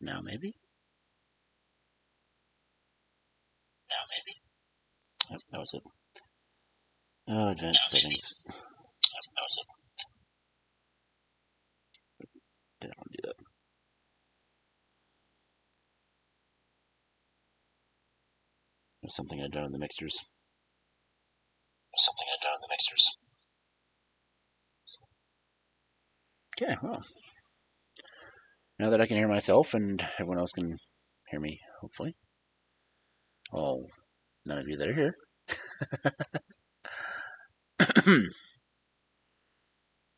Now maybe. Yep, that was it. Oh, advanced settings. Didn't want to do that. There's something I've done in the mixers. Okay, well, now that I can hear myself and everyone else can hear me, hopefully. Oh, none of you that are here.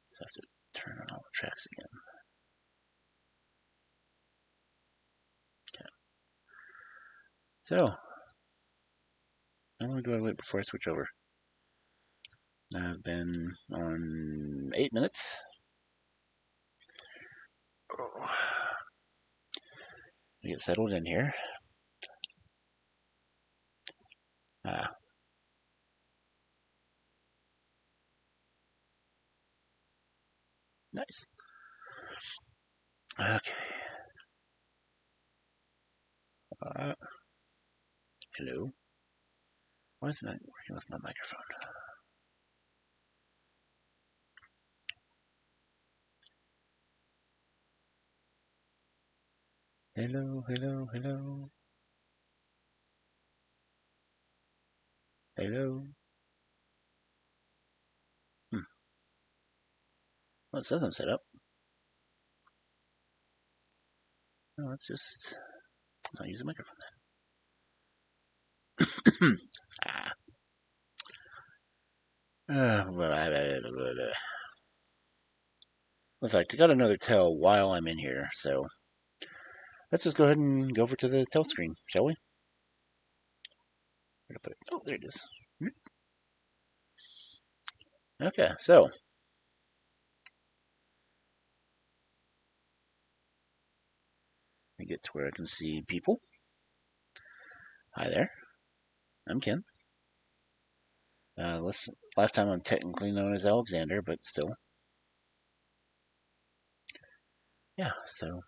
So I have to turn on all the tracks again. Okay. So, how long do I wait before I switch over? I've been on 8 minutes. Oh. Get settled in here. Ah. Nice. Okay. Hello. Why is it not working with my microphone? Hello, hello, hello. Hello. Well, it says I'm set up. No, let's just not use a microphone then. Ah. In fact, I got another tell while I'm in here, so let's just go ahead and go over to the tell screen, shall we? Where to put it? Oh, there it is. Okay, so I get to where I can see people. Hi there, I'm Ken. Last time I'm technically known as Alexander, but still. Yeah, so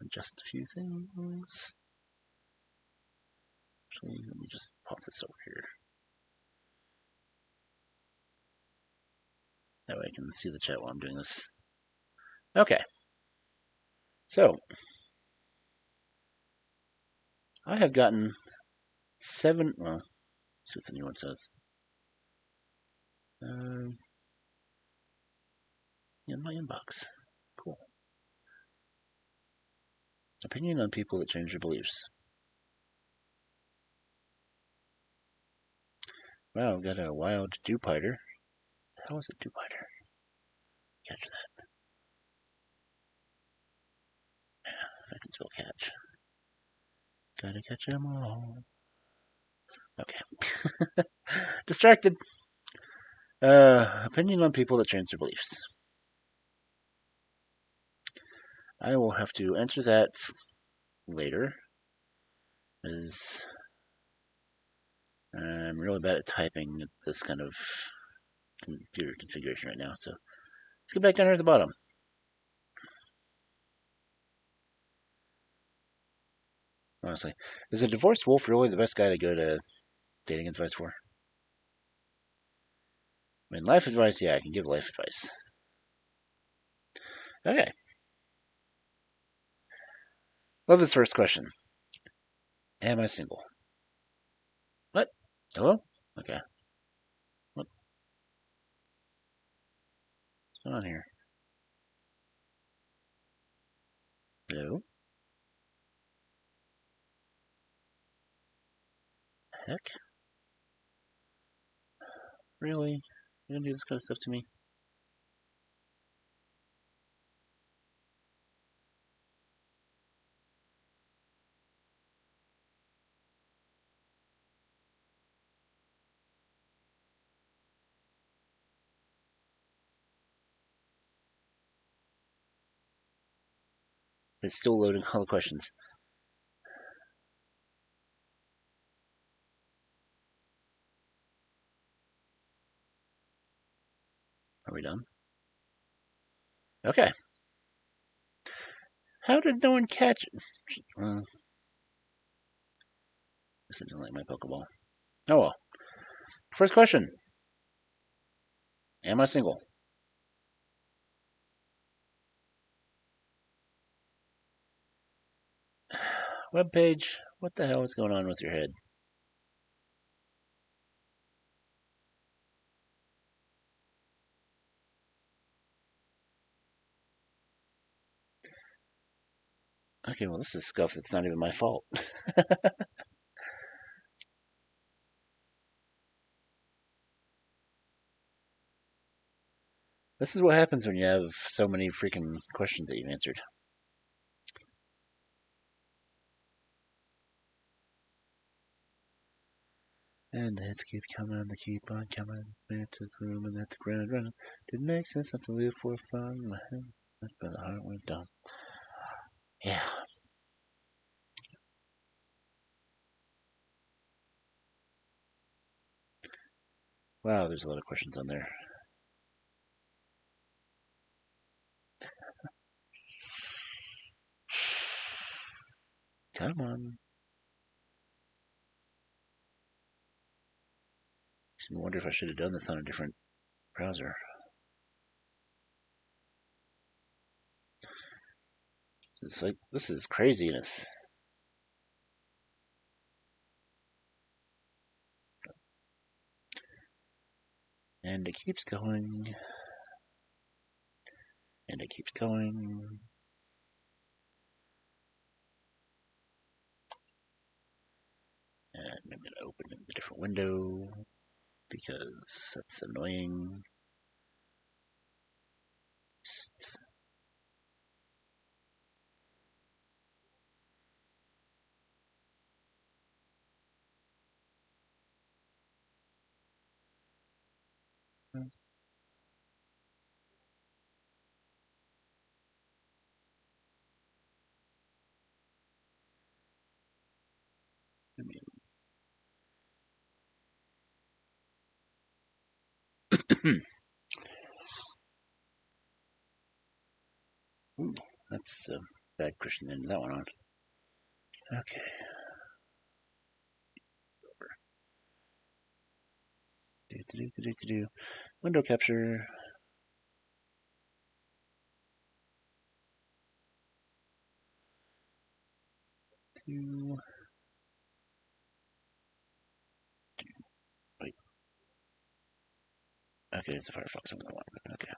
adjust a few things. Actually, let me just pop this over here. That way I can see the chat while I'm doing this. Okay. So, I have gotten 7. Well, let's see what the new one says. In my inbox. Cool. Opinion on people that change their beliefs. Wow, we got a wild dewpider. The hell is a dewpider? Catch that. Yeah, I can spell catch. Gotta catch 'em all. Okay. Distracted. Opinion on people that change their beliefs. I will have to answer that later, as I'm really bad at typing this kind of computer configuration right now. So let's get back down here at the bottom. Honestly, is a divorced wolf really the best guy to go to dating advice for? I mean, life advice, yeah, I can give life advice. Okay. Love this first question. Am I single? What? Hello? Okay. What's going on here? Hello? Heck? Really? You're gonna do this kind of stuff to me? It's still loading all the questions. Are we done? Okay. How did no one catch it? Well, this didn't like my Pokeball. Oh well. First question. Am I single? Webpage, what the hell is going on with your head? Okay, well, this is scuff that's not even my fault. This is what happens when you have so many freaking questions that you've answered. And the hits keep coming, they keep on coming. Back to the room and let the ground run. Didn't make sense not to live for fun. My head, but the heart went dumb. Yeah. Wow, there's a lot of questions on there. Come on. Makes me wonder if I should have done this on a different browser. It's like, this is craziness. And it keeps going. And it keeps going. And I'm going to open a different window because that's annoying. Ooh, that's a bad Christian end that one on. Okay. Do. Window capture. Two. Wait. Okay, it's a Firefox on the one. Okay.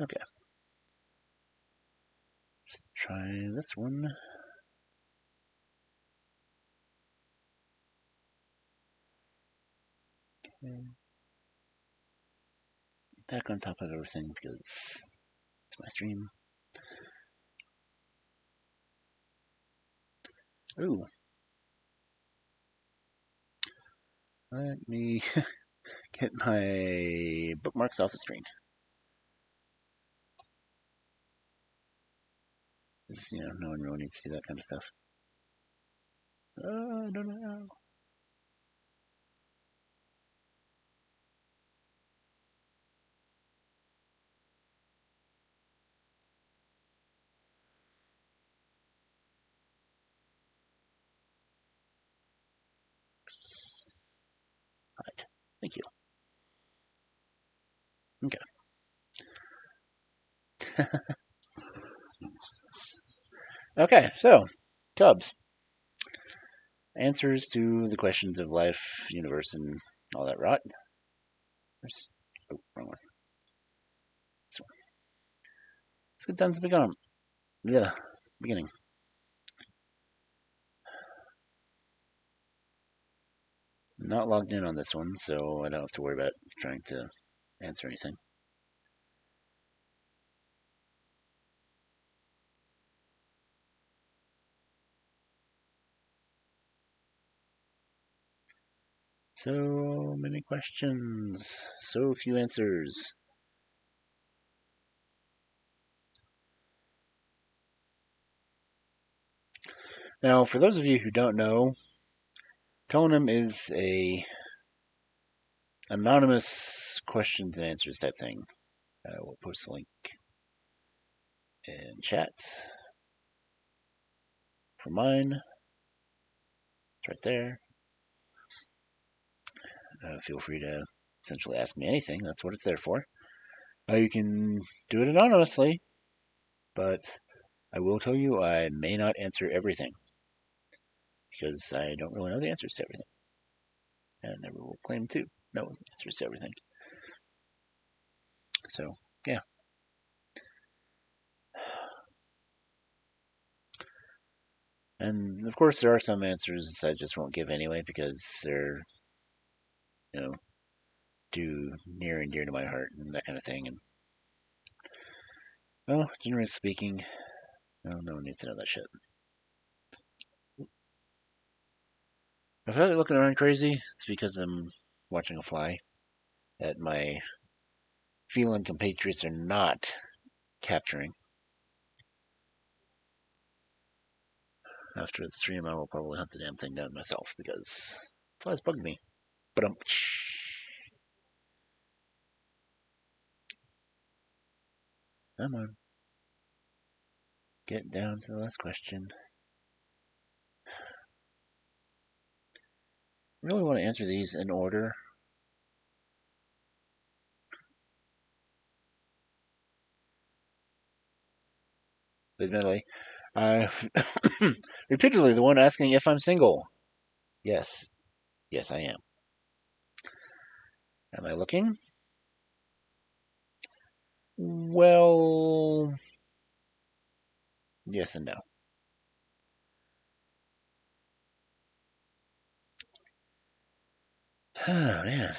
Okay. Let's try this one. Okay. Back on top of everything because it's my stream. Ooh. Let me get my bookmarks off the screen. Because, no one really needs to see that kind of stuff. I don't know. Right. Thank you. Okay. Okay, so, Cubs. Answers to the questions of life, universe, and all that rot. Oh, wrong one. This one. Let's get down to the beginning. Not logged in on this one, so I don't have to worry about trying to answer anything. So many questions, so few answers. Now, for those of you who don't know, Tonem is a anonymous questions and answers type thing. I will post a link in chat for mine. It's right there. Feel free to essentially ask me anything. That's what it's there for. You can do it anonymously, but I will tell you I may not answer everything because I don't really know the answers to everything. And never will claim to know the answers to everything. So, yeah. And of course, there are some answers I just won't give anyway because they're, too near and dear to my heart and that kind of thing. And, well, generally speaking, no one needs to know that shit. If I'm looking around crazy, it's because I'm watching a fly that my feline compatriots are not capturing. After the stream, I will probably hunt the damn thing down myself because flies bug me. But come on, get down to the last question. I really want to answer these in order. Admittedly, repeatedly the one asking if I'm single. Yes, I am. Am I looking? Well, yes and no. Oh, man.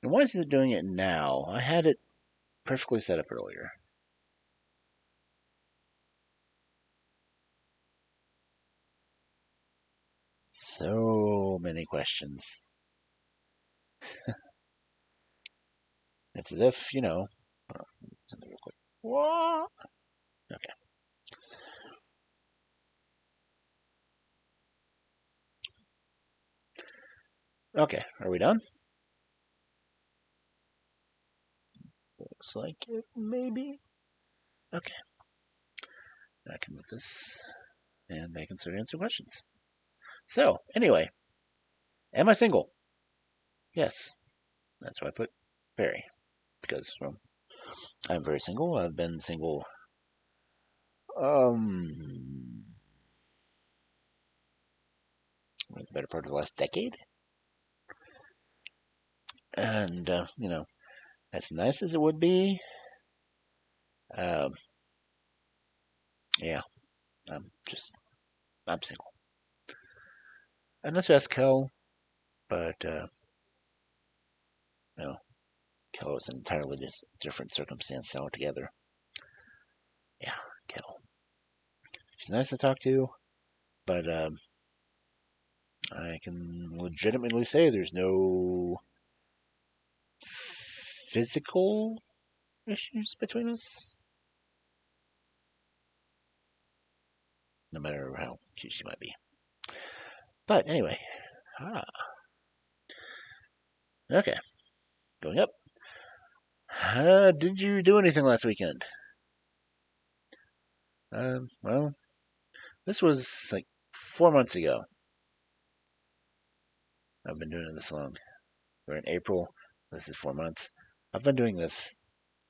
And why is it doing it now? I had it perfectly set up earlier. So many questions. It's as if, something real quick. What? Okay. Okay, are we done? Looks like it, maybe. Okay. I can move this, and I can start answering questions. So, anyway, am I single? Yes. That's why I put very. Because, well, I'm very single. I've been single, for the better part of the last decade. And, as nice as it would be, um, yeah, I'm single. Unless you ask Kel, but, Kel is an entirely different circumstance altogether. Yeah, Kel. She's nice to talk to, but, I can legitimately say there's no physical issues between us. No matter how cute she might be. But anyway. Okay. Going up. Did you do anything last weekend? Well, this was like 4 months ago. I've been doing it this long. We're in April. This is 4 months. I've been doing this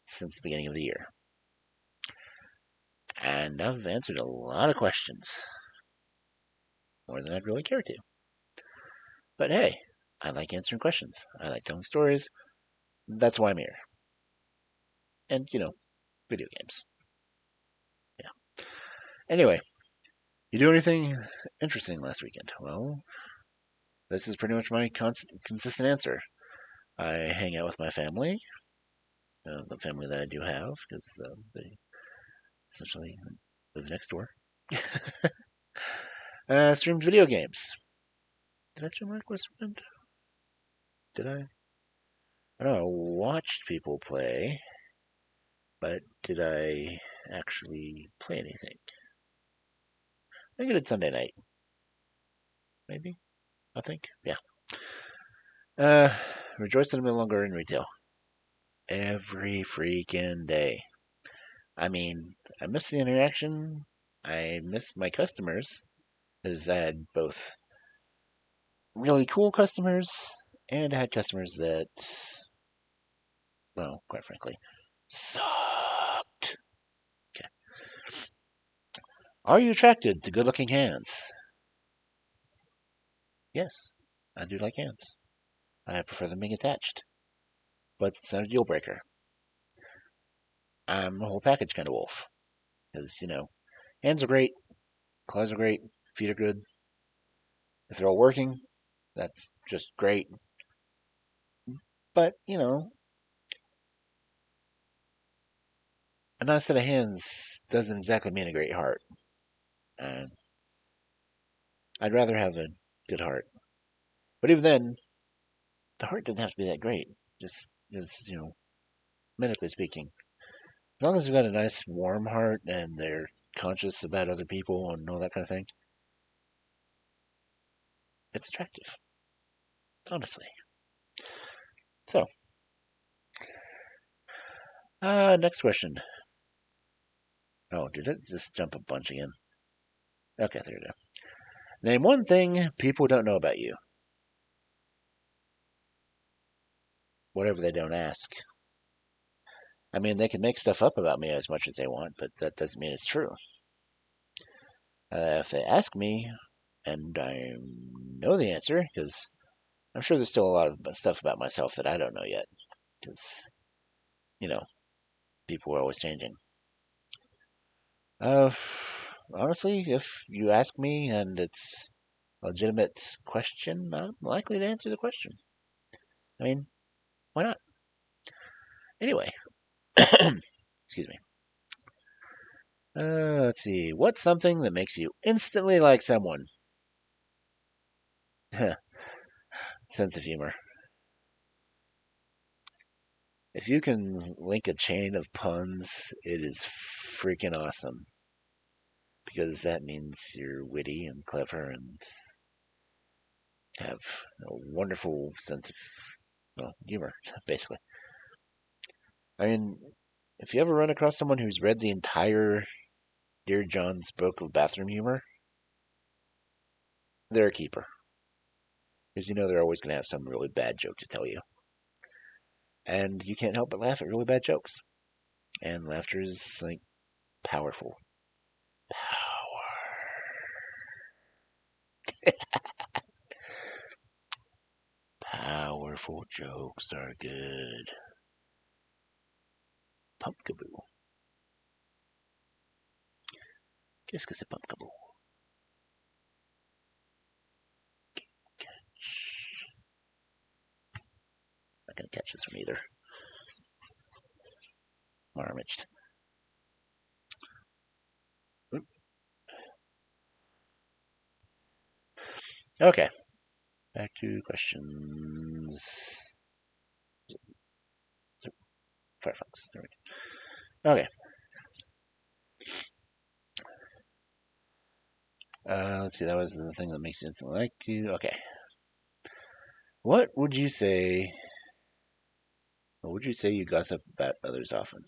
since the beginning of the year. And I've answered a lot of questions. More than I'd really care to. But hey, I like answering questions. I like telling stories. That's why I'm here. And, video games. Yeah. Anyway, you do anything interesting last weekend? Well, this is pretty much my consistent answer. I hang out with my family, the family that I do have, because they essentially live next door. Streamed video games. Did I stream last weekend? Did I? I don't know. I watched people play, but did I actually play anything? I think I did Sunday night. Maybe? I think. Yeah. Rejoice that I'm no longer in retail. Every freaking day. I mean, I miss the interaction. I miss my customers. Because I had both really cool customers and I had customers that, well, quite frankly, sucked. Okay. Are you attracted to good looking hands? Yes, I do like hands. I prefer them being attached. But it's not a deal breaker. I'm a whole package kind of wolf. Because, hands are great, claws are great, feet are good. If they're all working, that's just great. But, a nice set of hands doesn't exactly mean a great heart. And I'd rather have a good heart. But even then, the heart doesn't have to be that great. Just medically speaking. As long as they've got a nice warm heart and they're conscious about other people and all that kind of thing, it's attractive. Honestly. So, next question. Oh, did it just jump a bunch again? Okay, there you go. Name one thing people don't know about you. Whatever they don't ask. I mean, they can make stuff up about me as much as they want, but that doesn't mean it's true. If they ask me, and I know the answer, because I'm sure there's still a lot of stuff about myself that I don't know yet, because, you know, people are always changing. Uh, Honestly, if you ask me and it's a legitimate question, I'm likely to answer the question. I mean, why not? Anyway, excuse me. Let's see. What's something that makes you instantly like someone? Sense of humor. If you can link a chain of puns, it is freaking awesome. Because that means you're witty and clever and have a wonderful sense of, well, humor, basically. I mean, if you ever run across someone who's read the entire Dear John's book of bathroom humor, they're a keeper. Because they're always going to have some really bad joke to tell you. And you can't help but laugh at really bad jokes. And laughter is, like, powerful. Power. Powerful jokes are good. Pumpkaboo. Qu'est-ce que c'est pumpkaboo? Catch. Not gonna catch this one either. Marmiched. Okay. Back to questions. Firefox. There we go. Okay. Let's see. That was the thing that makes you instantly like you. Okay. What would you say? What would you say you gossip about others often?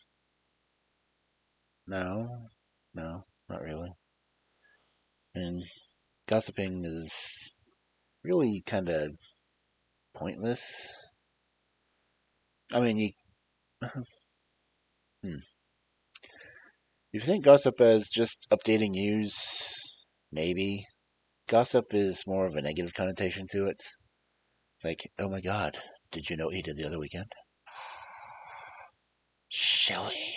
No, no, not really. And gossiping is really kind of pointless. I mean, hmm. You think gossip as just updating news? Maybe. Gossip is more of a negative connotation to it. It's like, oh my god, did you know what he did the other weekend? Shelly.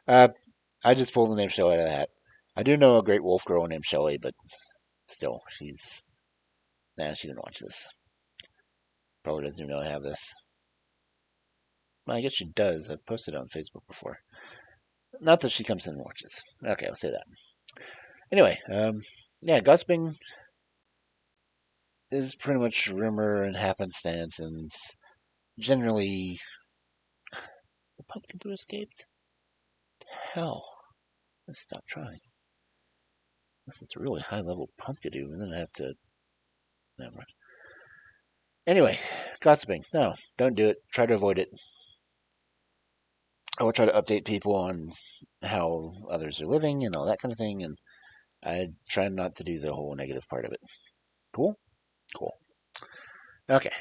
uh, I just pulled the name Shelly out of the hat. I do know a great wolf girl named Shelly, but still, she didn't watch this. Probably doesn't even know I have this. Well, I guess she does. I've posted it on Facebook before. Not that she comes in and watches. Okay, I'll say that. Anyway, yeah, gossiping is pretty much rumor and happenstance, and generally, the pumpkin poo escaped. hell? Let's stop trying. This is a really high level pumpkadoo, and then I have to. Never mind. Anyway, gossiping. No, don't do it. Try to avoid it. I will try to update people on how others are living and all that kind of thing, and I try not to do the whole negative part of it. Cool? Cool. Okay.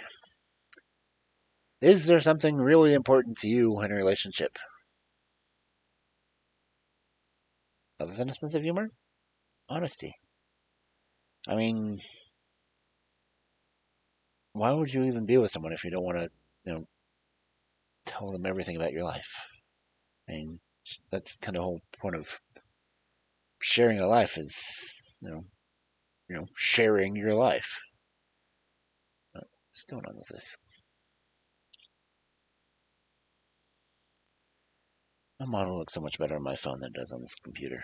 Is there something really important to you in a relationship? Other than a sense of humor? Honesty. I mean, why would you even be with someone if you don't want to, tell them everything about your life? I mean, that's kind of the whole point of sharing a life is, sharing your life. What's going on with this? My model looks so much better on my phone than it does on this computer.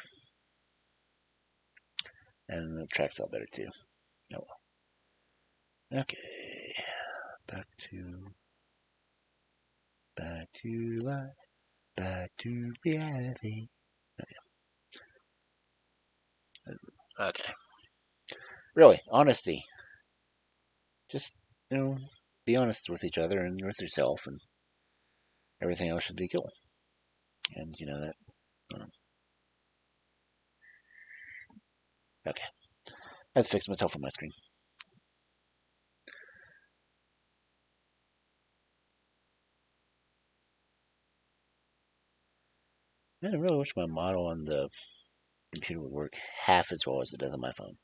And the tracks out better too. Oh well. Okay. Back to life. Back to reality. Okay. Really, honesty. Just, be honest with each other and with yourself, and everything else should be cool. And that. Okay. I have to fix myself on my screen. Man, I really wish my model on the computer would work half as well as it does on my phone.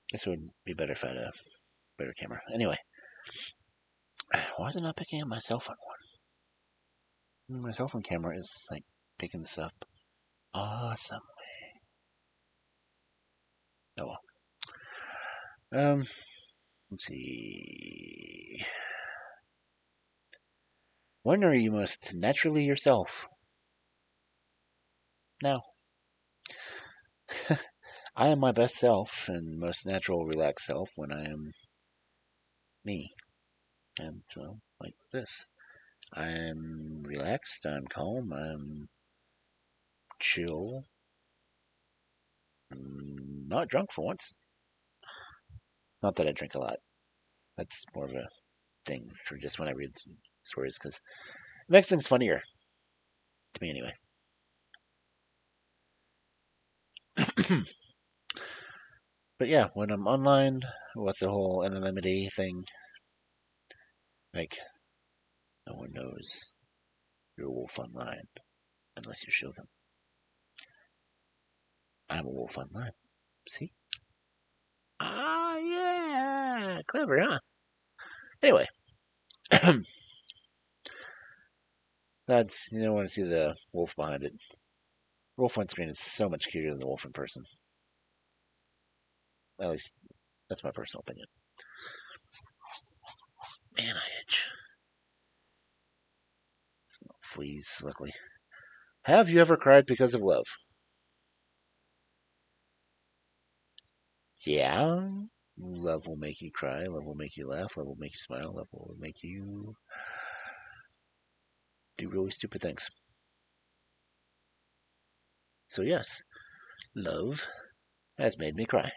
Guess it would be better if I had a better camera. Anyway, why is it not picking up my cell phone one? My cell phone camera is like picking this up awesome. Oh well. Let's see. When are you most naturally yourself? Now. I am my best self and most natural, relaxed self when I am me. And so, like this. I'm relaxed, I'm calm, I'm chill, I'm not drunk for once. Not that I drink a lot. That's more of a thing for just when I read stories because it makes things funnier. To me, anyway. But yeah, when I'm online with the whole anonymity thing, like, no one knows you're a wolf online unless you show them. I'm a wolf online. See? Ah, yeah. Clever, huh? Anyway. That's, you don't want to see the wolf behind it. Wolf on screen is so much cuter than the wolf in person. At least, that's my personal opinion. Man, I itch. It's no fleas, luckily. Have you ever cried because of love? Yeah. Love will make you cry. Love will make you laugh. Love will make you smile. Love will make you do really stupid things. So, yes, love has made me cry.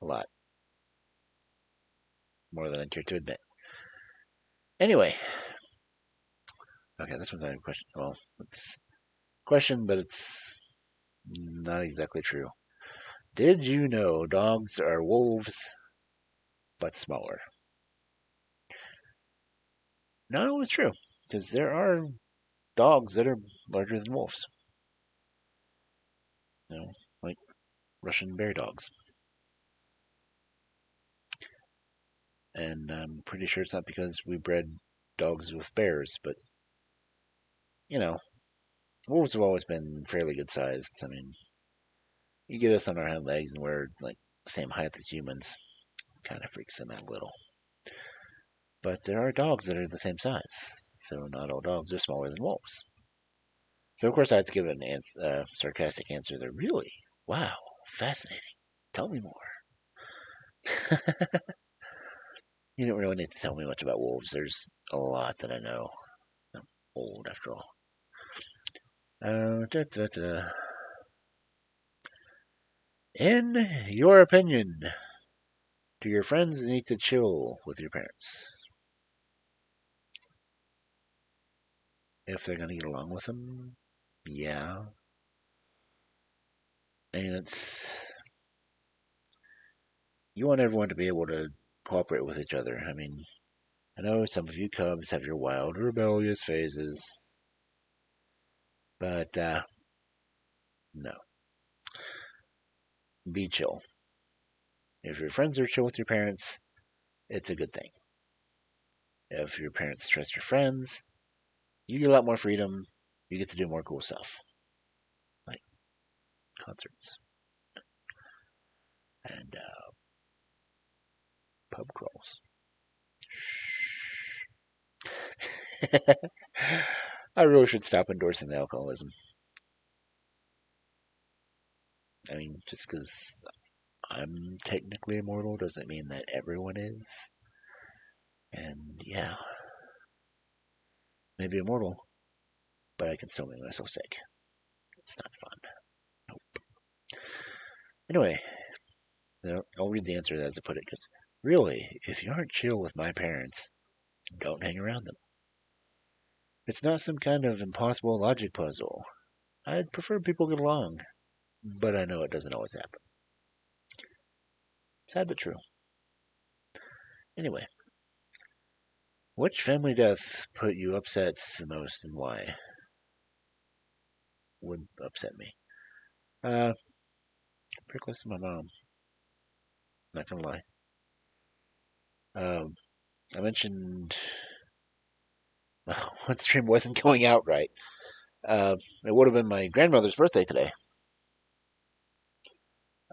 A lot. More than I care to admit. Anyway. Okay, this one's not a question. Well, it's a question, but it's not exactly true. Did you know dogs are wolves, but smaller? Not always true, because there are dogs that are larger than wolves. Like Russian bear dogs. And I'm pretty sure it's not because we bred dogs with bears, but, you know, wolves have always been fairly good sized. I mean, you get us on our hind legs and we're like the same height as humans. Kind of freaks them out a little. But there are dogs that are the same size, so not all dogs are smaller than wolves. So, of course, I had to give it an sarcastic answer there. Really? Wow, fascinating. Tell me more. You don't really need to tell me much about wolves. There's a lot that I know. Da, da, da. In your opinion, do your friends need to chill with your parents if they're going to get along with them? Yeah. And you want everyone to be able to cooperate with each other. I mean, I know some of you cubs have your wild, rebellious phases, but no. Be chill. If your friends are chill with your parents, it's a good thing. If your parents trust your friends, you get a lot more freedom. You get to do more cool stuff, like concerts and pub crawls. I really should stop endorsing the alcoholism. I mean, just because I'm technically immortal doesn't mean that everyone is. And yeah, maybe immortal, but I can still make myself sick. It's not fun. Nope. Anyway, I'll read the answer as I put it, because really, if you aren't chill with my parents, don't hang around them. It's not some kind of impossible logic puzzle. I'd prefer people get along, but I know it doesn't always happen. Sad but true. Anyway, which family death put you upset the most and why? Would upset me. Pretty close to my mom. Not gonna lie. Um, I mentioned one stream wasn't going out right. It would have been my grandmother's birthday today.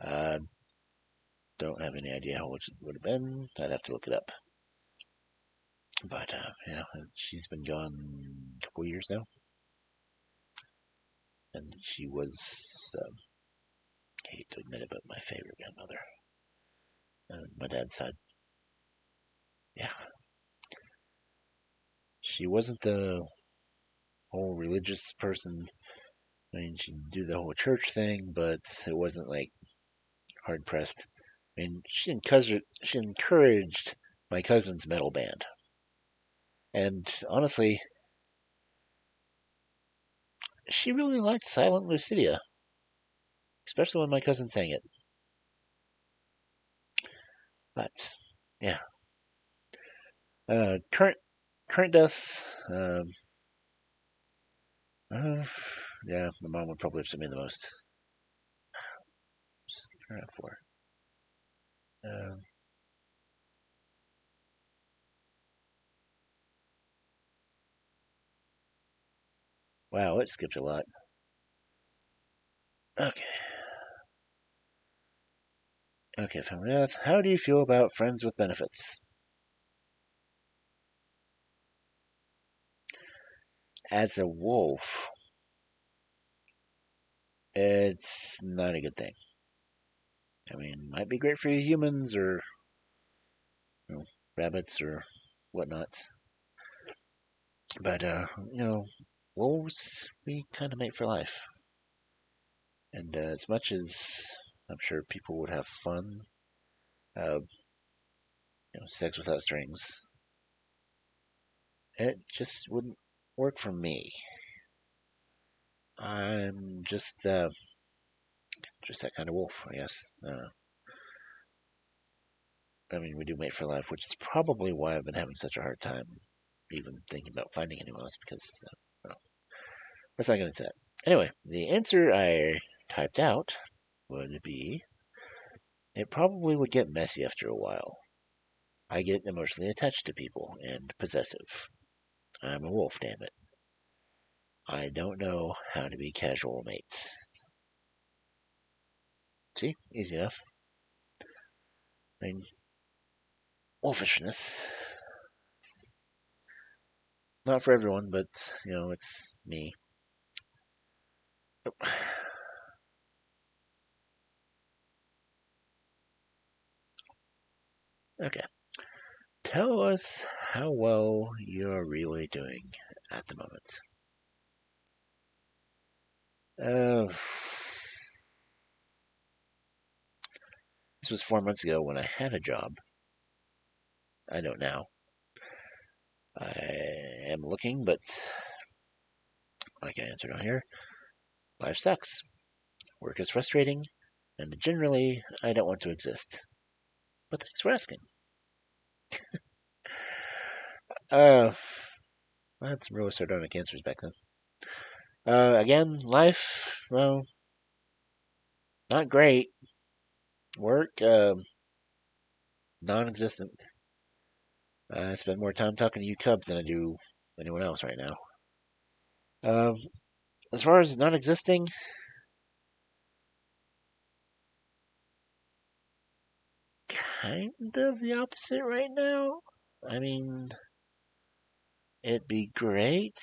Uh, don't have any idea how much it would have been. I'd have to look it up. But yeah, she's been gone a couple years now, and she was, I hate to admit it, but my favorite grandmother. My dad's side. Yeah, she wasn't the whole religious person. I mean, she'd do the whole church thing, but it wasn't like hard pressed. I mean, she encouraged my cousin's metal band, and honestly, she really liked Silent Lucidia, especially when my cousin sang it. But yeah, current deaths. Uh, yeah, my mom would probably upset me the most. Just keep around for. Um, wow, it skipped a lot. Okay, okay, family death. How do you feel about friends with benefits? As a wolf, it's not a good thing. I mean, might be great for you humans or rabbits or whatnots, but wolves we kind of mate for life. And as much as I'm sure people would have fun, uh, sex without strings, it just wouldn't work for me. I'm just that kind of wolf, I guess. I mean, we do mate for life, which is probably why I've been having such a hard time even thinking about finding anyone else because well, that's not going to say it. Anyway, the answer I typed out would be it probably would get messy after a while. I get emotionally attached to people and possessive. I'm a wolf, damn it. I don't know how to be casual mates. See, easy enough. I mean, wolfishness. Not for everyone, but it's me. Okay. Tell us how well you're really doing at the moment. This was 4 months ago when I had a job. I don't now. I am looking, but like I answered on here, life sucks. Work is frustrating, and generally, I don't want to exist. But thanks for asking. I had some really sardonic answers back then. Again, life, well, not great. Work, non-existent. I spend more time talking to you Cubs than I do anyone else right now. Um, as far as non-existing, kind of the opposite right now. I mean, it'd be great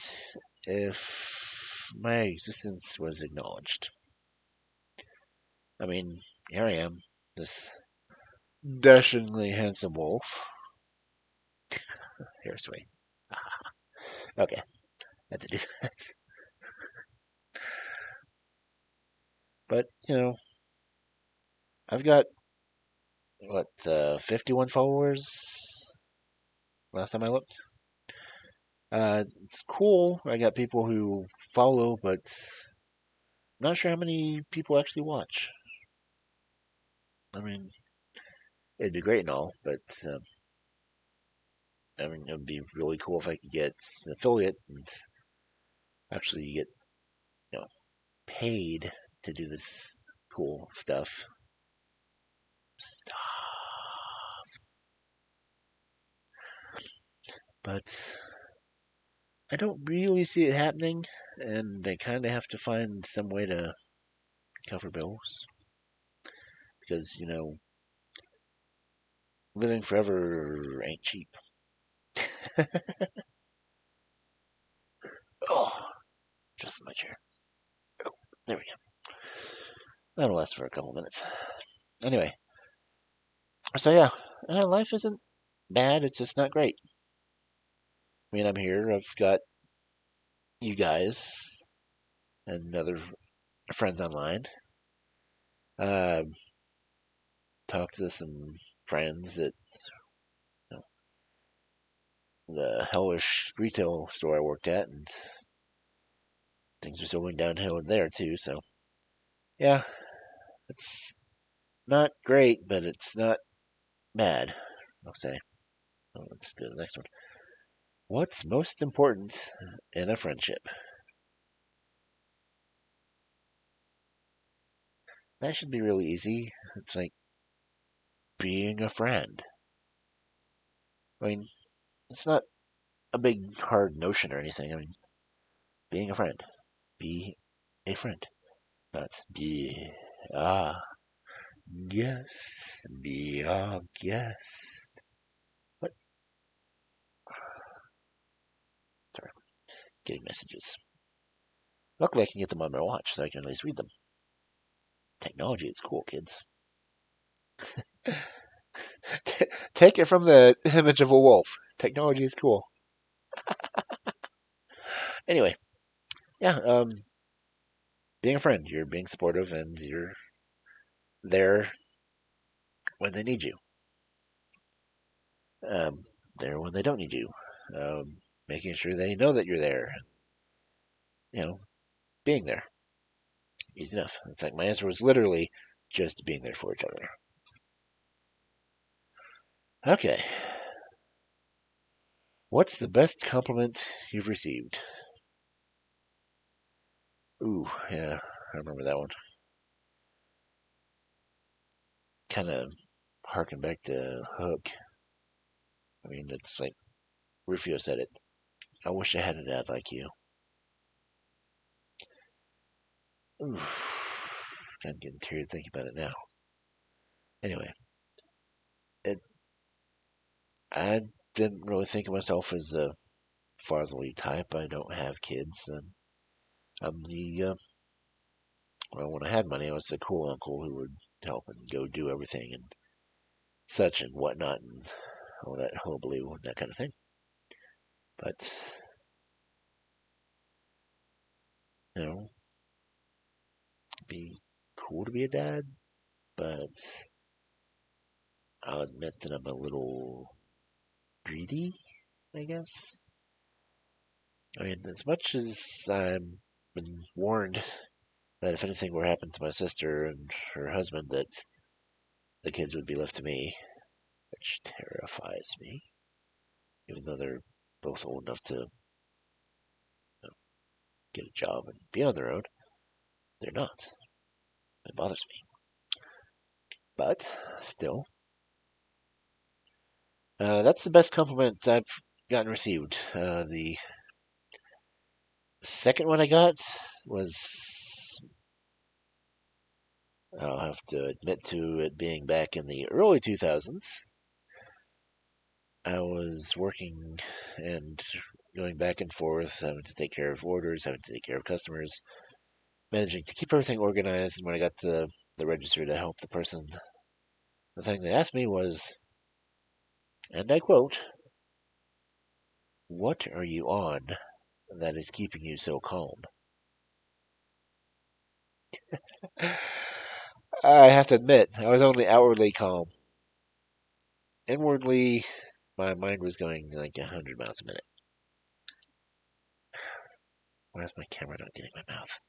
if my existence was acknowledged. I mean, here I am, this dashingly handsome wolf. Here, sweet. Okay, had to do that. But, I've got, 51 followers last time I looked. It's cool. I got people who follow, but I'm not sure how many people actually watch. I mean, it'd be great and all, but I mean, it'd be really cool if I could get an affiliate and actually get, you know, paid to do this cool stuff. But I don't really see it happening, and I kind of have to find some way to cover bills because living forever ain't cheap. Oh, just my chair. Oh, there we go. That'll last for a couple minutes. Anyway, so yeah, life isn't bad. It's just not great. I mean, I'm here. I've got you guys and other friends online. Uh, talked to some friends at you know, the hellish retail store I worked at, and things are still going downhill in there too. So yeah, it's not great, but it's not bad. I'll say. Let's go to the next one. What's most important in a friendship? That should be really easy. It's like being a friend. I mean, it's not a big hard notion or anything. I mean, being a friend. Be a friend. Not be a guest. Be a guest. What? Sorry, getting messages. Luckily, I can get them on my watch, so I can at least read them. Technology is cool, kids. Take it from the image of a wolf. Technology is cool. Anyway, yeah, being a friend, you're being supportive and you're there when they need you. Um, there when they don't need you. Making sure they know that you're there. Being there. Easy enough. It's like my answer was literally just being there for each other. Okay. What's the best compliment you've received? Ooh, yeah, I remember that one. Kind of harken back to Hook. I mean, it's like Rufio said it. I wish I had a dad like you. Ooh, kind of getting teary thinking about it now. Anyway, it, I didn't really think of myself as a fatherly type. I don't have kids, and I'm well, when I had money, I was the cool uncle who would help and go do everything and such and whatnot and all that hullabaloo and that kind of thing. But, you know, be cool to be a dad, but I'll admit that I'm a little greedy, I guess. I mean, as much as I've been warned that if anything were to happen to my sister and her husband, that the kids would be left to me, which terrifies me, even though they're both old enough to get a job and be on their own. They're not. It bothers me. But still, that's the best compliment I've gotten received. The second one I got was, I'll have to admit to it being back in the early 2000s. I was working and going back and forth, having to take care of orders, having to take care of customers, managing to keep everything organized. And when I got to the register to help the person, the thing they asked me was, and I quote, "What are you on that is keeping you so calm?" I have to admit, I was only outwardly calm. Inwardly, my mind was going like 100 miles a minute. Why is my camera not getting my mouth?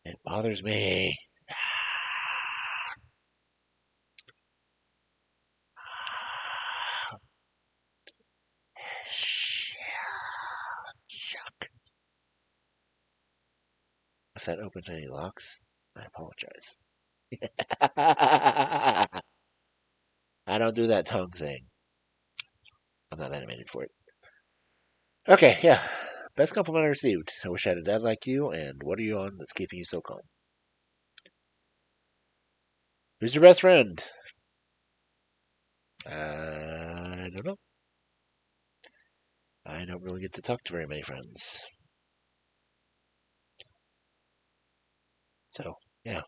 It bothers me. Shuck. If that opens any locks, I apologize. I don't do that tongue thing. I'm not animated for it. Okay, yeah. Best compliment I received. I wish I had a dad like you, and what are you on that's keeping you so calm? Who's your best friend? I don't know. I don't really get to talk to very many friends. So, yeah.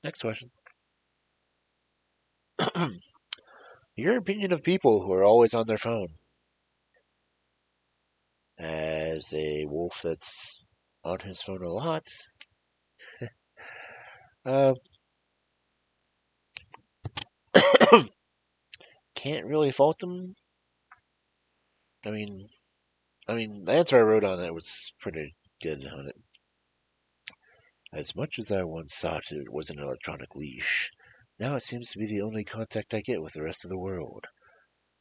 Next question. Your opinion of people who are always on their phone. As a wolf that's on his phone a lot, uh, can't really fault them. I mean, the answer I wrote on it was pretty good on it. As much as I once thought it was an electronic leash, now it seems to be the only contact I get with the rest of the world.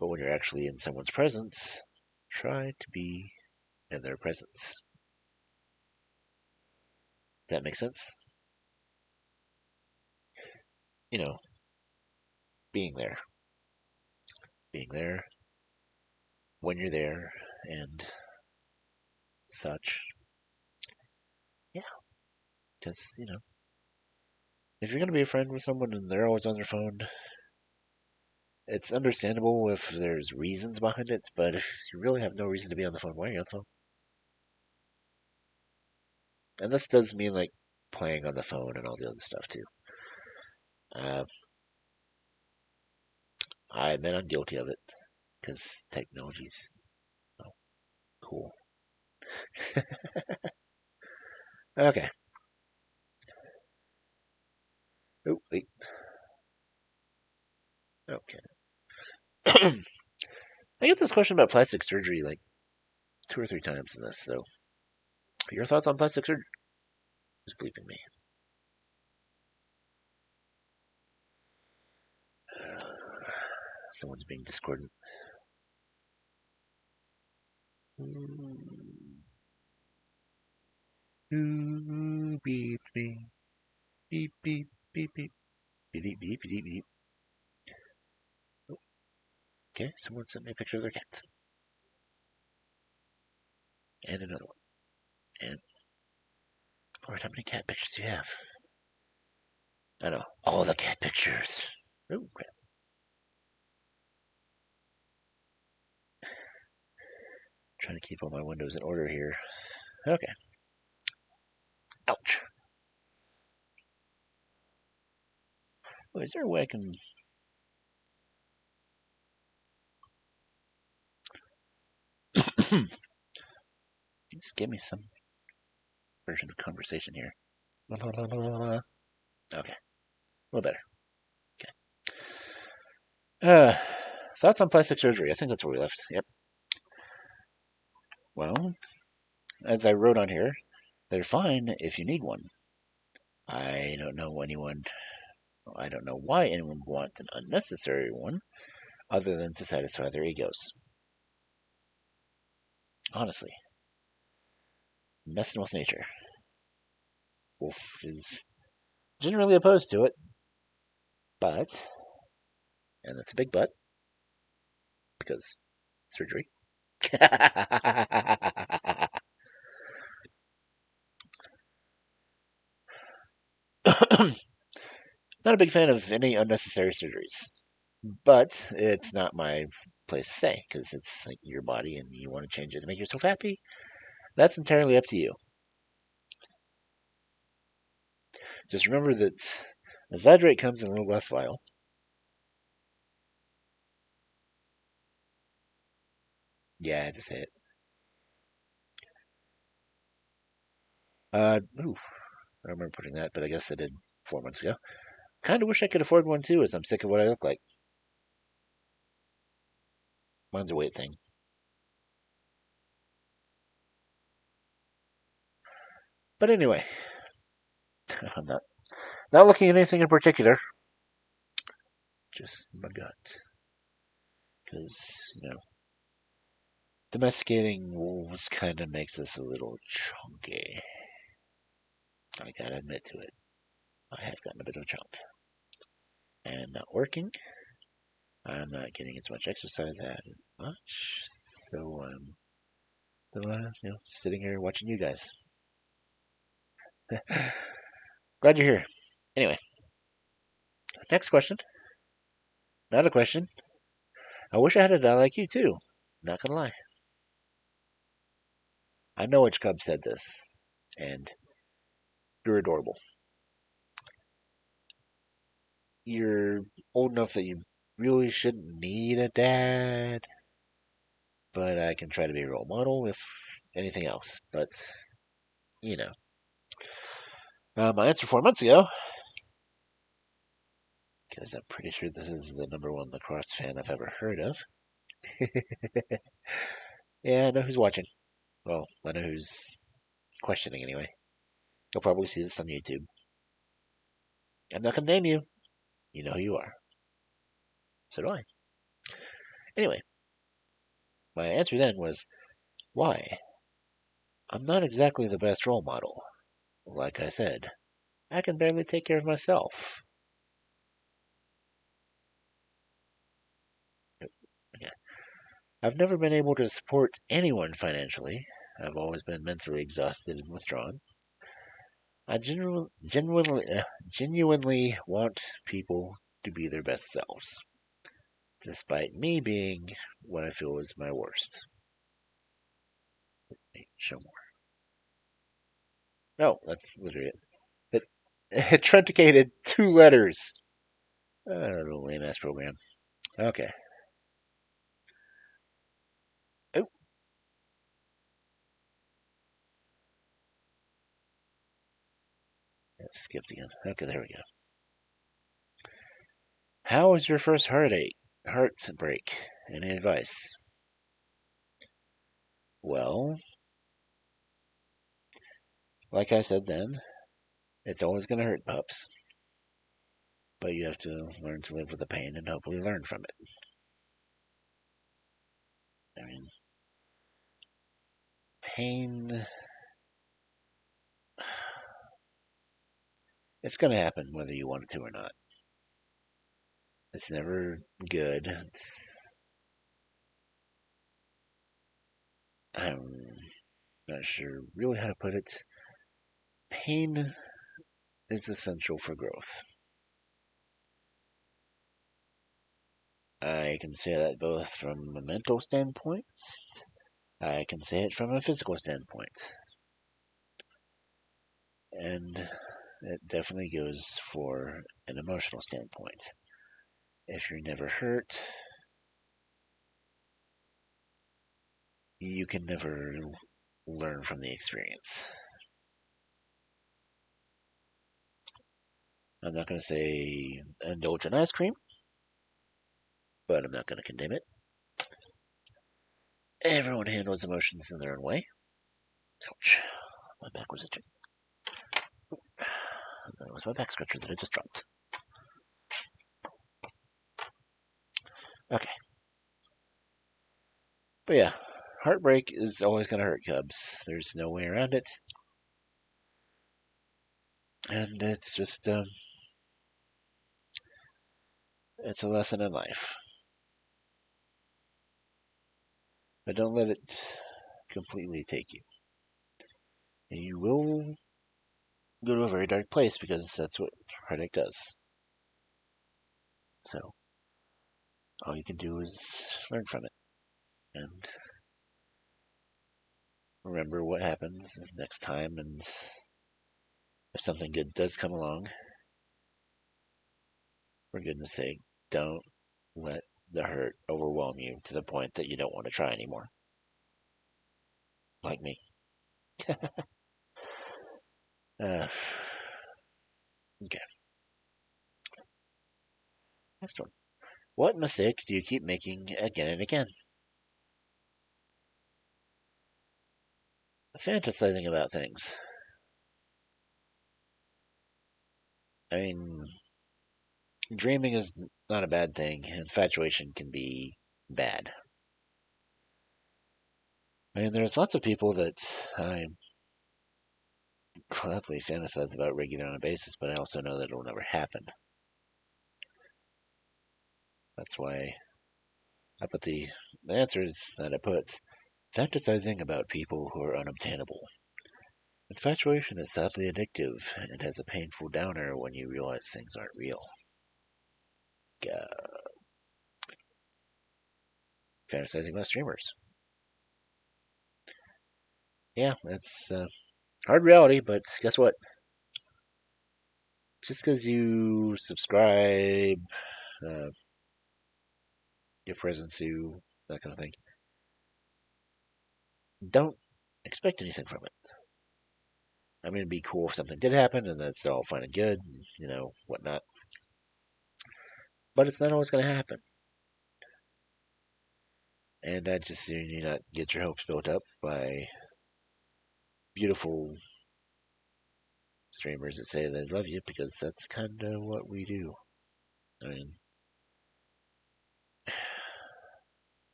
But when you're actually in someone's presence, try to be in their presence. Does that make sense? You know, being there. Being there when you're there and such. Yeah, because, if you're going to be a friend with someone and they're always on their phone, it's understandable if there's reasons behind it, but if you really have no reason to be on the phone, why are you on the phone? And this does mean like playing on the phone and all the other stuff too. Uh, I admit I'm guilty of it because technology's cool. Okay. Oh, wait. Okay. I get this question about plastic surgery like 2 or 3 times in this, so your thoughts on plastic surgery? Who's bleeping me? Someone's being discordant. Who beep me? Beep, beep, beep, beep. Beep, beep, beep, beep, beep. Oh, okay, someone sent me a picture of their cat. And another one. And, Lord, how many cat pictures do you have? I know, all the cat pictures. Oh, crap. Trying to keep all my windows in order here. Okay. Ouch. Oh, is there a way I can... Just give me some version of conversation here. La, la, la, la, la. Okay, a little better. Okay. Thoughts on plastic surgery? I think that's where we left. Yep. Well, as I wrote on here, they're fine if you need one. I don't know anyone. I don't know why anyone would want an unnecessary one, other than to satisfy their egos. Honestly, messing with nature. Wolf is generally opposed to it, but, and that's a big but, because surgery. Not a big fan of any unnecessary surgeries, but it's not my place to say because it's like your body and you want to change it to make yourself happy. That's entirely up to you. Just remember that Zydrate comes in a little glass vial. Yeah, I had to say it. Ooh, I remember putting that, but I guess I did 4 months ago. Kind of wish I could afford one too, as I'm sick of what I look like. Mine's a weight thing. But anyway, I'm not looking at anything in particular. Just my gut, because domesticating wolves kind of makes us a little chunky. I gotta admit to it. I have gotten a bit of a chunk, and not working. I'm not getting as much exercise as much, so I'm still, sitting here watching you guys. Glad you're here. Anyway, next question. Not a question. I wish I had a dog like you too. Not gonna lie. I know which cub said this, and you're adorable. You're old enough that you really shouldn't need a dad, but I can try to be a role model if anything else. But you know, my answer 4 months ago, because I'm pretty sure this is the #1 lacrosse fan I've ever heard of. Yeah, I know who's watching. Well, I know who's questioning anyway. You'll probably see this on YouTube. I'm not gonna name you. You know who you are. So do I. Anyway, my answer then was why? I'm not exactly the best role model. Like I said, I can barely take care of myself. Yeah. I've never been able to support anyone financially. I've always been mentally exhausted and withdrawn. I genuinely want people to be their best selves, despite me being what I feel is my worst. Hey, show more. No, that's literally it. It truncated 2 letters. I don't know, lame ass program. Okay. Oh, it skipped again. Okay, there we go. How was your first heartbreak? Any advice? Well, like I said then, it's always going to hurt, pups. But you have to learn to live with the pain and hopefully learn from it. I mean, pain. It's going to happen whether you want it to or not. It's never good. I'm not sure really how to put it. Pain is essential for growth. I can say that both from a mental standpoint, I can say it from a physical standpoint. And it definitely goes for an emotional standpoint. If you're never hurt, you can never learn from the experience. I'm not going to say indulge in ice cream, but I'm not going to condemn it. Everyone handles emotions in their own way. Ouch. My back was itching. That was my back scratcher that I just dropped. Okay. But yeah, heartbreak is always going to hurt, Cubs. There's no way around it. And it's just, it's a lesson in life. But don't let it completely take you. You will go to a very dark place because that's what heartache does. So, all you can do is learn from it. And remember what happens next time. And if something good does come along, for goodness sake, don't let the hurt overwhelm you to the point that you don't want to try anymore. Like me. uh, okay. Next one. What mistake do you keep making again and again? Fantasizing about things. I mean, dreaming is not a bad thing. Infatuation can be bad. I mean, there's lots of people that I gladly fantasize about regularly on a basis, but I also know that it'll never happen. That's why I put the answers that I put fantasizing about people who are unobtainable. Infatuation is sadly addictive and has a painful downer when you realize things aren't real. Fantasizing about streamers. Yeah, that's hard reality, but guess what? Just because you subscribe, uh, give presents to, that kind of thing, don't expect anything from it. I mean, it'd be cool if something did happen and that's all fine and good, whatnot. But it's not always going to happen. And I just assume you not get your hopes built up by beautiful streamers that say they love you, because that's kind of what we do. I mean,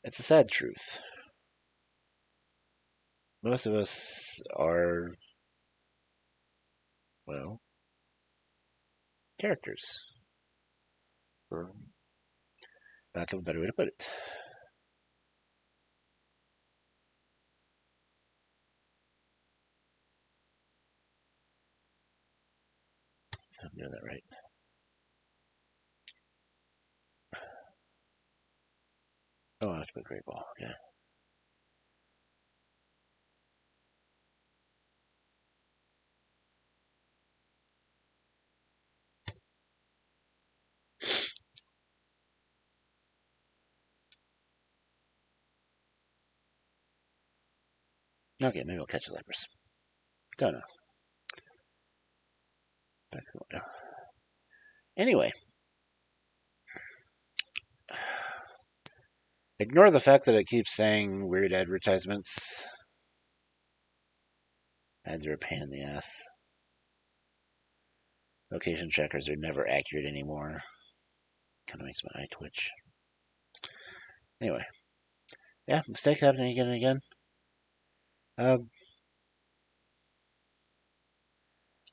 it's a sad truth. Most of us are, well, characters, for lack of a better way to put it. I'm doing that right. Oh, that's a great ball. Okay. Okay, maybe I'll catch the Lakers. Don't know. Back to the window. Anyway, ignore the fact that it keeps saying weird advertisements. Ads are a pain in the ass. Location checkers are never accurate anymore. Kind of makes my eye twitch. Anyway, yeah, mistakes happening again and again.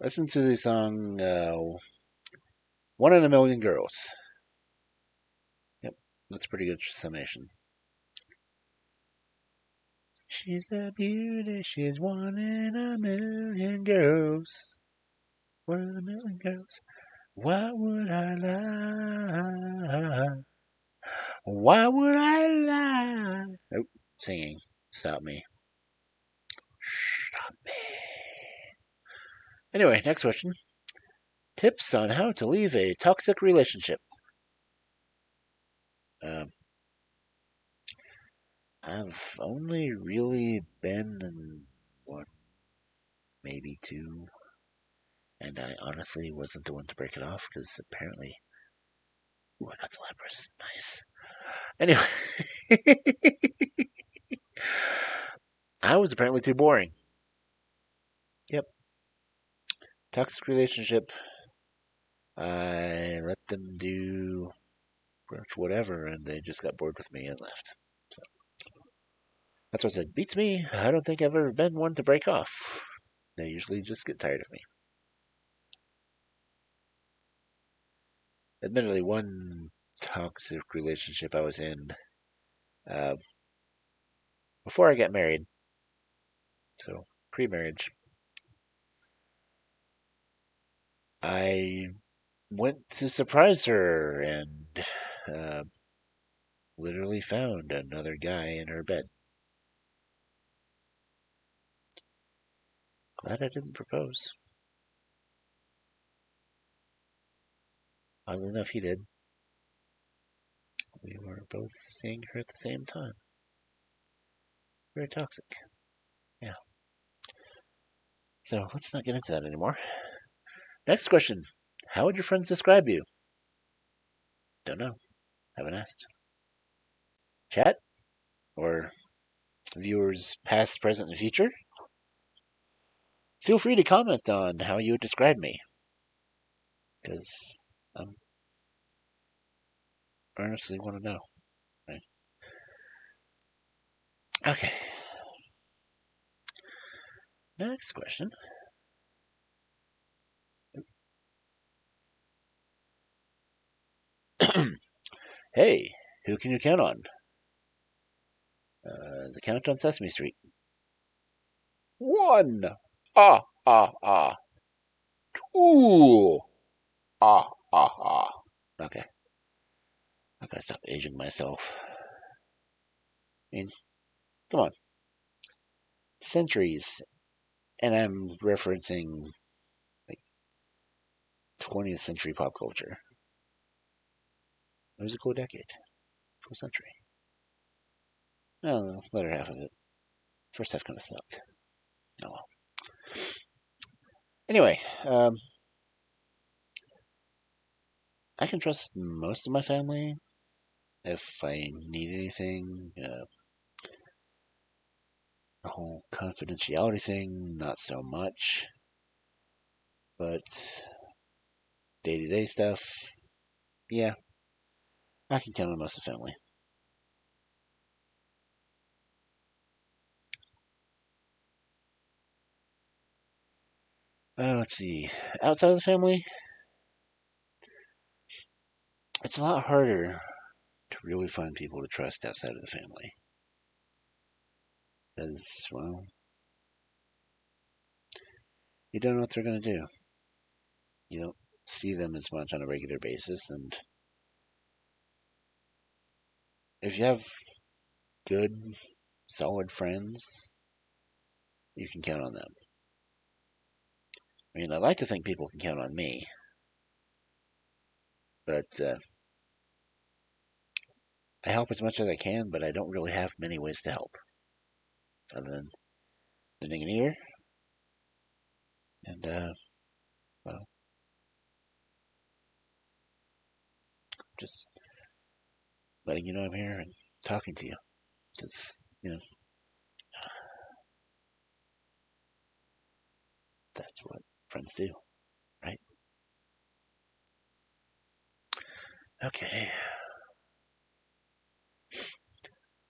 Listen to the song One in a Million Girls. Yep, that's a pretty good summation. She's a beauty, she's one in a million girls. One in a million girls. Why would I lie? Why would I lie? Nope, singing. Stop me. Stop me. Anyway, next question. Tips on how to leave a toxic relationship. Um, I've only really been in one, maybe two And I honestly wasn't the one to break it off because apparently, ooh, I got the Lapras. Nice. Anyway, I was apparently too boring. Yep. Toxic relationship. I let them do whatever, and they just got bored with me and left. So that's what I said. Beats me. I don't think I've ever been one to break off. They usually just get tired of me. Admittedly, one toxic relationship I was in uh, before I got married, so pre-marriage, I went to surprise her and uh, literally found another guy in her bed. Glad I didn't propose. Oddly enough, he did. We were both seeing her at the same time. Very toxic. Yeah. So let's not get into that anymore. Next question. How would your friends describe you? Don't know. Haven't asked. Chat? Or viewers past, present, and future? Feel free to comment on how you would describe me. Because I earnestly want to know. Right? Okay. Next question. Hey, who can you count on? The Count on Sesame Street. One. Ah, ah, ah. Two. Ah, ah, ah. Okay. I gotta stop aging myself. I mean, come on. Centuries. And I'm referencing like 20th century pop culture. It was a cool decade. Cool century. Well, the latter half of it. First half kind of sucked. Oh well. Anyway, I can trust most of my family if I need anything. The whole confidentiality thing, not so much. But day to day stuff, yeah, I can count on most of the family. Let's see. Outside of the family, it's a lot harder to really find people to trust outside of the family. Because, well, you don't know what they're going to do. You don't see them as much on a regular basis. And if you have good, solid friends, you can count on them. I mean, I like to think people can count on me, but I help as much as I can, but I don't really have many ways to help other than lending an ear and, well, just letting you know I'm here and talking to you. Because, that's what friends do, right? Okay.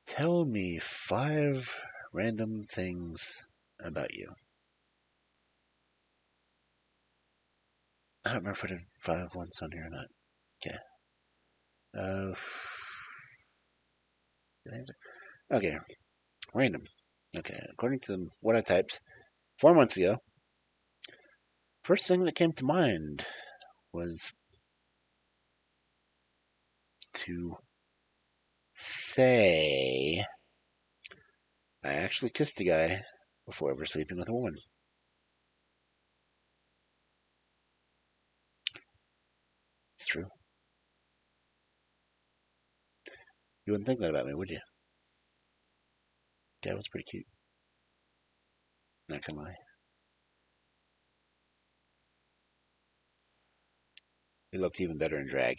Tell me 5 random things about you. I don't remember if I did 5 once on here or not. Okay. Uh, okay. Random. Okay. According to what I typed 4 months ago, first thing that came to mind was to say I actually kissed a guy before ever sleeping with a woman. It's true. You wouldn't think that about me, would you? Guy was pretty cute. Not gonna lie. It looked even better in drag.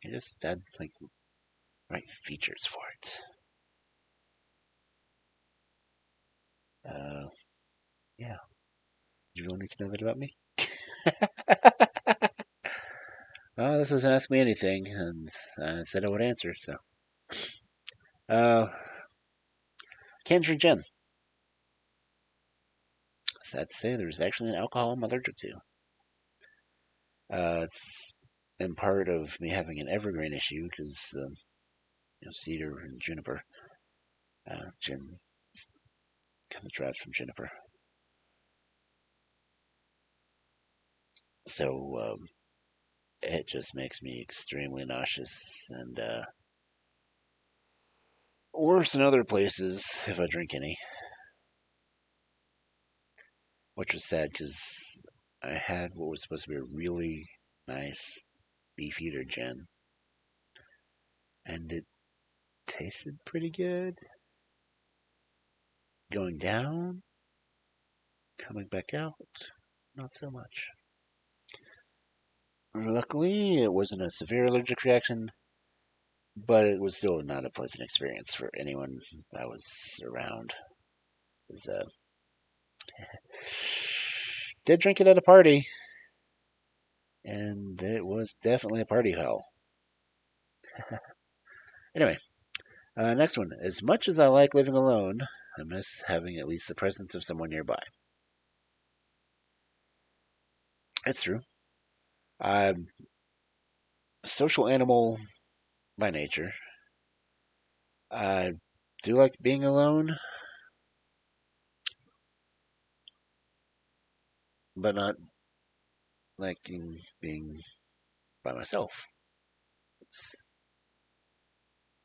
It just had like right features for it. Yeah. You really need to know that about me? Well, this doesn't ask me anything, and I said I would answer, so. Uh, can't drink gin. Sad to say, there's actually an alcohol I'm allergic to. It's in part of me having an evergreen issue because cedar and juniper. Gin kind of derives from juniper. So it just makes me extremely nauseous and worse in other places if I drink any. Which was sad because I had what was supposed to be a really nice beefeater gin, and it tasted pretty good. Going down, coming back out, not so much. Luckily, it wasn't a severe allergic reaction, but it was still not a pleasant experience for anyone I was around. Was, did drink it at a party, and it was definitely a party foul. Anyway, next one. As much as I like living alone, I miss having at least the presence of someone nearby. It's true. I'm a social animal by nature. I do like being alone, but not liking being by myself. It's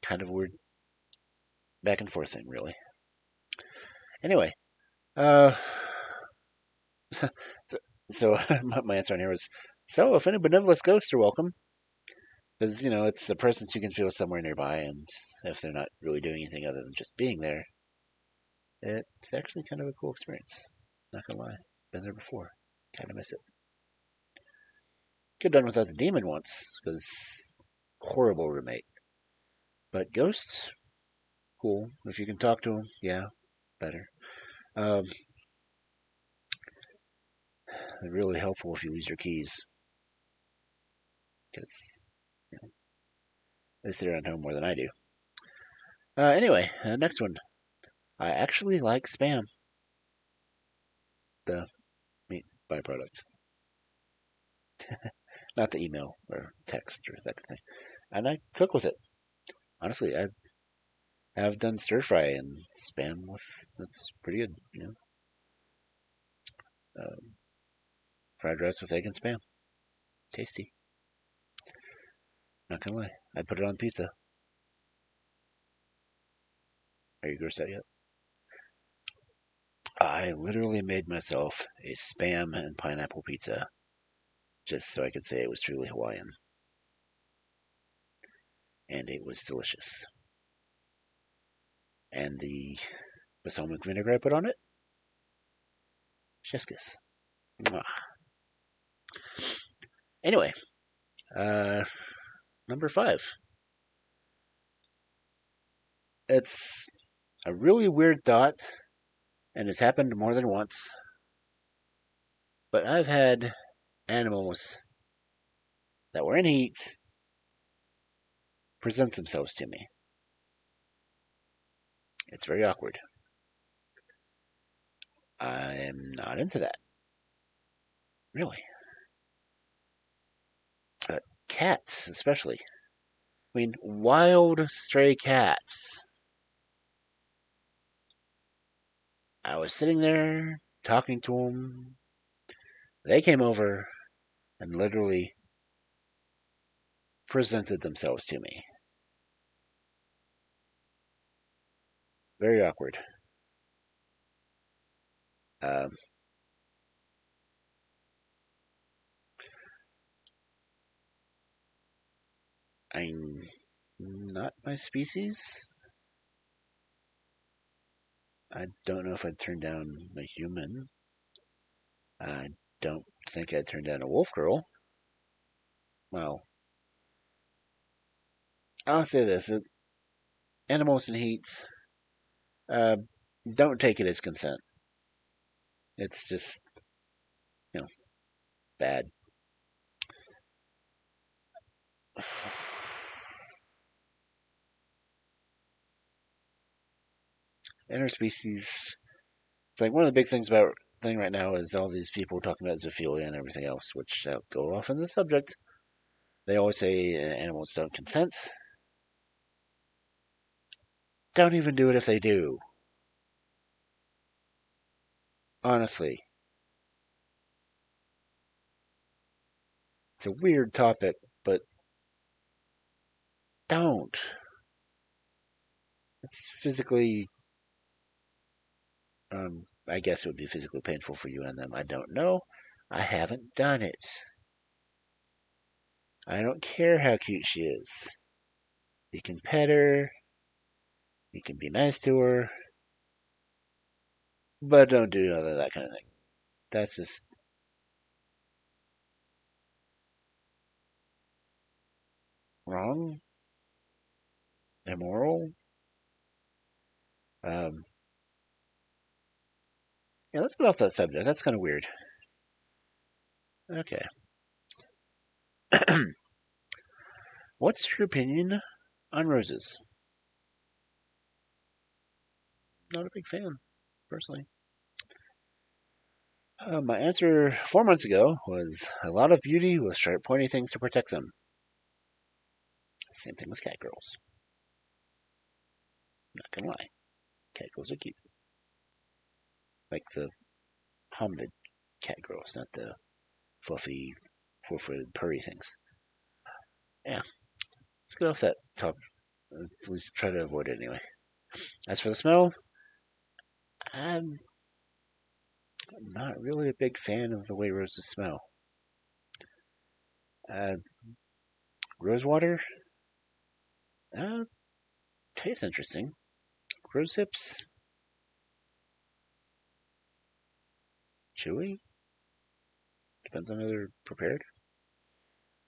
kind of a weird back and forth thing, really. Anyway, uh, so, so my answer on here was so if any benevolent ghosts are welcome, because it's a presence you can feel somewhere nearby, and if they're not really doing anything other than just being there, it's actually kind of a cool experience. Not gonna lie, been there before. Kind of miss it. Could have done without the demon once, because horrible roommate. But ghosts, cool. If you can talk to them, yeah, better. Um, they're really helpful if you lose your keys, because you know, they sit around home more than I do. Anyway, next one. I actually like spam, the meat byproduct, not the email or text or that kind of thing. And I cook with it. Honestly, I have done stir fry and spam with. That's pretty good. Um, fried rice with egg and spam, tasty. Not gonna lie, I'd put it on pizza. Are you grossed out yet? I literally made myself a spam and pineapple pizza just so I could say it was truly Hawaiian, and it was delicious. And the balsamic vinegar I put on it, chef's kiss. Mwah. Anyway, uh, number 5. It's a really weird thought, and it's happened more than once. But I've had animals that were in heat present themselves to me. It's very awkward. I'm not into that, really. Cats, especially. I mean, wild stray cats. I was sitting there talking to them. They came over and literally presented themselves to me. Very awkward. Um, I'm not my species. I don't know if I'd turn down a human. I don't think I'd turn down a wolf girl. Well, I'll say this: animals in heat, uh, don't take it as consent. It's just, you know, bad. Interspecies. It's like one of the big things about thing right now is all these people talking about zoophilia and everything else, which I'll go off on the subject. They always say animals don't consent. Don't even do it if they do. Honestly, it's a weird topic, but don't. It's physically, I guess it would be physically painful for you and them. I don't know. I haven't done it. I don't care how cute she is. You can pet her, you can be nice to her, but don't do all of that kind of thing. That's just wrong, immoral. Um, yeah, let's get off that subject. That's kind of weird. Okay. What's your opinion on roses? Not a big fan, personally. My answer 4 months ago was a lot of beauty with sharp, pointy things to protect them. Same thing with cat girls. Not gonna lie, cat girls are cute. Like the hominid cat girls, not the fluffy, four-footed, purry things. Yeah, let's get off that topic. At least try to avoid it anyway. As for the smell, I'm not really a big fan of the way roses smell. Uh, Rose water, uh, tastes interesting. Rose hips, chewy. Depends on how they're prepared.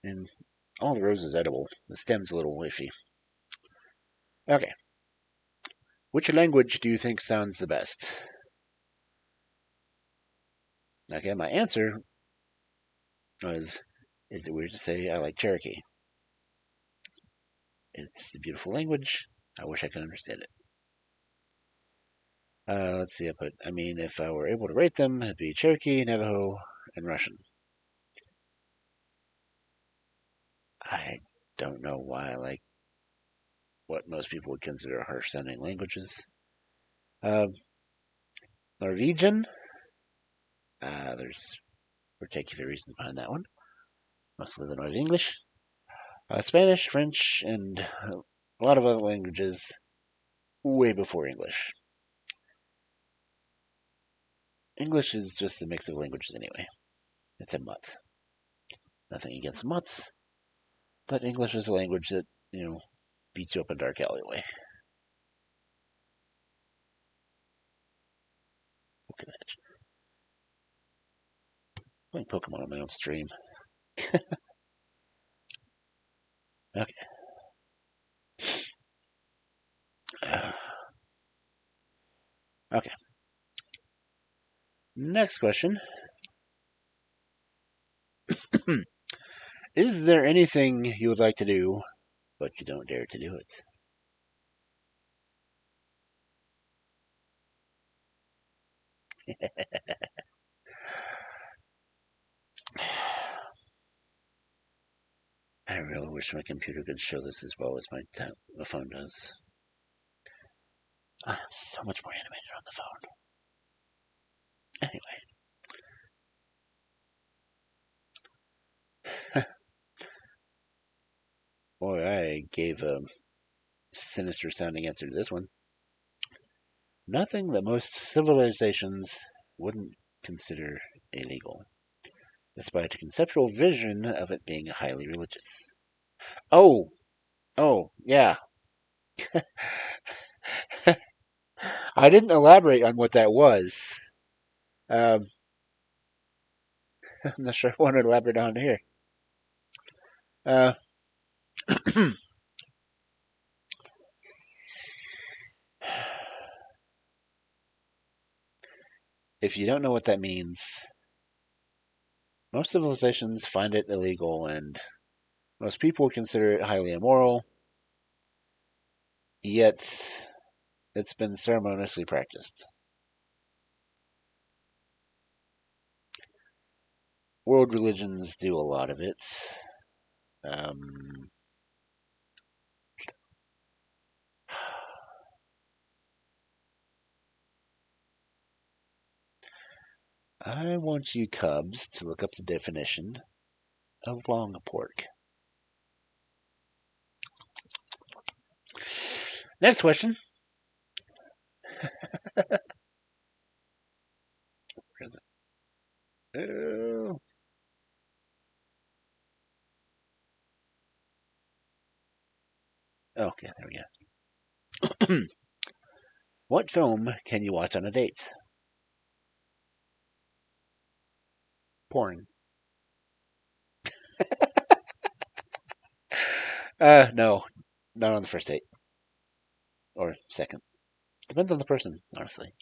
And all the rose is edible. The stem's a little iffy. Okay. Which language do you think sounds the best? Okay, my answer was, is it weird to say I like Cherokee? It's a beautiful language. I wish I could understand it. Let's see. I mean, if I were able to rate them, it'd be Cherokee, Navajo, and Russian. I don't know why I like what most people would consider harsh sounding languages. Uh, Norwegian. There's particular reasons behind that one. Mostly the North English. Spanish, French, and a lot of other languages way before English. English is just a mix of languages anyway. It's a mutt. Nothing against mutts, but English is a language that, beats you up a dark alleyway. Look at that. Playing Pokemon on my own stream. Okay. Okay. Next question. Is there anything you would like to do, but you don't dare to do it? I really wish my computer could show this as well as my phone does. I'm so much more animated on the phone. Anyway. Boy, I gave a sinister sounding answer to this one. Nothing that most civilizations wouldn't consider illegal, despite a conceptual vision of it being highly religious. Oh, yeah. I didn't elaborate on what that was. Um, I'm not sure I want to elaborate on here. Uh, if you don't know what that means, most civilizations find it illegal, and most people consider it highly immoral, yet it's been ceremoniously practiced. World religions do a lot of it. Um, I want you Cubs to look up the definition of long pork. Next question. Where is it? Oh. Okay, there we go. What film can you watch on a date? Porn. No, not on the first date or second. Depends on the person, honestly.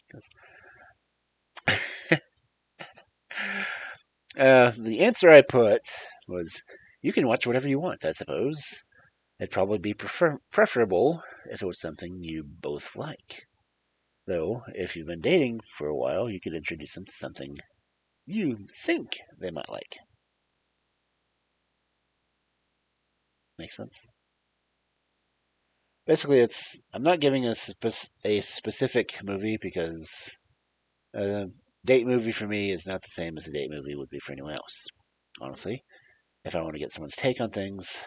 The answer I put was, you can watch whatever you want, I suppose. It'd probably be preferable if it was something you both like. Though, if you've been dating for a while, you could introduce them to something you think they might like. Make sense? Basically, I'm not giving a specific movie because a date movie for me is not the same as a date movie would be for anyone else. Honestly, if I want to get someone's take on things,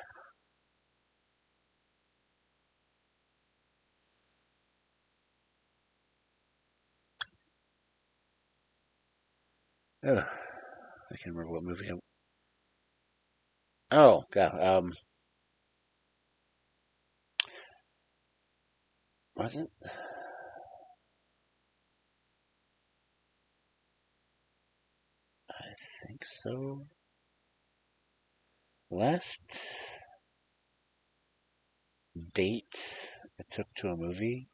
ugh, I can't remember what movie. Oh god, was it? I think so. Last date I took to a movie,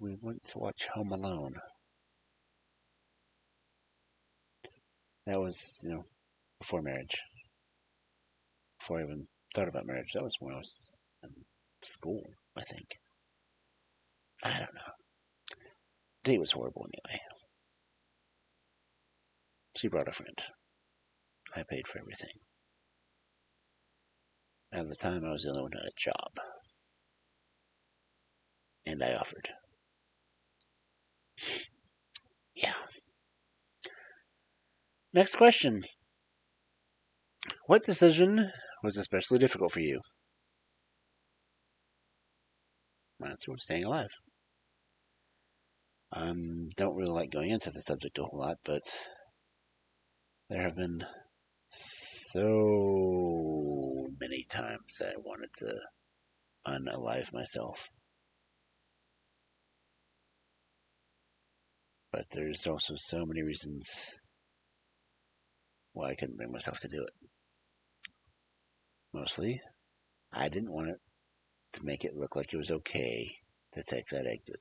we went to watch Home Alone. That was, before marriage. Before I even thought about marriage. That was when I was in school, I think. I don't know. Date was horrible anyway. She brought a friend. I paid for everything. At the time, I was the only one who had a job. And I offered. Yeah. Next question. What decision was especially difficult for you? My answer was staying alive. Don't really like going into the subject a whole lot, but there have been so many times I wanted to unalive myself. But there's also so many reasons why I couldn't bring myself to do it. Mostly, I didn't want it to make it look like it was okay to take that exit.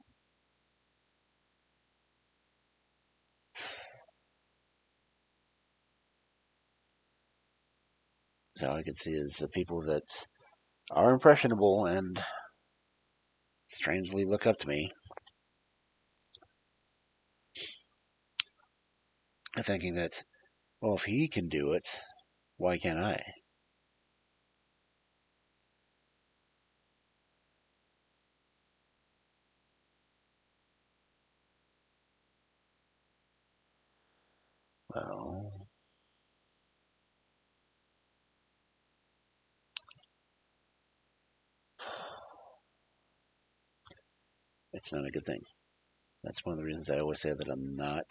So all I could see is the people that are impressionable and strangely look up to me, thinking that, well, if he can do it, why can't I? Well, it's not a good thing. That's one of the reasons I always say that I'm not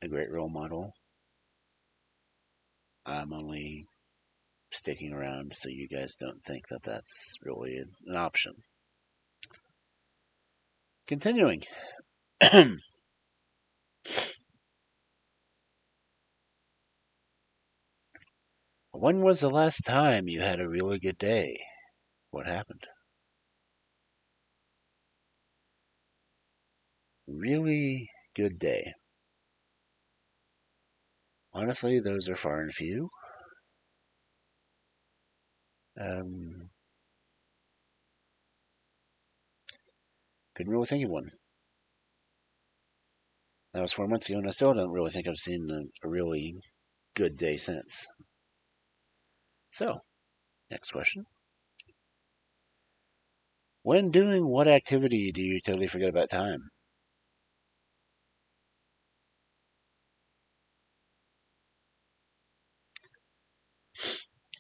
a great role model. I'm only sticking around so you guys don't think that that's really an option. Continuing. When was the last time you had a really good day? What happened? Really good day. Honestly, those are far and few. Um, couldn't really think of one. That was 4 months ago, and I still don't really think I've seen a really good day since. So, next question. When doing what activity do you totally forget about time?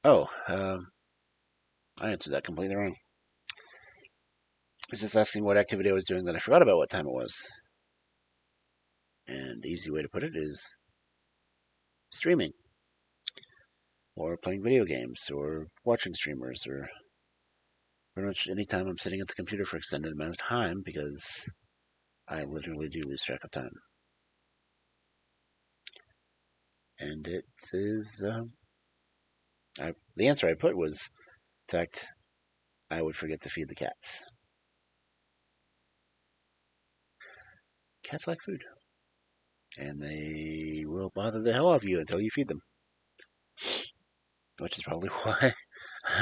Oh, I answered that completely wrong. It's just asking what activity I was doing that I forgot about what time it was. And the easy way to put it is streaming, or playing video games, or watching streamers, or pretty much any time I'm sitting at the computer for extended amount of time because I literally do lose track of time. And it is the answer I put was, in fact, I would forget to feed the cats. Cats like food, and they will bother the hell out of you until you feed them, which is probably why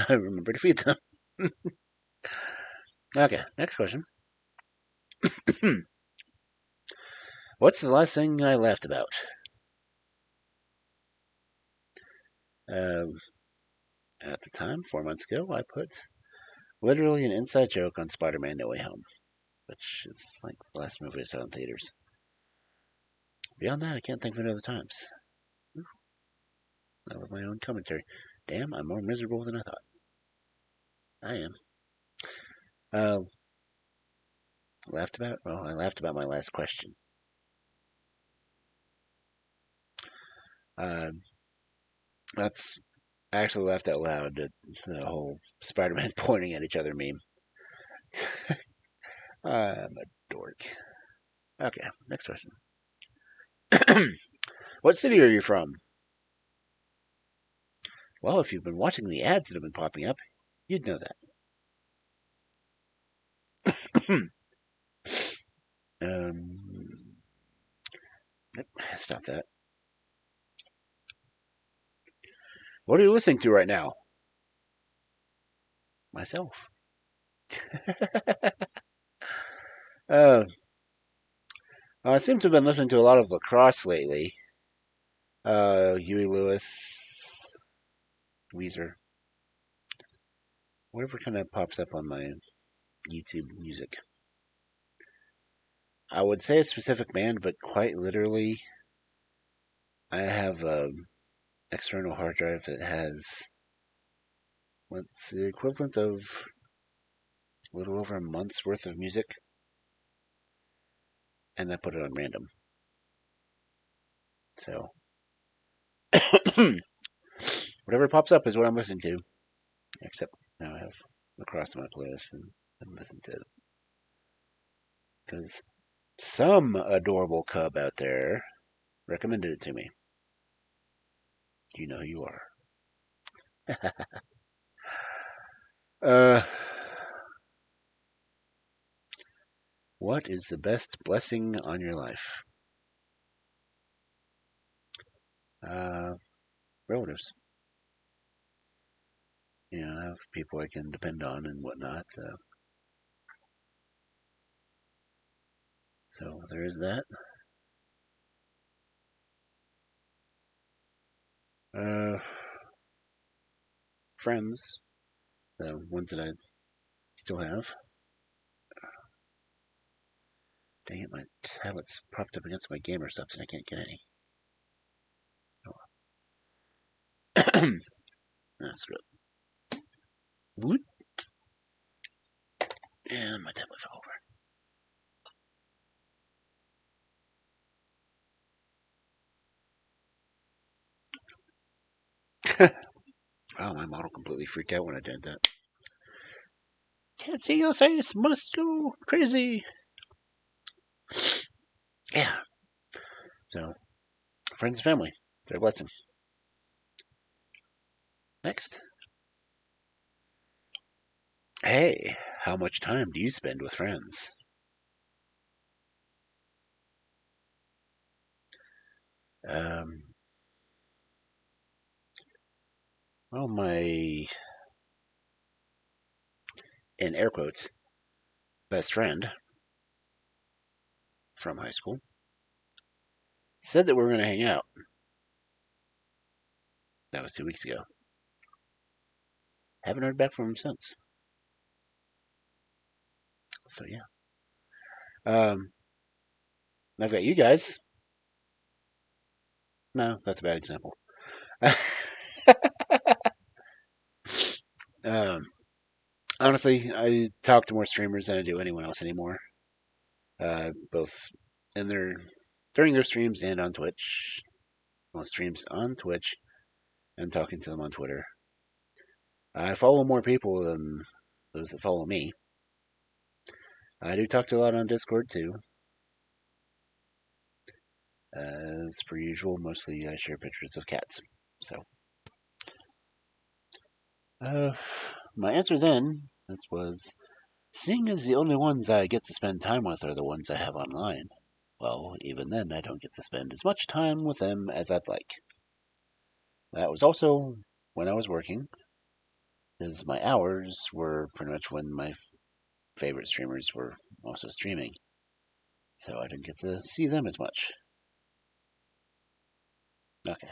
I remember to feed them. Okay, next question. What's the last thing I laughed about? Um, at the time, 4 months ago, I put literally an inside joke on Spider-Man: No Way Home, which is like the last movie I saw in theaters. Beyond that, I can't think of any other times. I love my own commentary. Damn, I'm more miserable than I thought. I am. Uh, laughed about? Well, I laughed about my last question. Uh, that's I actually laughed out loud at the whole Spider-Man pointing at each other meme. I'm a dork. Okay, next question. What city are you from? Well, if you've been watching the ads that have been popping up, you'd know that. um, stop that. What are you listening to right now? Myself. uh, I seem to have been listening to a lot of lacrosse lately. Huey Lewis, Weezer, whatever kind of pops up on my YouTube music. I would say a specific band, but quite literally, I have an external hard drive that has what's the equivalent of a little over a month's worth of music, and I put it on random. So whatever pops up is what I'm listening to. Except now I have lacrosse on my playlist and I'm listening to it because some adorable cub out there recommended it to me. You know who you are. uh, what is the best blessing on your life? Uh, relatives. You know, I have people I can depend on and whatnot. So there is that. Uh, friends, the ones that I still have. Dang it, my tablet's propped up against my gamer subs and I can't get any. Oh. That's good. Whoop. And my tablet fell over. Wow, my model completely freaked out when I did that. Can't see your face, must go crazy. Yeah. So, friends and family, they're a blessing. Next. Hey, how much time do you spend with friends? Um, well, my, in air quotes, best friend from high school said that we were going to hang out. That was 2 weeks ago. Haven't heard back from him since. So, yeah. I've got you guys. No, that's a bad example. um, honestly, I talk to more streamers than I do anyone else anymore. Both in their during their streams and on Twitch. Well, streams on Twitch and talking to them on Twitter. I follow more people than those that follow me. I do talk to a lot on Discord too. As per usual, mostly I share pictures of cats. So, uh, my answer then was, seeing as the only ones I get to spend time with are the ones I have online. Well, even then, I don't get to spend as much time with them as I'd like. That was also when I was working, because my hours were pretty much when my favorite streamers were also streaming. So I didn't get to see them as much. Okay.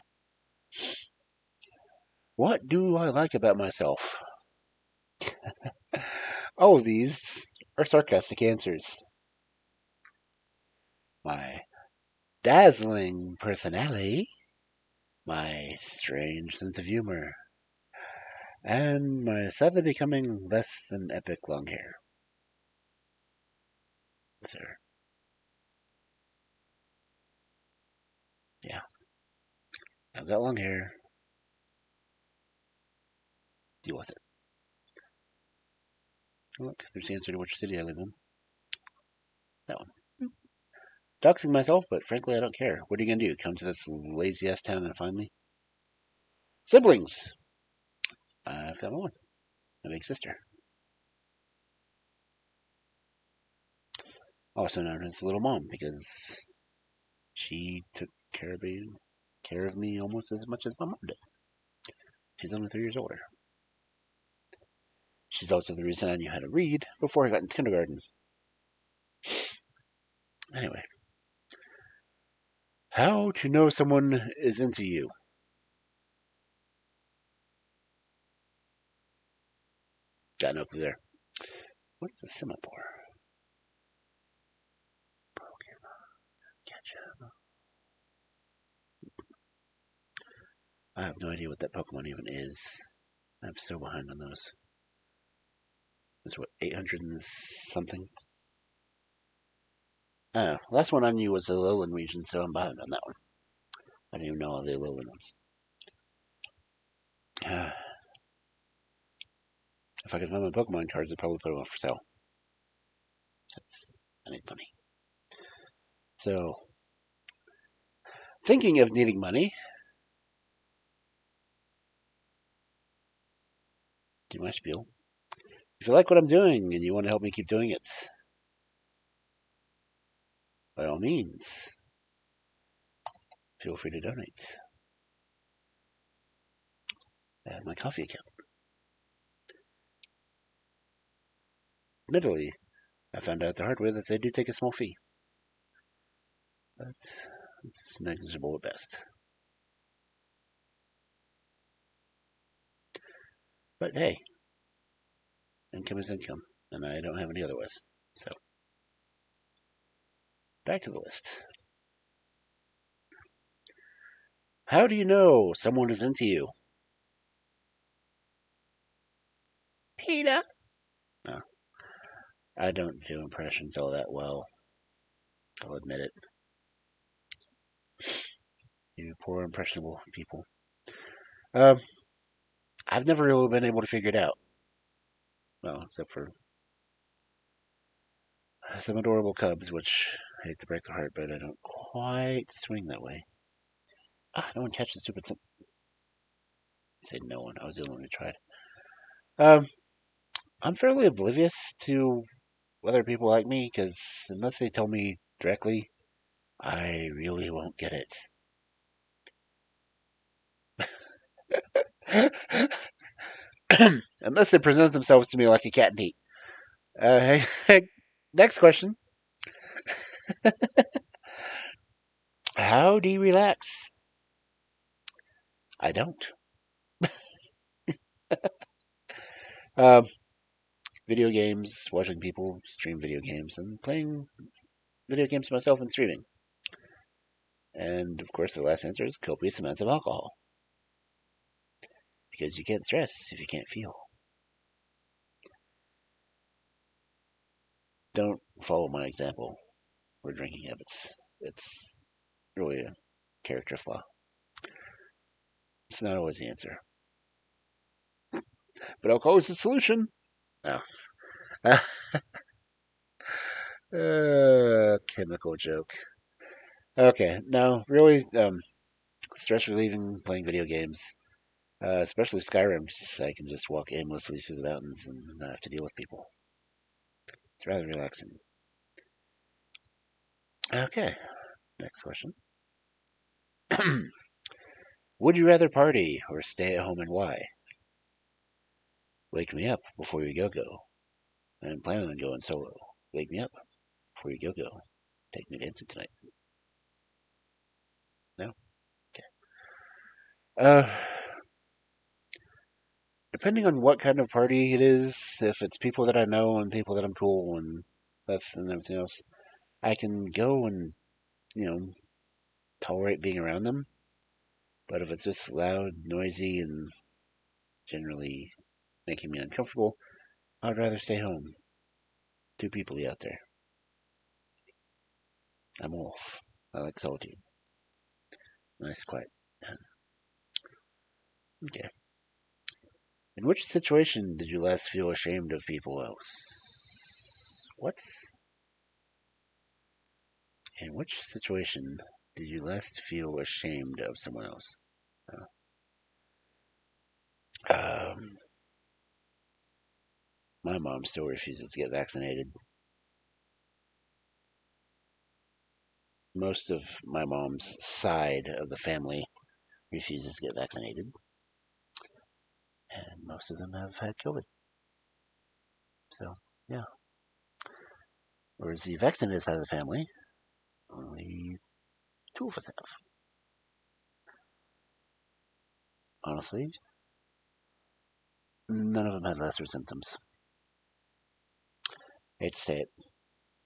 What do I like about myself? All of these are sarcastic answers. My dazzling personality, my strange sense of humor, and my sadly becoming less than epic long hair. Sir. Yeah. I've got long hair. Deal with it. Look, there's the answer to which city I live in. That one. Doxing myself, but frankly, I don't care. What are you going to do? Come to this lazy ass town and find me? Siblings! I've got one. My big sister. Also known as Little Mom, because she took care of me almost as much as my mom did. She's only 3 years older. She's also the reason I knew how to read before I got into kindergarten. Anyway. How to know someone is into you. Got no clue there. What's a Semaphore? Pokemon. Ketchup. I have no idea what that Pokemon even is. I'm so behind on those. It's what, 800 and something? Oh, last one I knew was the Alolan region, so I'm behind on that one. I didn't even know all the Alolan ones. If I could find my Pokemon cards, I'd probably put them up for sale. I need money. So, thinking of needing money. Do my spiel. If you like what I'm doing and you want to help me keep doing it, by all means, feel free to donate. I have my coffee account. Admittedly, I found out the hard way that they do take a small fee. But it's negligible at best. But hey, income is income, and I don't have any otherwise. So, back to the list. How do you know someone is into you? Peter. No, I don't do impressions all that well. I'll admit it. You poor impressionable people. Um, I've never really been able to figure it out. Well, except for some adorable cubs, which I hate to break their heart, but I don't quite swing that way. Ah, no one catches say no one. I was the only one who tried. Um, I'm fairly oblivious to whether people like me because unless they tell me directly, I really won't get it. Unless they present themselves to me like a cat and heat. Uh, Next question. How do you relax? I don't. Um, Video games, watching people stream video games, and playing video games myself and streaming. And of course, the last answer is copious amounts of alcohol. Because you can't stress if you can't feel. Don't follow my example for drinking habits. It's really a character flaw. It's not always the answer. But alcohol is the solution. No. Chemical joke. Okay, no, really, stress relieving, playing video games, especially Skyrim, so I can just walk aimlessly through the mountains and not have to deal with people. It's rather relaxing. Okay, next question. Would you rather party or stay at home and why? Wake me up before you go. I'm planning on going solo. Wake me up before you go. Take me dancing tonight. No? Okay. Uh, Depending on what kind of party it is, if it's people that I know and people that I'm cool and that's and everything else, I can go and, you know, tolerate being around them. But if it's just loud, noisy, and generally making me uncomfortable, I'd rather stay home. Too peoply out there. I'm a wolf. I like solitude. Nice, quiet. Okay. In which situation did you last feel ashamed of people else? What? In which situation did you last feel ashamed of someone else? Um, my mom still refuses to get vaccinated. Most of my mom's side of the family refuses to get vaccinated, and most of them have had COVID. So, yeah. Whereas the vaccinated side of the family, only two of us have. Honestly, none of them had lesser symptoms. I hate to say it,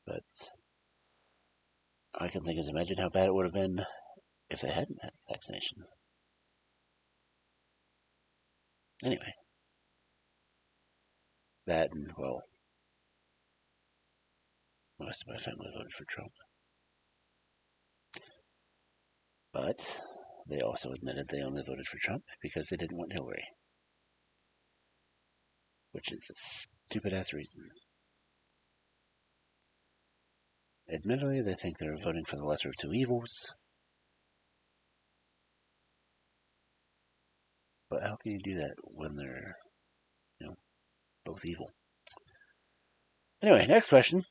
but I can think as imagine how bad it would have been if they hadn't had the vaccination. Anyway, that and, well, most of my family voted for Trump. But they also admitted they only voted for Trump because they didn't want Hillary, which is a stupid ass reason. Admittedly, they think they're voting for the lesser of two evils, but how can you do that when they're, you know, both evil? Anyway, next question.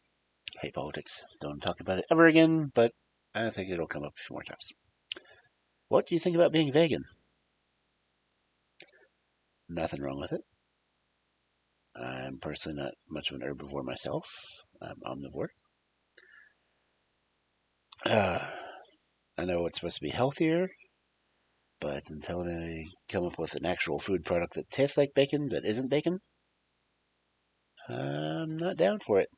Hate politics. Don't talk about it ever again, but I think it'll come up a few more times. What do you think about being vegan? Nothing wrong with it. I'm personally not much of an herbivore myself. I'm omnivore. I know it's supposed to be healthier, but until they come up with an actual food product that tastes like bacon but isn't bacon, I'm not down for it.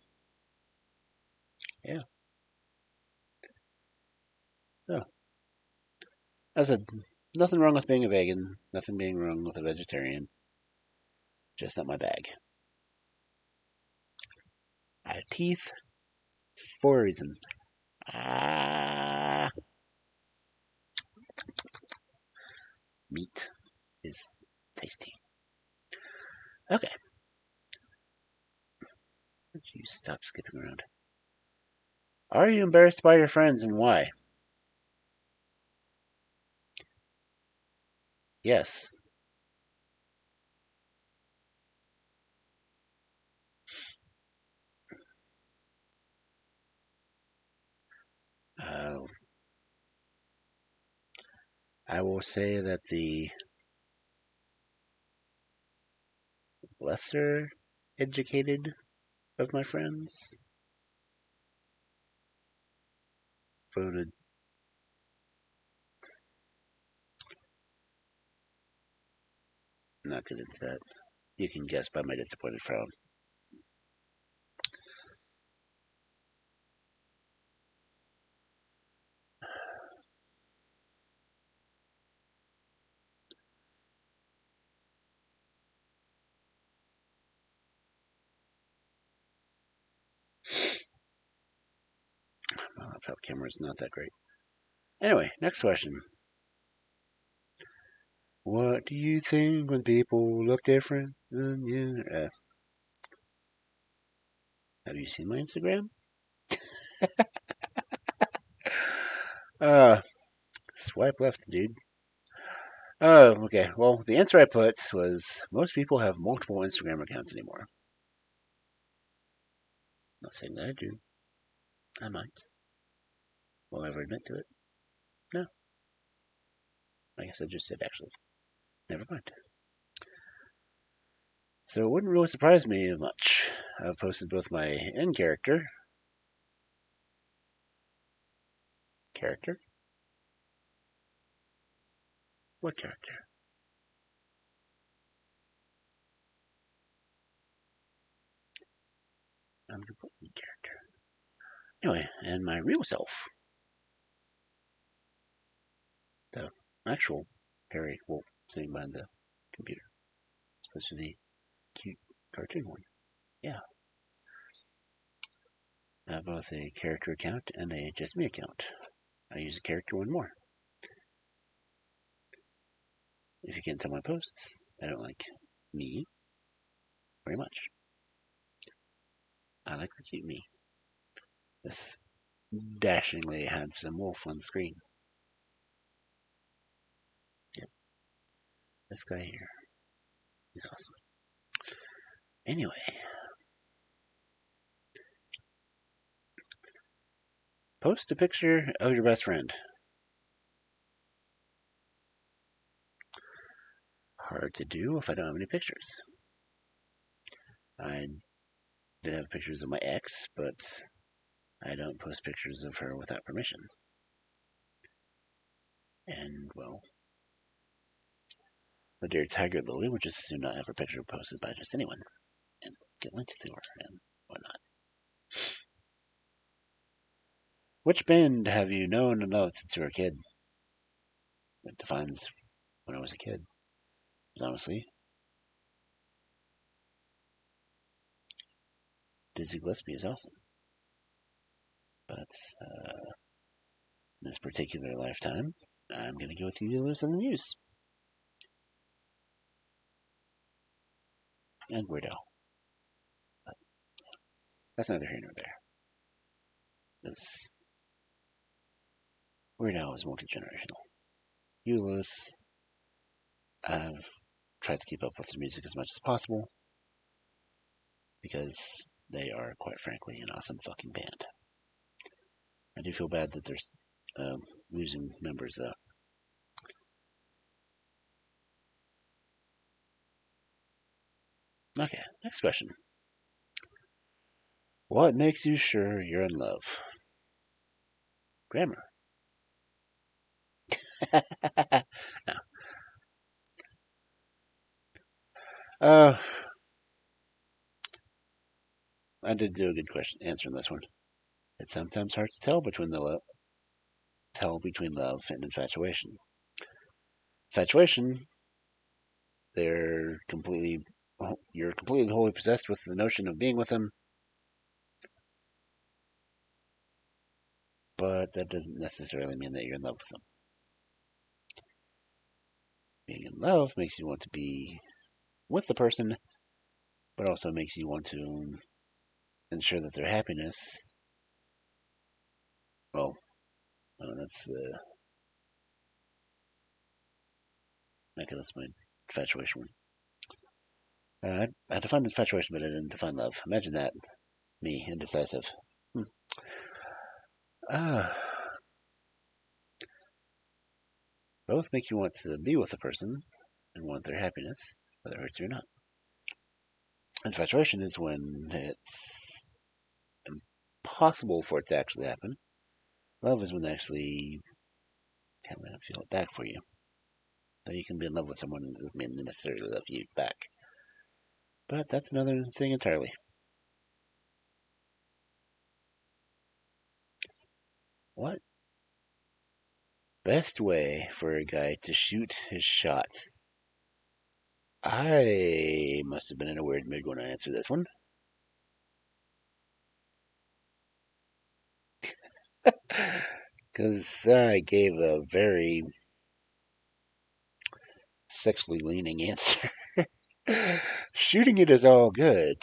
Yeah. No. I said, nothing wrong with being a vegan, nothing being wrong with a vegetarian. Just not my bag. I have teeth for a reason. Ah, meat is tasty. Okay. Would you stop skipping around? Are you embarrassed by your friends and why? Yes. I will say that the lesser educated of my friends voted. Not get into that. You can guess by my disappointed frown. My laptop camera is not that great. Anyway, next question. What do you think when people look different than you? Have you seen my Instagram? Swipe left, dude. Oh, okay. Well, the answer I put was most people have multiple Instagram accounts anymore. Not saying that I do. I might. Will I ever admit to it? No. I guess I just said actually. Never mind. So it wouldn't really surprise me much. I've posted both my end character. Character? What character? I'm the character. Anyway, and my real self. The actual Harry Wolf sitting behind the computer. As opposed to the cute cartoon one. Yeah. I have both a character account and a just me account. I use a character one more. If you can't tell my posts, I don't like me very much. I like the cute me. This dashingly handsome wolf on screen. Yep. This guy here. He's awesome. Anyway. Post a picture of your best friend. Hard to do if I don't have any pictures. I did have pictures of my ex, but I don't post pictures of her without permission. And, well, the dear Tiger Lily would just soon not have her picture posted by just anyone and get linked to her and whatnot. Which band have you known and loved since you were a kid? That defines when I was a kid. Because honestly, Dizzy Gillespie is awesome. But this particular lifetime, I'm going to go with You Lose on the News. And Weird Al. But that's neither here nor there. Because Weird Al is multi-generational. Ulysses, I've tried to keep up with his music as much as possible because they are, quite frankly, an awesome fucking band. I do feel bad that they're losing members, though. Okay, next question. What makes you sure you're in love? Grammar. No. Uh, I did do a good question answering this one. It's sometimes hard to tell between love and infatuation. Infatuation, you're completely wholly possessed with the notion of being with them, but that doesn't necessarily mean that you're in love with them. Being in love makes you want to be with the person, but also makes you want to ensure that their happiness. Well, that's okay. That's my infatuation one. I defined infatuation, but I didn't define love. Imagine that. Me, indecisive. Ah. Both make you want to be with a person and want their happiness, whether it hurts you or not. Infatuation is when it's impossible for it to actually happen. Love is when they actually can't let them feel it back for you. So you can be in love with someone and doesn't mean they necessarily love you back. But that's another thing entirely. What best way for a guy to shoot his shot? I must have been in a weird mood when I answered this one. Because I gave a very sexually leaning answer. Shooting it is all good,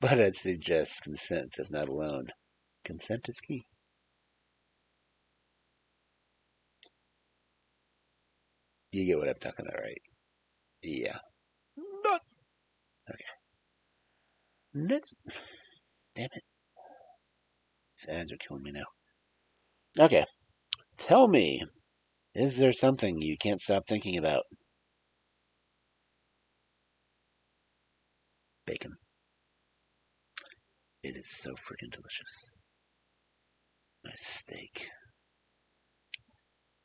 but I'd suggest consent if not alone. Consent is key. You get what I'm talking about, right? Yeah. Okay. Next. Damn it. These ads are killing me now. Okay. Tell me, is there something you can't stop thinking about? Bacon. It is so freaking delicious. Nice steak.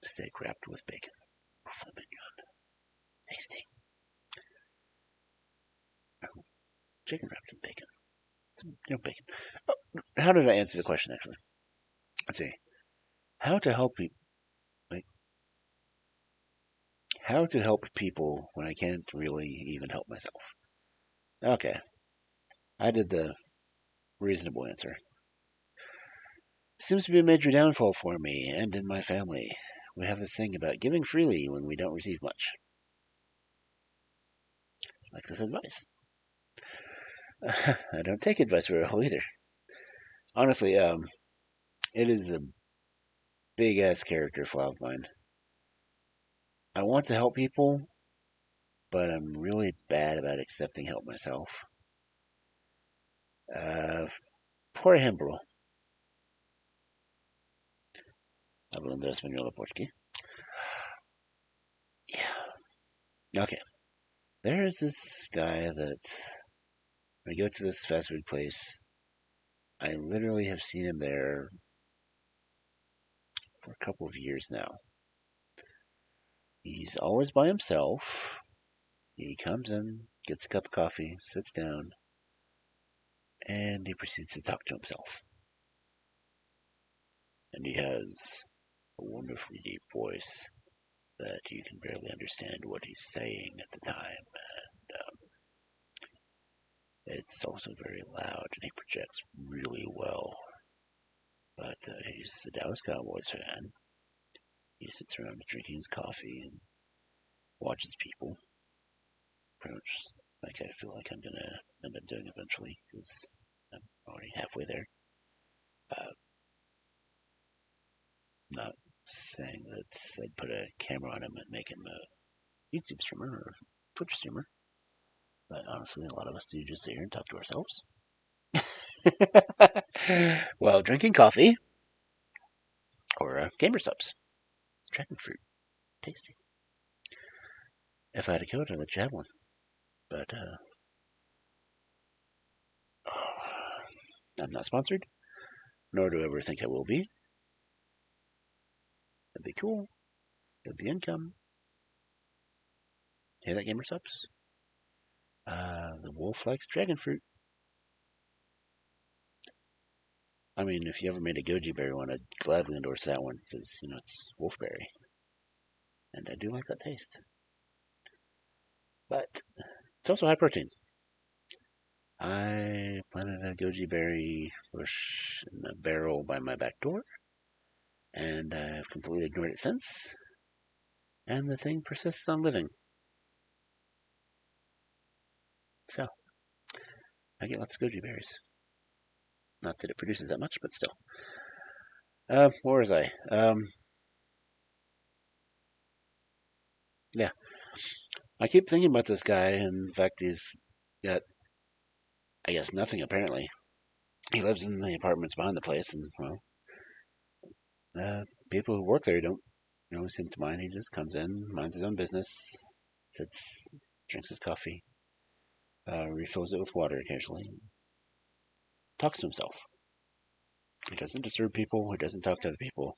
Steak wrapped with bacon. Flipping good. Tasty. Oh, chicken wrapped in bacon. Bacon. Oh, how did I answer the question, actually? Let's see. How to help people. Like, how to help people when I can't really even help myself. Okay. I did the reasonable answer. Seems to be a major downfall for me and in my family. We have this thing about giving freely when we don't receive much. Like this advice. I don't take advice very well either. Honestly, it is a big ass character flaw of mine. I want to help people, but I'm really bad about accepting help myself. Por ejemplo, hablando español o portugués. Yeah. Okay. There is this guy that when I go to this fast food place, I literally have seen him there for a couple of years now. He's always by himself. He comes in, gets a cup of coffee, sits down, and he proceeds to talk to himself. And he has a wonderfully deep voice that you can barely understand what he's saying at the time. And it's also very loud, and he projects really well. But he's a Dallas Cowboys fan. He sits around drinking his coffee and watches people. Pretty much like I feel like I'm gonna end up doing eventually because I'm already halfway there. Uh, not saying that I'd put a camera on him and make him a YouTube streamer or Twitch streamer, but honestly, a lot of us do just sit here and talk to ourselves while drinking coffee or gamer subs. Dragon fruit, tasty. If I had a code, I'd let you have one, but I'm not sponsored, nor do I ever think I will be. That'd be cool. It'd be income. Hear that, gamer subs? The wolf likes dragon fruit. I mean, if you ever made a goji berry one, I'd gladly endorse that one because it's wolfberry, and I do like that taste. But it's also high protein. I planted a goji berry bush in a barrel by my back door, and I've completely ignored it since. And the thing persists on living. So I get lots of goji berries. Not that it produces that much, but still. Where was I? Yeah. I keep thinking about this guy, and the fact he's got, I guess, nothing apparently. He lives in the apartments behind the place, and, well, people who work there don't You know, seems to mind. He just comes in, minds his own business, sits, drinks his coffee, refills it with water occasionally, talks to himself. He doesn't disturb people. He doesn't talk to other people.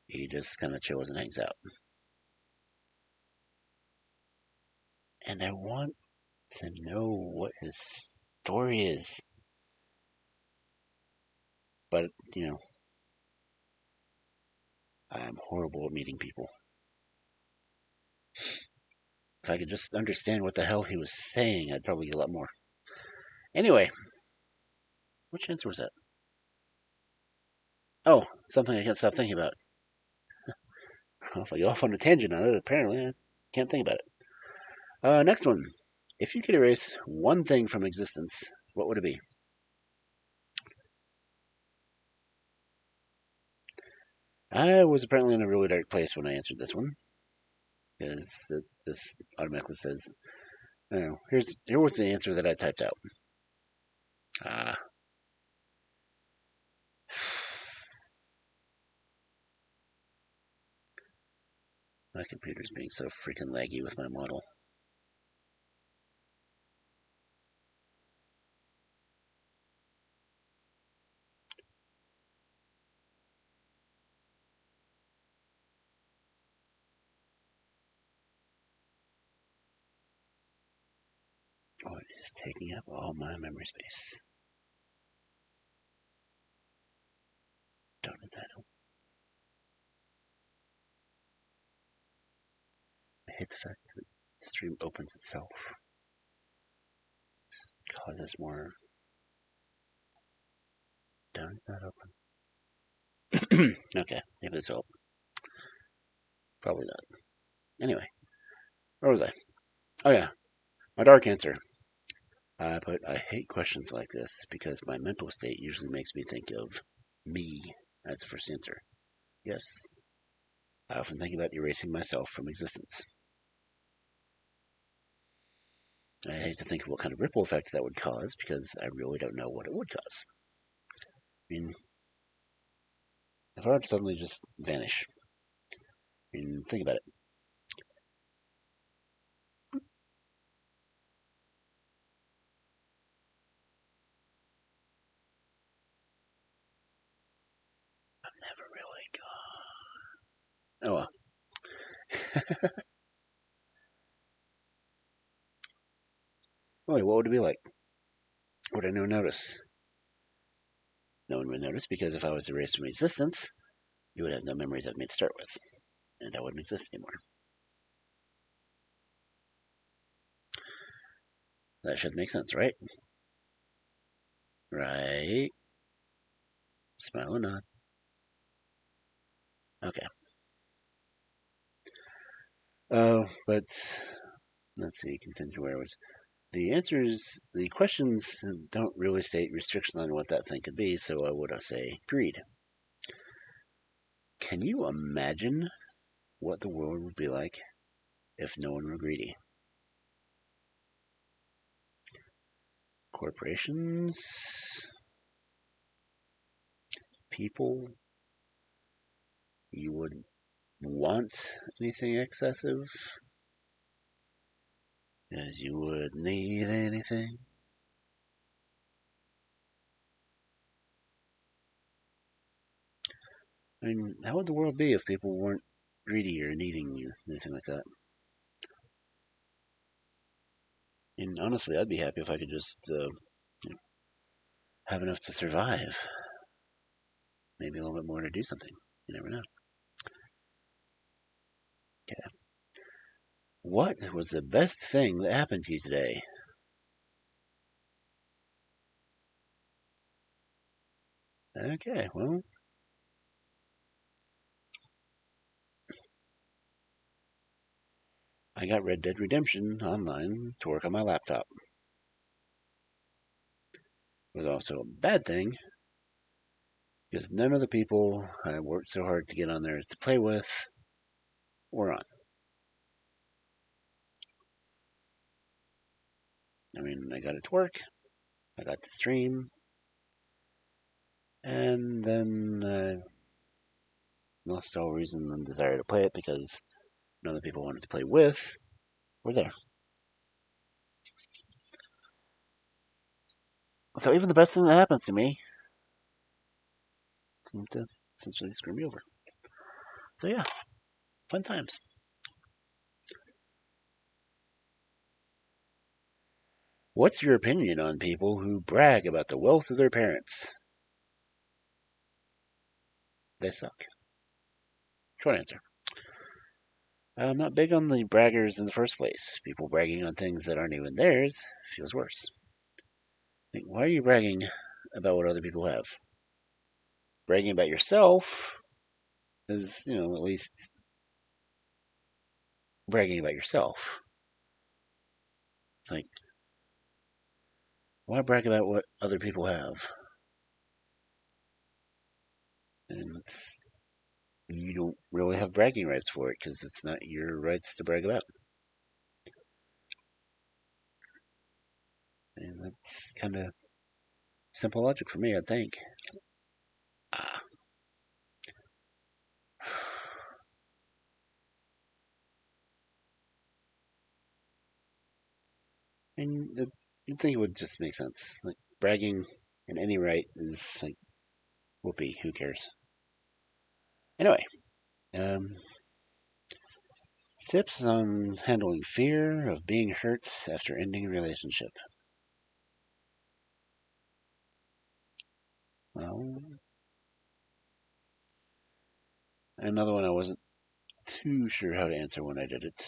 He just kind of chills and hangs out. And I want to know what his story is. But, you know, I'm horrible at meeting people. If I could just understand what the hell he was saying, I'd probably get a lot more. Anyway, which answer was that? Oh, something I can't stop thinking about. If I go off on a tangent on it, apparently I can't think about it. Next one. If you could erase one thing from existence, what would it be? I was apparently in a really dark place when I answered this one, because it just automatically says, I don't know, here was the answer that I typed out. Ah. My computer's being so freaking laggy with my model. Oh, it is taking up all my memory space. Darn it, I hate the fact that the stream opens itself. This causes more. Darn, it's not open. Okay, maybe this will. Probably not. Anyway, where was I? Oh yeah, my dark answer. But I hate questions like this because my mental state usually makes me think of me as the first answer. Yes, I often think about erasing myself from existence. I hate to think of what kind of ripple effect that would cause because I really don't know what it would cause. I mean, if I were to suddenly just vanish, I mean, think about it. Never really gone. Oh well. Wait, what would it be like? Would anyone notice? No one would notice because if I was erased from existence, you would have no memories of me to start with, and I wouldn't exist anymore. That should make sense, right? Right. Smile and nod. Okay. But let's see. Continue where I was. The answers, the questions don't really state restrictions on what that thing could be, so I would say greed. Can you imagine what the world would be like if no one were greedy? Corporations, people, you wouldn't want anything excessive, as you would need anything. I mean, how would the world be if people weren't greedy or needing you, anything like that? And honestly, I'd be happy if I could just have enough to survive. Maybe a little bit more to do something. You never know. Okay. What was the best thing that happened to you today? Okay, well, I got Red Dead Redemption online to work on my laptop. It was also a bad thing because none of the people I worked so hard to get on there to play with were on. I mean, I got it to work, I got to stream, and then lost all reason and desire to play it because none of the people I wanted to play with were there. So even the best thing that happens to me seemed to essentially screw me over. So yeah, fun times. What's your opinion on people who brag about the wealth of their parents? They suck. Short answer. I'm not big on the braggers in the first place. People bragging on things that aren't even theirs feels worse. Like, why are you bragging about what other people have? Bragging about yourself is, at least bragging about yourself. It's like, why brag about what other people have? And you don't really have bragging rights for it because it's not your rights to brag about. And that's kind of simple logic for me, I think. Ah. And you'd think it would just make sense. Like, bragging in any right is like, whoopee, who cares? Anyway, um, tips on handling fear of being hurt after ending a relationship. Well, another one I wasn't too sure how to answer when I did it.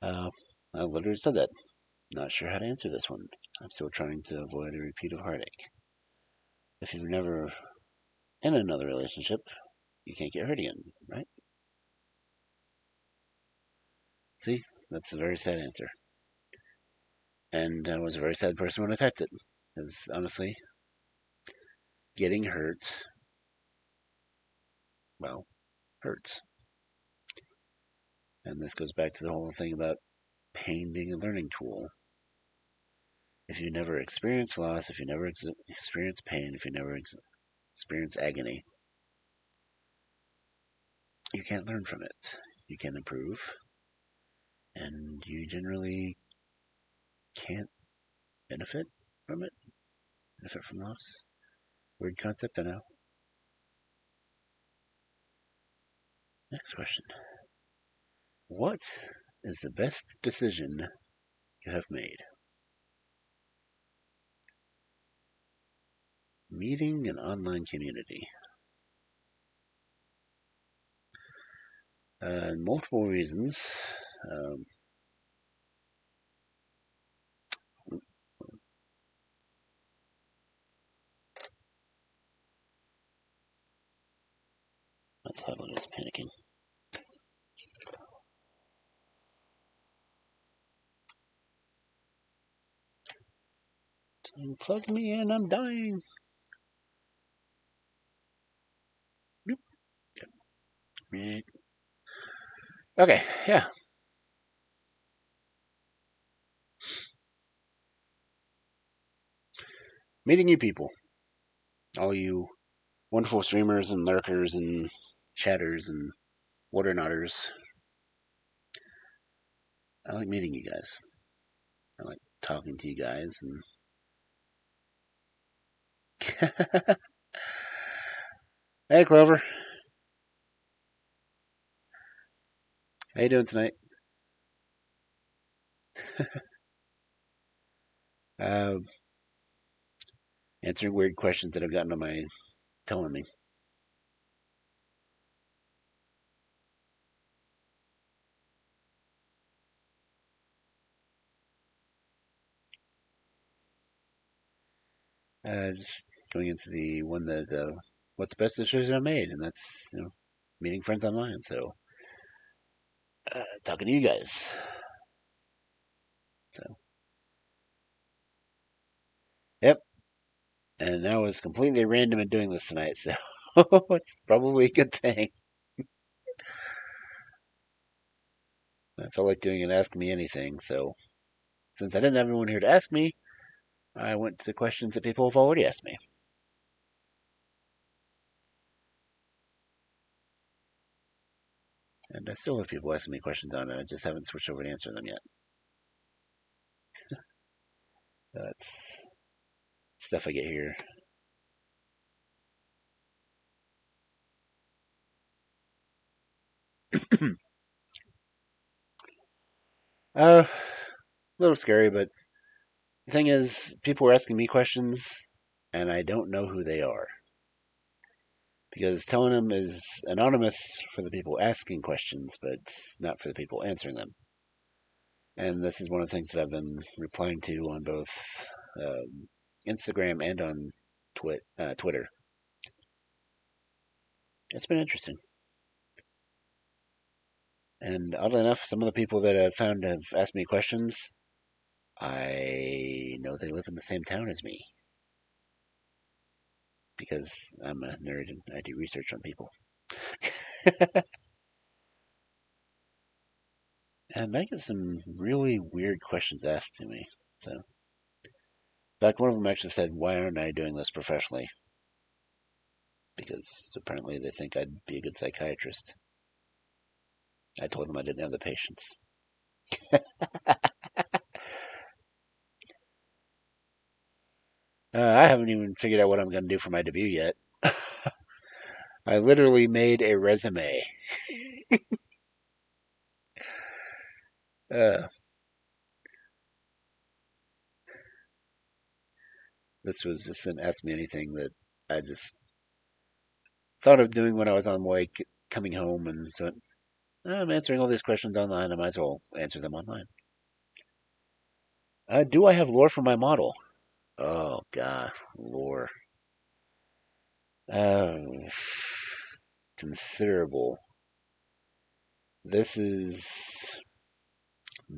I literally said that. Not sure how to answer this one. I'm still trying to avoid a repeat of heartache. If you've never in another relationship, you can't get hurt again, right? See, that's a very sad answer. And I was a very sad person when I typed it. Because honestly, getting hurt, well, hurts. And this goes back to the whole thing about pain being a learning tool. If you never experience loss, if you never experience pain, if you never experience agony, you can't learn from it. You can't improve, and you generally can't benefit from it. Benefit from loss. Weird concept, I know. Next question. What is the best decision you have made? Meeting an online community. Multiple reasons. Um, my tablet is panicking. Plug me in, I'm dying. Okay, yeah. Meeting new people. All you wonderful streamers and lurkers and chatters and waternotters. I like meeting you guys. I like talking to you guys and Hey Clover. How you doing tonight? Uh, answering weird questions that I've gotten on my telling me. Just going into the one that what's the best decision I made, and that's meeting friends online. So talking to you guys. So yep, and I was completely random in doing this tonight, so it's probably a good thing. I felt like doing an Ask Me Anything, so since I didn't have anyone here to ask me, I went to questions that people have already asked me. And I still have people asking me questions on it. I just haven't switched over to answer them yet. That's stuff I get here. A little scary, but the thing is, people are asking me questions, and I don't know who they are. Because telling them is anonymous for the people asking questions, but not for the people answering them. And this is one of the things that I've been replying to on both Instagram and on Twitter. It's been interesting. And oddly enough, some of the people that I've found have asked me questions, I know they live in the same town as me. Because I'm a nerd and I do research on people. And I get some really weird questions asked to me. So, in fact, one of them actually said, "Why aren't I doing this professionally?" Because apparently they think I'd be a good psychiatrist. I told them I didn't have the patience. I haven't even figured out what I'm going to do for my debut yet. I literally made a resume. Uh, this was just an Ask Me Anything that I just thought of doing when I was on my way coming home, and so I'm answering all these questions online. I might as well answer them online. Do I have lore for my model? Oh God, lore. Uh, Considerable. This is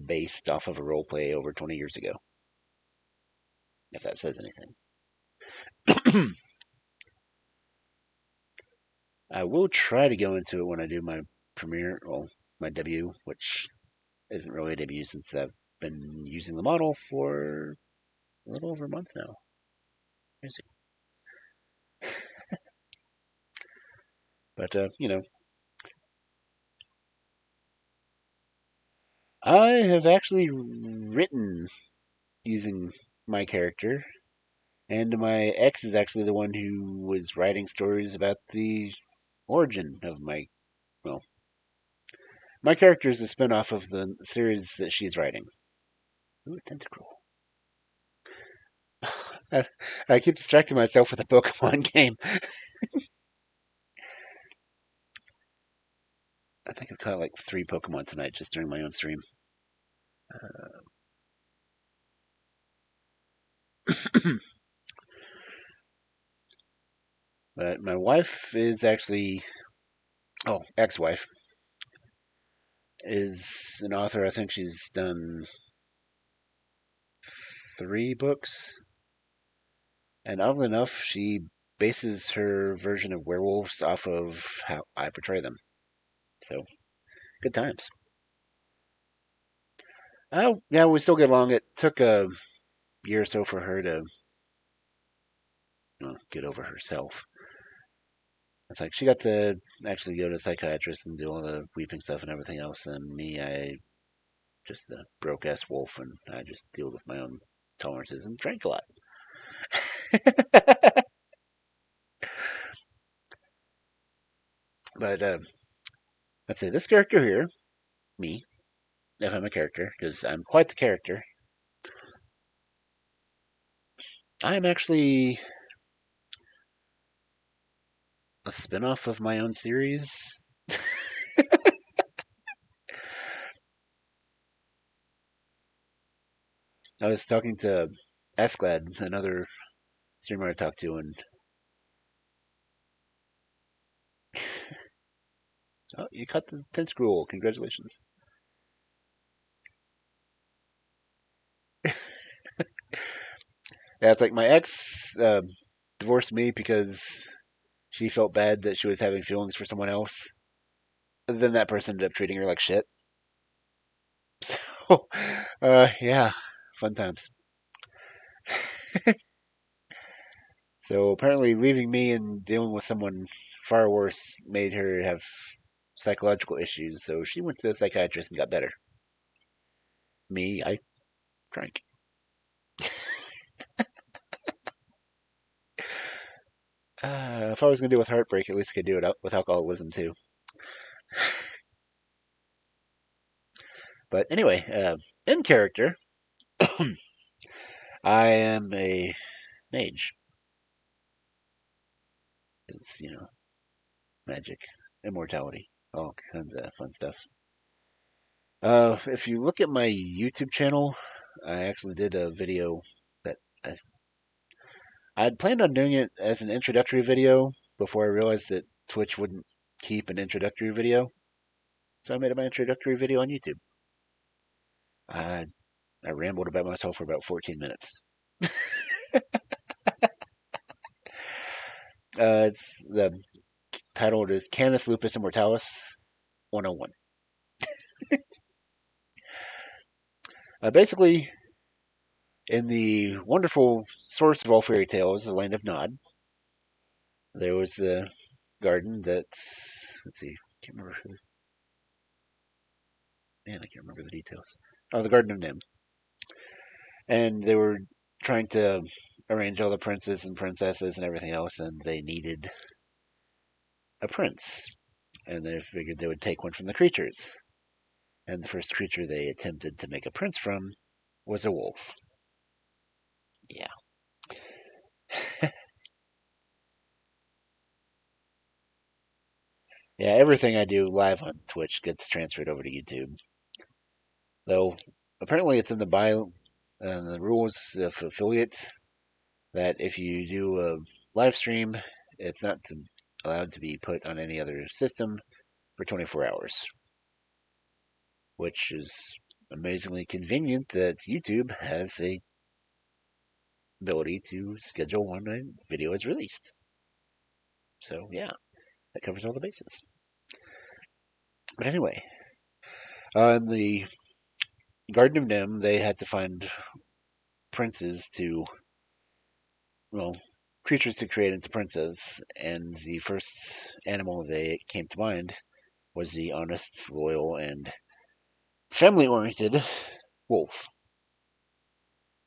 based off of a role play over 20 years ago, if that says anything. I will try to go into it when I do my premiere, well, my debut, which isn't really a debut since I've been using the model for a little over a month now. But, I have actually written using my character, and my ex is actually the one who was writing stories about the origin of well, my character is a spinoff of the series that she's writing. Ooh, a tentacle. I, I keep distracting myself with a Pokemon game. I think I've caught like 3 Pokemon tonight just during my own stream. But my wife is actually, ex-wife, is an author. I think she's done 3 books. And oddly enough, she bases her version of werewolves off of how I portray them. So, good times. Oh, yeah, we still get along. It took a year or so for her to get over herself. It's like she got to actually go to a psychiatrist and do all the weeping stuff and everything else. And me, I just a broke ass wolf, and I just deal with my own tolerances and drank a lot. But let's say this character here, me, if I'm a character, because I'm quite the character. I'm actually a spinoff of my own series. I was talking to Esclad, another streamer I talked to, and oh, you cut the 10 scroll. Congratulations. Yeah, it's like my ex divorced me because she felt bad that she was having feelings for someone else. Then that person ended up treating her like shit. So, yeah, fun times. So apparently, leaving me and dealing with someone far worse made her have psychological issues, so she went to a psychiatrist and got better. Me, I drank. If I was going to deal with heartbreak, at least I could do it with alcoholism too. But anyway, in character, I am a mage. It's, magic, immortality, all kinds of fun stuff. If you look at my YouTube channel, I actually did a video that I had planned on doing it as an introductory video before I realized that Twitch wouldn't keep an introductory video. So I made my introductory video on YouTube. I rambled about myself for about 14 minutes. It's the title is Canis Lupus Immortalis 101. Basically, in the wonderful source of all fairy tales, the land of Nod, there was a garden that's, let's see, can't remember who. Man, I can't remember the details. Oh, the Garden of Nim. And they were trying to arrange all the princes and princesses and everything else, and they needed a prince. And they figured they would take one from the creatures. And the first creature they attempted to make a prince from was a wolf. Yeah. Yeah, everything I do live on Twitch gets transferred over to YouTube. Though, apparently it's in the bio and the rules of affiliate that if you do a live stream, it's not allowed to be put on any other system for 24 hours. Which is amazingly convenient that YouTube has a ability to schedule when a video is released. So, yeah, that covers all the bases. But anyway, in the Garden of Nim, they had to find princes to, well, creatures to create into princes, and the first animal they came to mind was the honest, loyal, and family-oriented wolf.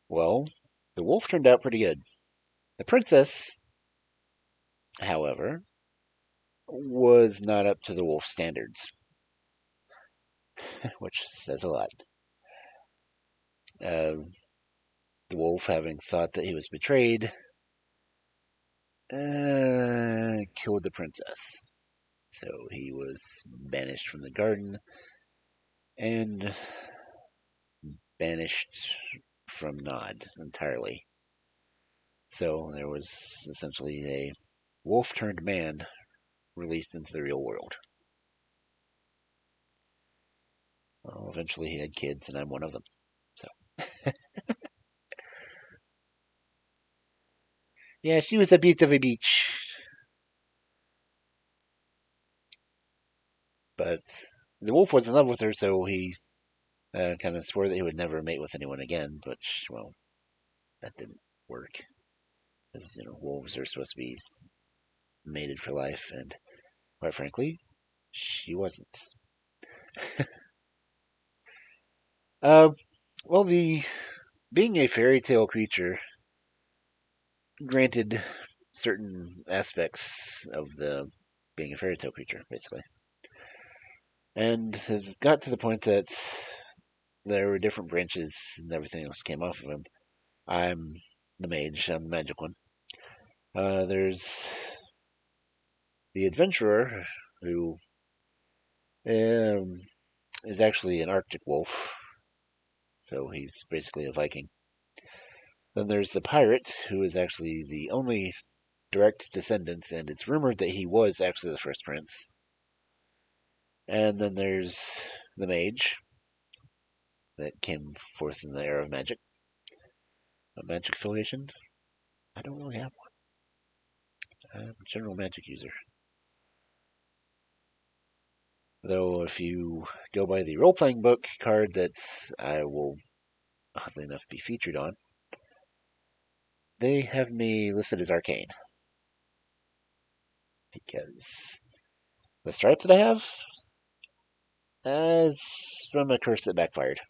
Well, the wolf turned out pretty good. The princess, however, was not up to the wolf standards, which says a lot. The wolf, having thought that he was betrayed, killed the princess. So he was banished from the garden and banished from Nod entirely. So there was essentially a wolf turned man released into the real world. Well, eventually he had kids, and I'm one of them. So, yeah, she was a bit of a beach. But the wolf was in love with her, so he kind of swore that he would never mate with anyone again. But, well, that didn't work. Because, wolves are supposed to be mated for life, and quite frankly, she wasn't. uh, well, being a fairy tale creature granted certain aspects of the being a fairy tale creature, basically. And it got to the point that there were different branches and everything else came off of him. I'm the mage, I'm the magic one. There's the adventurer, who is actually an Arctic wolf, so he's basically a Viking. Then there's the pirate, who is actually the only direct descendant, and it's rumored that he was actually the first prince. And then there's the mage, that came forth in the era of magic. A magic affiliation? I don't really have one. I'm a general magic user. Though, if you go by the role-playing book card that I will, oddly enough, be featured on, they have me listed as arcane. Because the stripe that I have, It's from a curse that backfired.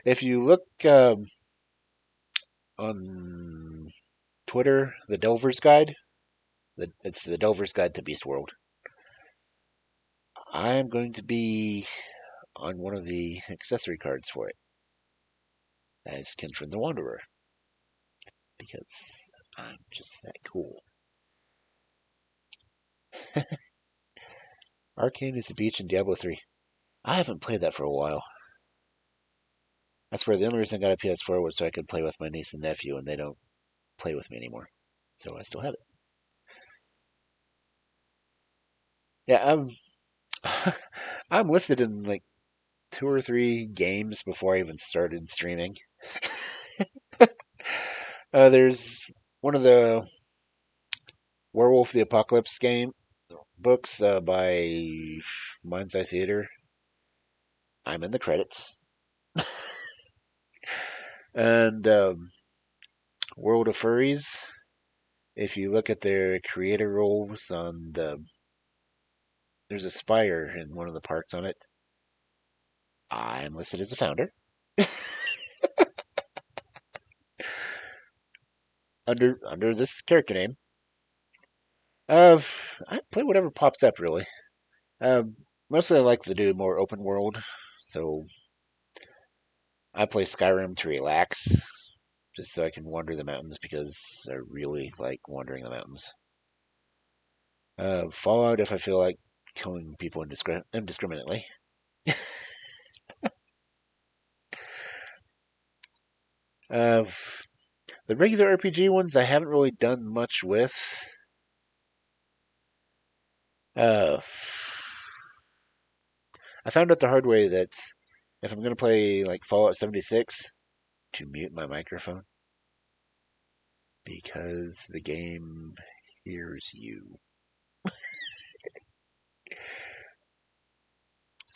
If you look on Twitter, the Delver's Guide, it's the Delver's Guide to Beast World. I'm going to be on one of the accessory cards for it as Kentron the Wanderer because I'm just that cool. Arcane is the beach in Diablo 3. I haven't played that for a while. That's where the only reason I got a PS4 was so I could play with my niece and nephew, and they don't play with me anymore. So I still have it. Yeah, I'm listed in like 2 or 3 games before I even started streaming. There's one of the Werewolf the Apocalypse game books by Mind's Eye Theater. I'm in the credits. And World of Furries. If you look at their creator roles on there's a spire in one of the parts on it. I'm listed as a founder. under this character name. I play whatever pops up really. Mostly I like to do more open world, so I play Skyrim to relax, just so I can wander the mountains because I really like wandering the mountains. Fallout if I feel like killing people indiscriminately. Uh, the regular RPG ones I haven't really done much with. Uh, I found out the hard way that if I'm going to play like Fallout 76, to mute my microphone because the game hears you.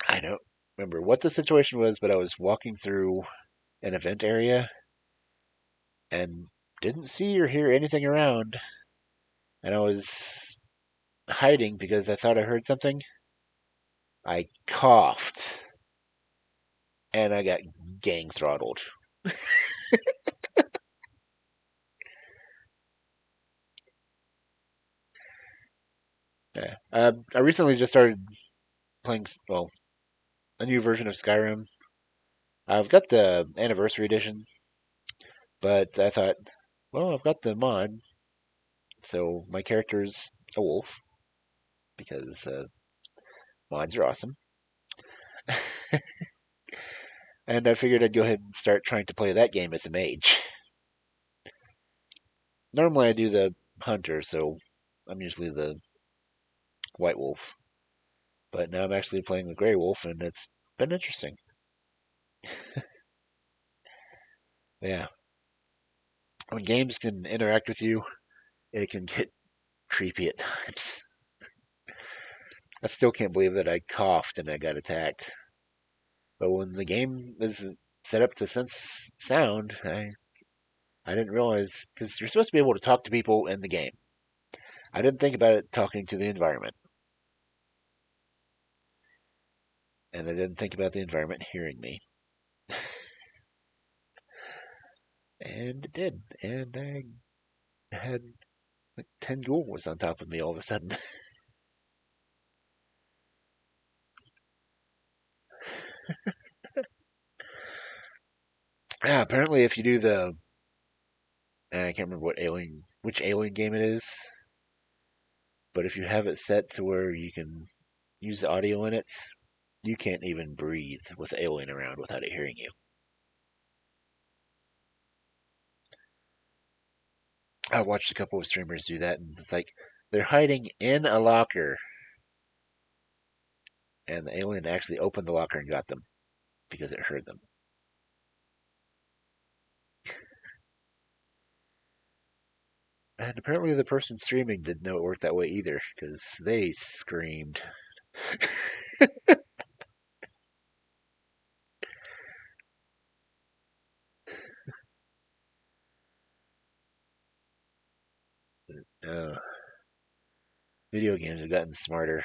I don't remember what the situation was, but I was walking through an event area and didn't see or hear anything around. And I was hiding because I thought I heard something. I coughed and I got gang throttled. Yeah. I recently just started playing, well, a new version of Skyrim. I've got the anniversary edition, but I thought, well, I've got the mod, so my character's a wolf because mods are awesome. And I figured I'd go ahead and start trying to play that game as a mage. Normally I do the hunter, so I'm usually the white wolf. But now I'm actually playing the gray wolf, and it's been interesting. Yeah. When games can interact with you, it can get creepy at times. I still can't believe that I coughed and I got attacked. But when the game is set up to sense sound, I didn't realize because you're supposed to be able to talk to people in the game. I didn't think about it talking to the environment, and I didn't think about the environment hearing me, and it did. And I had like 10 ghouls on top of me all of a sudden. Yeah, apparently, if you do the I can't remember which alien game it is, but if you have it set to where you can use audio in it, you can't even breathe with the alien around without it hearing you. I watched a couple of streamers do that, and it's like they're hiding in a locker, and the alien actually opened the locker and got them because it heard them. And apparently, the person streaming didn't know it worked that way either because they screamed. uh, Video games have gotten smarter.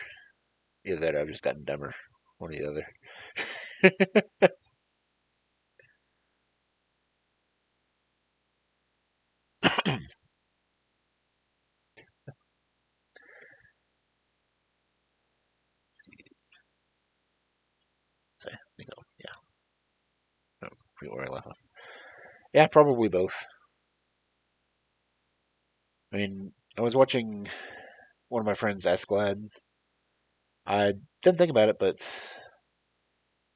Either that or I've just gotten dumber. One or the other. So, yeah. I don't forget where I left off. Yeah, probably both. I mean, I was watching one of my friends, Escalade. I didn't think about it, but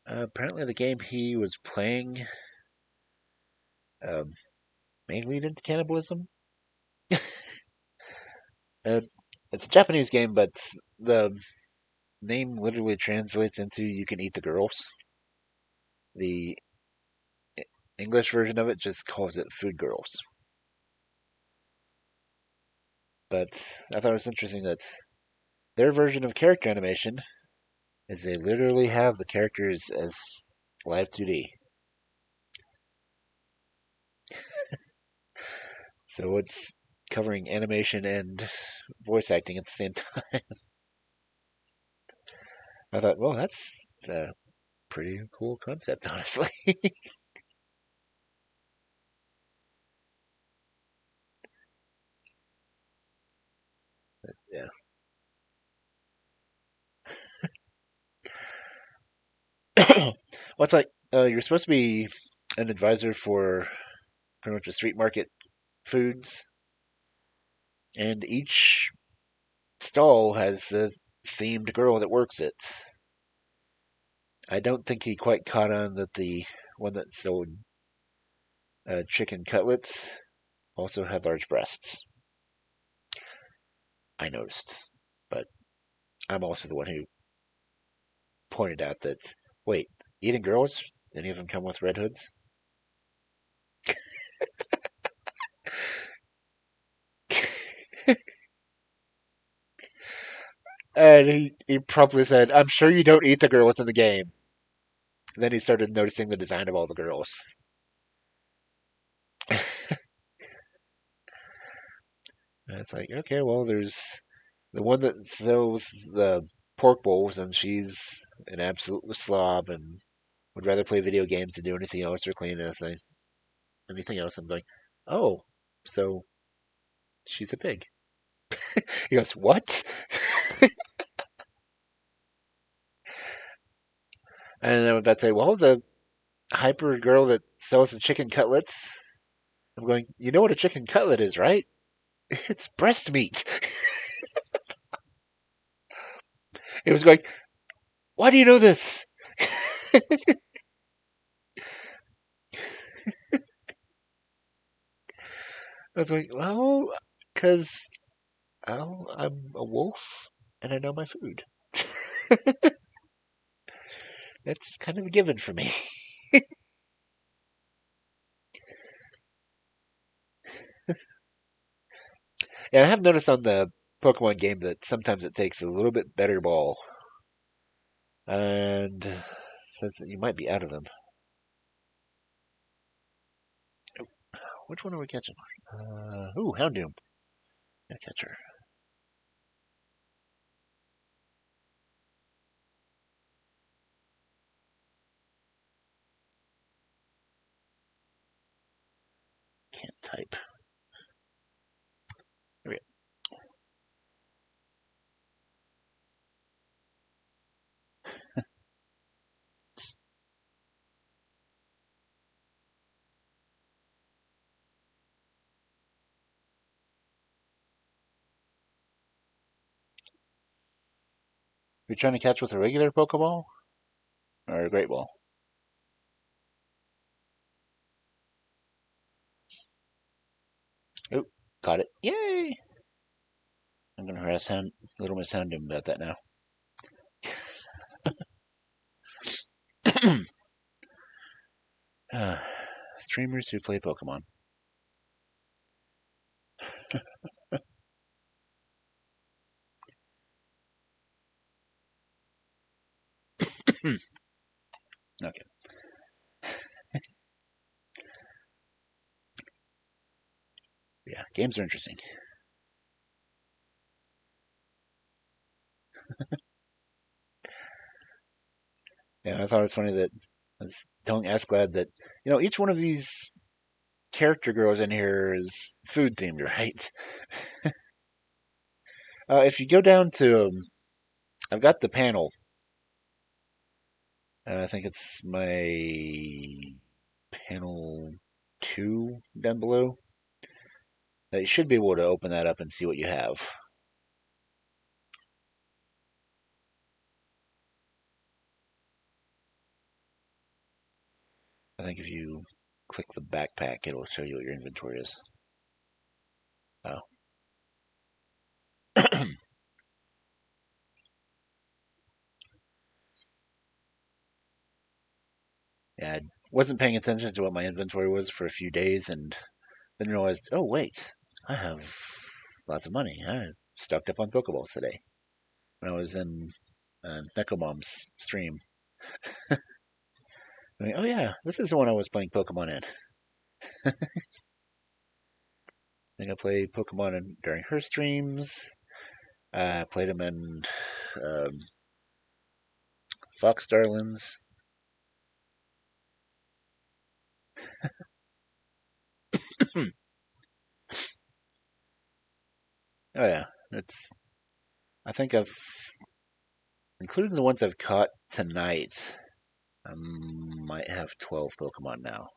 apparently the game he was playing um, may lead into cannibalism. Uh, it's a Japanese game, but the name literally translates into "you can eat the girls." The English version of it just calls it "food girls." But I thought it was interesting that their version of character animation is they literally have the characters as live 2D. So it's covering animation and voice acting at the same time. I thought, well, that's a pretty cool concept, honestly. Yeah. Well, it's like you're supposed to be an advisor for pretty much a street market foods, and each stall has a themed girl that works it. I don't think he quite caught on that the one that sold chicken cutlets also had large breasts. I noticed, but I'm also the one who pointed out that wait, eating girls? Any of them come with red hoods? And he promptly said, "I'm sure you don't eat the girls in the game." Then he started noticing the design of all the girls. And it's like, okay, well, there's the one that sells the pork bowls, and she's an absolute slob and would rather play video games than do anything else or clean anything else. I'm going, oh, so she's a pig. He goes, what? And I was about to say, well, the hyper girl that sells the chicken cutlets. I'm going, you know what a chicken cutlet is, right? It's breast meat. He was going, why do you know this? I was going, well, because I'm a wolf and I know my food. That's kind of a given for me. And I have noticed on the Pokemon game that sometimes it takes a little bit better ball, and says that you might be out of them. Which one are we catching? Houndoom. Gonna catch her. Can't type. Here we go. You're trying to catch with a regular Pokeball or a Great Ball? Oh, got it. Yay! I'm gonna harass Little Miss Houndoom about that now. Streamers who play Pokemon. Okay. Yeah, games are interesting. I thought it was funny that I was telling Askeladd that each one of these character girls in here is food themed, right? If you go down to, I've got the panel. I think it's my panel 2 down below. You should be able to open that up and see what you have. I think if you click the backpack, it'll show you what your inventory is. Oh. Yeah, I wasn't paying attention to what my inventory was for a few days, and then realized, oh wait, I have lots of money. I stocked up on Pokeballs today when I was in Necomom's stream. I mean, oh yeah, this is the one I was playing Pokemon in. I think I played Pokemon during her streams. I played them in Fox Darlings. Oh yeah, it's. I think I've including the ones I've caught tonight. I might have 12 Pokemon now,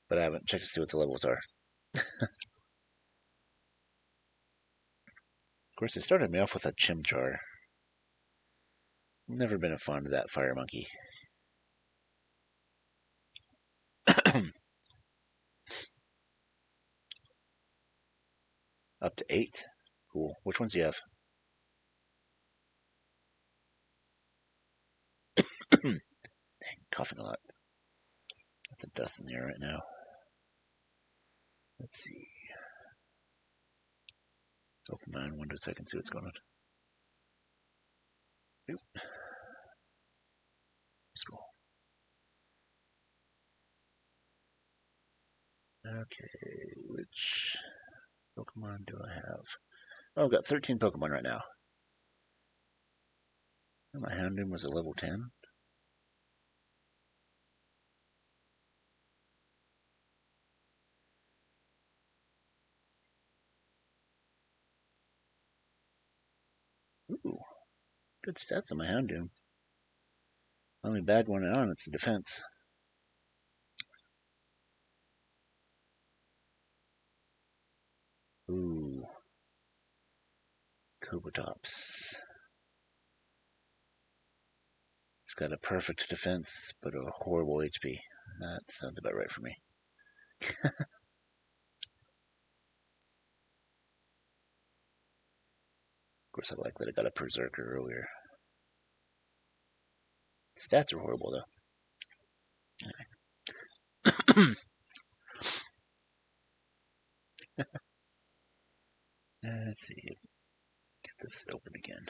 but I haven't checked to see what the levels are. Of course, it started me off with a Chimchar. Never been a fan of that fire monkey. Up to 8. Cool. Which ones do you have? Dang, coughing a lot. Lots of dust in the air right now. Let's see. Open my own window so I can see what's going on. Oop. Scroll. Okay, which Pokemon do I have? Oh, I've got 13 Pokemon right now. My Houndoom was a level 10. Ooh, good stats on my Houndoom. Only bad one on it's the defense. Ooh, Kabutops. It's got a perfect defense, but a horrible HP. That sounds about right for me. Of course, I like that I got a Berserker earlier. Stats are horrible, though. Let's see. Get this open again.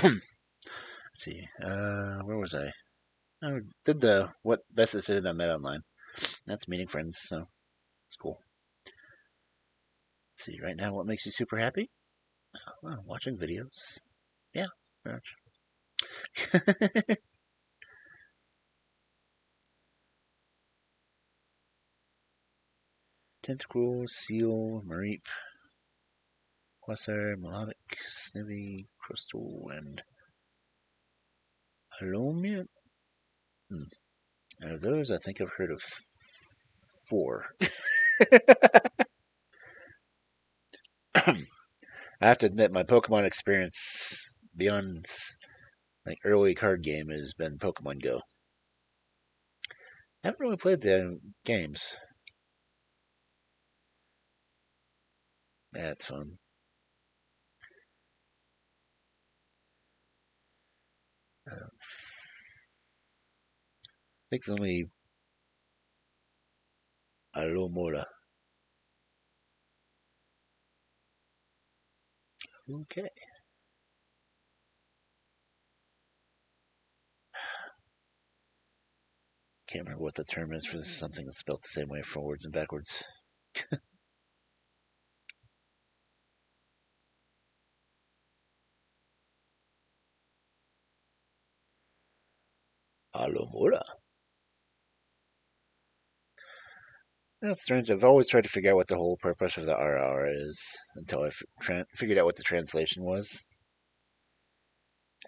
Let's see. Where was I? I did the what best decision I met online. That's meeting friends, so it's cool. Let's see. Right now, what makes you super happy? Well, watching videos. Yeah, very much. Tentacruel, Seal, Mareep, Quasar, Melodic, Snivy, Crystal, and Alomia. Out of those, I think I've heard of 4. I have to admit, my Pokemon experience beyond like early card game has been Pokemon Go. I haven't really played the games. Yeah, it's fun. I think it's only Alomola. Okay. Can't remember what the term is for something that's spelled the same way forwards and backwards. Alomora. That's strange. I've always tried to figure out what the whole purpose of the RR is until I figured out what the translation was.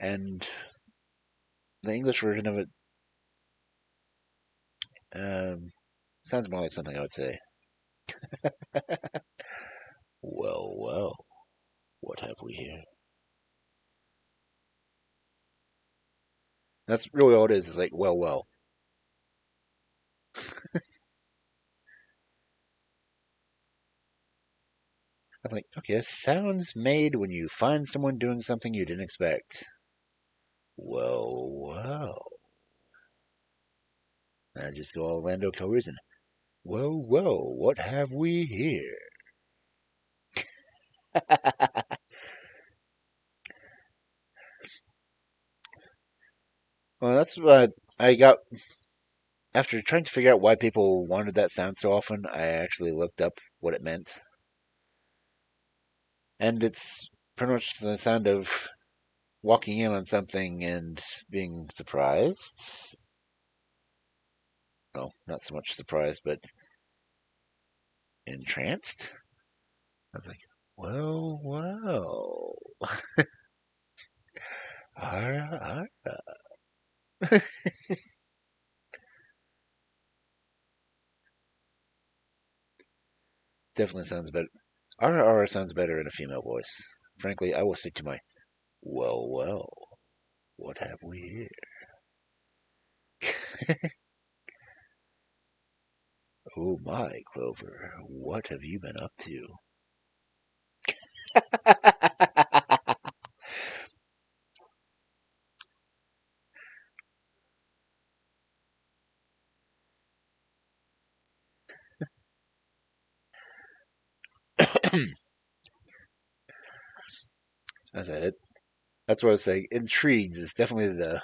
And the English version of it sounds more like something I would say. Well, well, what have we here? That's really all it is. It's like, well, well. I was like, okay, sounds made when you find someone doing something you didn't expect. Well, well. And I just go all Lando Calrissian. Well, well, what have we here? Well, that's what I got. After trying to figure out why people wanted that sound so often, I actually looked up what it meant. And it's pretty much the sound of walking in on something and being surprised. No, not so much surprised, but entranced. I was like, well, well. Ara, ara. Definitely sounds better. Ara, ara sounds better in a female voice. Frankly, I will stick to my, well, well, what have we here? Oh my, Clover, what have you been up to? That's it. That's what I was saying. Intrigued is definitely the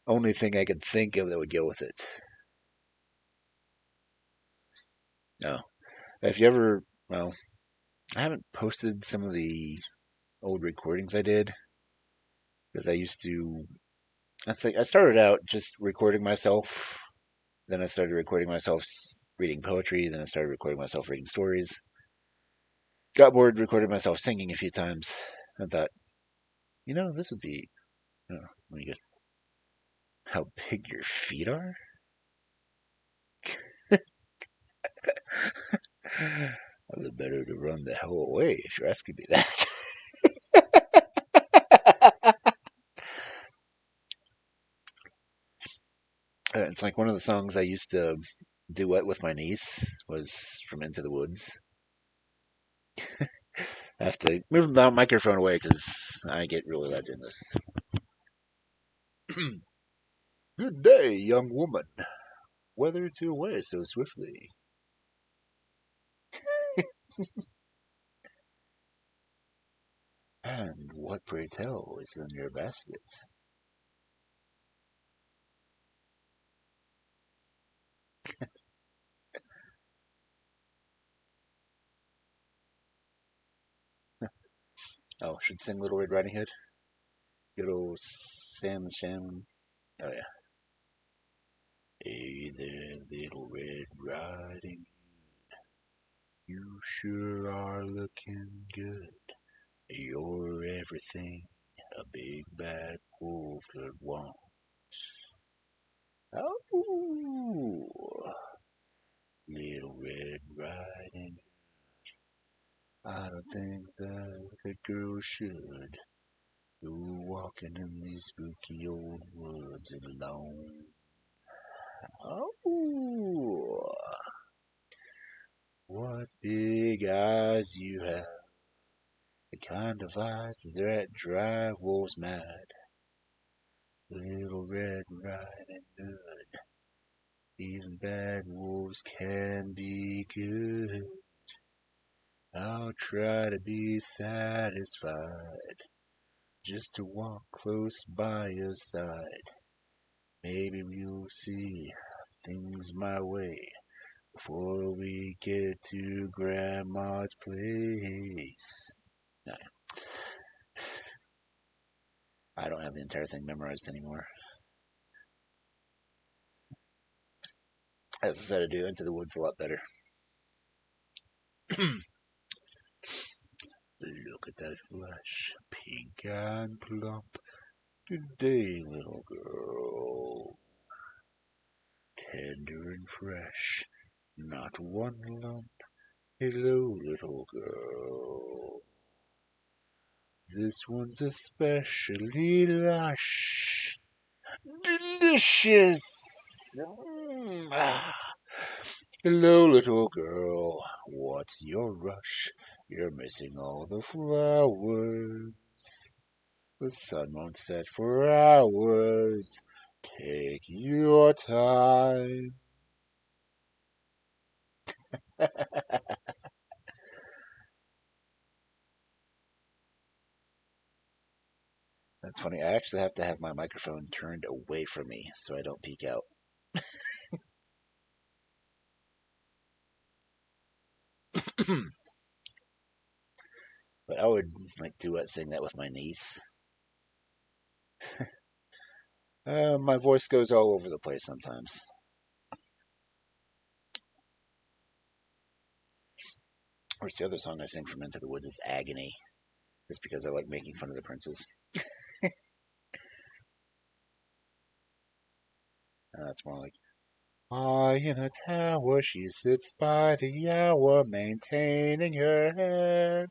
only thing I could think of that would go with it. No. If you ever, well, I haven't posted some of the old recordings I did because I used to. That's like I started out just recording myself. Then I started recording myself reading poetry. Then I started recording myself reading stories. Got bored, recorded myself singing a few times, and thought, this would be. Let me get how big your feet are. The better to run the hell away if you're asking me that. It's like one of the songs I used to duet with my niece was from Into the Woods. I have to move the microphone away because I get really loud in this. Good day, young woman. Whither to away so swiftly? And what, pray tell, is in your basket? Oh, should sing Little Red Riding Hood? Good old Sam Sham. Oh, yeah. Hey there, Little Red Riding. You sure are looking good. You're everything a big bad wolf could want. Oh, Little Red Riding. I don't think that a girl should go walking in these spooky old woods alone. Oh, what big eyes you have. The kind of eyes that drive wolves mad. Little Red Riding Hood. Even bad wolves can be good. I'll try to be satisfied just to walk close by your side. Maybe we'll see things my way before we get to Grandma's place. No, I don't have the entire thing memorized anymore. As I said, I do Into the Woods a lot better. Look at that flesh, pink and plump. Today, little girl, tender and fresh, not one lump. Hello, little girl. This one's especially lush. Delicious. Hello, little girl. What's your rush? You're missing all the flowers. The sun won't set for hours. Take your time. That's funny. I actually have to have my microphone turned away from me so I don't peek out. But I would like duet sing that with my niece. My voice goes all over the place sometimes. Of course, the other song I sing from Into the Woods is Agony, just because I like making fun of the princes. It's more like, high in a tower she sits by the hour, maintaining her head.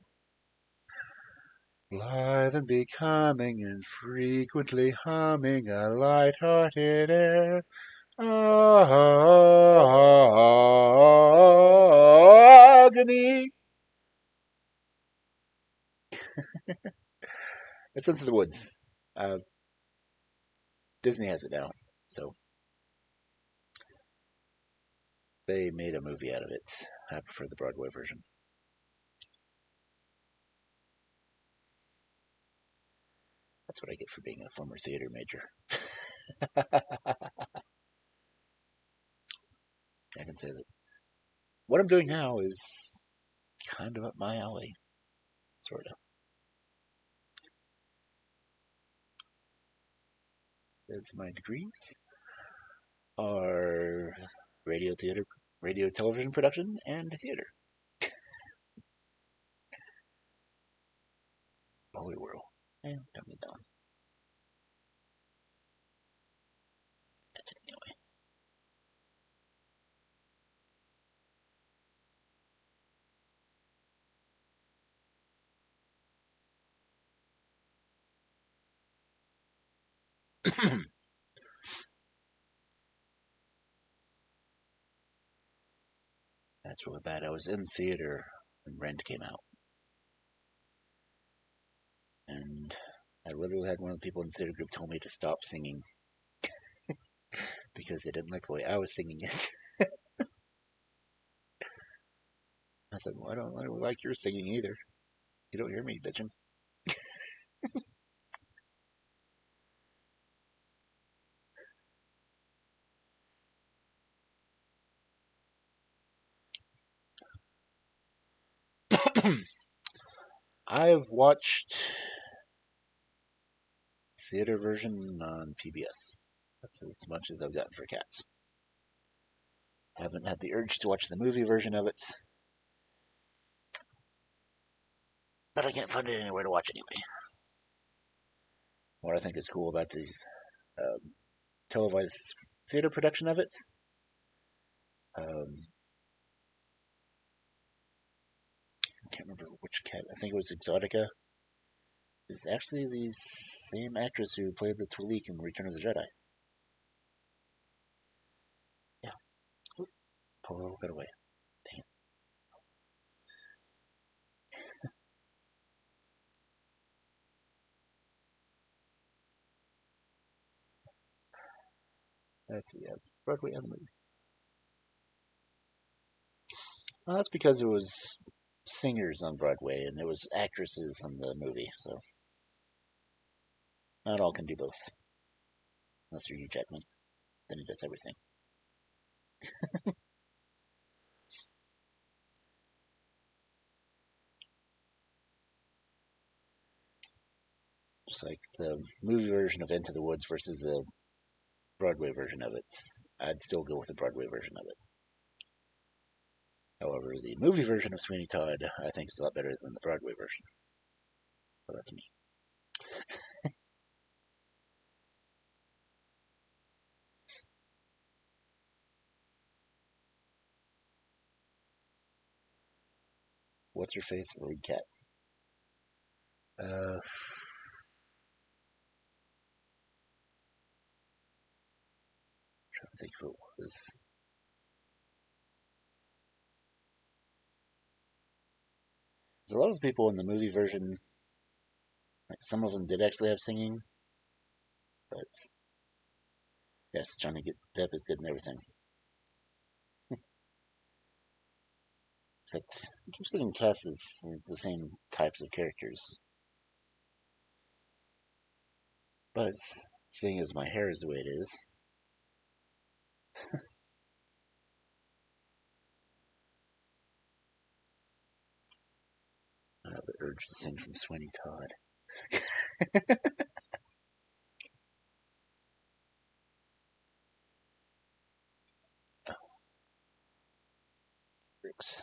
Blithe and becoming, and frequently humming a light-hearted air. Agony. It's Into the Woods. Disney has it now, so they made a movie out of it. I prefer the Broadway version. That's what I get for being a former theater major. I can say that what I'm doing now is kind of up my alley, sort of. As my degrees are radio, theater, radio, television production, and theater. Holy Whirl. And don't need that one. Anyway. That's really bad. I was in theater when Rent came out. And I literally had one of the people in the theater group tell me to stop singing because they didn't like the way I was singing it. I said, well, I don't like your singing either. You don't hear me bitching. I've watched theater version on PBS. That's as much as I've gotten for Cats. Haven't had the urge to watch the movie version of it, but I can't find it anywhere to watch anyway. What I think is cool about the um, televised theater production of it, um, I can't remember which cat. I think it was Exotica. Is actually the same actress who played the Twi'lek in Return of the Jedi. Yeah, pull a little bit away. Dang That's yeah, Broadway and the movie. Well, that's because it was singers on Broadway and there was actresses on the movie, so not all can do both. Unless you're Hugh Jackman, then he does everything. Just like the movie version of Into the Woods versus the Broadway version of it. I'd still go with the Broadway version of it. However, the movie version of Sweeney Todd, I think, is a lot better than the Broadway version. Well, that's me. What's her face? The lead cat. Trying to think who it was. There's a lot of people in the movie version. Like some of them did actually have singing, but yes, Johnny Depp is good in everything. Except he keeps getting cast as the same types of characters. But seeing as my hair is the way it is, I have the urge to sing from Sweeney Todd. Brooks.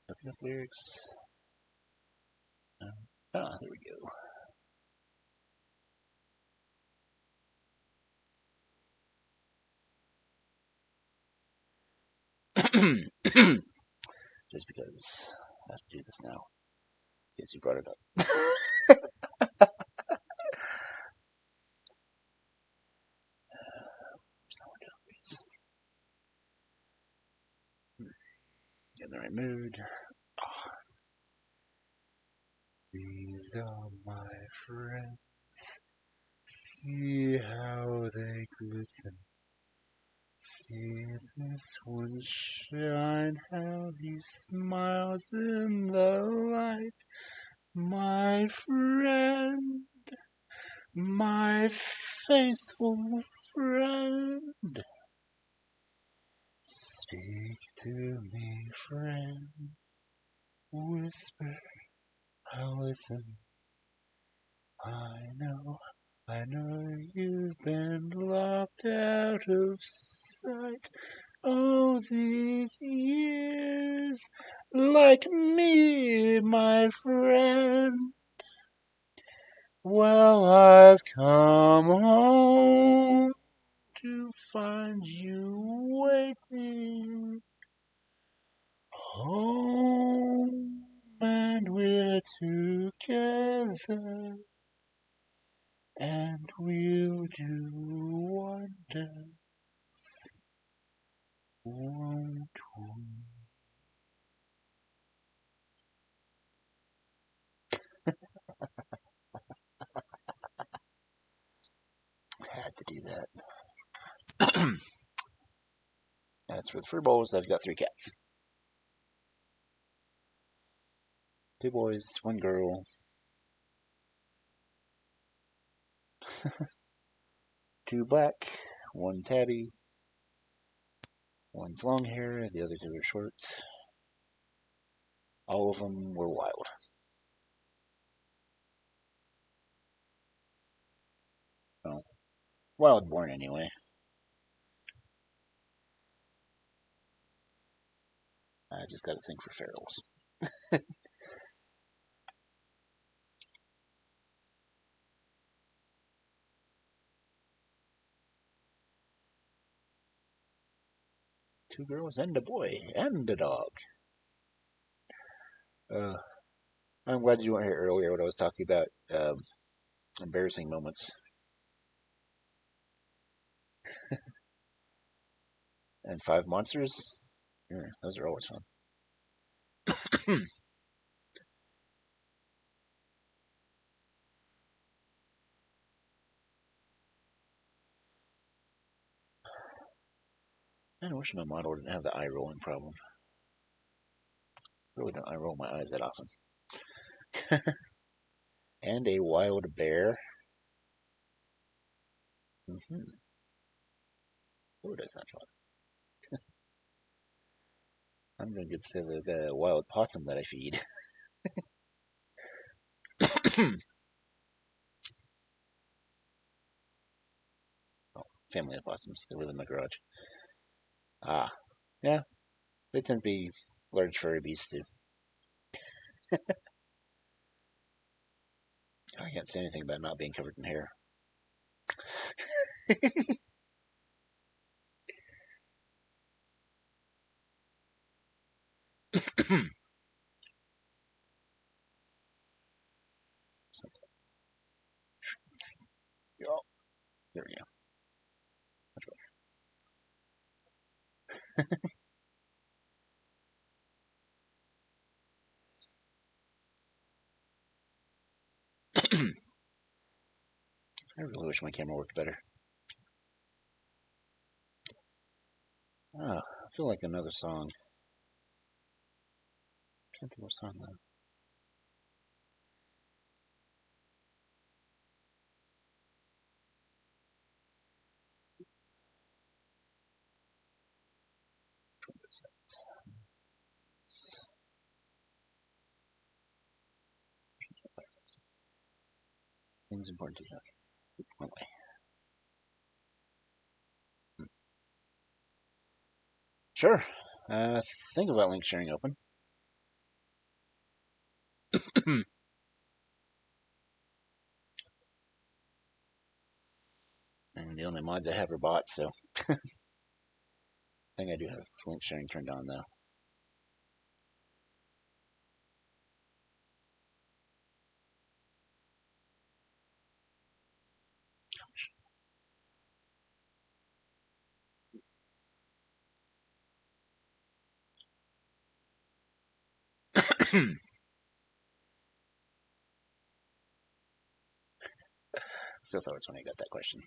Looking up lyrics. There we go. Just because I have to do this now. Because you brought it up. In the right mood. Oh. These are my friends. See how they glisten. See this one shine, how he smiles in the light. My friend, my faithful friend. Speak to me, friend. Whisper, I'll listen. I know you've been locked out of sight all these years, like me, my friend. Well, I've come home to find you waiting. Home, and we're together. And we'll do wonders, won't we? Had to do that. That's for the fur balls. I've got 3 cats. 2 boys, 1 girl. 2 black, 1 tabby. One's long hair, the other 2 are short. All of them were wild. Well, wild born anyway. I just got to think for ferals. 2 girls and a boy and a dog. I'm glad you weren't here earlier when I was talking about embarrassing moments. And 5 monsters. Yeah, those are always fun. I wish my model didn't have the eye rolling problem. Really don't eye roll my eyes that often. And a wild bear. Mm-hmm. Oh, that's not fun. I'm going to say the wild possum that I feed. Oh, family of possums. They live in my garage. Ah, yeah. They tend to be large furry beasts too. I can't say anything about not being covered in hair. Oh, there we go. I really wish my camera worked better. Oh, I feel like another song. Can't think of what song though. Things important to know. One way. Sure. Think about link sharing open. And the only mods I have are bots, so I think I do have link sharing turned on though. Still thought it was funny I got that question.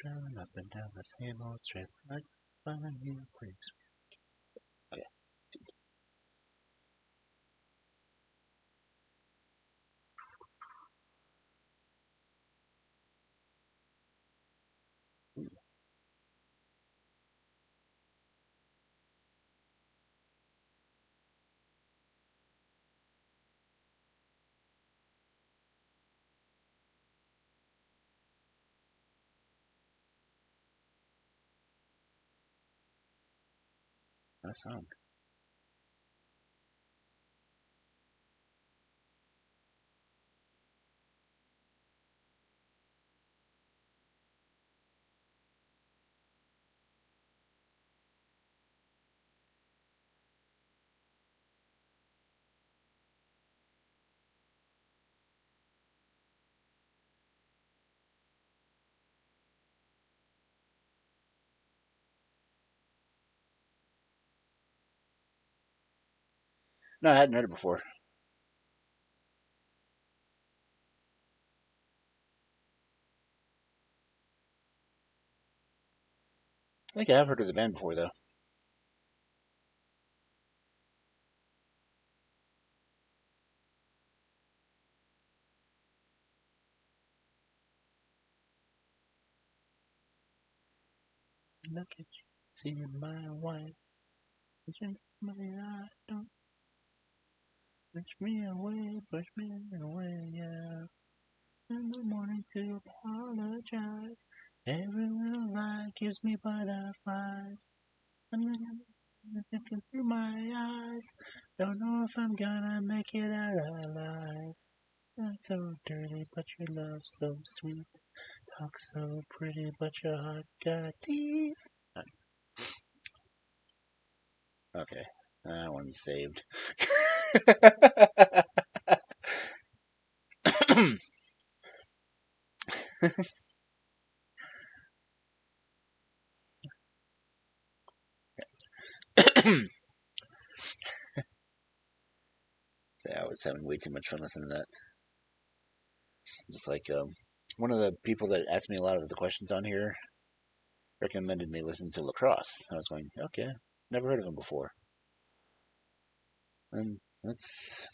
Driving up and down the same old strip, I find you pretty sweet. Okay. Nice song. No, I hadn't heard it before. I think I have heard of the band before though. Look at you, see my wife. My eye, don't push me away, yeah. In the morning to apologize. Every little lie gives me butterflies. I'm looking through my eyes. Don't know if I'm gonna make it out alive. Not so dirty, but your love so sweet. Talk so pretty, but your heart got teeth. Okay, that one's saved. So I was having way too much fun listening to that. Just like one of the people that asked me a lot of the questions on here recommended me listen to Lacrosse. I was going, okay, never heard of him before, and it's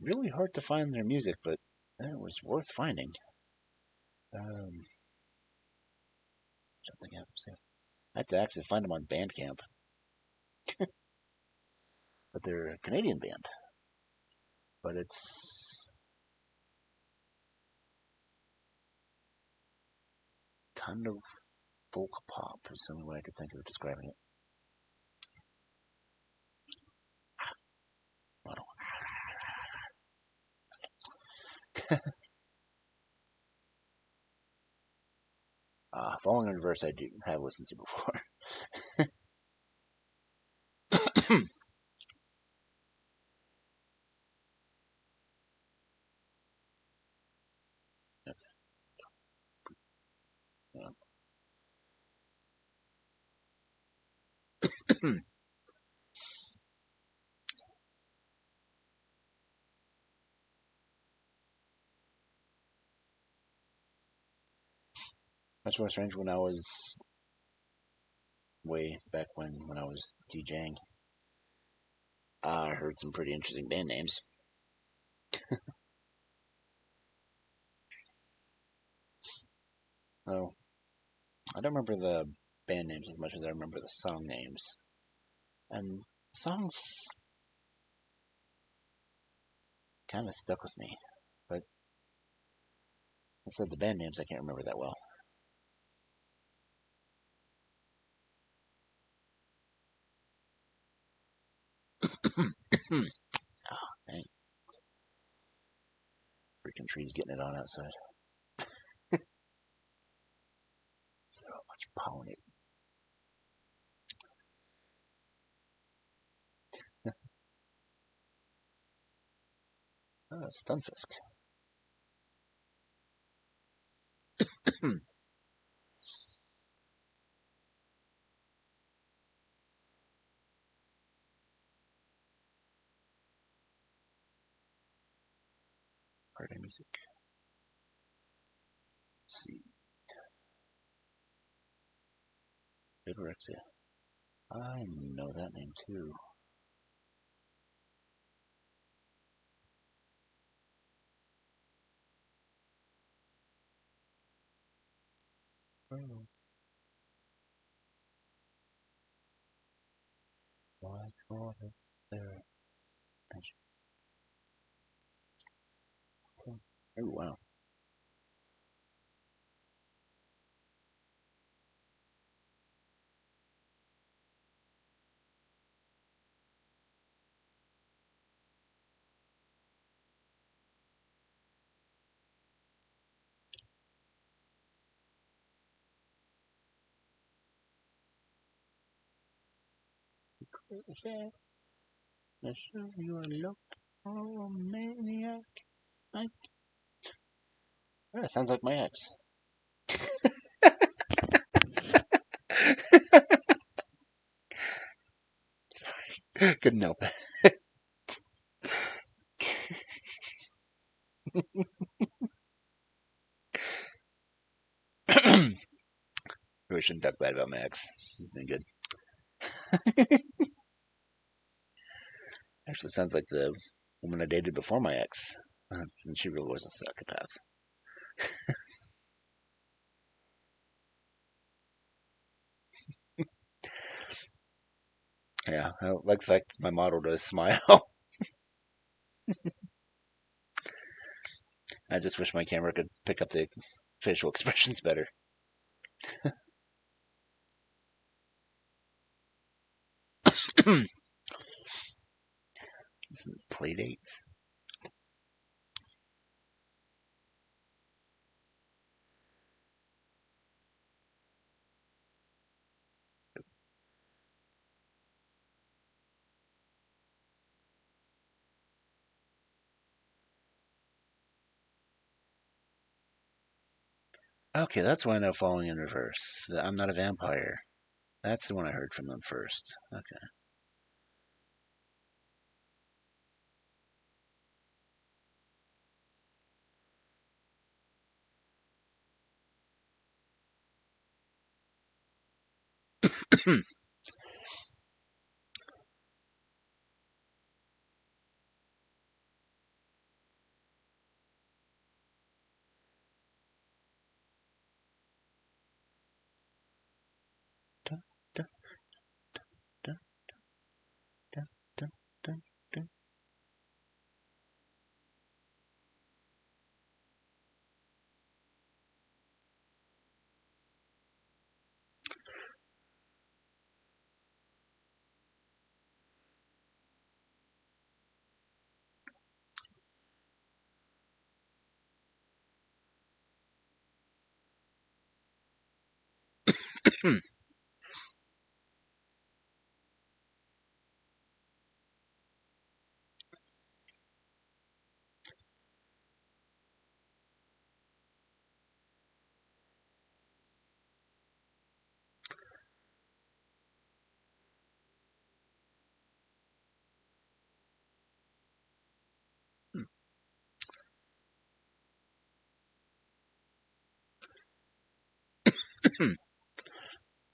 really hard to find their music, but it was worth finding. Um, something happens. I had to actually find them on Bandcamp, but they're a Canadian band. But it's kind of folk pop is the only way I could think of describing it. Falling in Reverse I do have listened to before. Yeah. That's what's strange when I was way back when I was DJing. I heard some pretty interesting band names. Oh, I don't remember the band names as much as I remember the song names. And songs kind of stuck with me. But I said the band names I can't remember that well. Oh, dang. Freaking trees getting it on outside. So much pollen. Oh, Stunfisk. Party music. Let's see. Biborexia. I know that name too. Oh, why God is there? Oh, wow. I show you a look. Oh, maniac. I... Yeah, sounds like my ex. Sorry. Couldn't help it. Really shouldn't talk bad about my ex. He's doing good. Actually, sounds like the woman I dated before my ex. And she really was a psychopath. Yeah, I like the fact my model does smile. I just wish my camera could pick up the facial expressions better. Play dates. Okay, that's why I know Falling in Reverse. I'm Not a Vampire. That's the one I heard from them first. Okay. Dun, dun, dun, dun, dun, dun, dun.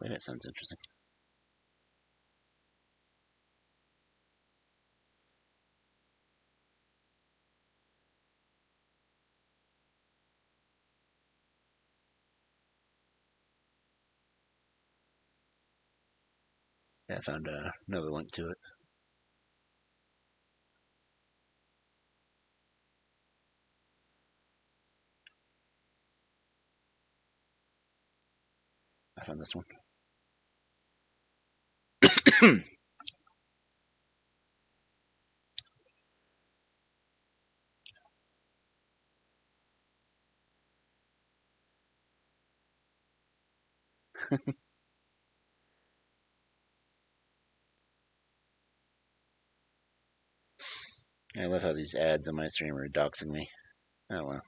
Wait, that sounds interesting. Yeah, I found another link to it. I found this one. I love how these ads on my stream are doxing me. Oh well.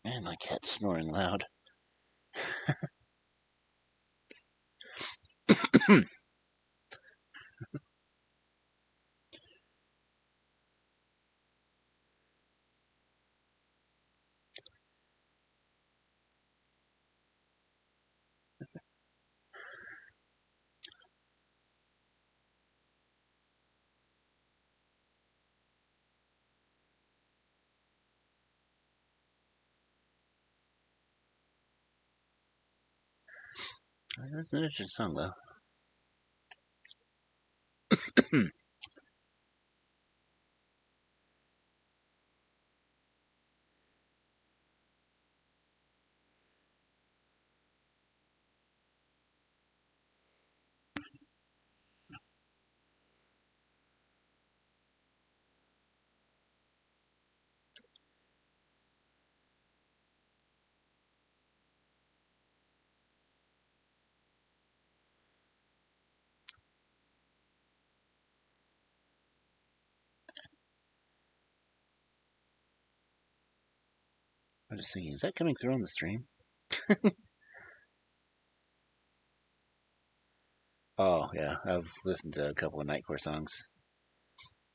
Man, my cat's snoring loud. That's an interesting song, though. I'm just thinking, is that coming through on the stream? Oh, yeah. I've listened to a couple of Nightcore songs.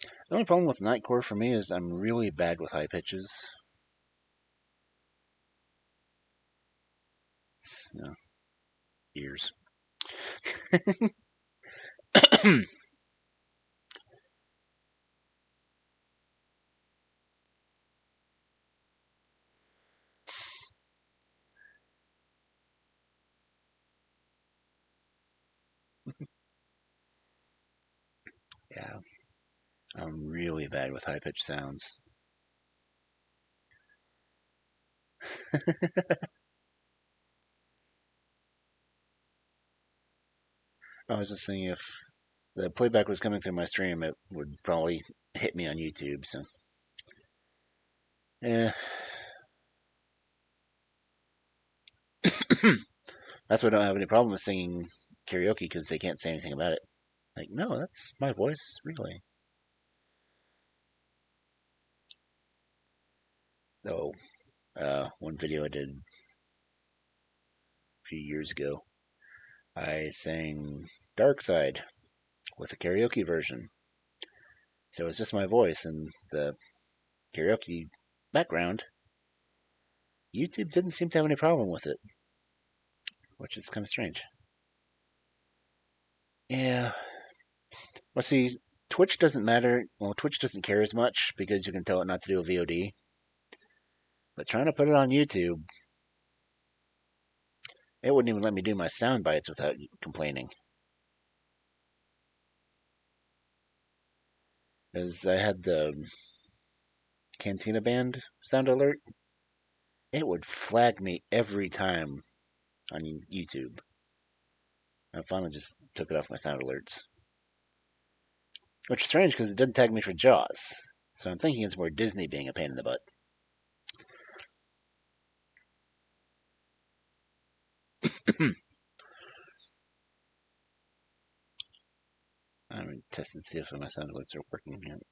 The only problem with Nightcore for me is I'm really bad with high pitches. It's, ears. Yeah, I'm really bad with high pitched sounds. I was just saying if the playback was coming through my stream, it would probably hit me on YouTube. So, yeah, that's why I don't have any problem with singing karaoke because they can't say anything about it. Like, no, that's my voice, really. Though, one video I did a few years ago, I sang Dark Side with a karaoke version. So it's just my voice and the karaoke background. YouTube didn't seem to have any problem with it, which is kind of strange. Yeah. Well, see, Twitch doesn't matter. Well, Twitch doesn't care as much because you can tell it not to do a VOD. But trying to put it on YouTube, it wouldn't even let me do my sound bites without complaining. Because I had the Cantina Band sound alert, it would flag me every time on YouTube. I finally just took it off my sound alerts. Which is strange because it didn't tag me for Jaws. So I'm thinking it's more Disney being a pain in the butt. I'm going to test and see if my sound alerts are working yet.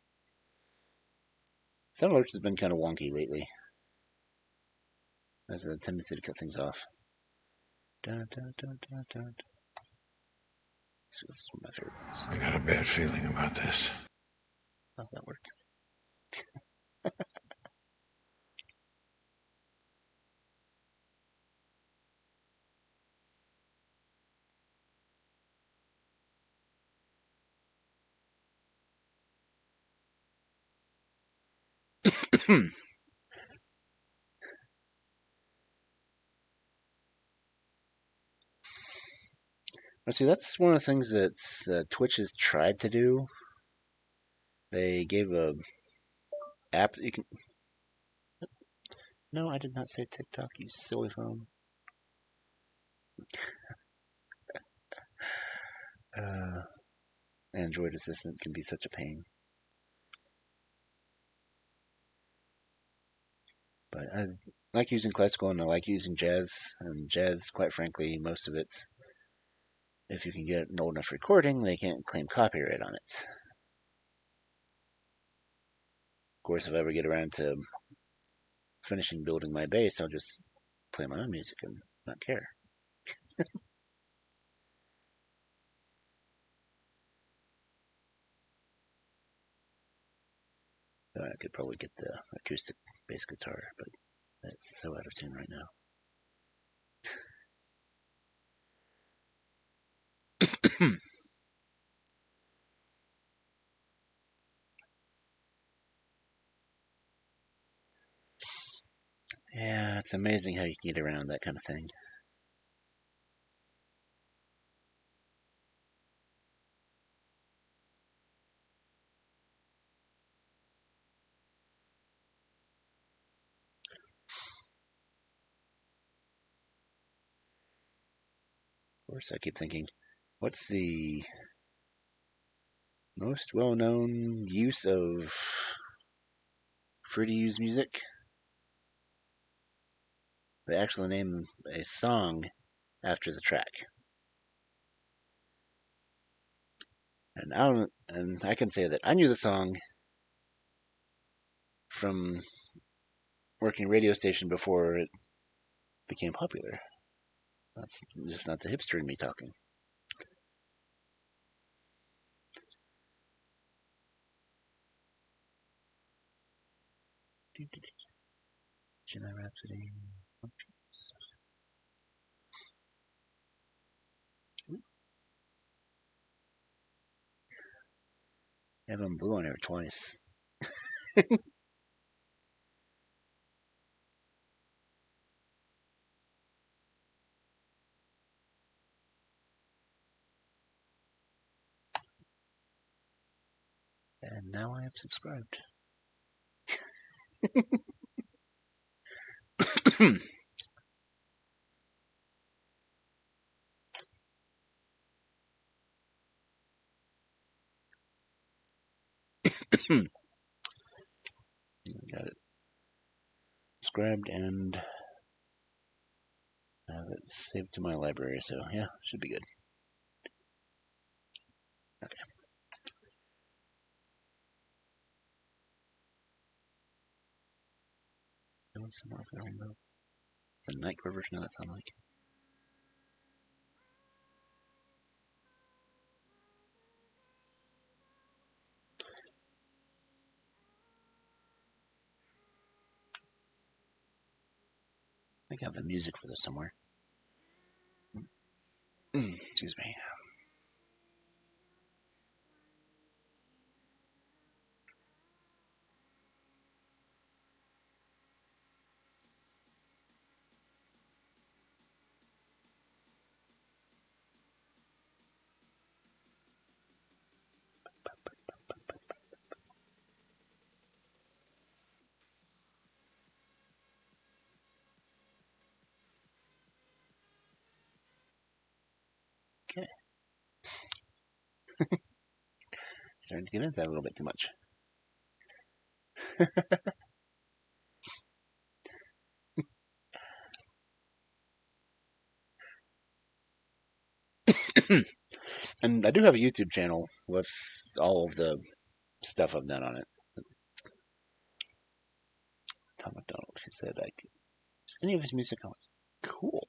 Sound alerts has been kind of wonky lately. There's a tendency to cut things off. Dun, dun, dun, dun, dun. This is one of my favorite ones. I got a bad feeling about this. Oh, that worked. Well, see, that's one of the things that Twitch has tried to do. They gave a app that you can. No, I did not say TikTok. You silly phone. Android Assistant can be such a pain. But I like using classical and I like using jazz. And jazz, quite frankly, most of it's, if you can get an old enough recording, they can't claim copyright on it. Of course, if I ever get around to finishing building my bass, I'll just play my own music and not care. Though I could probably get the acoustic bass guitar, but that's so out of tune right now. Yeah, it's amazing how you can get around that kind of thing. Of course, I keep thinking, what's the most well-known use of free-to-use music? They actually name a song after the track. And I can say that I knew the song from working radio station before it became popular. That's just not the hipster in me talking. Jedi Rhapsody. Evan Blue on here twice. And now I am subscribed. grabbed and have it saved to my library, so yeah, should be good. Okay. Some more for the rainbow. It's a Nightcore version of that sound like. I think I have the music for this somewhere. Excuse me. Okay. Starting to get into that a little bit too much. And I do have a YouTube channel with all of the stuff I've done on it. Tom McDonald, he said I could use any of his music on it. Cool.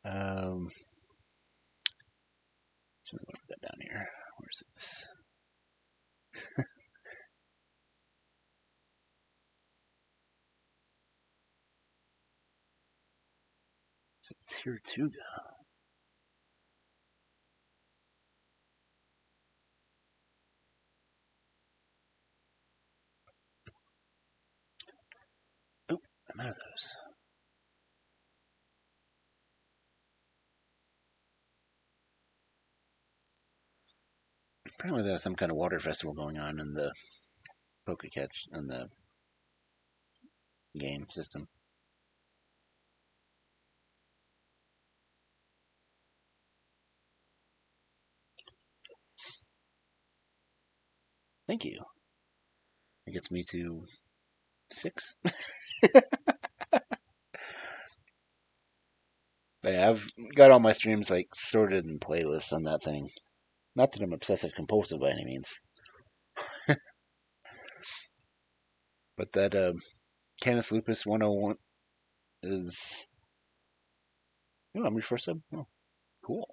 Um, so what have we got down here? Where's it? It's here too, though. Oh, I'm out of those. Apparently, there's some kind of water festival going on in the Catch in the game system. Thank you. It gets me to 6. Yeah, I've got all my streams like sorted in playlists on that thing. Not that I'm obsessive compulsive by any means, but that Canis Lupus 101 is. Oh, I'm your first sub. Oh, cool.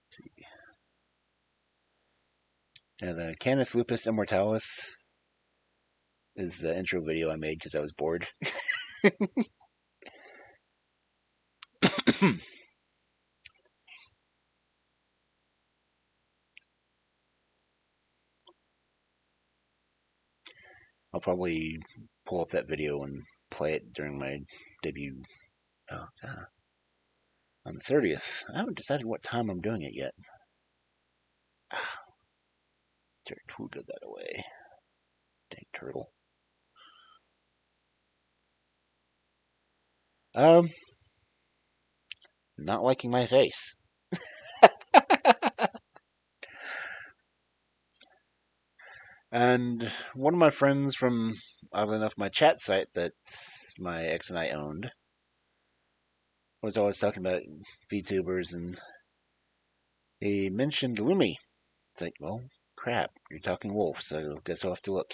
Let's see. Yeah, the Canis Lupus Immortalis is the intro video I made because I was bored. I'll probably pull up that video and play it during my debut. Oh, God. On the 30th. I haven't decided what time I'm doing it yet. Who did that away? Dang turtle. Um, not liking my face. And one of my friends from, oddly enough, my chat site that my ex and I owned was always talking about VTubers, and he mentioned Lumi. It's like, well, crap, you're talking wolf, so guess I'll have to look.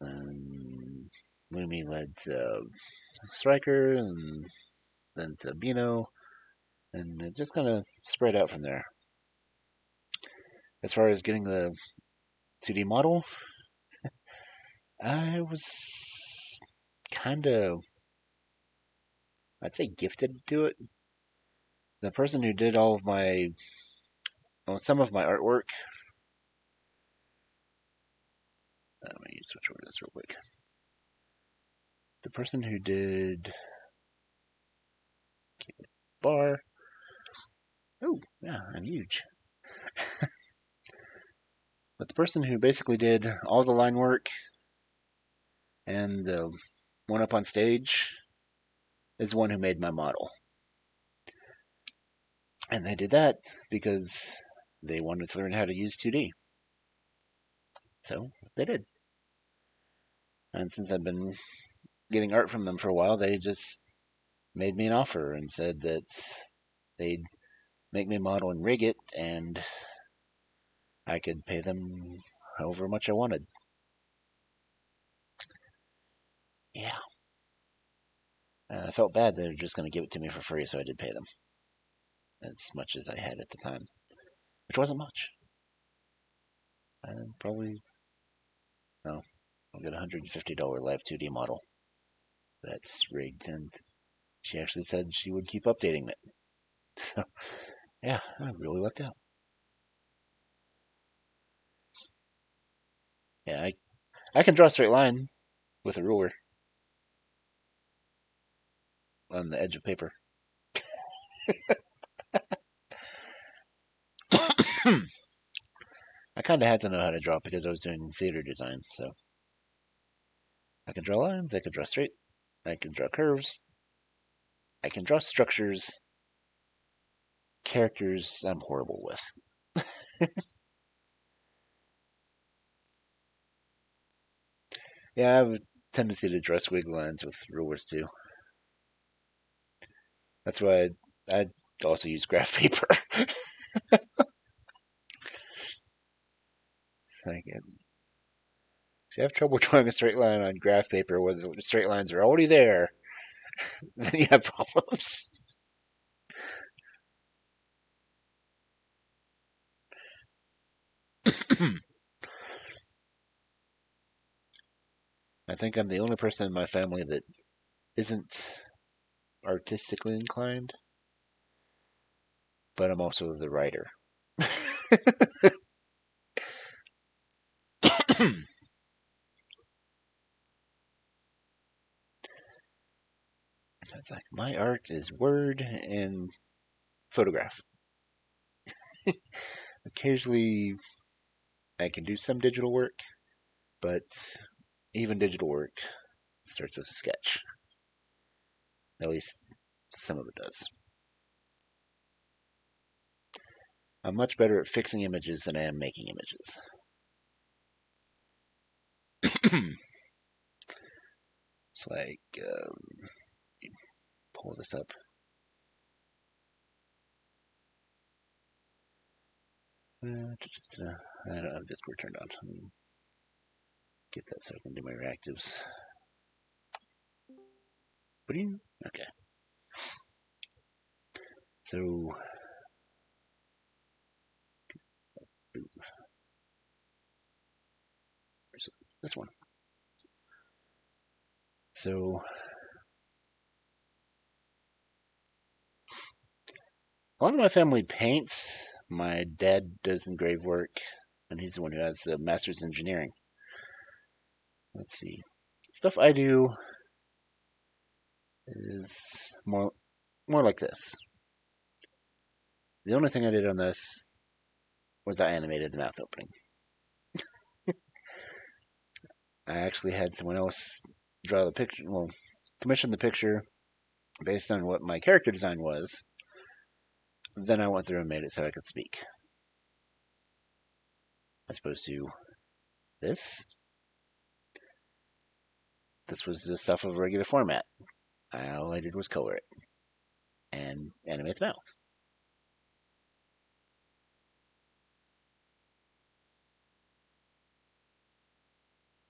Lumi led to Striker, and then to Bino, and it just kind of spread out from there. As far as getting the 2D model, I was kind of, I'd say, gifted to it. The person who did all of my, well, some of my artwork switch over to this real quick. The person who did bar. Oh, yeah, I'm huge. But the person who basically did all the line work and the one up on stage is the one who made my model. And they did that because they wanted to learn how to use 2D. So they did. And since I've been getting art from them for a while, they just made me an offer and said that they'd make me a model and rig it, and I could pay them however much I wanted. Yeah. I felt bad they were just going to give it to me for free, so I did pay them as much as I had at the time, which wasn't much. Probably, no, I'll get a $150 live 2D model that's rigged, and she actually said she would keep updating it. So, yeah, I really lucked out. Yeah, I can draw a straight line with a ruler on the edge of paper. I kind of had to know how to draw because I was doing theater design, so I can draw lines, I can draw straight, I can draw curves, I can draw structures. Characters, I'm horrible with. Yeah, I have a tendency to draw squiggly lines with rulers too. That's why I also use graph paper. Like, if you have trouble drawing a straight line on graph paper where the straight lines are already there, then you have problems. I think I'm the only person in my family that isn't artistically inclined, but I'm also the writer. It's like my art is word and photograph. Occasionally, I can do some digital work, but even digital work starts with a sketch. At least some of it does. I'm much better at fixing images than I am making images. It's like, pull this up. I don't have Discord turned on. Let me get that so I can do my reactives. What do you? Okay. So, this one. So, a lot of my family paints. My dad does engraved work, and he's the one who has a master's in engineering. Let's see. Stuff I do is more like this. The only thing I did on this was I animated the mouth opening. I actually had someone else draw the picture, well, commission the picture based on what my character design was. Then I went through and made it so I could speak. As opposed to this. This was just stuff of a regular format. All I did was color it and animate the mouth.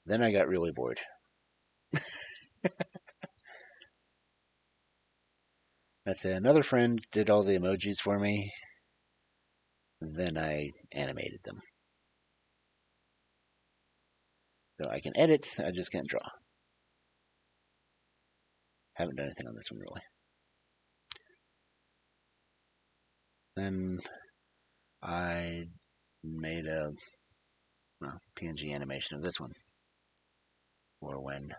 Then I got really bored. I'd say another friend did all the emojis for me. Then I animated them. So I can edit, I just can't draw. Haven't done anything on this one really. Then I made a PNG animation of this one. or when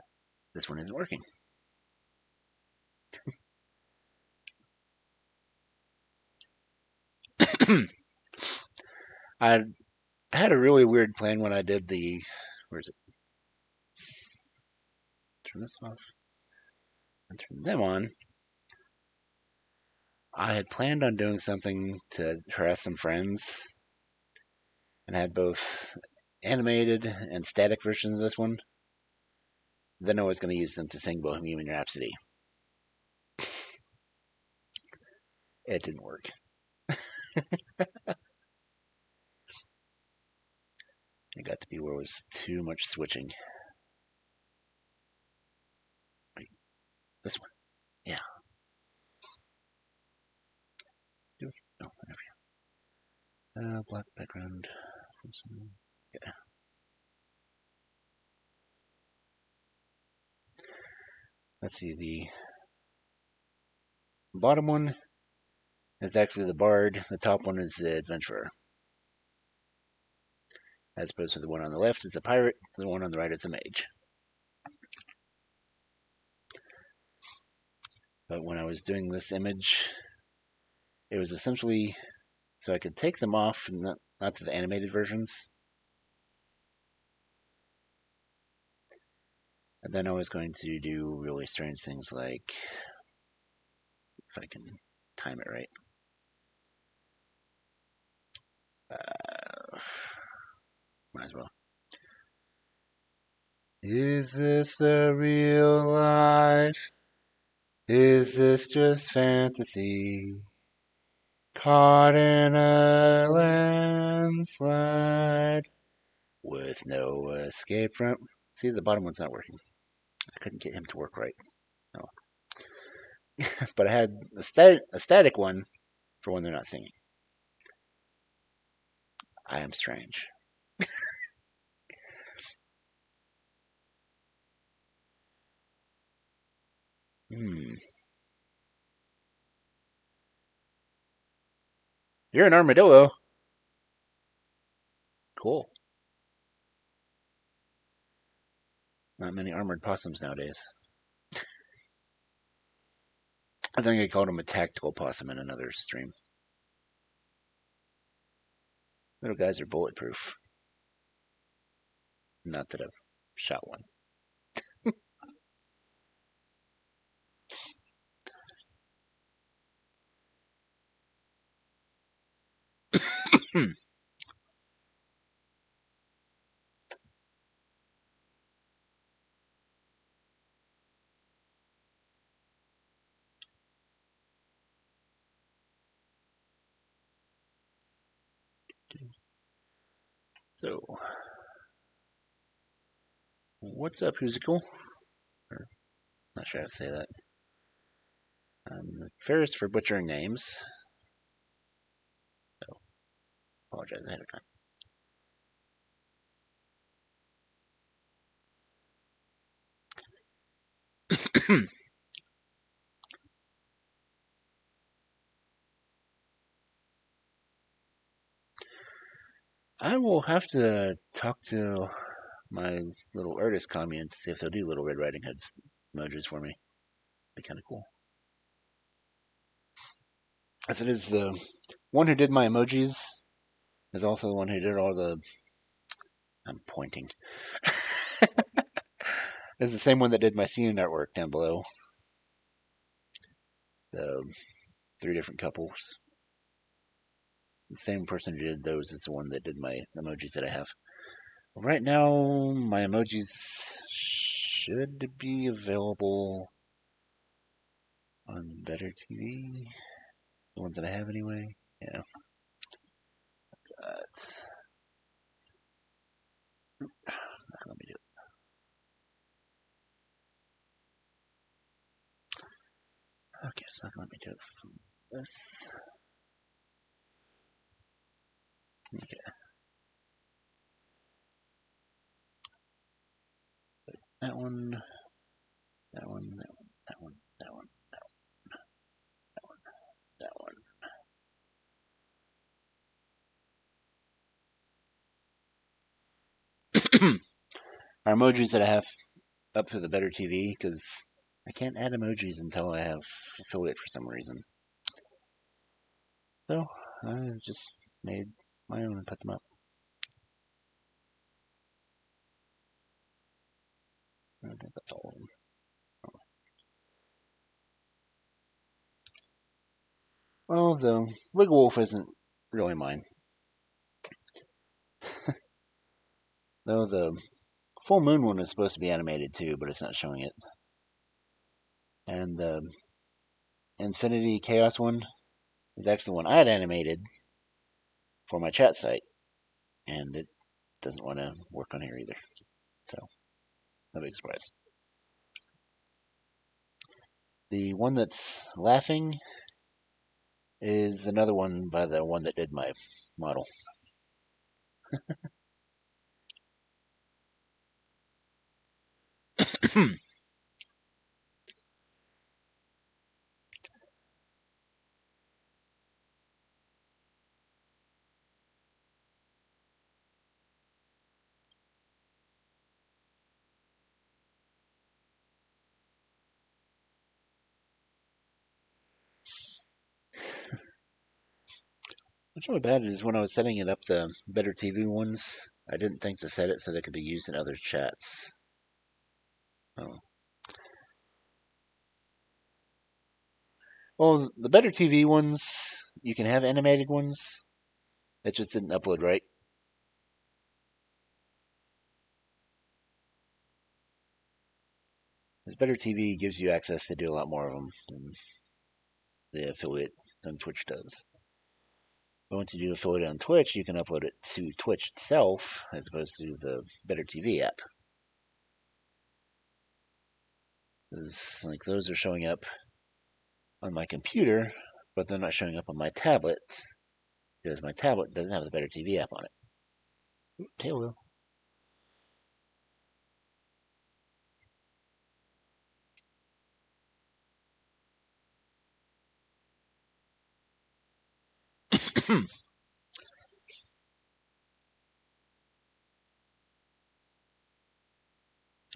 this one isn't working. I had a really weird plan when I did the. Where is it? Turn this off and turn them on. I had planned on doing something to harass some friends and had both animated and static versions of this one. Then I was going to use them to sing Bohemian Rhapsody. It didn't work. It got to be where it was too much switching. Wait, this one. Yeah. No, whatever. Black background. Yeah. Let's see. The bottom one is actually the bard. The top one is the adventurer. As opposed to the one on the left is the pirate. The one on the right is the mage. But when I was doing this image, it was essentially so I could take them off, not to the animated versions. And then I was going to do really strange things like, if I can time it right. Might as well. Is this the real life? Is this just fantasy? Caught in a landslide with no escape from. See, the bottom one's not working. I couldn't get him to work right. No. But I had a static one for when they're not singing. I am strange. You're an armadillo. Cool. Not many armored possums nowadays. I think I called him a tactical possum in another stream. Little guys are bulletproof. Not that I've shot one. So, what's up, Whoosicle? Not sure how to say that. Ferris for butchering names. So, apologize ahead of time. I will have to talk to my little artist commune to see if they'll do Little Red Riding Hood's emojis for me. Be kind of cool. As it is the one who did my emojis is also the one who did all the. I'm pointing. Is the same one that did my scene artwork down below. The 3 different couples. The same person who did those is the one that did my emojis that I have. Right now, my emojis should be available on Better TV. The ones that I have anyway. Yeah. Let me do it. Okay, so let me do it from this. Okay. That one, that one, that one, that one, that one, that one, that one, that one. Our emojis that I have up through the Better TV because I can't add emojis until I have affiliate for some reason. So I just made my own and put them up. I think that's all of them. Well, the Wiggle Wolf isn't really mine. Though the Full Moon one is supposed to be animated too, but it's not showing it. And the Infinity Chaos one is actually one I had animated for my chat site, and it doesn't want to work on here either. So, no big surprise. The one that's laughing is another one by the one that did my model. What's really bad is when I was setting it up, the Better TV ones, I didn't think to set it so they could be used in other chats. Oh. Well, the Better TV ones, you can have animated ones. It just didn't upload right. This Better TV gives you access to do a lot more of them than the affiliate on Twitch does. But once you do affiliate on Twitch, you can upload it to Twitch itself as opposed to the Better TV app. Because like those are showing up on my computer, but they're not showing up on my tablet because my tablet doesn't have the Better TV app on it. Ooh, tail wheel.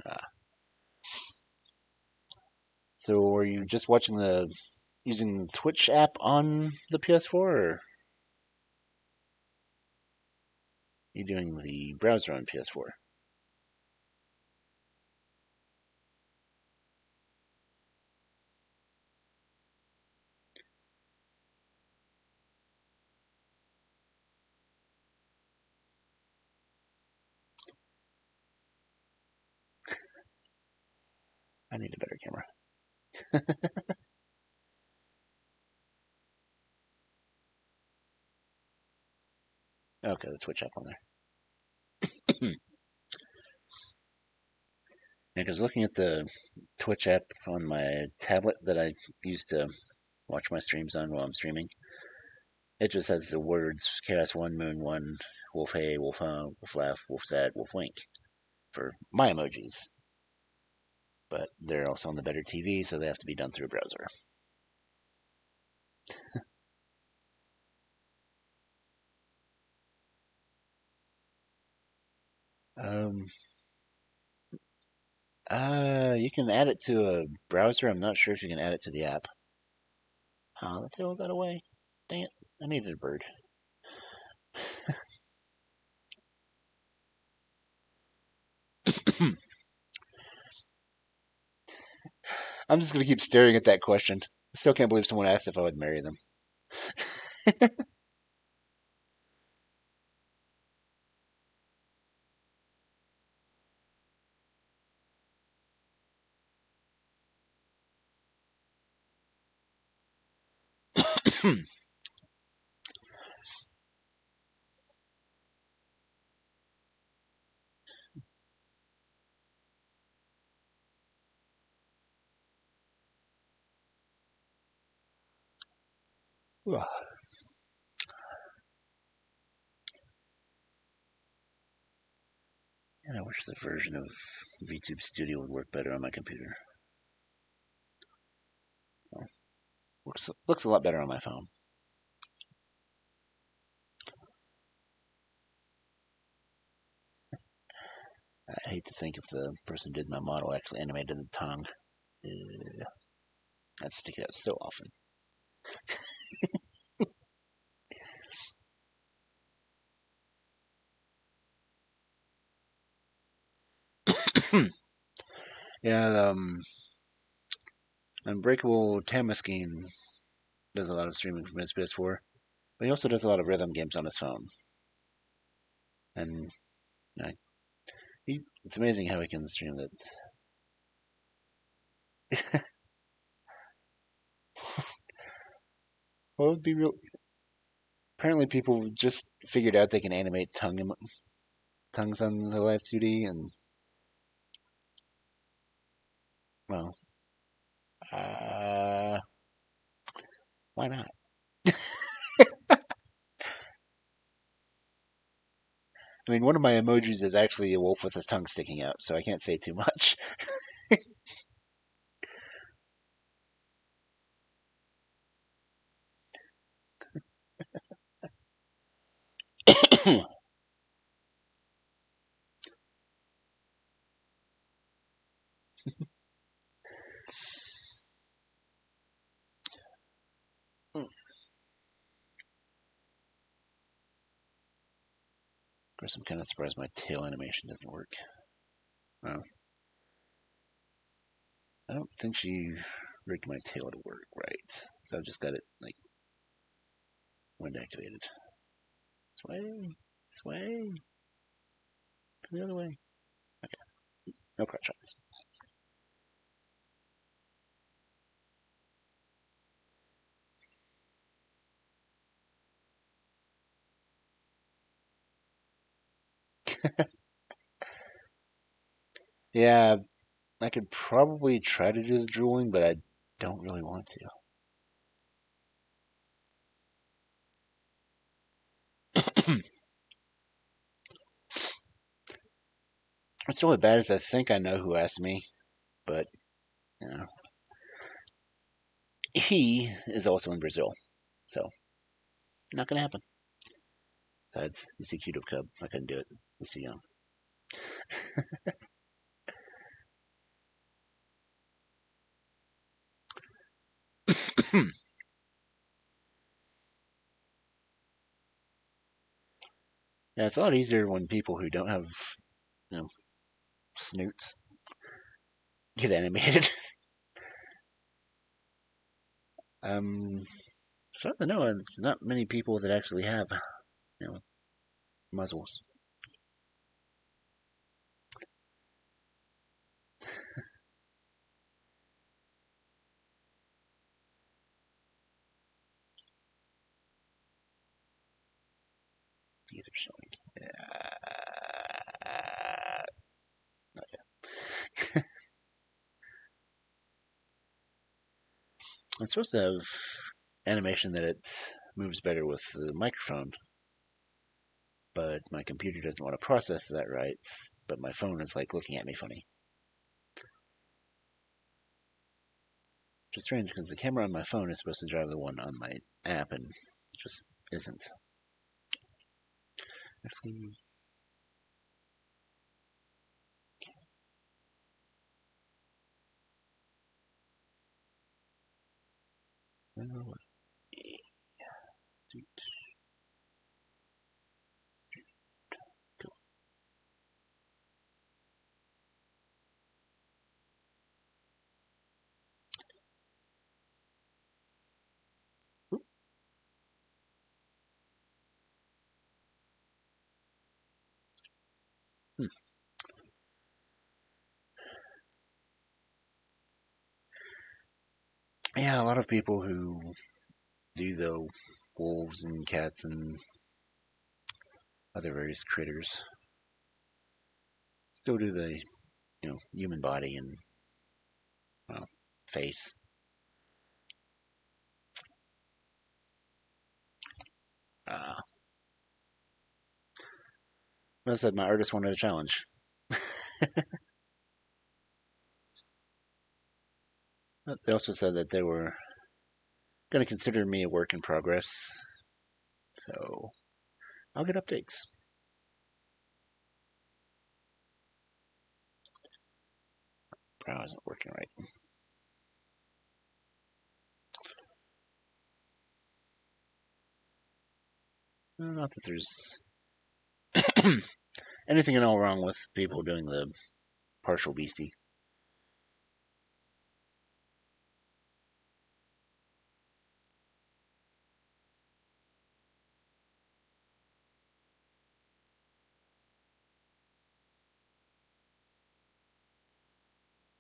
Ah. So are you just watching the using the Twitch app on the PS4, or are you doing the browser on PS4? I need a better camera. Okay, the Twitch app on there. Yeah, because looking at the Twitch app on my tablet that I use to watch my streams on while I'm streaming, it just has the words Chaos 1, Moon 1, Wolf Hey, Wolf Huh, Wolf Laugh, Wolf Sad, Wolf Wink for my emojis. But they're also on the Better TV, so they have to be done through a browser. Um, you can add it to a browser. I'm not sure if you can add it to the app. Oh, the tail got away. Dang it. I needed a bird. I'm just going to keep staring at that question. I still can't believe someone asked if I would marry them. And I wish the version of VTube Studio would work better on my computer. Well, looks a lot better on my phone. I hate to think if the person who did my model actually animated the tongue. I'd stick it out so often. Yeah, Unbreakable Tamaskin does a lot of streaming from his PS4, but he also does a lot of rhythm games on his phone. And it's amazing how he can stream that. Well, it would be real. Apparently, people just figured out they can animate tongues on the Live 2D, and well, uh, why not? I mean, one of my emojis is actually a wolf with his tongue sticking out, so I can't say too much. Of course, I'm kind of surprised my tail animation doesn't work. Well, I don't think she rigged my tail to work right, so I've just got it like wind activated. Sway, sway, go the other way. Okay, no crotch shots. Yeah, I could probably try to do the drooling, but I don't really want to. What's really bad is I think I know who asked me, but you know, he is also in Brazil, so not gonna happen. Besides, he's a cute cub. I couldn't do it. He's too young. Yeah, it's a lot easier when people who don't have, you know, snoots get animated. So I don't know. It's not many people that actually have, you know, muzzles. Either showing. Okay. It's supposed to have animation that it moves better with the microphone, but my computer doesn't want to process that right. But my phone is like looking at me funny. Which is strange because the camera on my phone is supposed to drive the one on my app, and it just isn't. Actually, hmm. Yeah, a lot of people who do the wolves and cats and other various critters still do the human body and well, face. Uh, I said my artist wanted a challenge. They also said that they were going to consider me a work in progress, so I'll get updates. brow isn't working right. Not that there's anything at all wrong with people doing the partial beastie.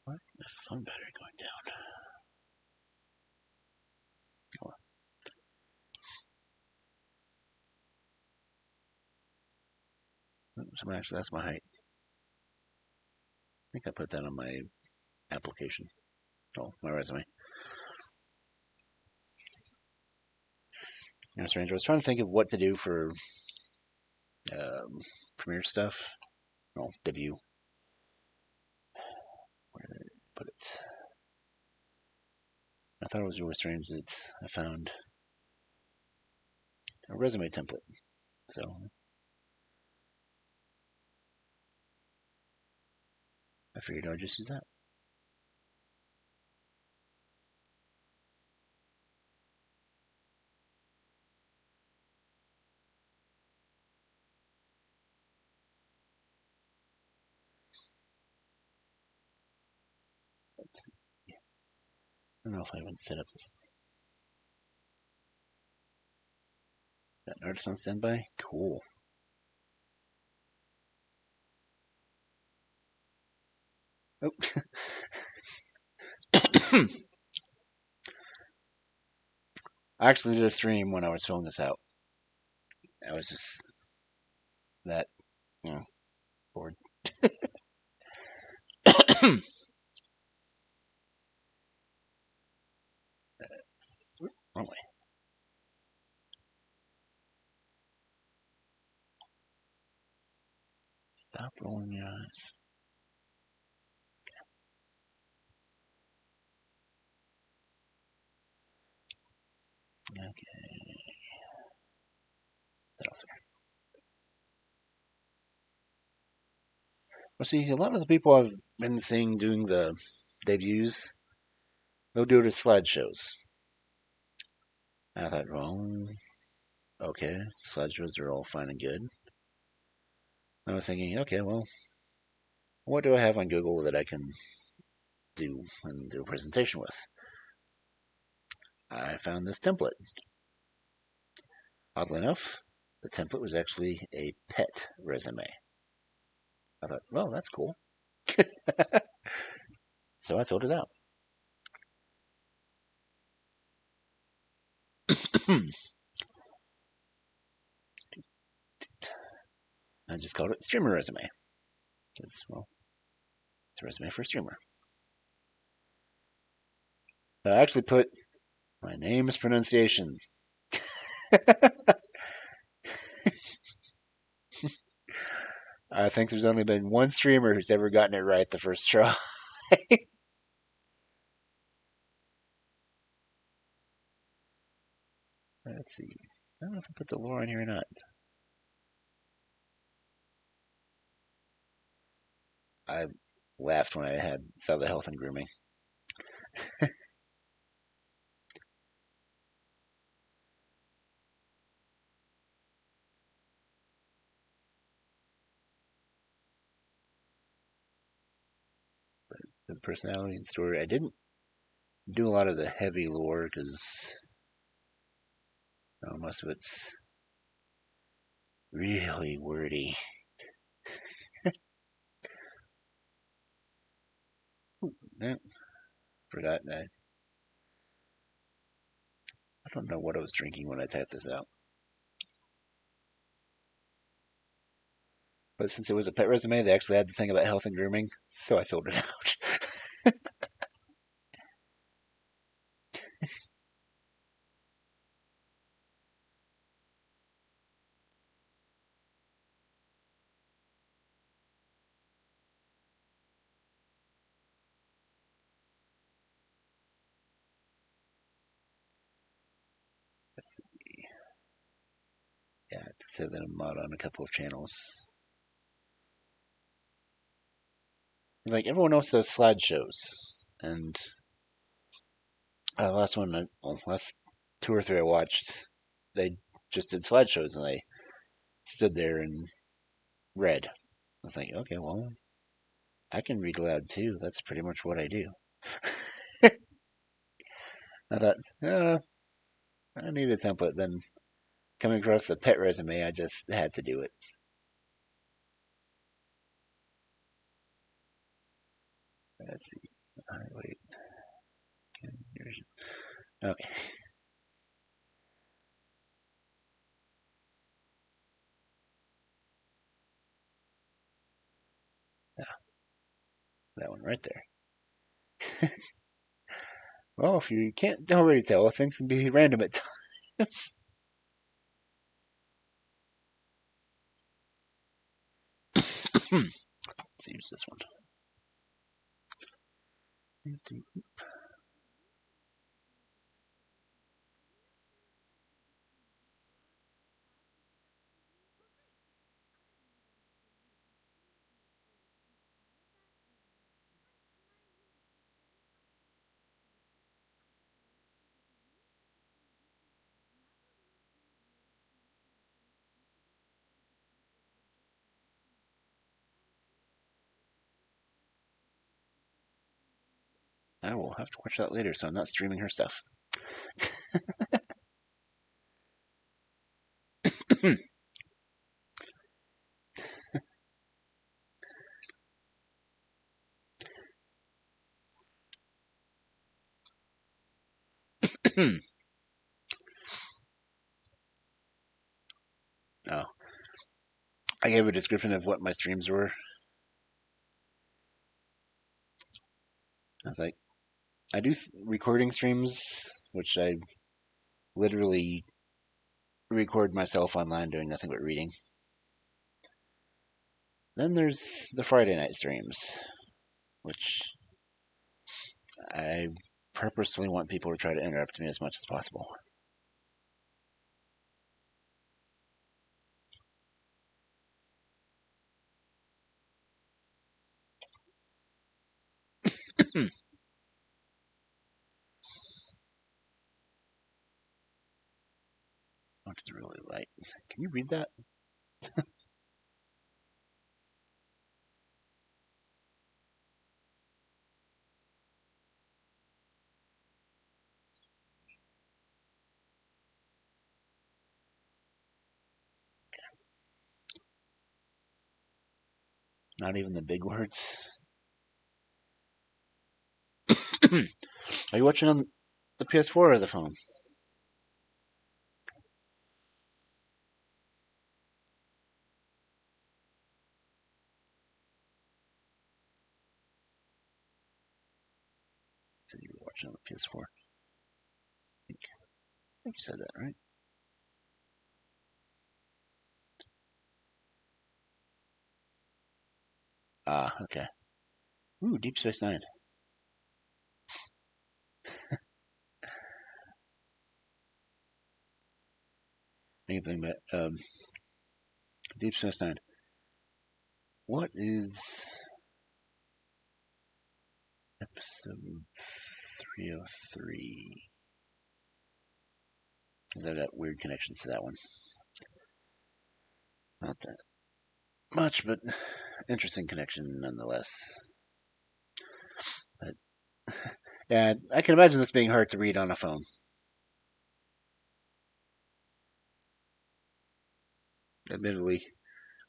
What? My phone battery going down. Oh, someone actually asked my height. I think I put that on my application. Oh, my resume. Yeah, strange. I was trying to think of what to do for Premiere stuff. No, debut. Where did I put it? I thought it was really strange that I found a resume template. So I figured I'd just use that. Let's see. I don't know if I even set up this. Got an artist on standby? Cool. Oh. I actually did a stream when I was filling this out. I was just that, bored. Wrong way. Stop rolling your eyes. Okay. That'll fix. Well, see, a lot of the people I've been seeing doing the debuts, they'll do it as slideshows. And I thought, well, okay, slideshows are all fine and good. I was thinking, okay, well, what do I have on Google that I can do and do a presentation with? I found this template. Oddly enough, the template was actually a pet resume. I thought, well, that's cool. So I filled it out. I just called it streamer resume. Because, well, it's a resume for a streamer. I actually put my name's pronunciation. I think there's only been one streamer who's ever gotten it right the first try. Let's see. I don't know if I put the lore on here or not. I laughed when I saw the health and grooming. But the personality and story, I didn't do a lot of the heavy lore because most of it's really wordy. Forgot that. I don't know what I was drinking when I typed this out. But since it was a pet resume, they actually had the thing about health and grooming, so I filled it out. Let's see. Yeah, it said that I'm mod on a couple of channels. It's like everyone else does slideshows, and last one, last two or three I watched, they just did slideshows and they stood there and read. I was like, okay, well, I can read aloud too. That's pretty much what I do. I thought, I need a template. Then coming across the pet resume, I just had to do it. Let's see. Wait. Okay. Yeah, that one right there. Well, if you can't already tell, things can be random at times. Let's use this one. I will have to watch that later, so I'm not streaming her stuff. Oh, I gave a description of what my streams were. I was like, I do recording streams, which I literally record myself online doing nothing but reading. Then there's the Friday night streams, which I purposefully want people to try to interrupt me as much as possible. It's really light. Can you read that? Not even the big words. Are you watching on the PS4 or the phone? So you were watching on the PS4. I think you said that, right? Ah, okay. Ooh, Deep Space Nine. Anything but Deep Space Nine. What is episode 303? Because I've got weird connections to that one. Not that much, but interesting connection nonetheless. But, yeah, I can imagine this being hard to read on a phone. Admittedly,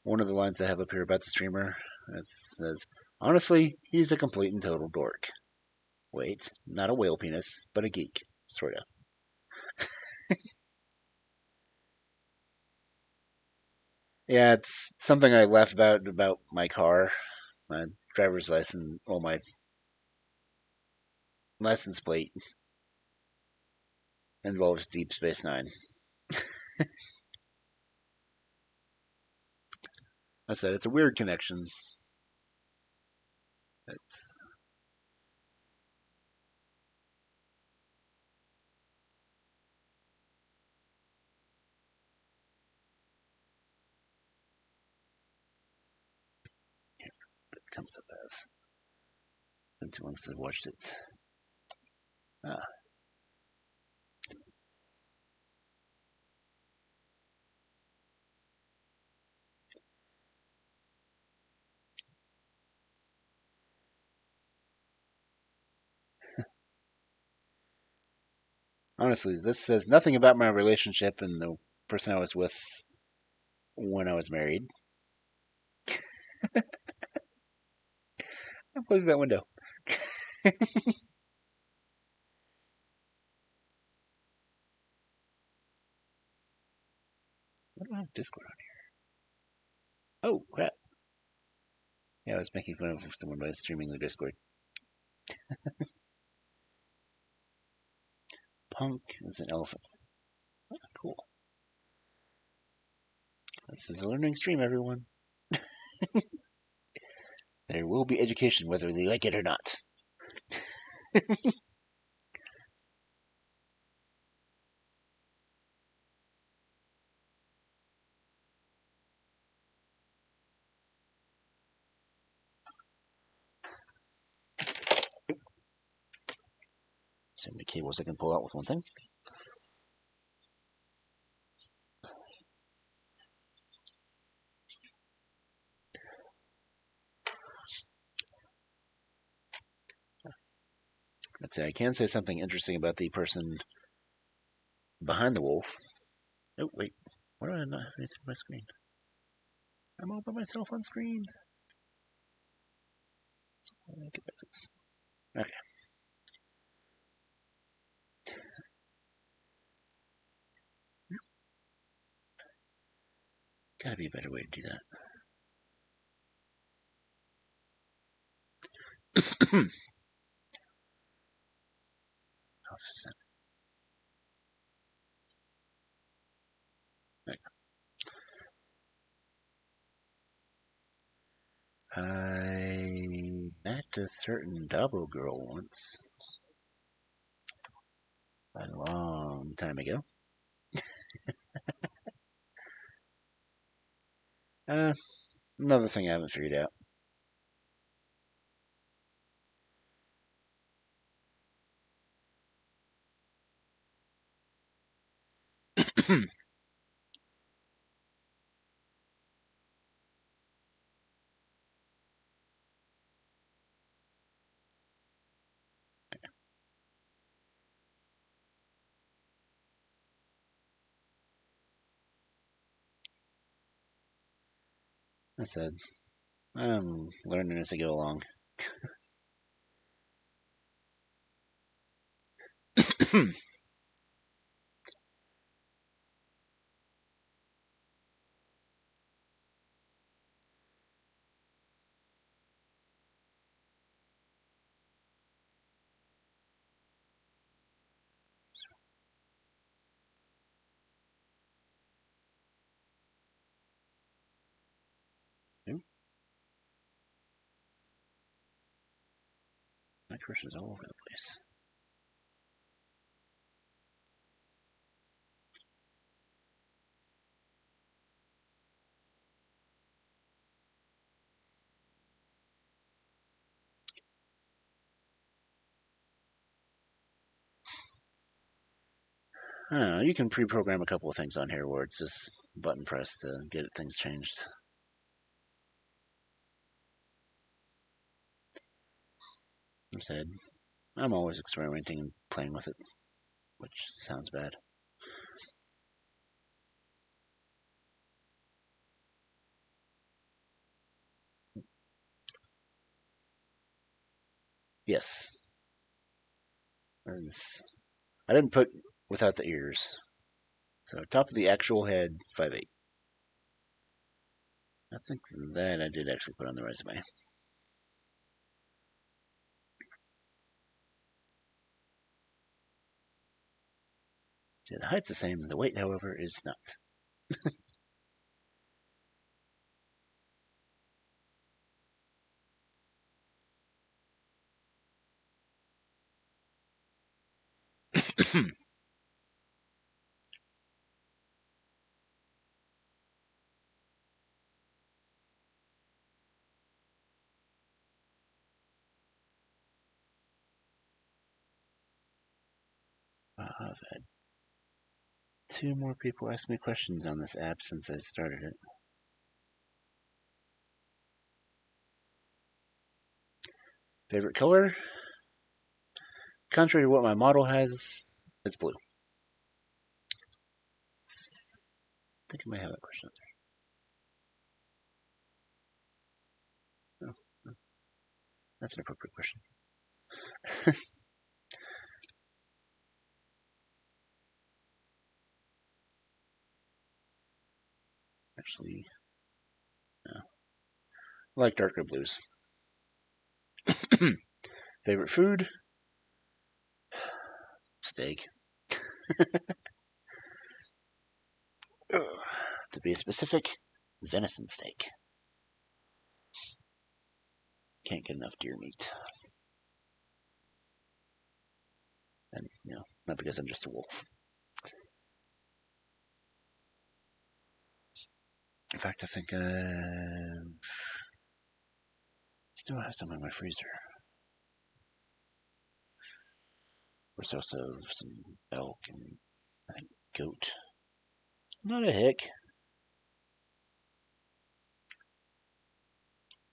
one of the lines I have up here about the streamer says, honestly, he's a complete and total dork. Wait, not a whale penis, but a geek, sort of. Yeah, it's something I laugh about my car, my driver's license, well, my license plate involves Deep Space Nine. I said it's a weird connection. It's it comes up as. been too long since I've watched it. Ah. Honestly, this says nothing about my relationship and the person I was with when I was married. I'll close that window. Why do I have Discord on here? Oh, crap. Yeah, I was making fun of someone by streaming their Discord. Punk is an elephant. Oh, cool. This is a learning stream, everyone. There will be education whether they like it or not. So many cables I can pull out with one thing. Let's say I can say something interesting about the person behind the wolf. Oh, wait. Why do I not have anything on my screen? I'm all by myself on screen. Okay. Gotta be a better way to do that. I met a certain Dabo girl once. A long time ago. Another thing I haven't figured out. I said, I'm learning as I go along. My cursor's all over the place. I don't know, you can pre-program a couple of things on here where it's just button press to get things changed. I said, I'm always experimenting and playing with it, which sounds bad. Yes. I didn't put without the ears. So top of the actual head, 5'8". I think that I did actually put on the resume. Yeah, the height's the same. The weight, however, is not. I've had 2 more people ask me questions on this app since I started it. Favorite color? Contrary to what my model has, it's blue. I think I might have that question there. Oh, that's an appropriate question. Actually, no. I like darker blues. Favorite food? Steak. To be specific, venison steak. Can't get enough deer meat. And, not because I'm just a wolf. In fact, I think I still have some in my freezer. There's also some elk and, I think, goat. Not a hick.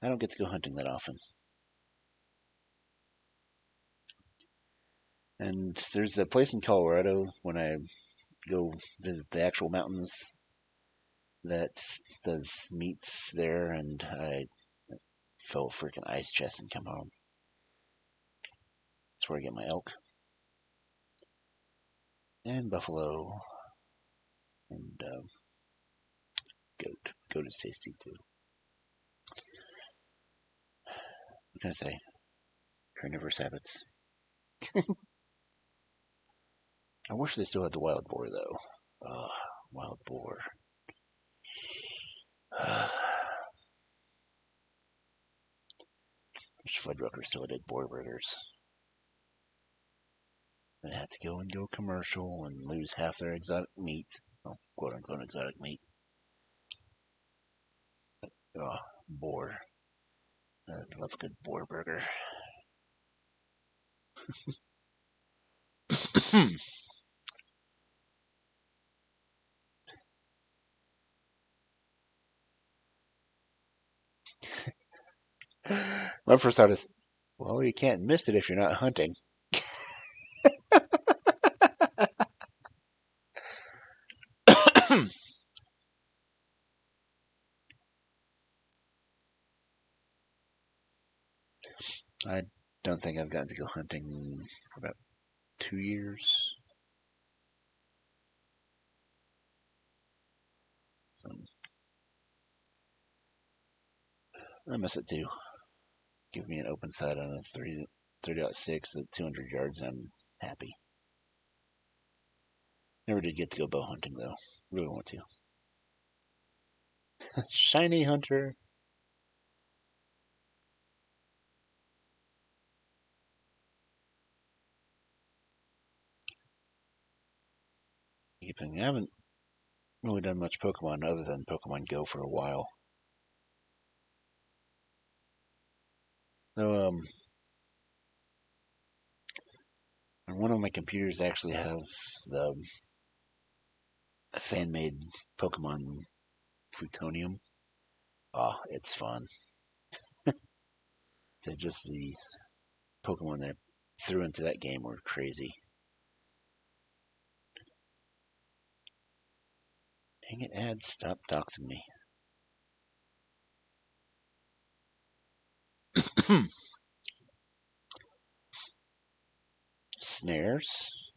I don't get to go hunting that often. And there's a place in Colorado when I go visit the actual mountains that does meats there, and I fill a freaking ice chest and come home. That's where I get my elk and buffalo and goat. Goat is tasty too. What can I say? Carnivorous habits. I wish they still had the wild boar though. Wild boar. Wish Fuddruckers still did boar burgers. They had to go commercial and lose half their exotic meat. Well, quote unquote exotic meat. Boar. I love a good boar burger. My first thought is, well, you can't miss it if you're not hunting. I don't think I've gotten to go hunting for about 2 years. So I miss it too. Give me an open sight on a 3.6 at 200 yards and I'm happy. Never did get to go bow hunting though. Really want to. Shiny hunter. I haven't really done much Pokemon other than Pokemon Go for a while. So, on one of my computers, I actually have the fan-made Pokemon Plutonium. Oh, it's fun. So just the Pokemon that threw into that game were crazy. Dang it, ads, stop doxing me. Snares.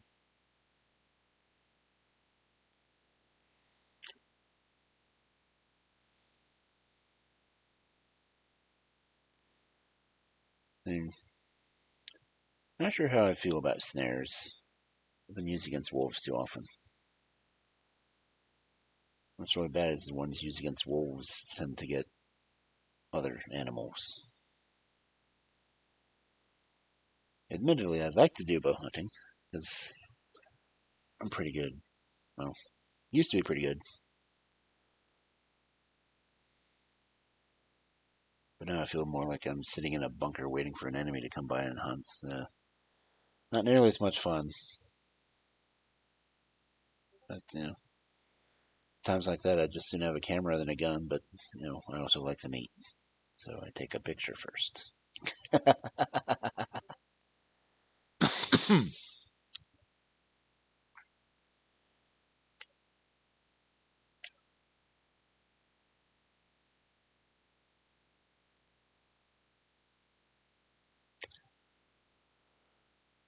I'm not sure how I feel about snares. I've been used against wolves too often. What's really bad is the ones used against wolves tend to get other animals. Admittedly, I'd like to do bow hunting, because I'm pretty good. Well, used to be pretty good. But now I feel more like I'm sitting in a bunker waiting for an enemy to come by and hunt. Not nearly as much fun. But times like that, I'd just sooner have a camera than a gun. But I also like the meat, so I take a picture first.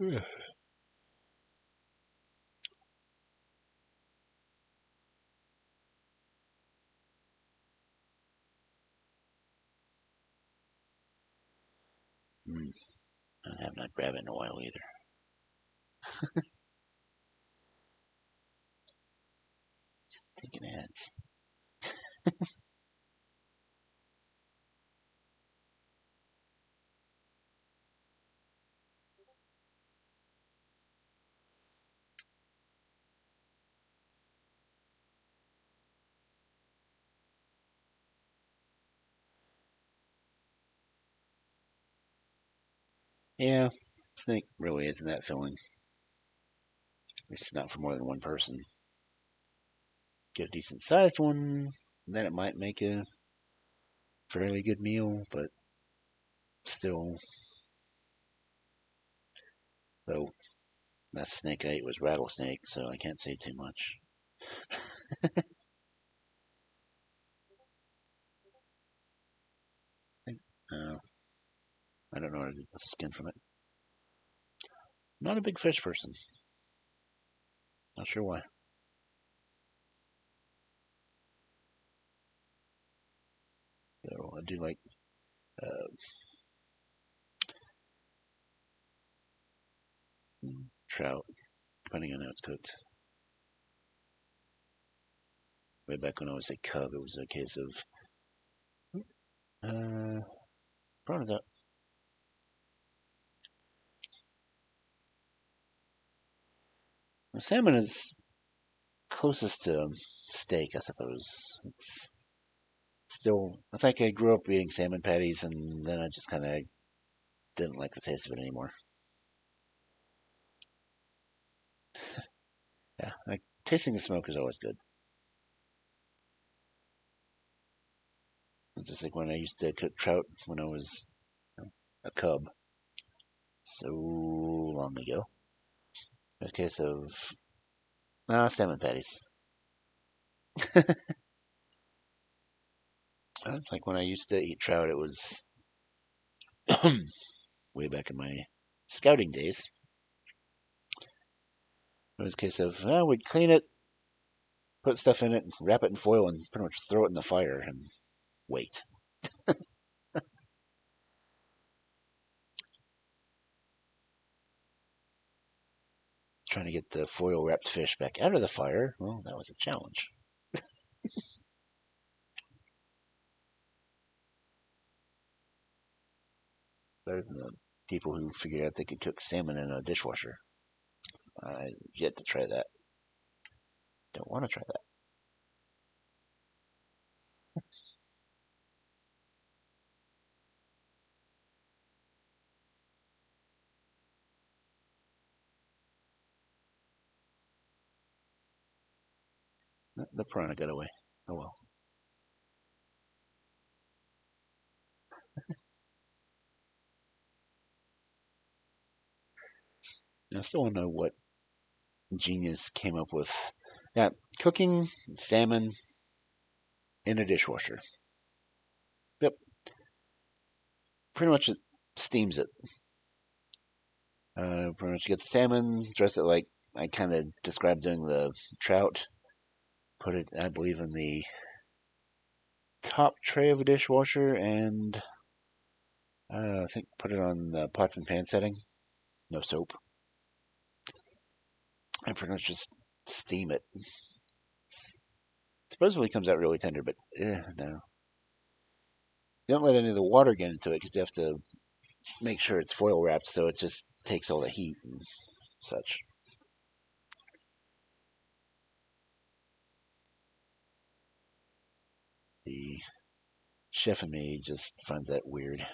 Yeah. Mm, I have not grabbed it in a while either. Taking ads. Yeah, snake really isn't that filling. It's not for more than one person. Get a decent sized one, then it might make a fairly good meal, but still, though, that snake I ate was rattlesnake, so I can't say too much. Uh, I don't know what to do with the skin from it. Not a big fish person. Not sure why. So I do like uh, trout, depending on how it's cooked. Way back when I was a cub, it was a case of prawn is up. Salmon is closest to steak, I suppose. It's like I grew up eating salmon patties, and then I just kind of didn't like the taste of it anymore. Yeah, like tasting the smoke is always good. It's just like when I used to cook trout when I was a cub, so long ago. A case of salmon patties. It's like when I used to eat trout, it was way back in my scouting days. It was a case of we'd clean it, put stuff in it, wrap it in foil, and pretty much throw it in the fire and wait. Trying to get the foil wrapped fish back out of the fire, well, that was a challenge. Better than the people who figured out they could cook salmon in a dishwasher. I yet to try that. Don't want to try that. The piranha got away. Oh well. I still want to know what genius came up with. Yeah, cooking salmon in a dishwasher. Yep, pretty much it steams it. Pretty much get the salmon, dress it like I kind of described doing the trout. Put it, I believe, in the top tray of a dishwasher, and I think put it on the pots and pan setting. No soap. And pretty much just steam it. Supposedly comes out really tender, but no. You don't let any of the water get into it because you have to make sure it's foil wrapped so it just takes all the heat and such. The chef in me just finds that weird.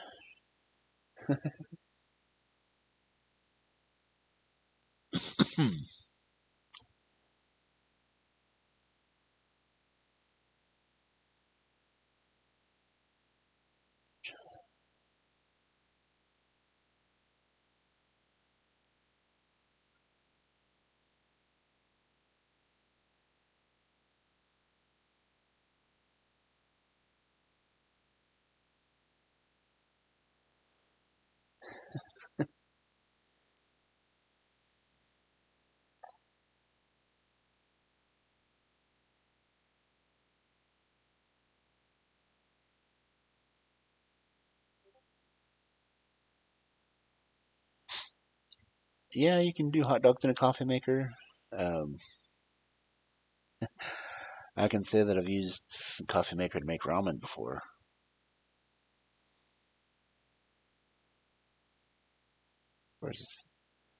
Yeah, you can do hot dogs in a coffee maker. Um, I can say that I've used a coffee maker to make ramen before. Whereas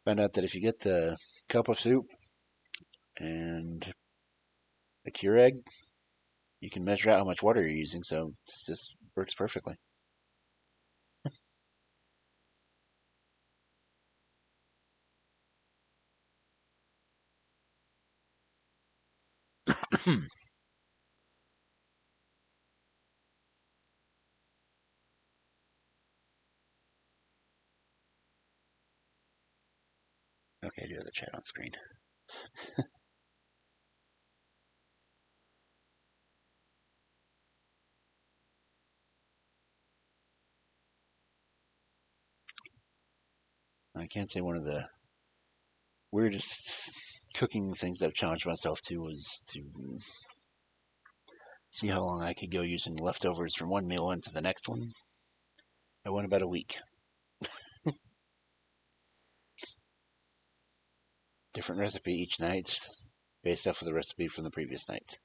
found out that if you get the cup of soup and a Keurig, you can measure out how much water you're using, so it just works perfectly. Okay, I do have the chat on screen. I can't say one of the weirdest cooking things I've challenged myself to was to see how long I could go using leftovers from one meal into the next one. I went about a week. Different recipe each night, based off of the recipe from the previous night.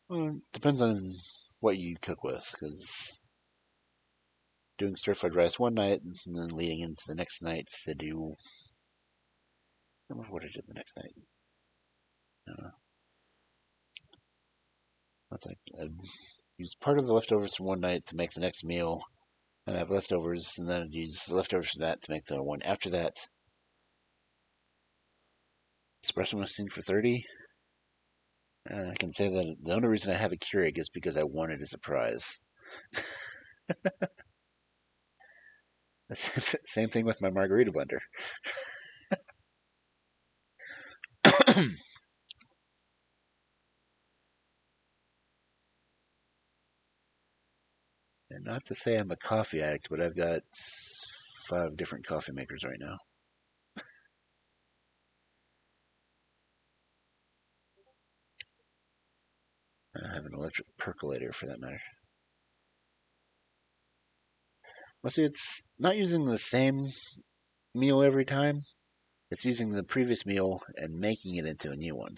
Well, it depends on what you cook with, because doing stir-fried rice one night and then leading into the next night to do. I don't remember what I did the next night. Uh, I'd use part of the leftovers from one night to make the next meal, and I have leftovers, and then I'd use the leftovers from that to make the one after that. Espresso machine for 30. I can say that the only reason I have a Keurig is because I won it as a prize. Same thing with my margarita blender. And not to say I'm a coffee addict, but I've got 5 different coffee makers right now. I have an electric percolator for that matter. Well, see, it's not using the same meal every time. It's using the previous meal and making it into a new one.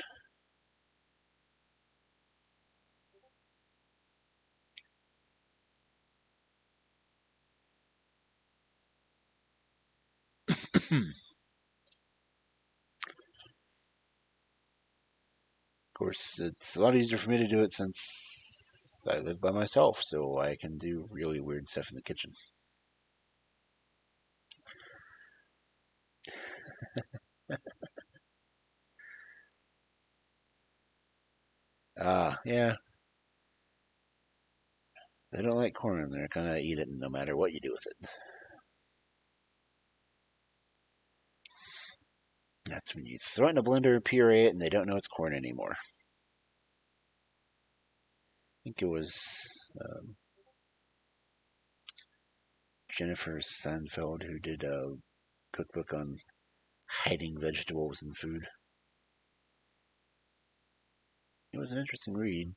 Of course, it's a lot easier for me to do it since I live by myself, so I can do really weird stuff in the kitchen. Yeah. They don't like corn, and they're gonna eat it no matter what you do with it. That's when you throw it in a blender, puree it, and they don't know it's corn anymore. I think it was um, Jennifer Seinfeld who did a cookbook on hiding vegetables in food. It was an interesting read.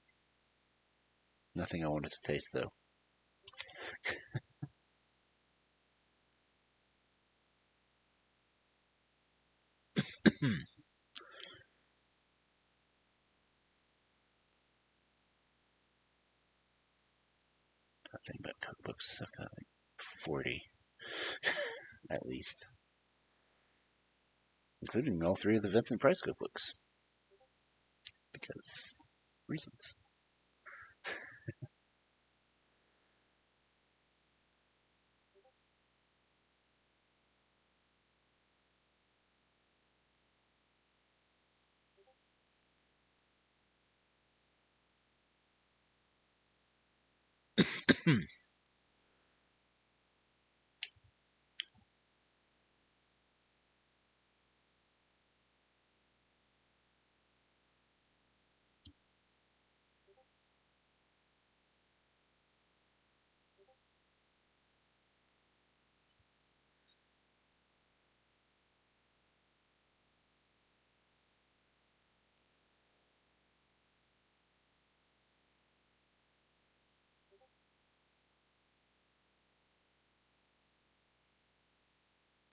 Nothing I wanted to taste, though. I think about cookbooks. I've got like 40 at least, including all 3 of the Vincent Price cookbooks, because reasons.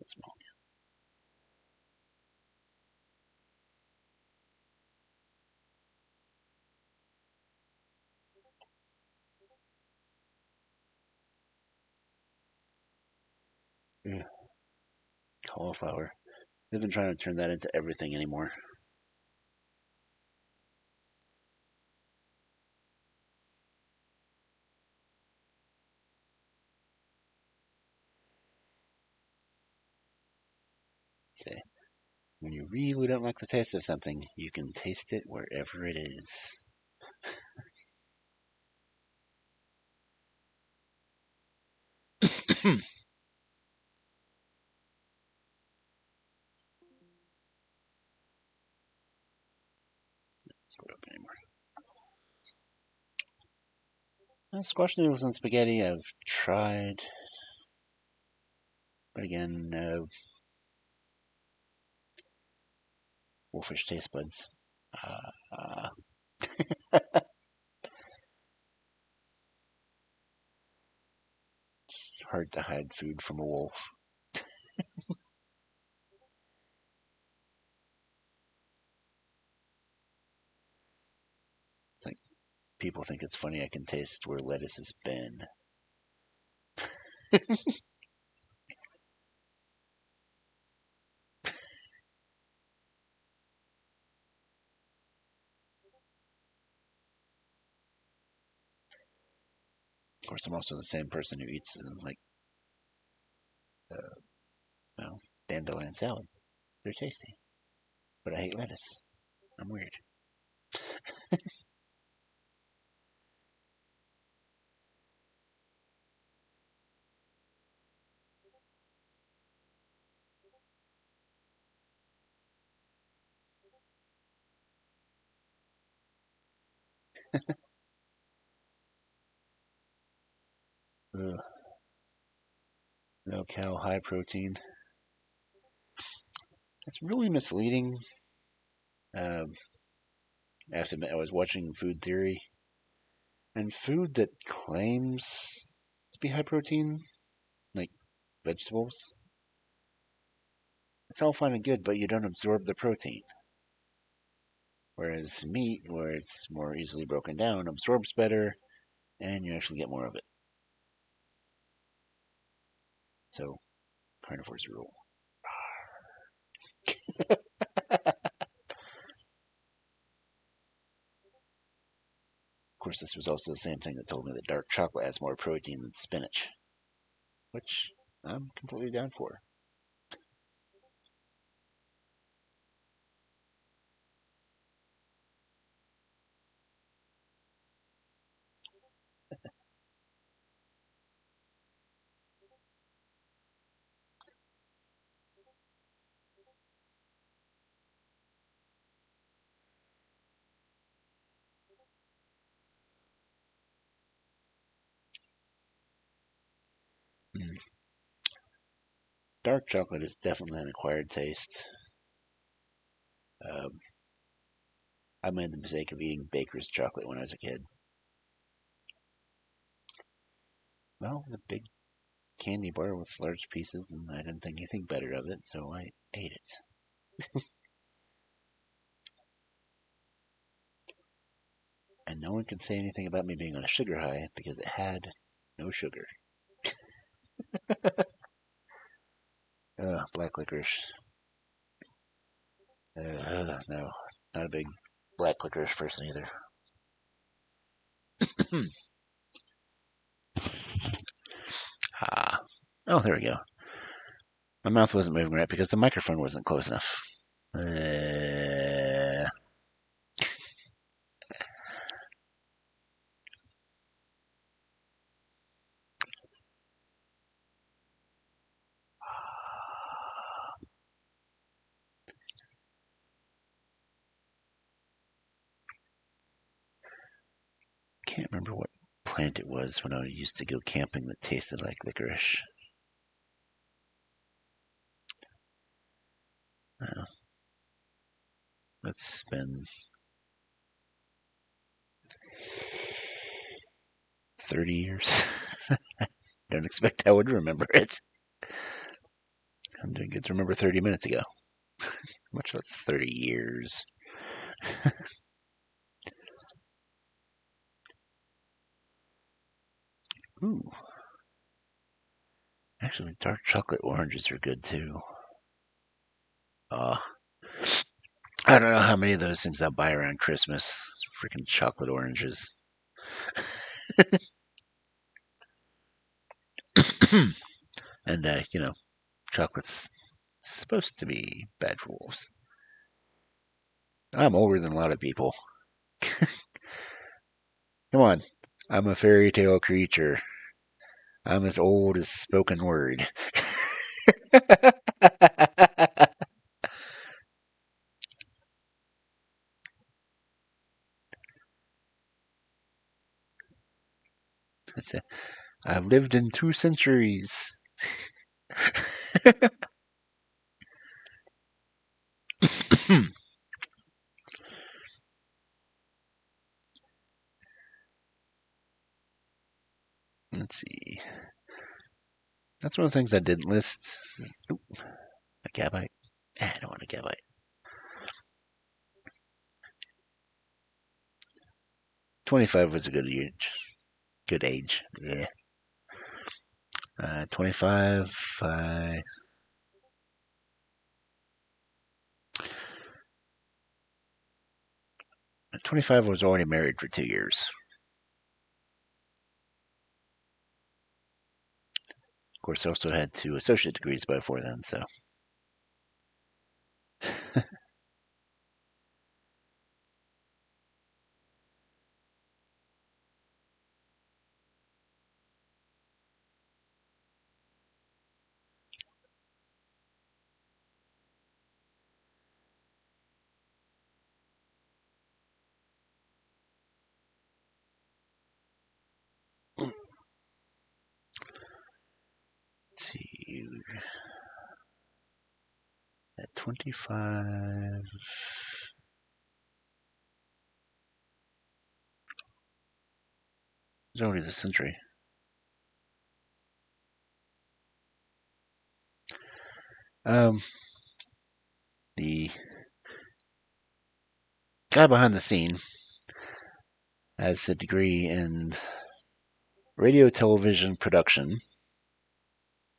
Small. Yeah. Cauliflower. They've been trying to turn that into everything anymore. Say, when you really don't like the taste of something, you can taste it wherever it is. Let's go open anymore. Squash noodles and spaghetti I've tried, but again, wolfish taste buds. Uh, it's hard to hide food from a wolf. It's like people think it's funny I can taste where lettuce has been. Of course, I'm also the same person who eats like, uh, well, dandelion salad. They're tasty, but I hate lettuce. I'm weird. Ugh. Low cal, high protein. It's really misleading. Um, I have to admit, I was watching Food Theory, and food that claims to be high protein, like vegetables, it's all fine and good, but you don't absorb the protein. Whereas meat, where it's more easily broken down, absorbs better, and you actually get more of it. So, carnivores rule. Of course, this was also the same thing that told me that dark chocolate has more protein than spinach, which I'm completely down for. Mm. Dark chocolate is definitely an acquired taste. Um, I made the mistake of eating baker's chocolate when I was a kid. Well, it was a big candy bar with large pieces, and I didn't think anything better of it, so I ate it. And no one could say anything about me being on a sugar high because it had no sugar. Black licorice. No, not a big black licorice person either. Ah. Oh, there we go. My mouth wasn't moving right because the microphone wasn't close enough. Can't remember what plant it was when I used to go camping that tasted like licorice. Uh, it's been 30 years. Don't expect I would remember it. I'm doing good to remember 30 minutes ago. Much less 30 years. Ooh. Actually, dark chocolate oranges are good too. Uh, I don't know how many of those things I'll buy around Christmas. Freaking chocolate oranges. And, chocolate's supposed to be bad for wolves. I'm older than a lot of people. Come on. I'm a fairy tale creature. I'm as old as spoken word. That's it. I've lived in 2 centuries. Let's see. That's one of the things I didn't list. Ooh, a gabite. I don't want a gabite. 25 was a good age. Good age. Yeah. 25. 25 was already married for 2 years. Of course, I also had 2 associate degrees before then, so. Let's see. At 25. It's already the century. The guy behind the scene has a degree in radio television production,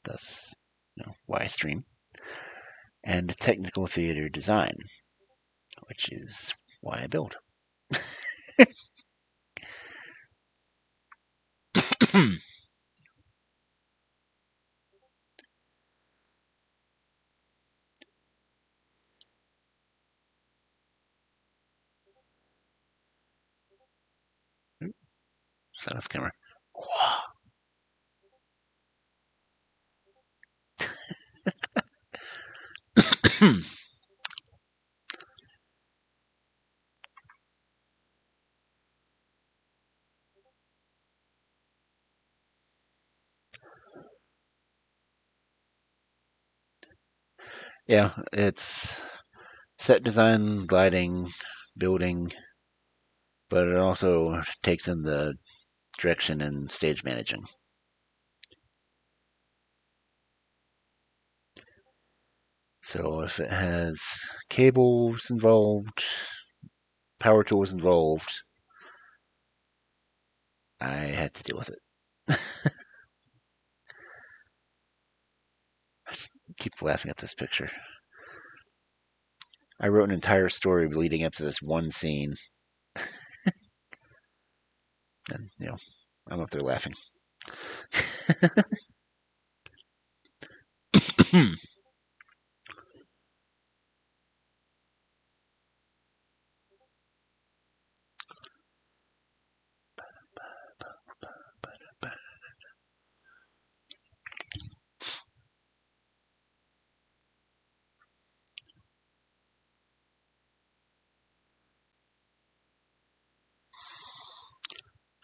thus, why I stream, and technical theater design, which is why I build. Set off camera. Yeah, it's set design, lighting, building, but it also takes in the direction and stage managing. So if it has cables involved, power tools involved, I had to deal with it. I just keep laughing at this picture. I wrote an entire story leading up to this one scene, and I'm up there laughing.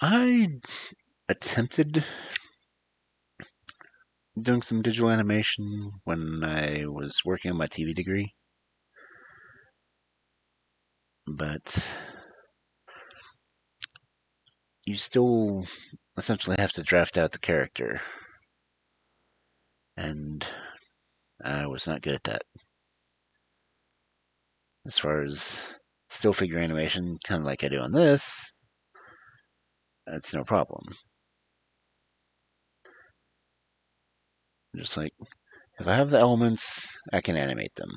I attempted doing some digital animation when I was working on my TV degree, but you still essentially have to draft out the character. And I was not good at that. As far as still figure animation, kind of like I do on this, that's no problem. Just like, if I have the elements, I can animate them.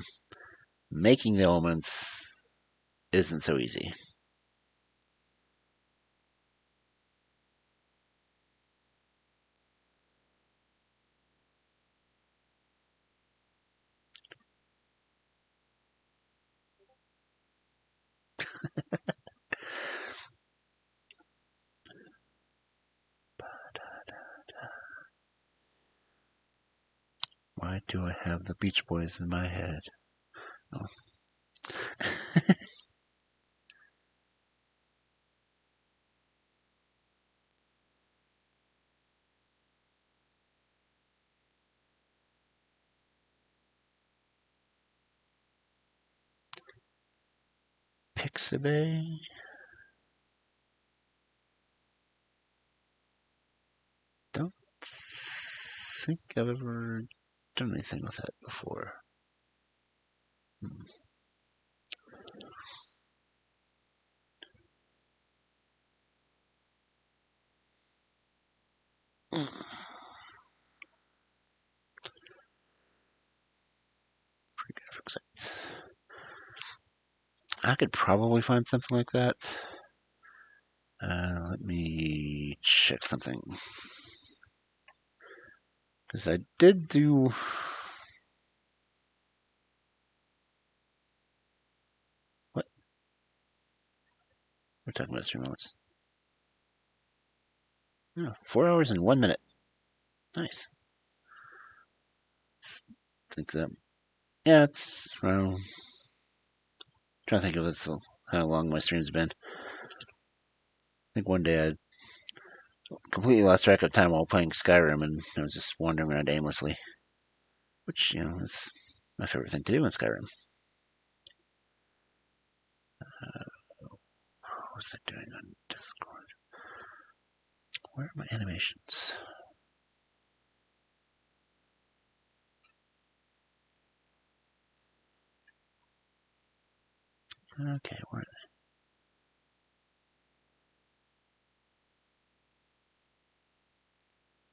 Making the elements isn't so easy. Why do I have the Beach Boys in my head? Oh. Pixabay? Don't think I've ever done anything with that before. Hmm. Graphics sites. I could probably find something like that. Let me check something. Because I did do. What? We're talking about 3 months. Oh, 4 hours and 1 minute. Nice. Think that. Yeah, it's. Well, trying to think of this, how long my stream's been. I think one day I completely lost track of time while playing Skyrim, and I was just wandering around aimlessly, which is my favorite thing to do in Skyrim. What was I doing on Discord? Where are my animations? Okay, where are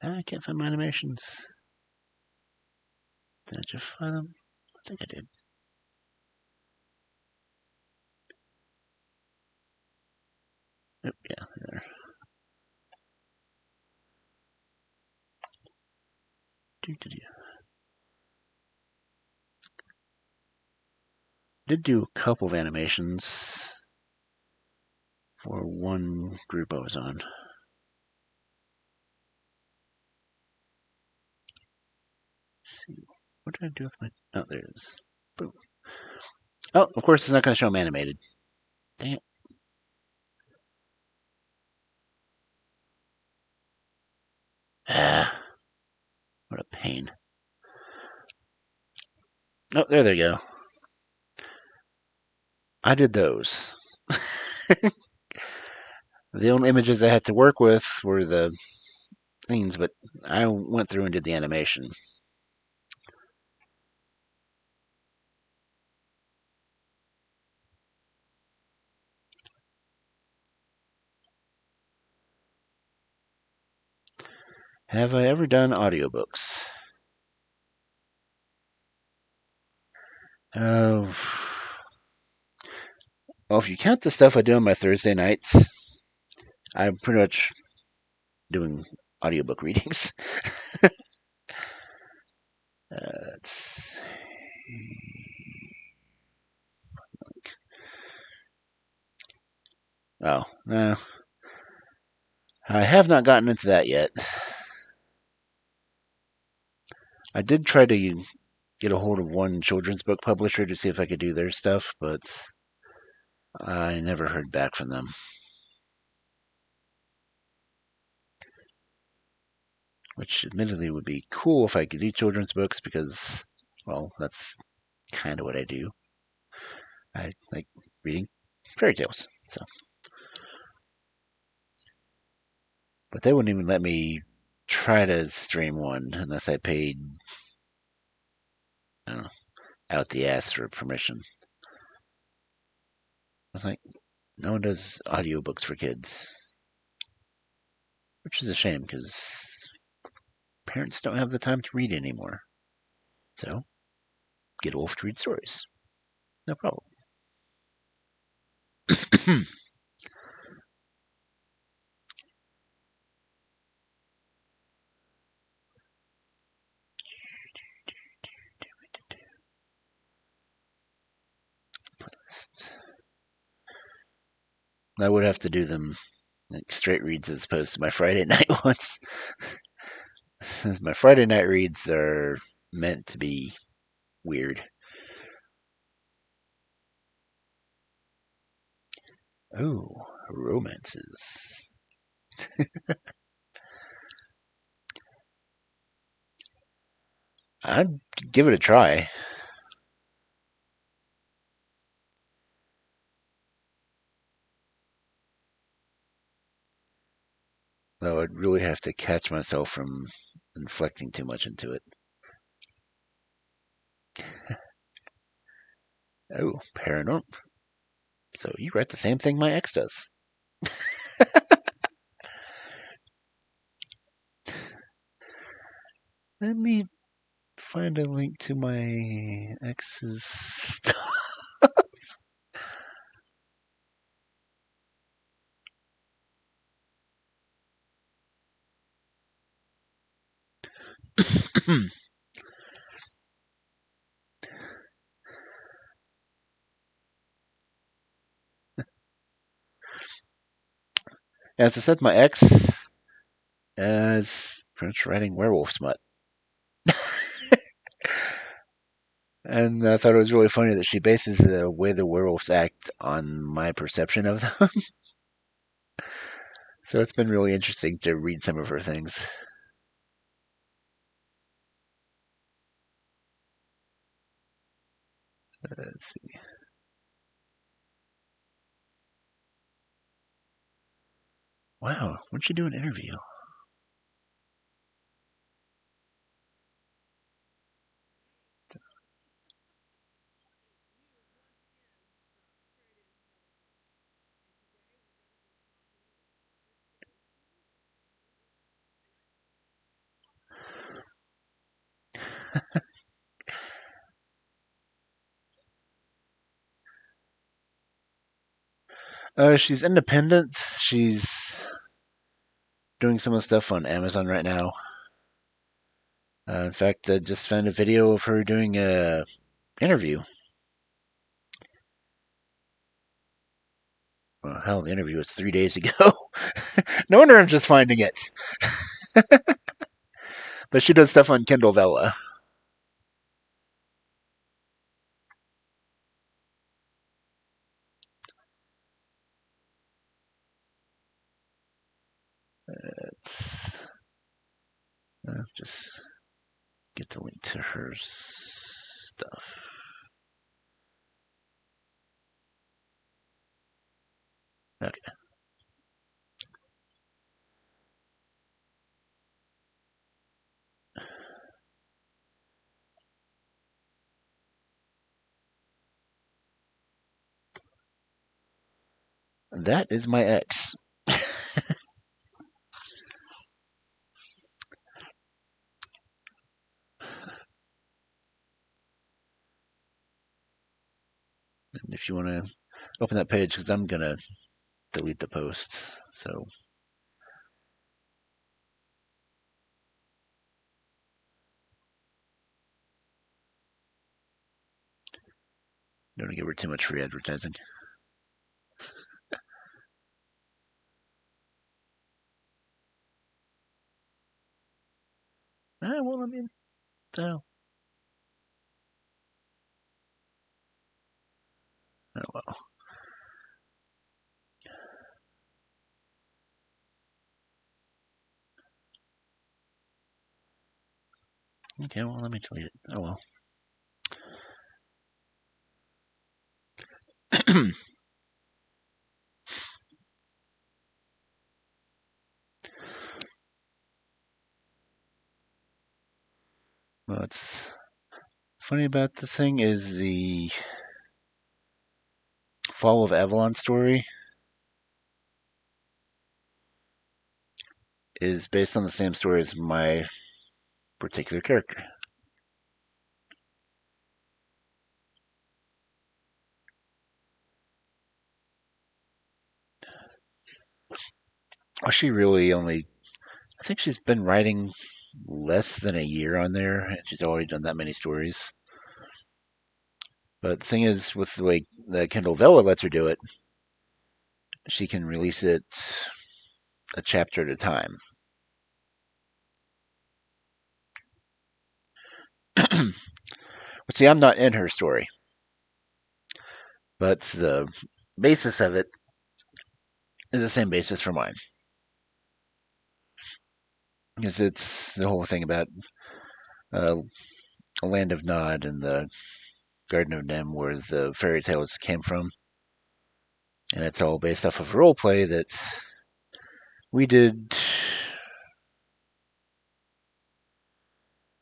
they? I can't find my animations. Did I just find them? I think I did. Oh, yeah, there. Did do a couple of animations for one group I was on. Let's see. What did I do with my. Oh, there it is. Boom. Oh, of course, it's not going to show them animated. Dang it. Ah, what a pain. Oh, there they go. I did those. The only images I had to work with were the things, but I went through and did the animation. Have I ever done audiobooks? Uh, well, if you count the stuff I do on my Thursday nights, I'm pretty much doing audiobook readings. Let's Oh, no. I have not gotten into that yet. I did try to get a hold of one children's book publisher to see if I could do their stuff, but I never heard back from them. Which admittedly would be cool if I could do children's books because, well, that's kind of what I do. I like reading fairy tales, so. But they wouldn't even let me try to stream one unless I paid out the ass for permission. I was like, no one does audiobooks for kids, which is a shame because parents don't have the time to read anymore. So, get Wolf to read stories. No problem. I would have to do them like straight reads as opposed to my Friday night ones. My Friday night reads are meant to be weird. Oh, romances. I'd give it a try. Though I'd really have to catch myself from inflecting too much into it. Oh, paranormal. So you write the same thing my ex does. Let me find a link to my ex's stuff. As I said, my ex is pretty much writing werewolf smut. And I thought it was really funny that she bases the way the werewolves act on my perception of them. So it's been really interesting to read some of her things. Let's see. Wow, when'd she do an interview? She's independent. She's doing some of the stuff on Amazon right now. In fact, I just found a video of her doing a interview. Well, hell, the interview was 3 days ago. No wonder I'm just finding it. But she does stuff on Kindle Vella. Let's just get the link to her stuff. Okay. That is my ex. And if you want to open that page, because I'm going to delete the post. So don't give her too much free advertising. Well, I mean, so. Oh, well. Okay, well, let me delete it. Oh, well. Well, it's funny about the thing is the Fall of Avalon story is based on the same story as my particular character. Well, she really only, I think she's been writing less than a year on there, and she's already done that many stories. But the thing is, with the way the Kindle Vella lets her do it, she can release it a chapter at a time. But see, I'm not in her story, but the basis of it is the same basis for mine. Because it's the whole thing about uh, a land of Nod and the Garden of Nim, where the fairy tales came from. And it's all based off of role play that we did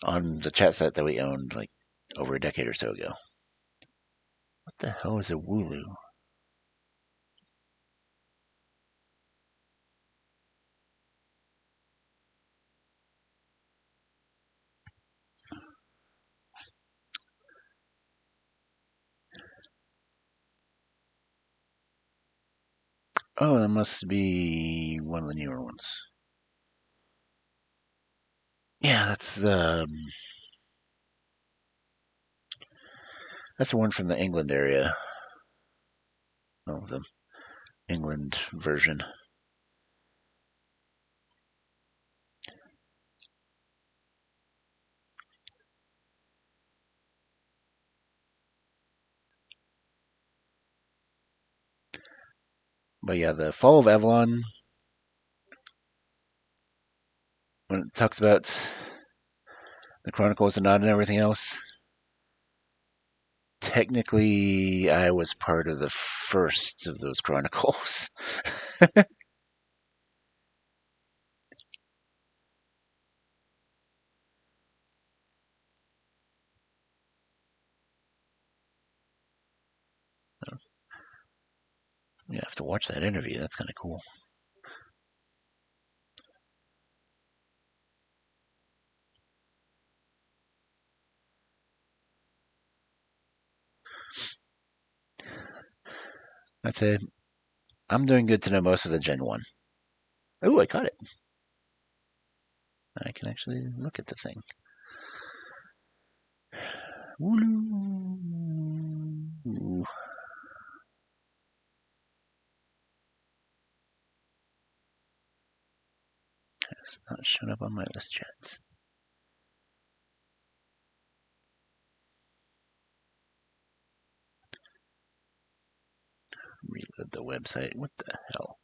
on the chat site that we owned like over a decade or so ago. What the hell is a Wooloo? Oh, that must be one of the newer ones. Yeah, that's the one from the England area. Oh, the England version. But yeah, the Fall of Avalon, when it talks about the Chronicles of Nod and everything else, technically I was part of the first of those Chronicles. You have to watch that interview. That's kind of cool. I'd say I'm doing good to know most of the Gen 1. Oh, I caught it. I can actually look at the thing. Wooloo. It's not showing up on my list chats. Reload the website. What the hell?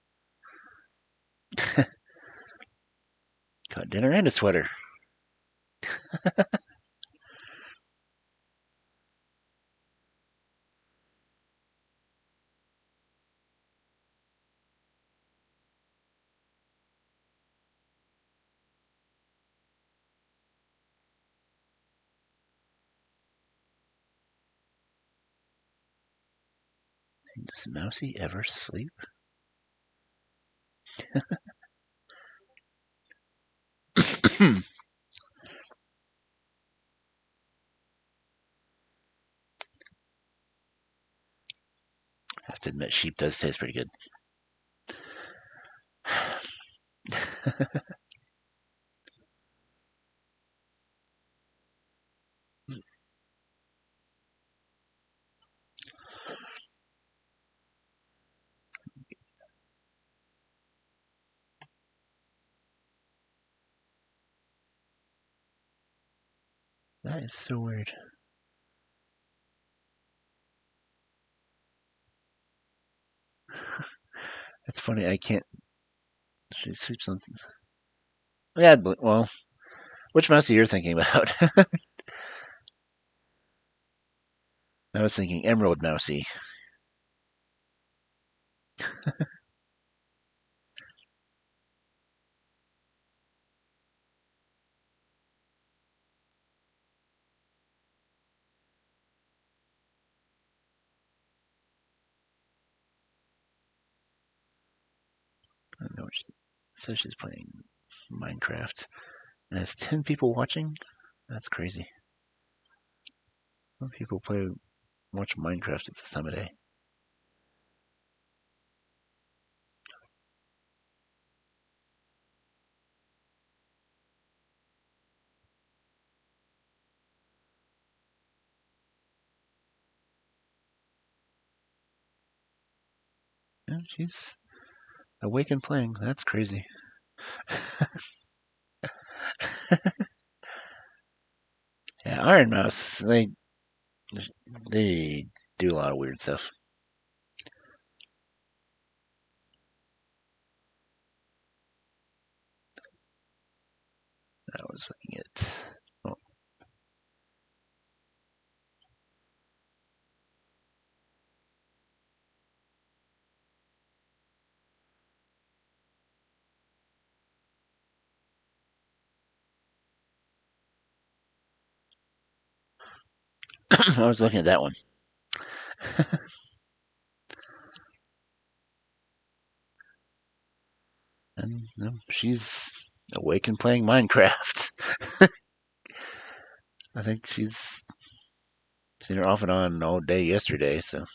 Got dinner and a sweater. Does Mousy ever sleep? I have to admit, sheep does taste pretty good. That is so weird. That's funny. I can't. She sleeps on. Yeah, well, which Mousy you're thinking about? I was thinking Emerald Mousy. says she's playing Minecraft and has 10 people watching. That's crazy. Some people watch Minecraft at this time of day. Yeah, she's awake and playing. That's crazy. Yeah, Iron Mouse, they do a lot of weird stuff. I was looking at. Oh. I was looking at that one. And she's awake and playing Minecraft. I think she's seen her off and on all day yesterday, so.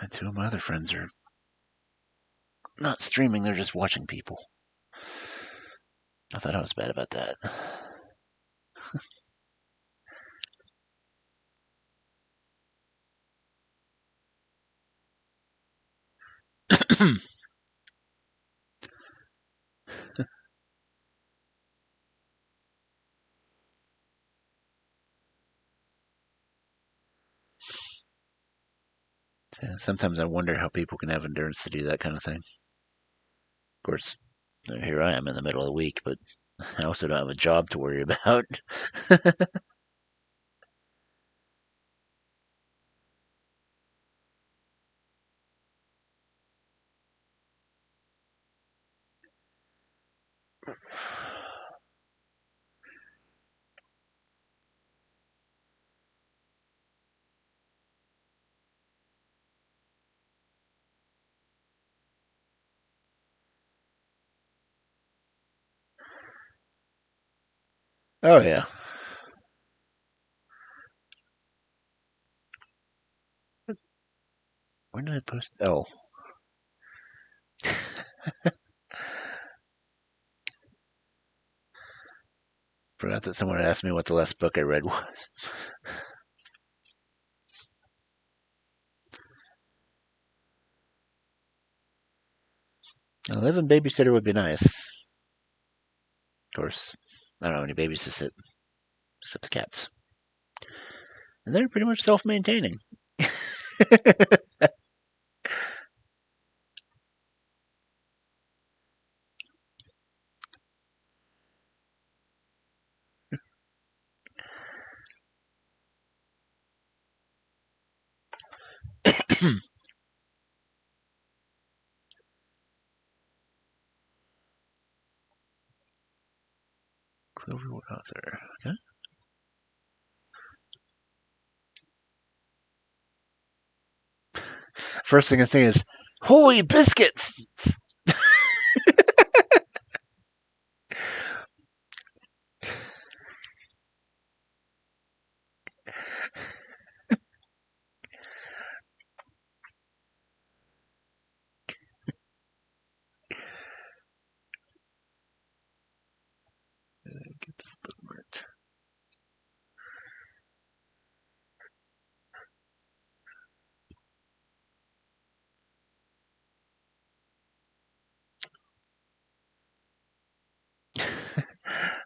Two of my other friends are not streaming, they're just watching people. I thought I was bad about that. Sometimes I wonder how people can have endurance to do that kind of thing. Of course, here I am in the middle of the week, but I also don't have a job to worry about. Oh, yeah. When did I post? Oh. Forgot that someone asked me what the last book I read was. 11 babysitter would be nice. Of course, I don't have any babies to sit, except the cats. And they're pretty much self maintaining. Cloverwood author. Okay. First thing I say is, holy biscuits! Get this bookmarked.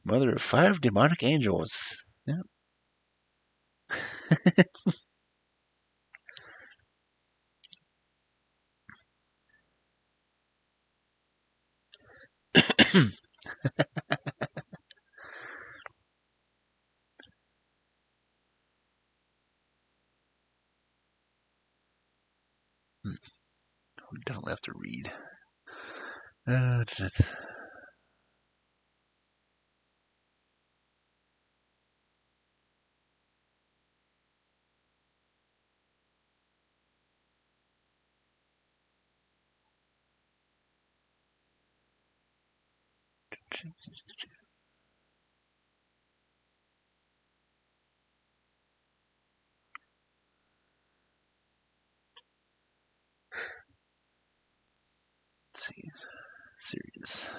Mother of 5 demonic angels. Yeah. We don't have to read. Let's see. Series.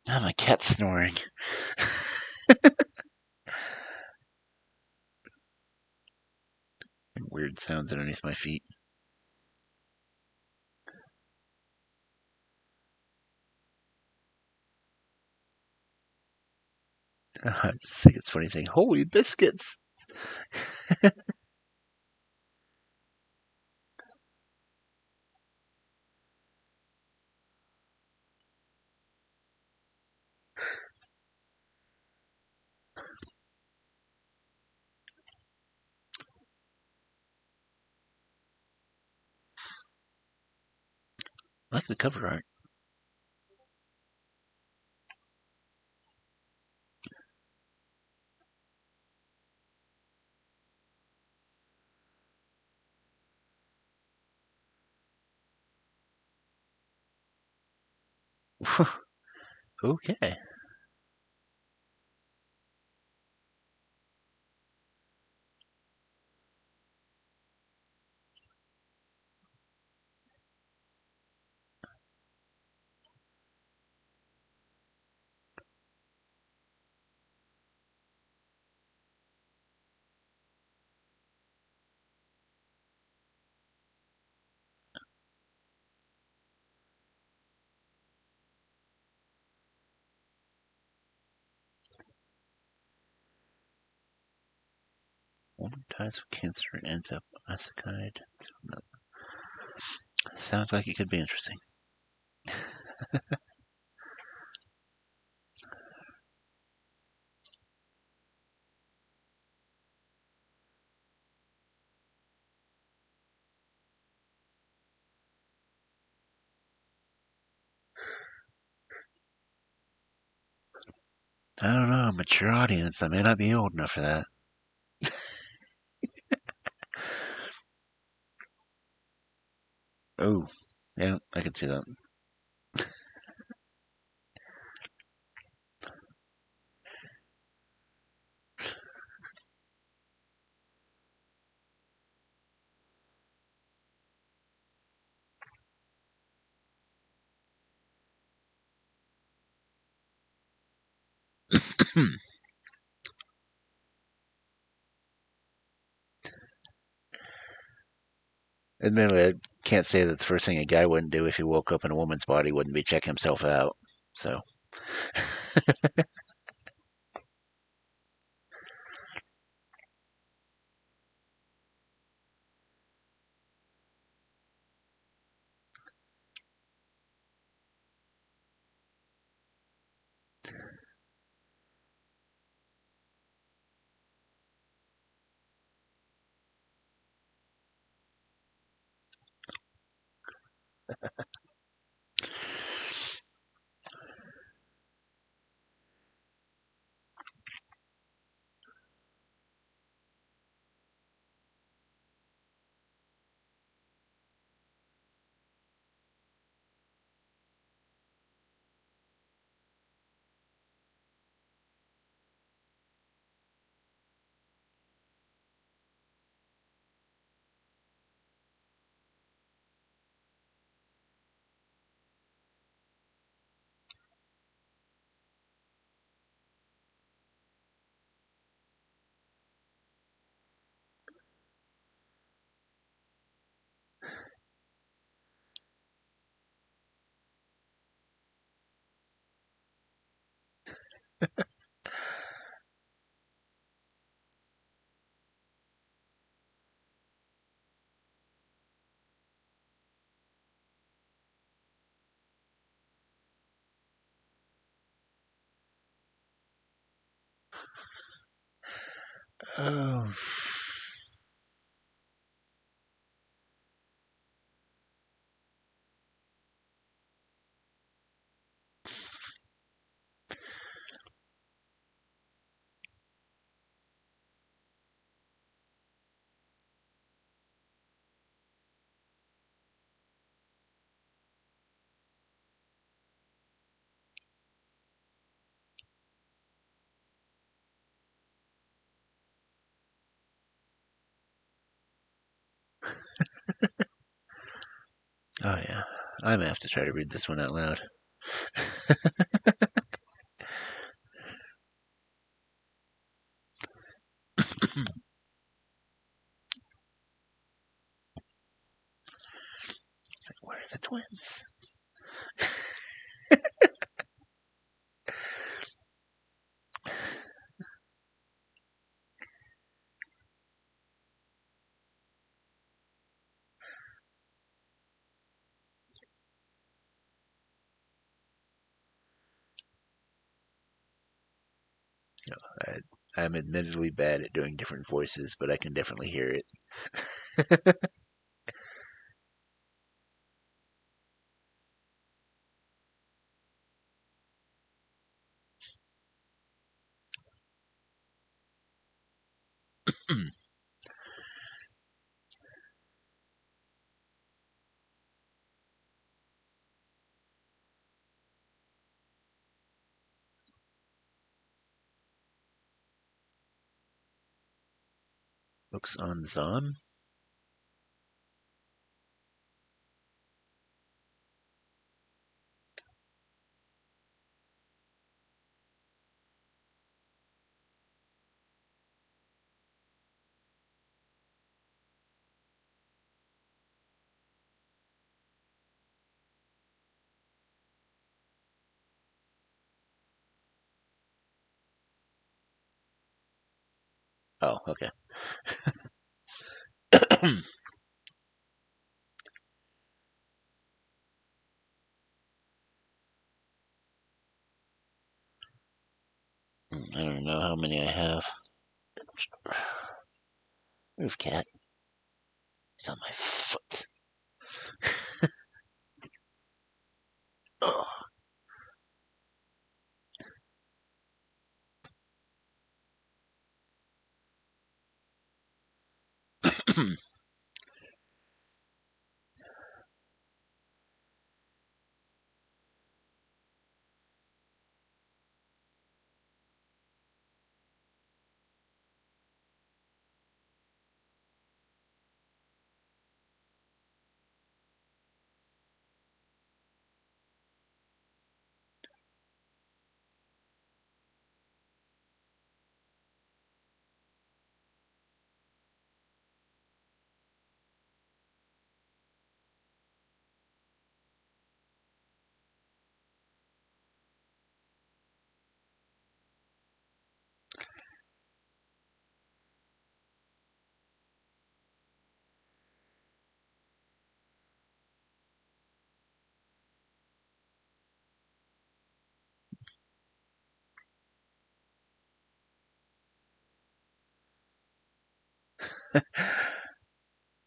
Ah, my cat's snoring. Weird sounds underneath my feet. I just think it's funny saying, "Holy biscuits!" I like the cover art. Okay. Woman dies of cancer and ends up isekai. Sounds like it could be interesting. I don't know, a mature audience. I may not be old enough for that. Oh, yeah, I can see that. Admittedly, I can't say that the first thing a guy wouldn't do if he woke up in a woman's body wouldn't be check himself out. So, Oh. Oh, yeah. I'm gonna have to try to read this one out loud. It's like, where are the twins? You know, I'm admittedly bad at doing different voices, but I can definitely hear it. Books on Zon? Oh, okay. I don't know how many I have. Move, cat. He's on my foot. Oh.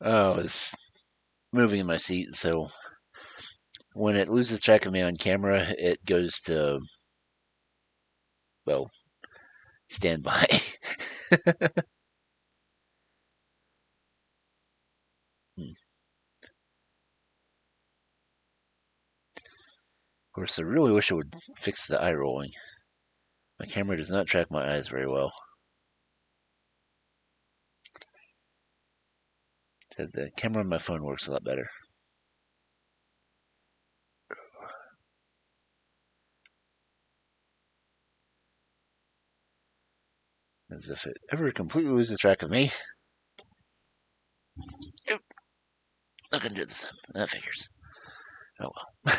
Oh, I was moving in my seat, so when it loses track of me on camera, it goes to, well, standby. Of course, I really wish I would fix the eye rolling. My camera does not track my eyes very well. Said the camera on my phone works a lot better. As if it ever completely loses track of me. Oop, not gonna do this. That figures. Oh well.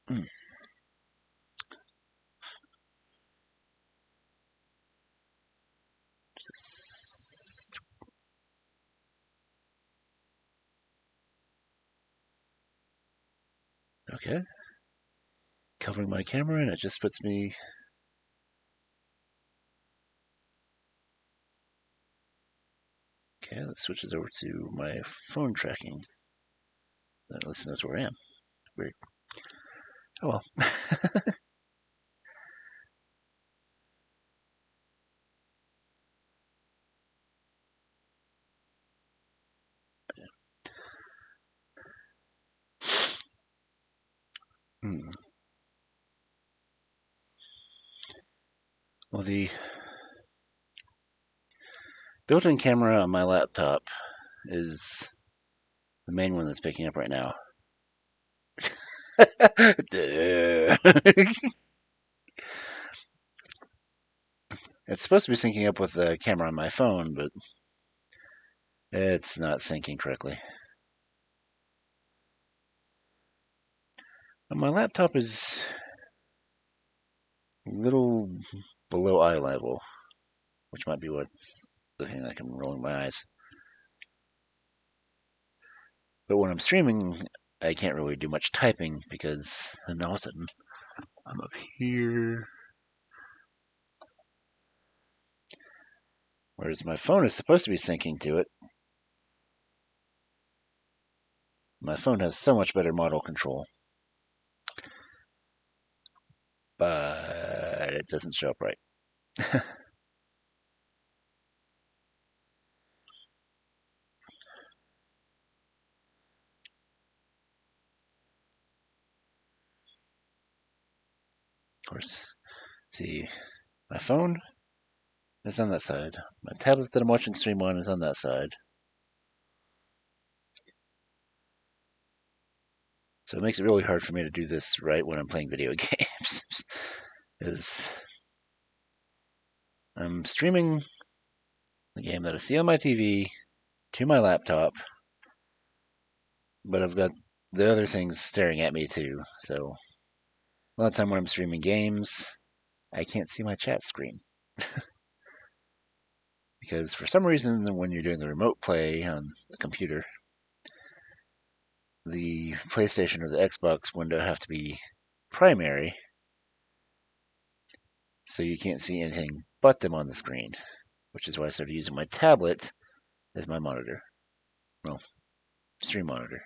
Mm. Okay. Covering my camera, and it just puts me... Okay, that switches over to my phone tracking. That at least knows where I am. Weird. Oh well. Hmm. Well, the built-in camera on my laptop is the main one that's picking up right now. It's supposed to be syncing up with the camera on my phone, but it's not syncing correctly. And my laptop is a little below eye level, which might be what's looking like I'm rolling my eyes. But when I'm streaming, I can't really do much typing because then all of a sudden I'm up here. Whereas my phone is supposed to be syncing to it. My phone has so much better model control. But it doesn't show up right. Of course, see, my phone is on that side. My tablet that I'm watching stream on is on that side. So it makes it really hard for me to do this right when I'm playing video games. Is I'm streaming the game that I see on my TV to my laptop, but I've got the other things staring at me too. So a lot of time when I'm streaming games, I can't see my chat screen. Because for some reason, when you're doing the remote play on the computer, the PlayStation or the Xbox window have to be primary, so you can't see anything but them on the screen, which is why I started using my tablet as my monitor. Well, stream monitor.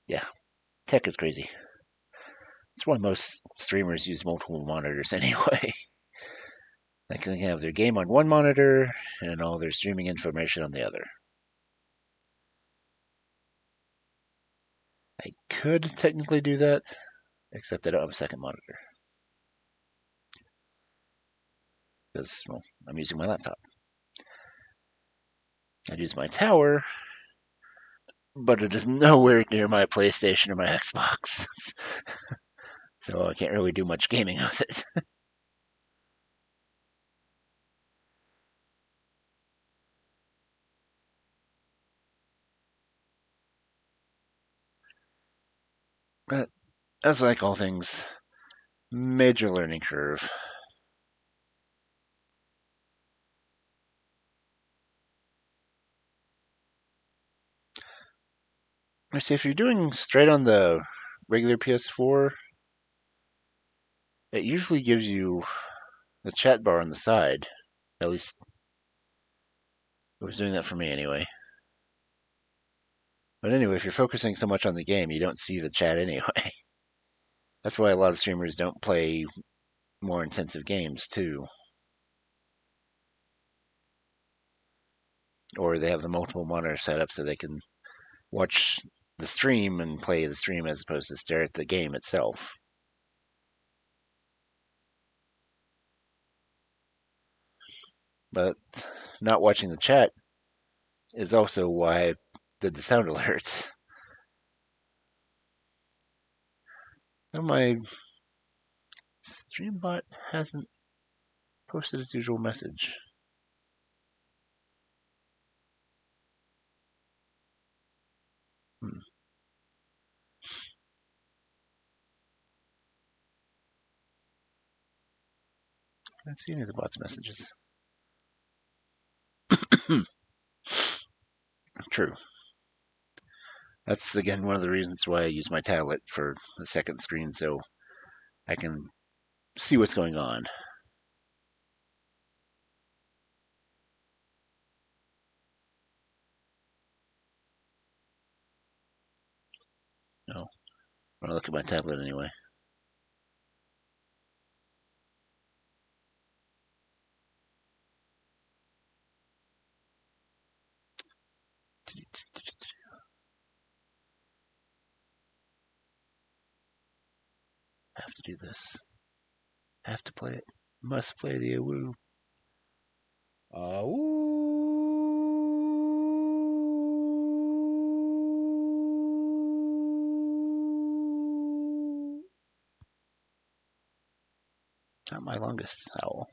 Yeah, tech is crazy. That's why most streamers use multiple monitors anyway. They can have their game on one monitor and all their streaming information on the other. I could technically do that, except I don't have a second monitor. Because, well, I'm using my laptop. I'd use my tower, but it is nowhere near my PlayStation or my Xbox. So I can't really do much gaming with it. But as like all things, major learning curve. I see if you're doing straight on the regular PS4, it usually gives you the chat bar on the side. At least it was doing that for me anyway. But anyway, if you're focusing so much on the game, you don't see the chat anyway. That's why a lot of streamers don't play more intensive games too. Or they have the multiple monitor setup so they can watch the stream and play the stream as opposed to stare at the game itself. But not watching the chat is also why I did the sound alerts. And my Streambot hasn't posted its usual message. I don't see any of the bot's messages. True. That's again one of the reasons why I use my tablet for the second screen, so I can see what's going on. No, I want to look at my tablet anyway. Have to do this. Have to play it. Must play the awoo. Not my longest owl.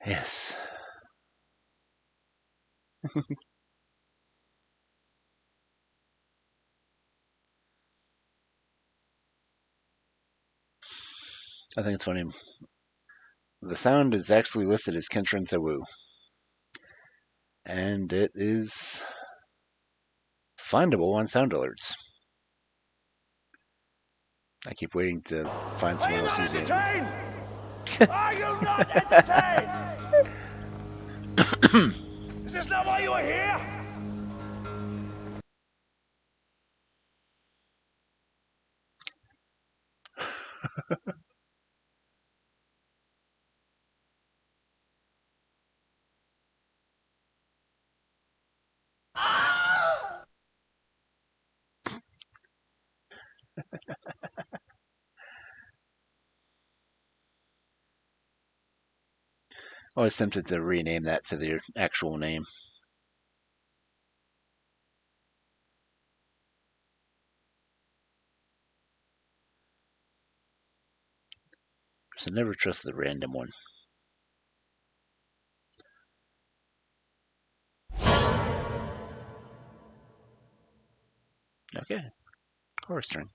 Yes. I think it's funny. The sound is actually listed as Kentrin Sawu. And it is findable on sound alerts. I keep waiting to find someone else using it. Are you not entertained? Is this not why you are here? I was tempted to rename that to their actual name. So never trust the random one. Okay. Horse turn.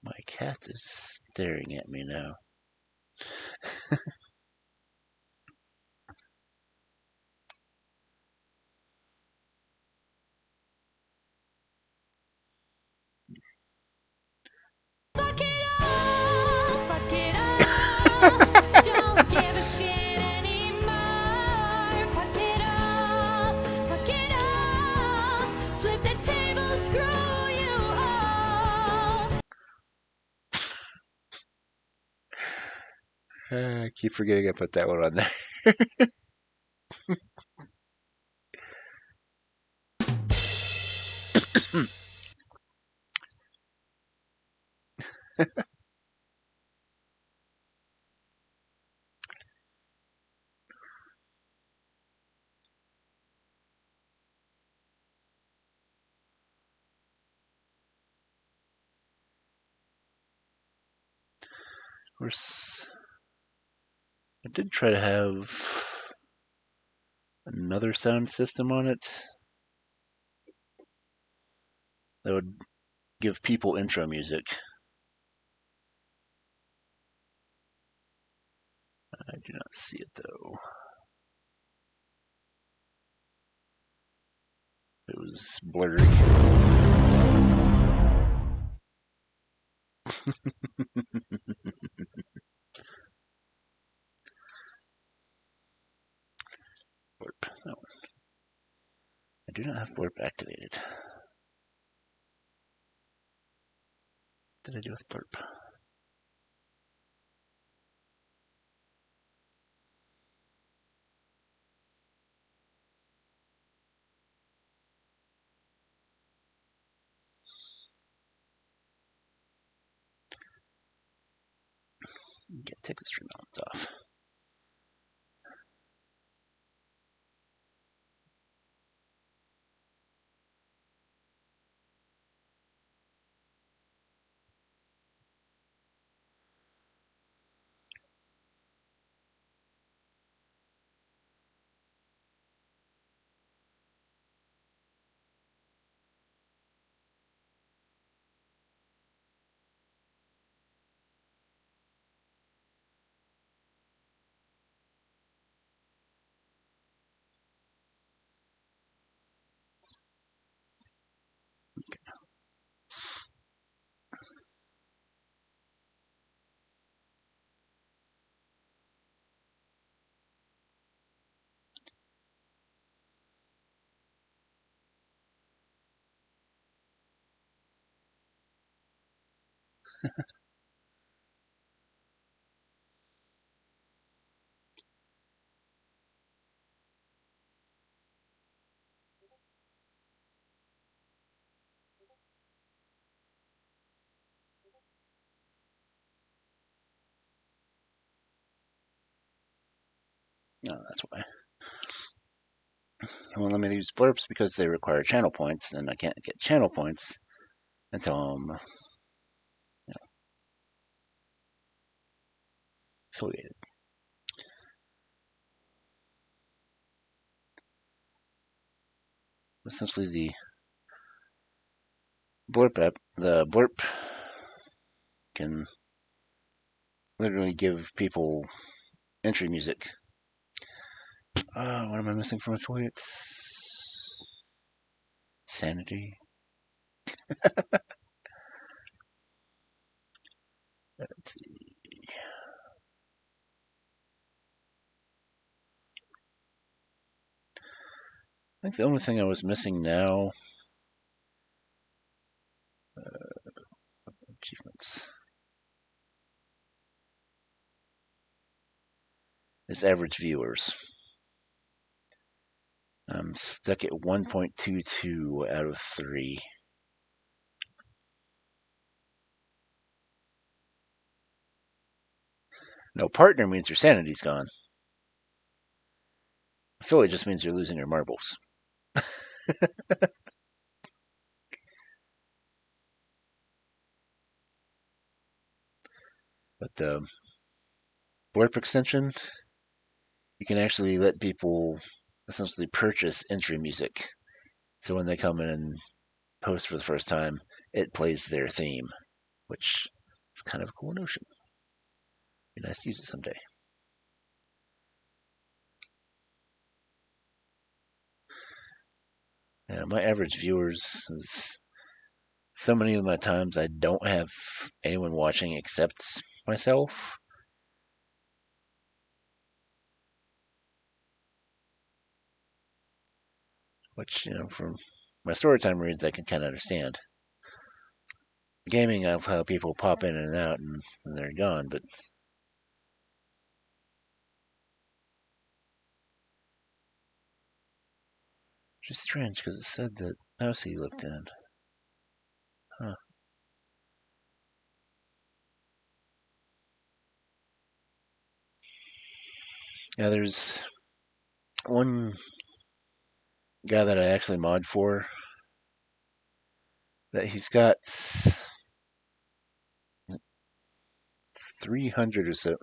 My cat is staring at me now. Fuck it all, fuck it all. Don't give a shit anymore. Fuck it all. Flip the table, screw you all. I keep forgetting I put that one on there. Of course, I did try to have another sound system on it that would give people intro music. I do not see it though. It was blurry. Blurp. No. I do not have blurp activated. What did I do with blurp? Yeah, take the stream elements off. No, that's why. It won't let me use blurbs because they require channel points, and I can't get channel points until I'm affiliated. Essentially, the blurb can literally give people entry music. What am I missing from affiliates? Sanity. Let's see. I think the only thing I was missing now, achievements, is average viewers. I'm stuck at 1.22 out of 3. No, partner means your sanity's gone. Affiliate just means you're losing your marbles. But the blurb extension, you can actually let people essentially purchase entry music. So when they come in and post for the first time, it plays their theme, which is kind of a cool notion. Be nice to use it someday. Yeah, my average viewers is so many of my times I don't have anyone watching except myself. Which, from my storytime reads, I can kind of understand. Gaming, I've how people pop in and out and they're gone, but which is strange because it said that house he looked in. Huh. Yeah, there's one guy that I actually mod for that he's got 300 or so,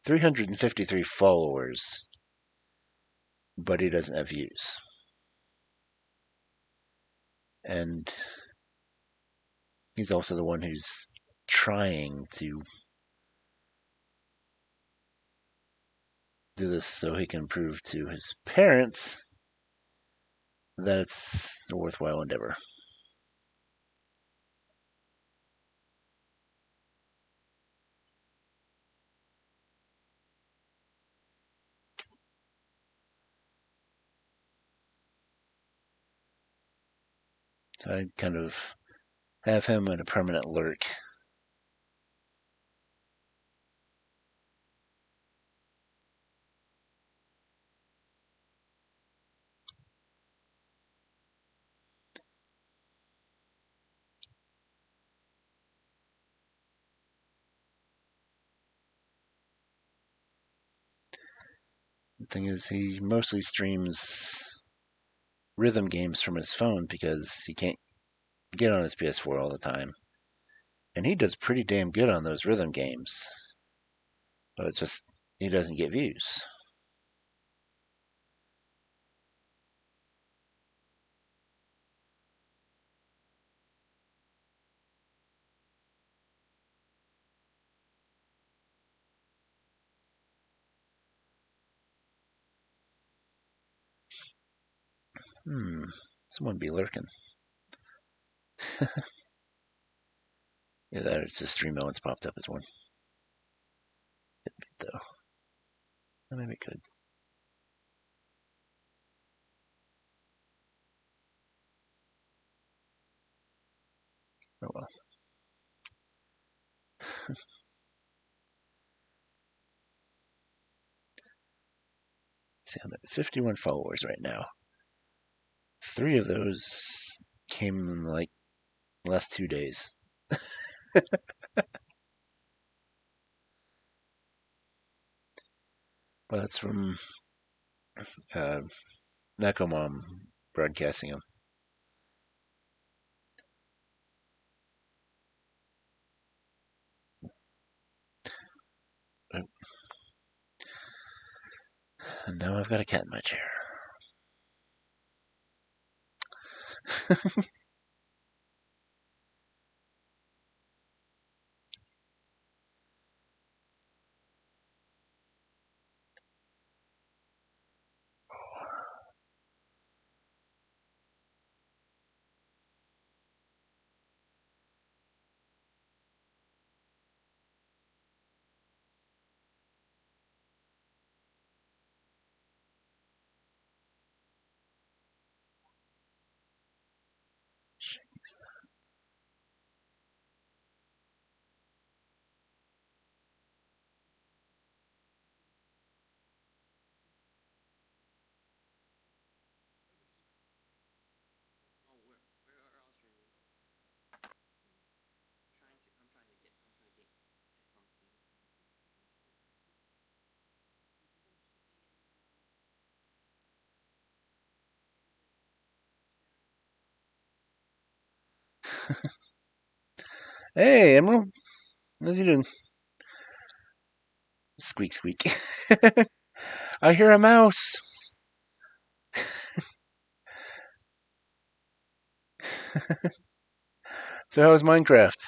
353 followers, but he doesn't have views. And he's also the one who's trying to do this so he can prove to his parents that it's a worthwhile endeavor. So I kind of have him in a permanent lurk. The thing is, he mostly streams rhythm games from his phone because he can't get on his PS4 all the time. And he does pretty damn good on those rhythm games. But it's just, he doesn't get views. Someone be lurking. Yeah, that it's just stream elements popped up as one. Though. Maybe it could. Oh well. See, I'm at 51 followers right now. 3 of those came in like the last 2 days. But that's from Nakomom broadcasting them. And now I've got a cat in my chair. Hey, Emerald. What are you doing? Squeak, squeak. I hear a mouse. So how was Minecraft?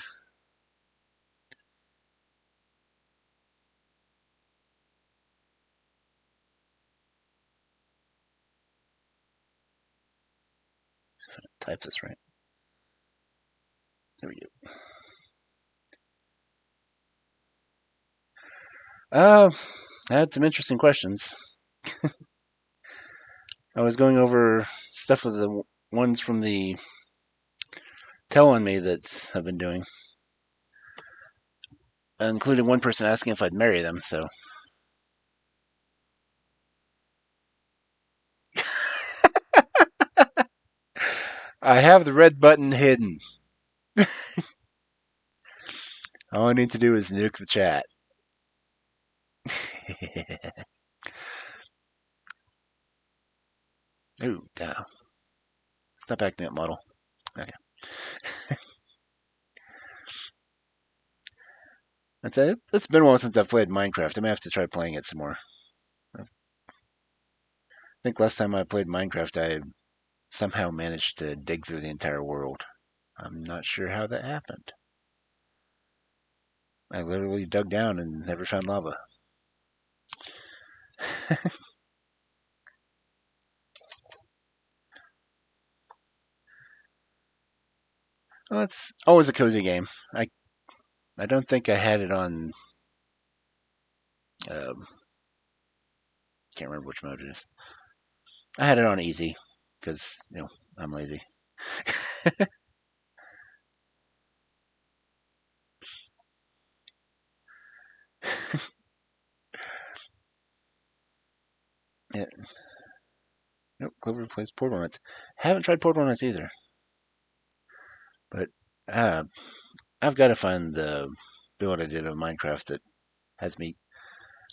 Type this right. There we go. I had some interesting questions. I was going over stuff with the ones from the Tell on Me that I've been doing, including one person asking if I'd marry them. So I have the red button hidden. All I need to do is nuke the chat. Ooh, God. Stop acting up, model. Okay. That's it. It's been a while since I've played Minecraft. I may have to try playing it some more. I think last time I played Minecraft, I somehow managed to dig through the entire world. I'm not sure how that happened. I literally dug down and never found lava. Well, it's always a cozy game. I don't think I had it on. Can't remember which mode it is. I had it on easy because I'm lazy. Yeah. Nope, Clover plays Portal Knights. Haven't tried Portal Knights either. But I've got to find the build I did of Minecraft that has me.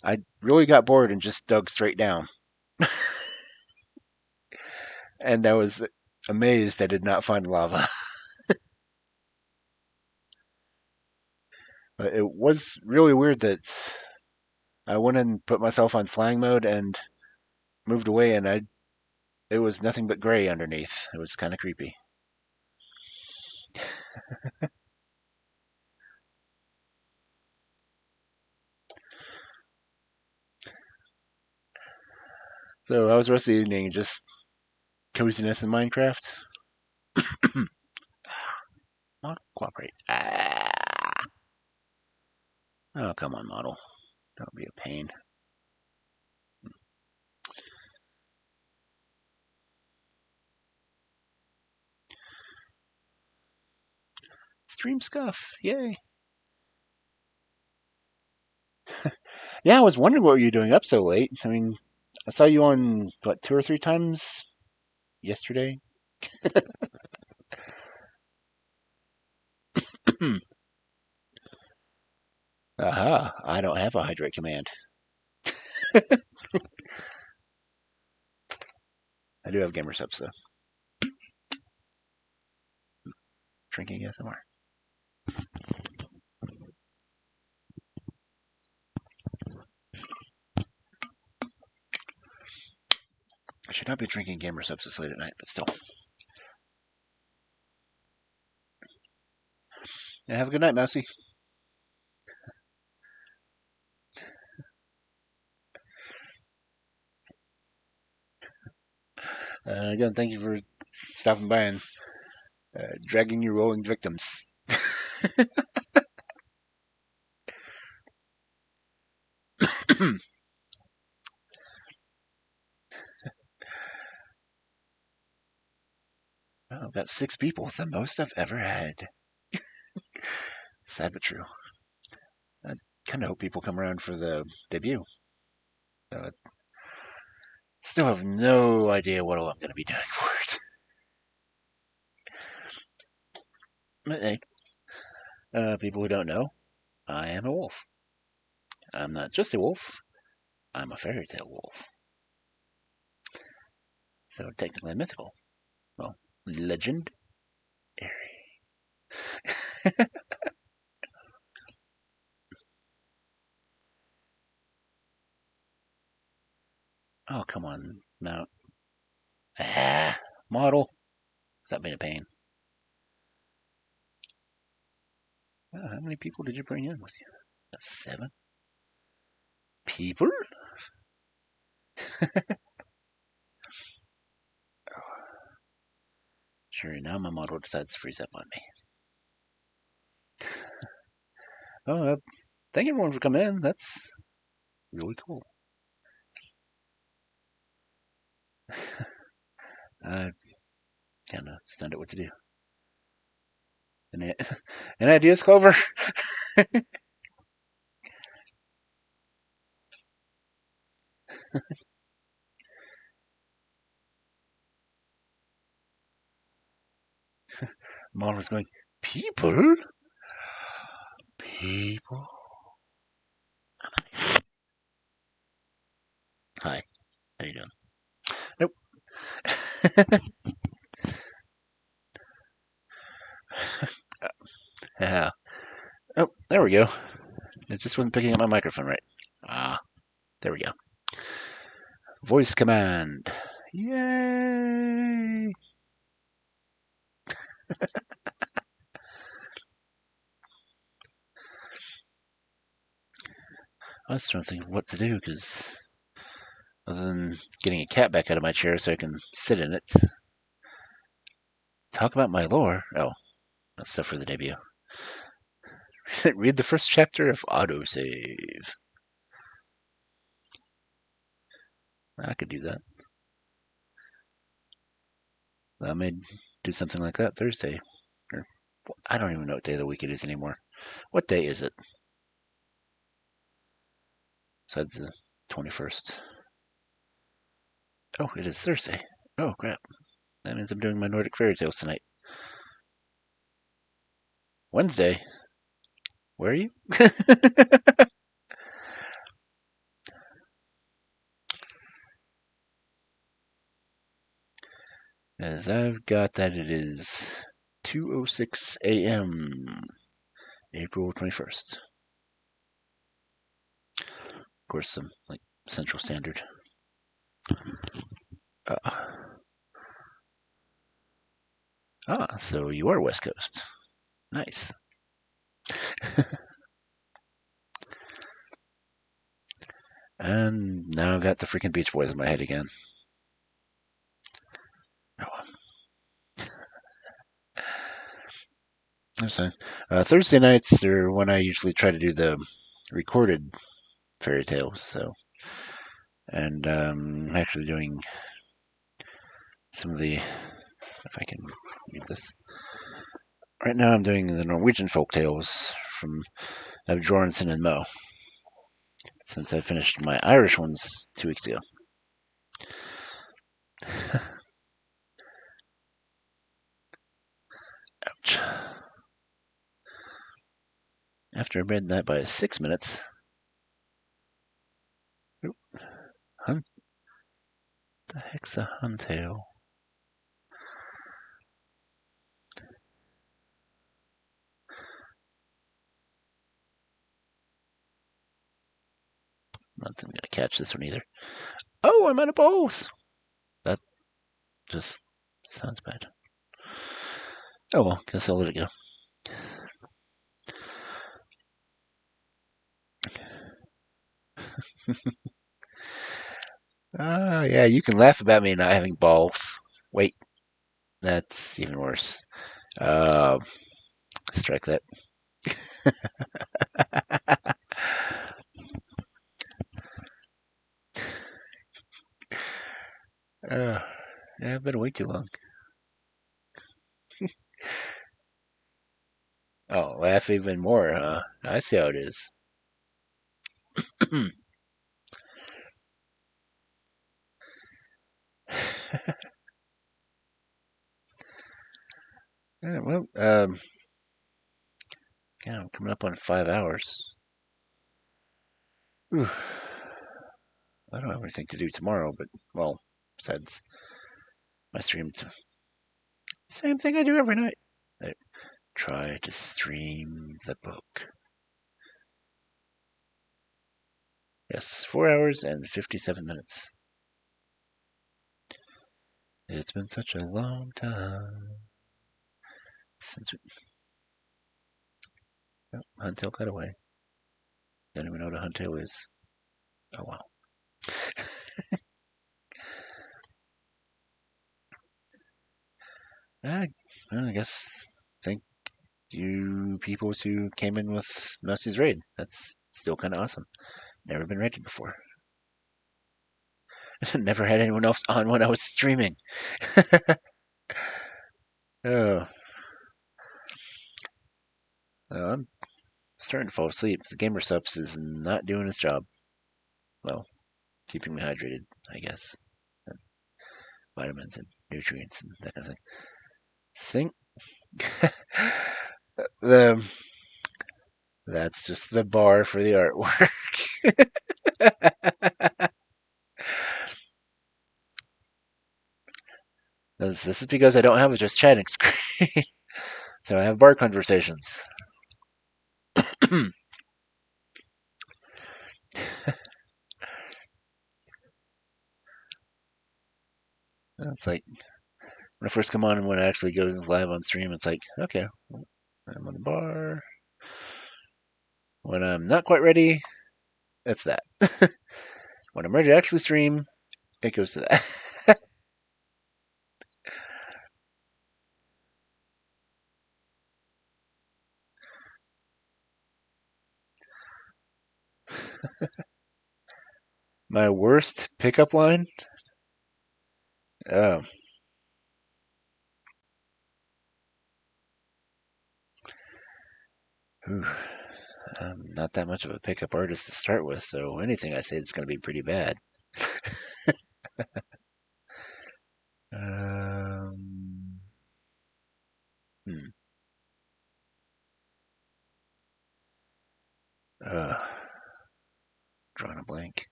I really got bored and just dug straight down. And I was amazed I did not find lava. But it was really weird that I went and put myself on flying mode and moved away, and it was nothing but gray underneath. It was kind of creepy. So I was the rest of the evening just coziness in Minecraft. Model, cooperate. Ah. Oh, come on, model. Don't be a pain. Stream scuff. Yay. Yeah, I was wondering what you were doing up so late. I mean, I saw you on, what, 2 or 3 times yesterday? Aha, I don't have a hydrate command. I do have gamer subs, though. Drinking ASMR. I should not be drinking gamer subs this late at night, but still. Yeah, have a good night, Mousy. Again, thank you for stopping by and dragging your rolling victims. Oh, I've got 6 people, the most I've ever had. Sad but true. I kind of hope people come around for the debut. Still have no idea what all I'm going to be doing for it. But hey, people who don't know, I am a wolf. I'm not just a wolf, I'm a fairy tale wolf. So technically I'm mythical. Well, legendary. Oh, come on, Mount. Model. Stop being a pain. Oh, how many people did you bring in with you? 7 people? Sure, now my model decides to freeze up on me. Oh, thank everyone for coming in. That's really cool. I kind of stunned at what to do. Any ideas, Clover? Mom was going, people? People? Hi, how you doing? Nope. Yeah. Oh, there we go. It just wasn't picking up my microphone right. Ah, there we go. Voice command. Yay! I was trying to think of what to do because other than getting a cat back out of my chair so I can sit in it, talk about my lore. Oh, that's stuff for the debut. Read the first chapter of autosave. I could do that. I may do something like that Thursday. Or I don't even know what day of the week it is anymore. What day is it? Besides the 21st. Oh, it is Thursday. Oh, crap. That means I'm doing my Nordic Fairy Tales tonight. Wednesday? Where are you? As I've got that it is 2:06 a.m. April 21st. Of course, some like Central Standard. So you are West Coast. Nice. And now I've got the freaking Beach Boys in my head again. That's fine. Thursday nights are when I usually try to do the recorded fairy tales. So, and I'm actually doing some of the. If I can read this. Right now, I'm doing the Norwegian folk tales from Bjornson and Moe. since I finished my Irish ones 2 weeks ago. Ouch. After I read that by 6 minutes. The heck's a huntail? Not going to catch this one either. Oh, I'm out of balls! That just sounds bad. Oh well, guess I'll let it go. Yeah, you can laugh about me not having balls. Wait, that's even worse. Strike that. Yeah, I've been awake too long. Oh, laugh even more, huh? I see how it is. Yeah, well, yeah, I'm coming up on 5 hours. Whew. I don't have anything to do tomorrow, but, well, besides my stream. Same thing I do every night. I try to stream the book. Yes, 4 hours and 57 minutes. It's been such a long time since we... Oh, Huntail got away. Don't even know what a Huntail is. Oh, wow. I guess thank you people who came in with Mousy's Raid. That's still kind of awesome. Never been raided before. Never had anyone else on when I was streaming. Oh. I'm starting to fall asleep. The Gamer Subs is not doing its job. Well, keeping me hydrated, I guess. And vitamins and nutrients and that kind of thing. Sing. That's just the bar for the artwork. This is because I don't have a just chatting screen. So I have bar conversations. It's like when I first come on and when I actually go live on stream, it's like, okay, I'm on the bar. When I'm not quite ready, it's that. When I'm ready to actually stream, it goes to that. My worst pickup line? Oh. I'm not that much of a pickup artist to start with, so anything I say is going to be pretty bad. Hmm. Drawing a blank.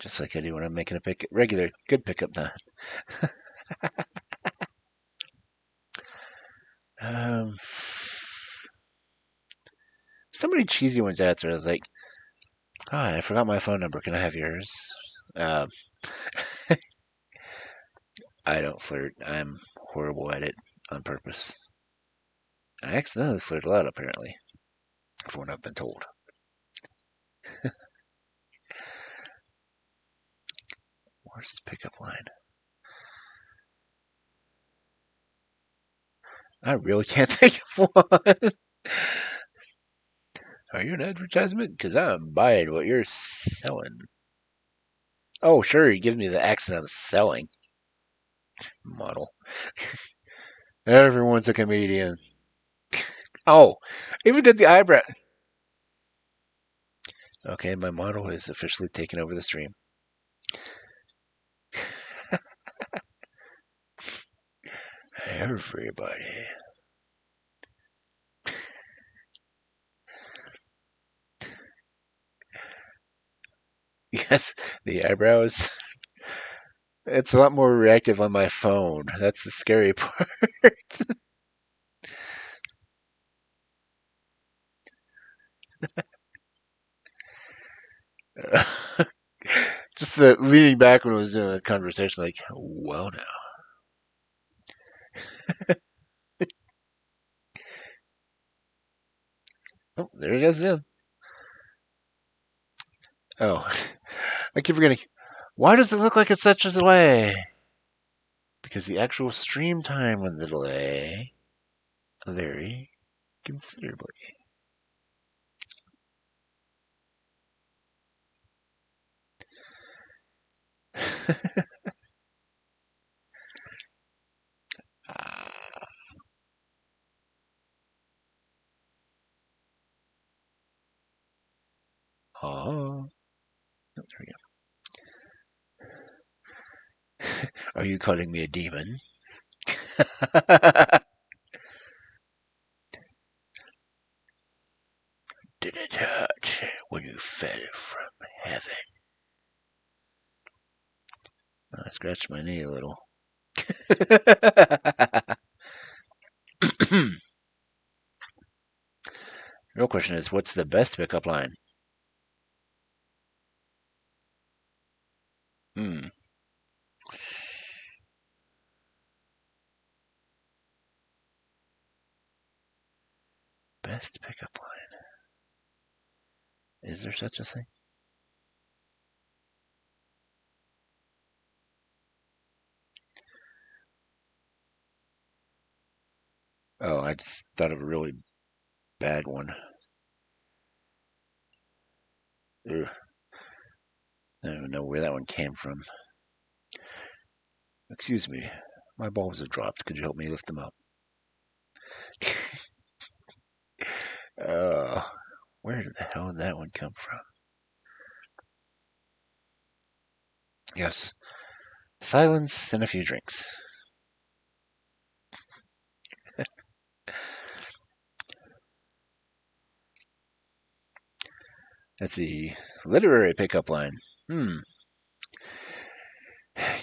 Just like I do when I'm making a regular good pickup line. So many cheesy ones out there. I was like, oh, I forgot my phone number. Can I have yours? I don't flirt. I'm horrible at it on purpose. I accidentally flirt a lot, apparently, from what I've been told. Worst pickup line. I really can't think of one. Are you an advertisement? Because I'm buying what you're selling. Oh, sure, you give me the accent on the selling. Model. Everyone's a comedian. Oh, even did the eyebrow. Okay, my model has officially taken over the stream. Everybody. Yes, the eyebrows. It's a lot more reactive on my phone. That's the scary part. Just leaning back when I was doing the conversation, like, well, now. Oh, there he goes in. Oh, I keep forgetting. Why does it look like it's such a delay? Because the actual stream time was the delay vary considerably. Oh, there we go. Are you calling me a demon? Did it hurt when you fell from heaven? I scratched my knee a little. Real question is, what's the best pickup line? Hmm. Best pickup line. Is there such a thing? Oh, I just thought of a really bad one. Ugh. I don't even know where that one came from. Excuse me, my balls have dropped. Could you help me lift them up? Where the hell did that one come from? Yes, silence and a few drinks. Let's see. Literary pickup line. You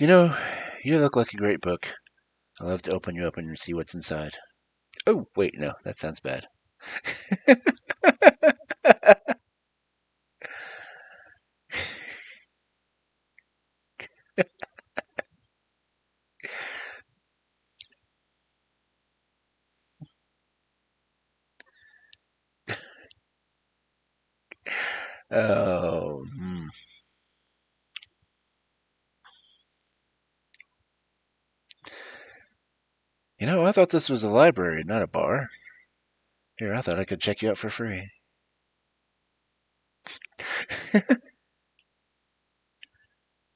know, you look like a great book. I love to open you up and see what's inside. Oh, wait, no, that sounds bad. Oh, You know, I thought this was a library, not a bar. Here, I thought I could check you out for free.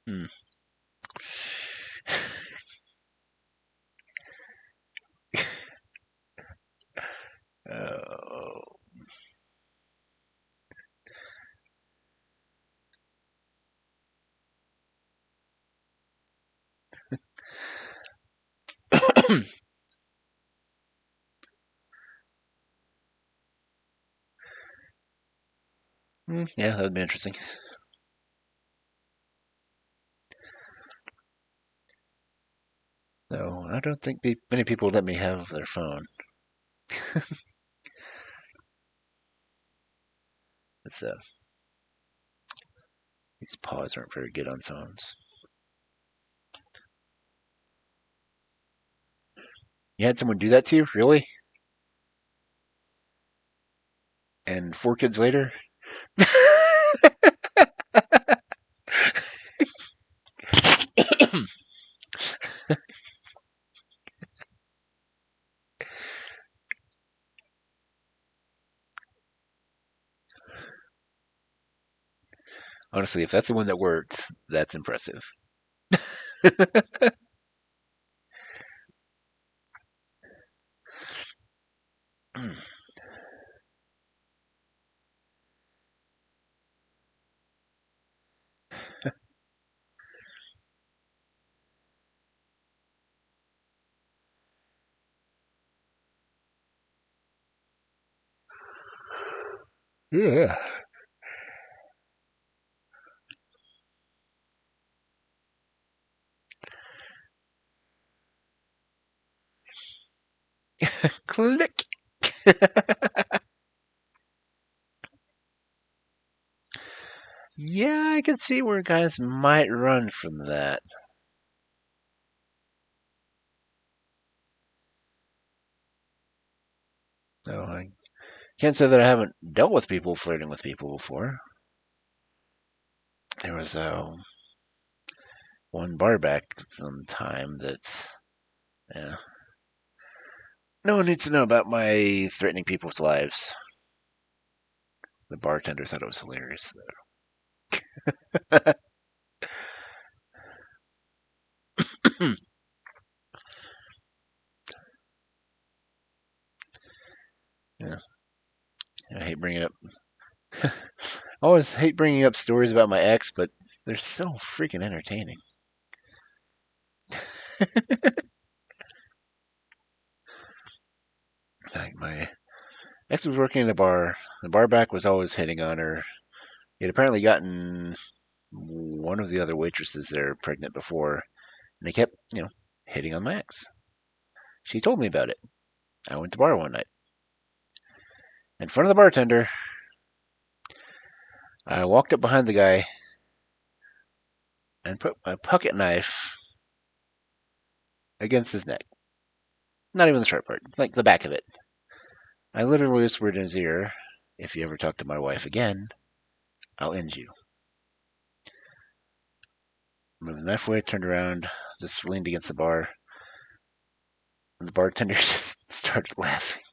hmm. Oh. Yeah, that would be interesting. No, I don't think many people let me have their phone. It's, these paws aren't very good on phones. You had someone do that to you? Really? And 4 kids later? Honestly, if that's the one that worked, that's impressive. Yeah. Click. Yeah, I could see where guys might run from that. No, I can't say that I haven't dealt with people flirting with people before. There was one bar back some time that, yeah. No one needs to know about my threatening people's lives. The bartender thought it was hilarious, though. Yeah, I hate bringing up. I always hate bringing up stories about my ex, but they're so freaking entertaining. Like my ex was working in a bar. The bar back was always hitting on her. He had apparently gotten one of the other waitresses there pregnant before, and he kept, hitting on my ex. She told me about it. I went to bar one night. In front of the bartender, I walked up behind the guy and put my pocket knife against his neck. Not even the sharp part, like the back of it. I literally whispered in his ear, "If you ever talk to my wife again, I'll end you." Moved the knife away, turned around, just leaned against the bar, and the bartender just started laughing.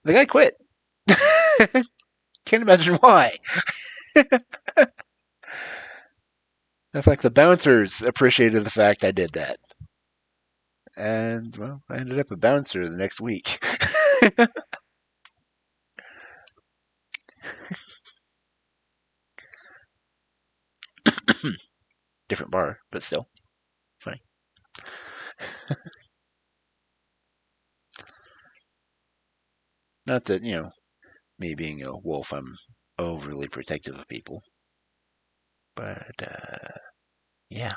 The guy quit. Can't imagine why. It's like the bouncers appreciated the fact I did that. And, well, I ended up a bouncer the next week. Different bar, but still funny. Not that, me being a wolf, I'm overly protective of people. But, yeah,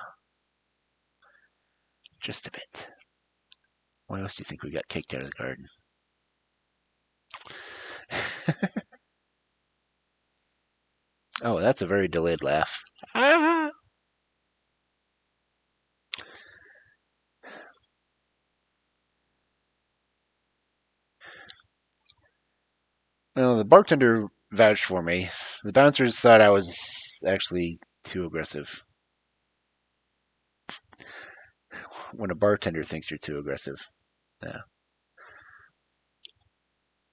just a bit. Why else do you think we got kicked out of the garden? Oh, that's a very delayed laugh. Ah! Well, the bartender vouched for me. The bouncers thought I was actually too aggressive. When a bartender thinks you're too aggressive. Yeah.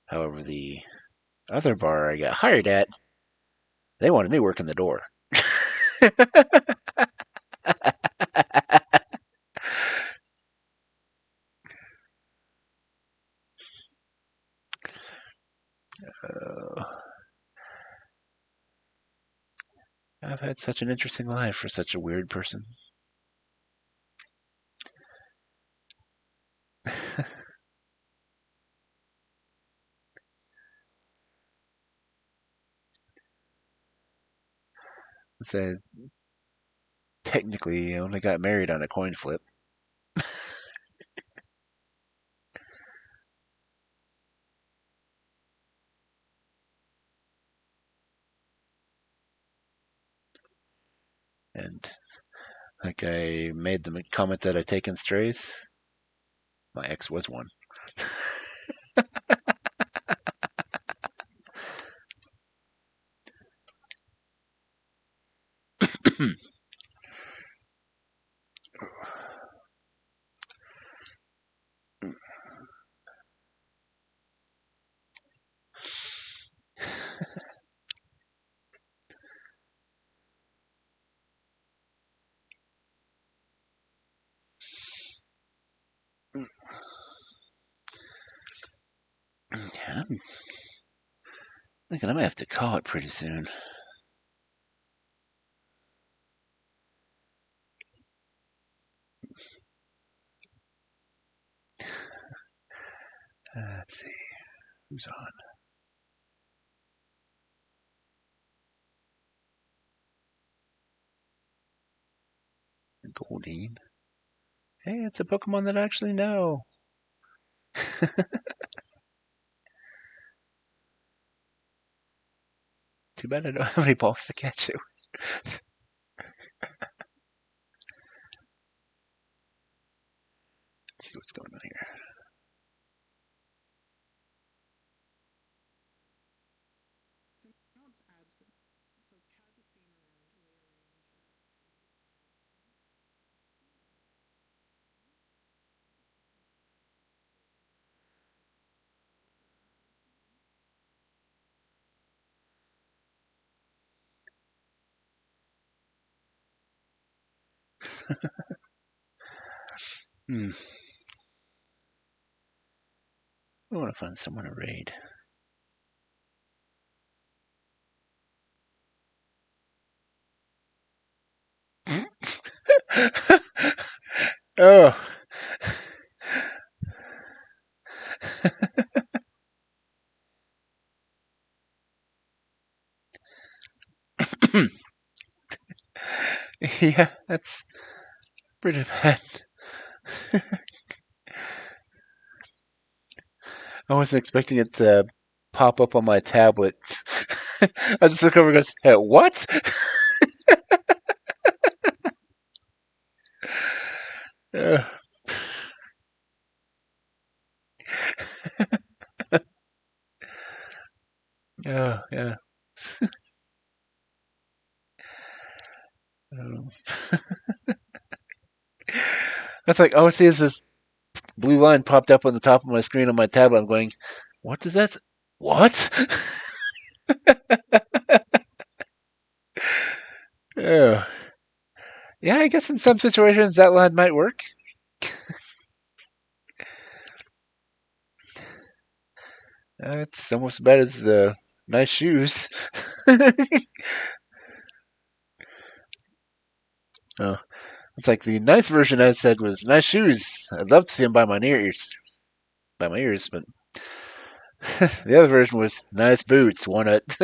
However, the other bar I got hired at, they wanted me working the door. uh, I've had such an interesting life for such a weird person. Let's say technically I only got married on a coin flip. And like I made the comment that I taken strays. My ex was one. Yeah, I'm thinking I might have to call it pretty soon. Let's see. Who's on? Goldeen. Hey, it's a Pokemon that I actually know. Too bad I don't have any balls to catch it. Let's see what's going on here. I want to find someone to raid. Oh. Yeah, that's pretty bad. I wasn't expecting it to pop up on my tablet. I just look over and goes, hey, what? Oh, yeah. Um, That's like, oh, see, is this blue line popped up on the top of my screen on my tablet. I'm going, what does that? What? Oh. Yeah, I guess in some situations that line might work. It's almost as bad as the nice shoes. Oh, it's like the nice version I said was nice shoes. I'd love to see them by my ears, but the other version was nice boots. Want it?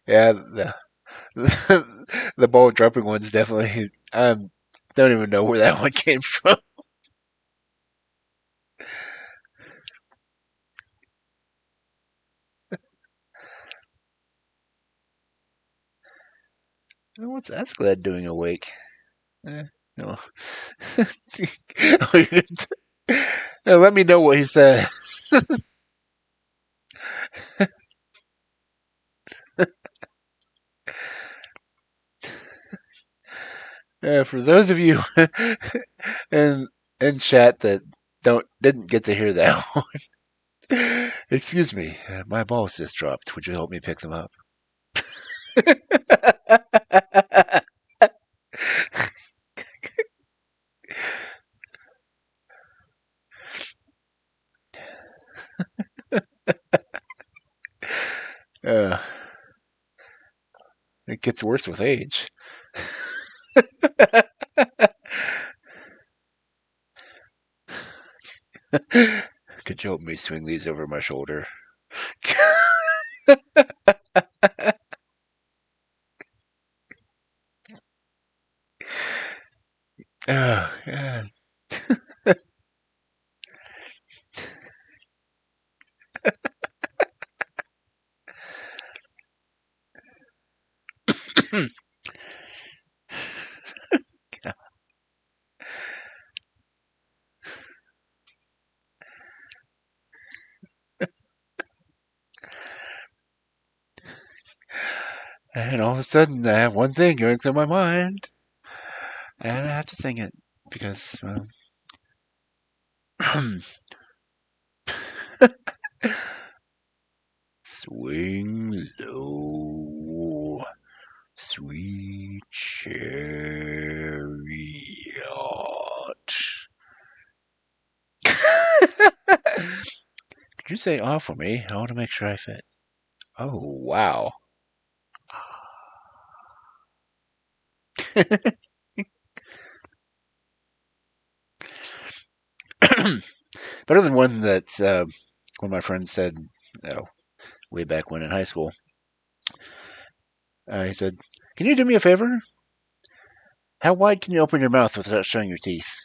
Yeah, the ball dropping one's definitely. I don't even know where that one came from. What's Escalade doing awake? No. Let me know what he says. For those of you in chat that didn't get to hear that one, excuse me, my balls just dropped. Would you help me pick them up? uh, it gets worse with age. Could you help me swing these over my shoulder? Yeah. And all of a sudden, I have one thing going through my mind, and I have to sing it because, swing low, sweet chariot. Could you say "off" for me? I want to make sure I fit. Oh wow! Better than one that one of my friends said, oh, way back when in high school. He said, "Can you do me a favor? How wide can you open your mouth without showing your teeth?"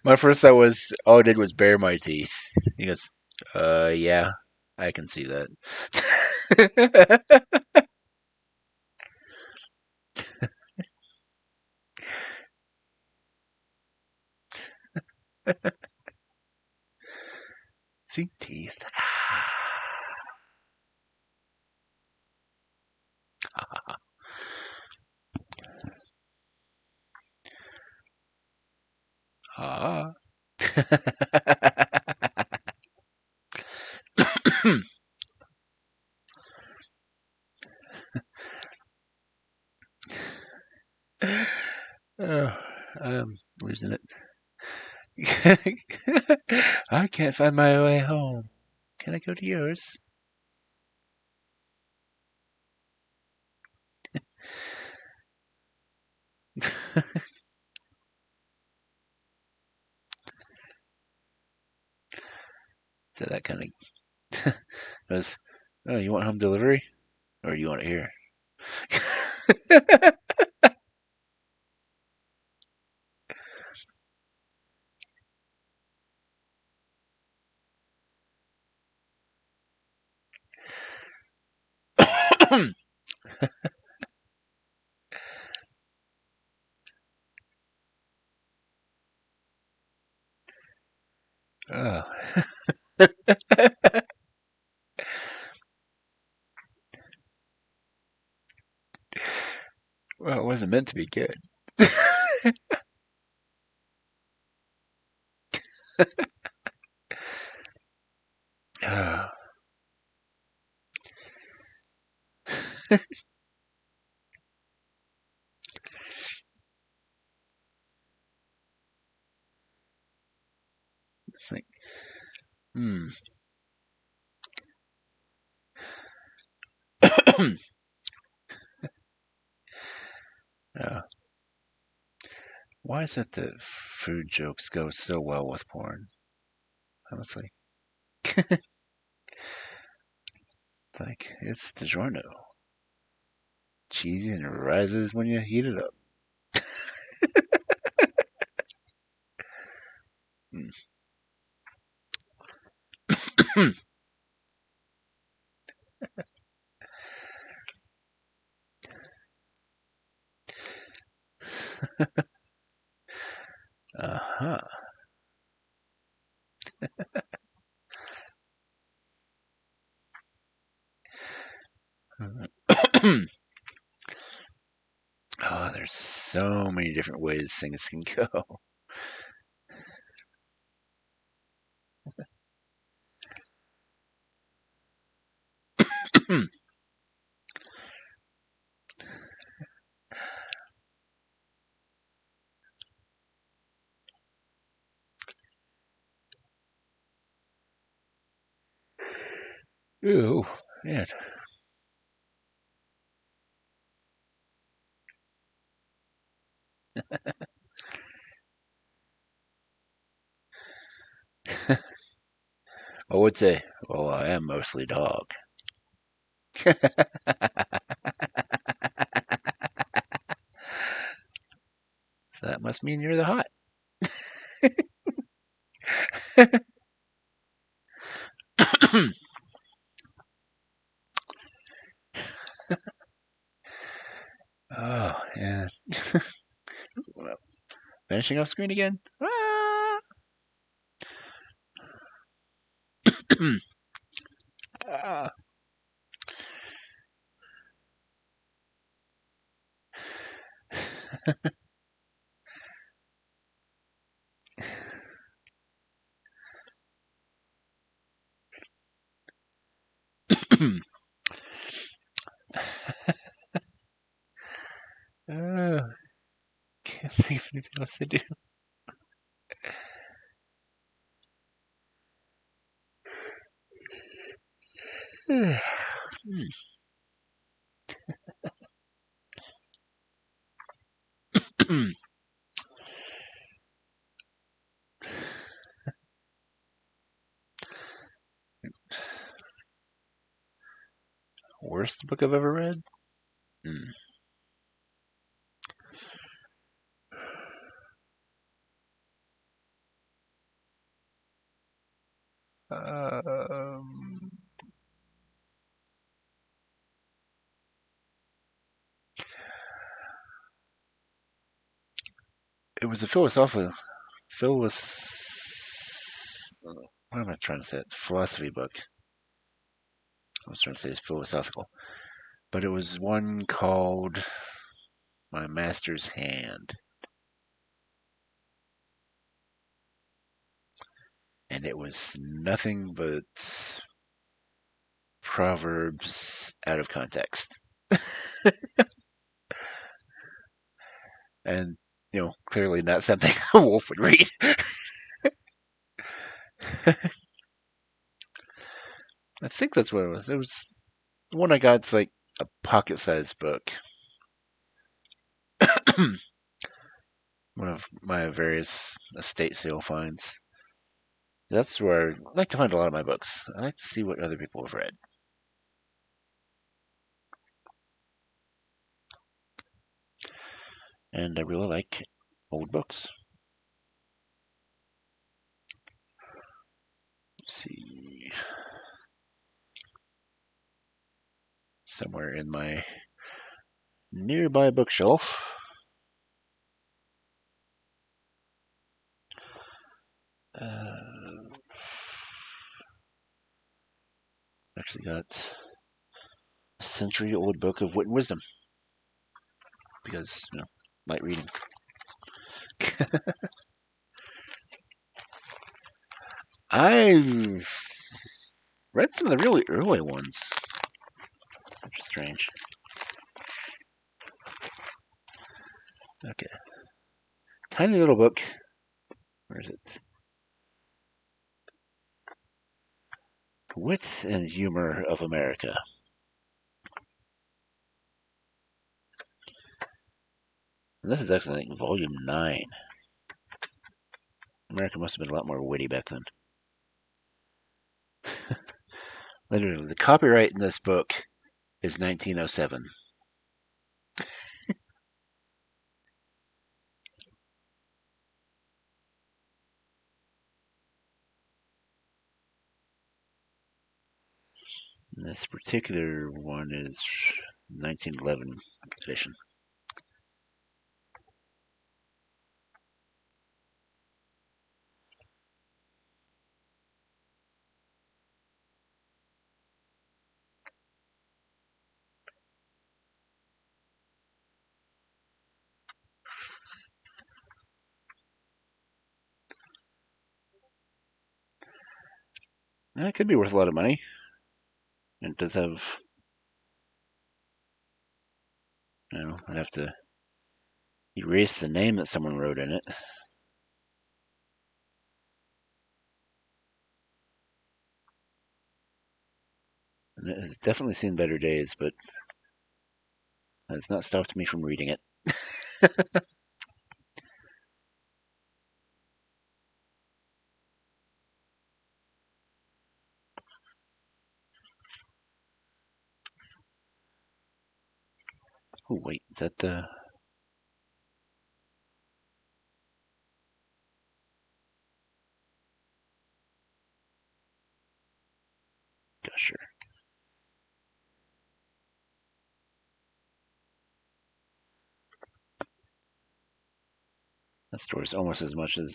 My first thought was, all I did was bare my teeth. He goes, yeah, I can see that. See, teeth. Ah. Oh, I'm losing it. I can't find my way home. Can I go to yours? So that kind of goes, oh, you want home delivery? Or you want it here? Oh. Well, it wasn't meant to be good. Oh. It's like, hmm. uh, why is it that food jokes go so well with porn? Honestly. It's like, it's DiGiorno. Cheesy and it rises when you heat it up. Uh-huh. Oh, there's so many different ways things can go. Ooh, man. I would say, well, I am mostly dog. So that must mean you're the hot. Oh, yeah. Well, finishing off screen again. Ah! Ah. think of anything else to do. Worst book I've ever read? Um, it was a philosophical, what am I trying to say? It's a philosophy book. I was trying to say it's philosophical. But it was one called My Master's Hand. And it was nothing but proverbs out of context. And, clearly not something a wolf would read. I think that's what it was. It was the one I got. It's like a pocket-sized book. One of my various estate sale finds. That's where I like to find a lot of my books. I like to see what other people have read. And I really like old books. Let's see. Somewhere in my nearby bookshelf. Actually got a century-old book of wit and wisdom. Because, light reading. I've read some of the really early ones, which is strange. Okay. Tiny little book. Where is it? Wit and Humor of America. And this is actually like volume 9. America must have been a lot more witty back then. Literally, the copyright in this book is 1907. And this particular one is 1911 edition. It could be worth a lot of money. It does have, I'd have to erase the name that someone wrote in it. And it has definitely seen better days, but it's not stopped me from reading it. Oh, wait, is that the... Gosh, sure. That story's almost as much as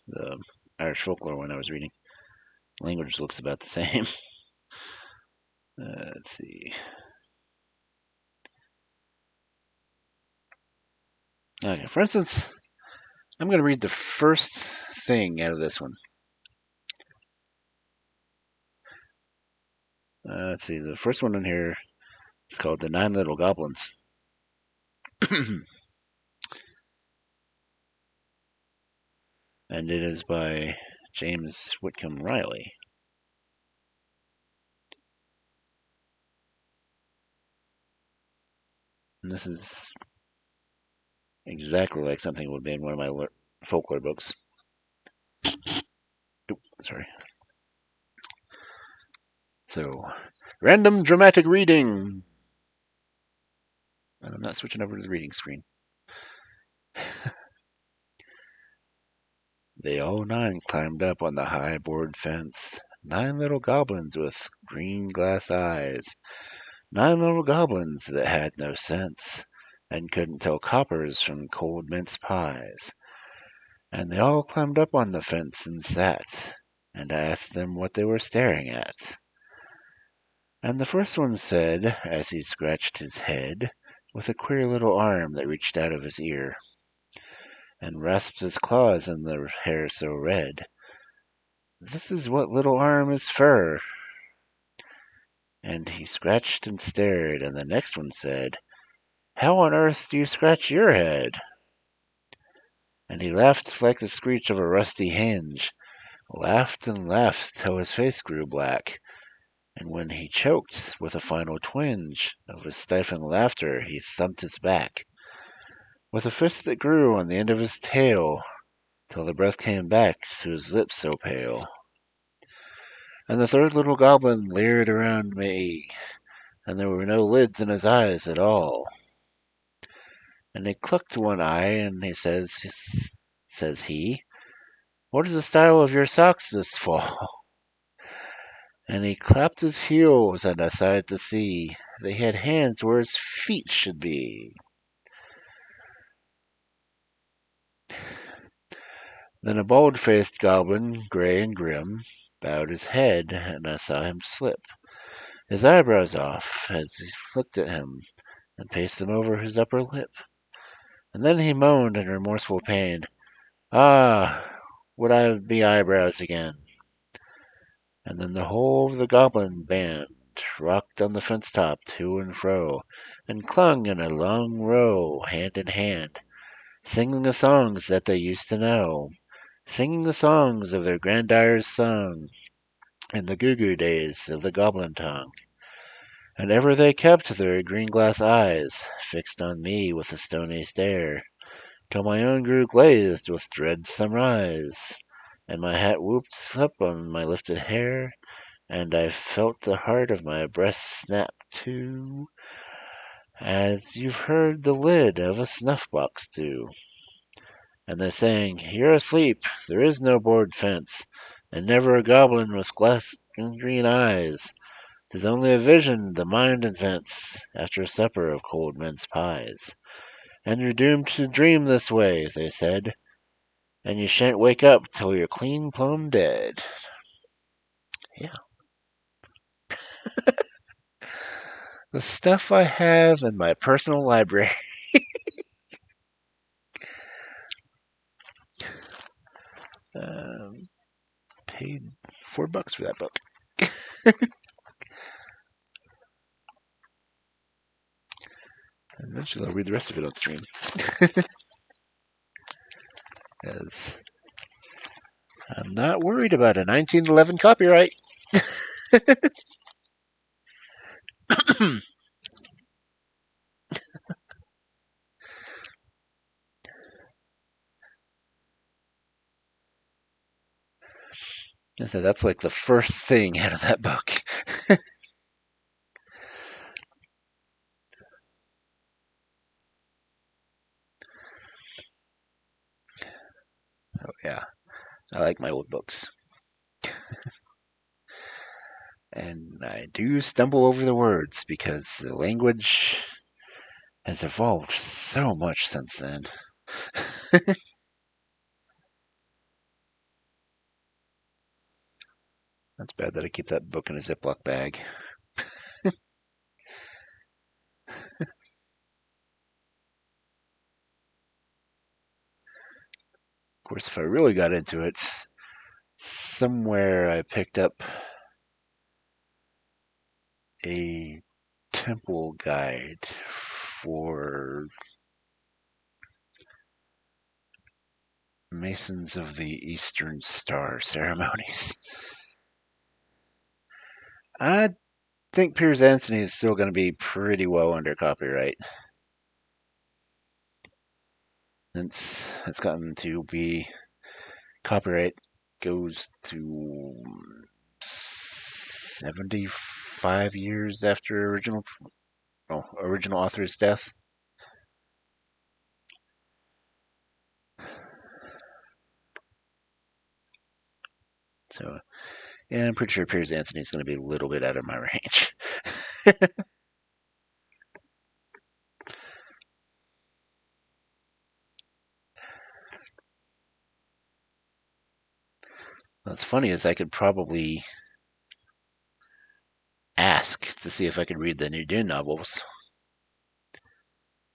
the Irish folklore one I was reading. Language looks about the same. Let's see. Okay, for instance, I'm going to read the first thing out of this one. Let's see, the first one in here is called The Nine Little Goblins. and it is by James Whitcomb Riley. And this is exactly like something would be in one of my folklore books. Oop, sorry. So, random dramatic reading. And I'm not switching over to the reading screen. They all 9 climbed up on the high board fence. 9 little goblins with green glass eyes. 9 little goblins that had no sense, and couldn't tell coppers from cold mince pies. And they all climbed up on the fence and sat, and asked them what they were staring at. And the first one said, as he scratched his head, with a queer little arm that reached out of his ear, and rasped his claws in the hair so red, "This is what little arm is fur." And he scratched and stared, and the next one said, "How on earth do you scratch your head?" And he laughed like the screech of a rusty hinge, laughed and laughed till his face grew black, and when he choked with a final twinge of his stifling laughter, he thumped his back with a fist that grew on the end of his tail, till the breath came back to his lips so pale. And the third little goblin leered around me, and there were no lids in his eyes at all. And he clucked one eye, and he says he, "What is the style of your socks this fall?" And he clapped his heels, and I sighed to see they had hands where his feet should be. Then a bald-faced goblin, grey and grim, bowed his head, and I saw him slip his eyebrows off as he looked at him, and paste them over his upper lip. And then he moaned in remorseful pain, "Ah, would I be eyebrows again!" And then the whole of the goblin band rocked on the fence top to and fro, and clung in a long row, hand in hand, singing the songs that they used to know, singing the songs of their grandsires sung in the goo-goo days of the goblin tongue. And ever they kept their green glass eyes fixed on me with a stony stare, till my own grew glazed with dread sunrise, and my hat whooped up on my lifted hair, and I felt the heart of my breast snap to, as you've heard the lid of a snuff-box do. And they sang, "You're asleep, there is no board fence, and never a goblin with glass and green eyes. 'Tis only a vision the mind invents after a supper of cold mince pies. And you're doomed to dream this way," they said, "and you shan't wake up till you're clean plumb dead." Yeah. The stuff I have in my personal library. Paid $4 for that book. Eventually I'll read the rest of it on stream. As I'm not worried about a 1911 copyright. So that's like the first thing out of that book. Oh yeah, I like my old books. And I do stumble over the words because the language has evolved so much since then. That's bad that I keep that book in a Ziploc bag. Of course, if I really got into it, somewhere I picked up a temple guide for Masons of the Eastern Star ceremonies. I think Piers Anthony is still going to be pretty well under copyright. Since it's gotten to be copyright goes to 75 years after original author's death. So, yeah, I'm pretty sure Piers Anthony is going to be a little bit out of my range. What's funny is I could probably ask to see if I could read the new Dune novels.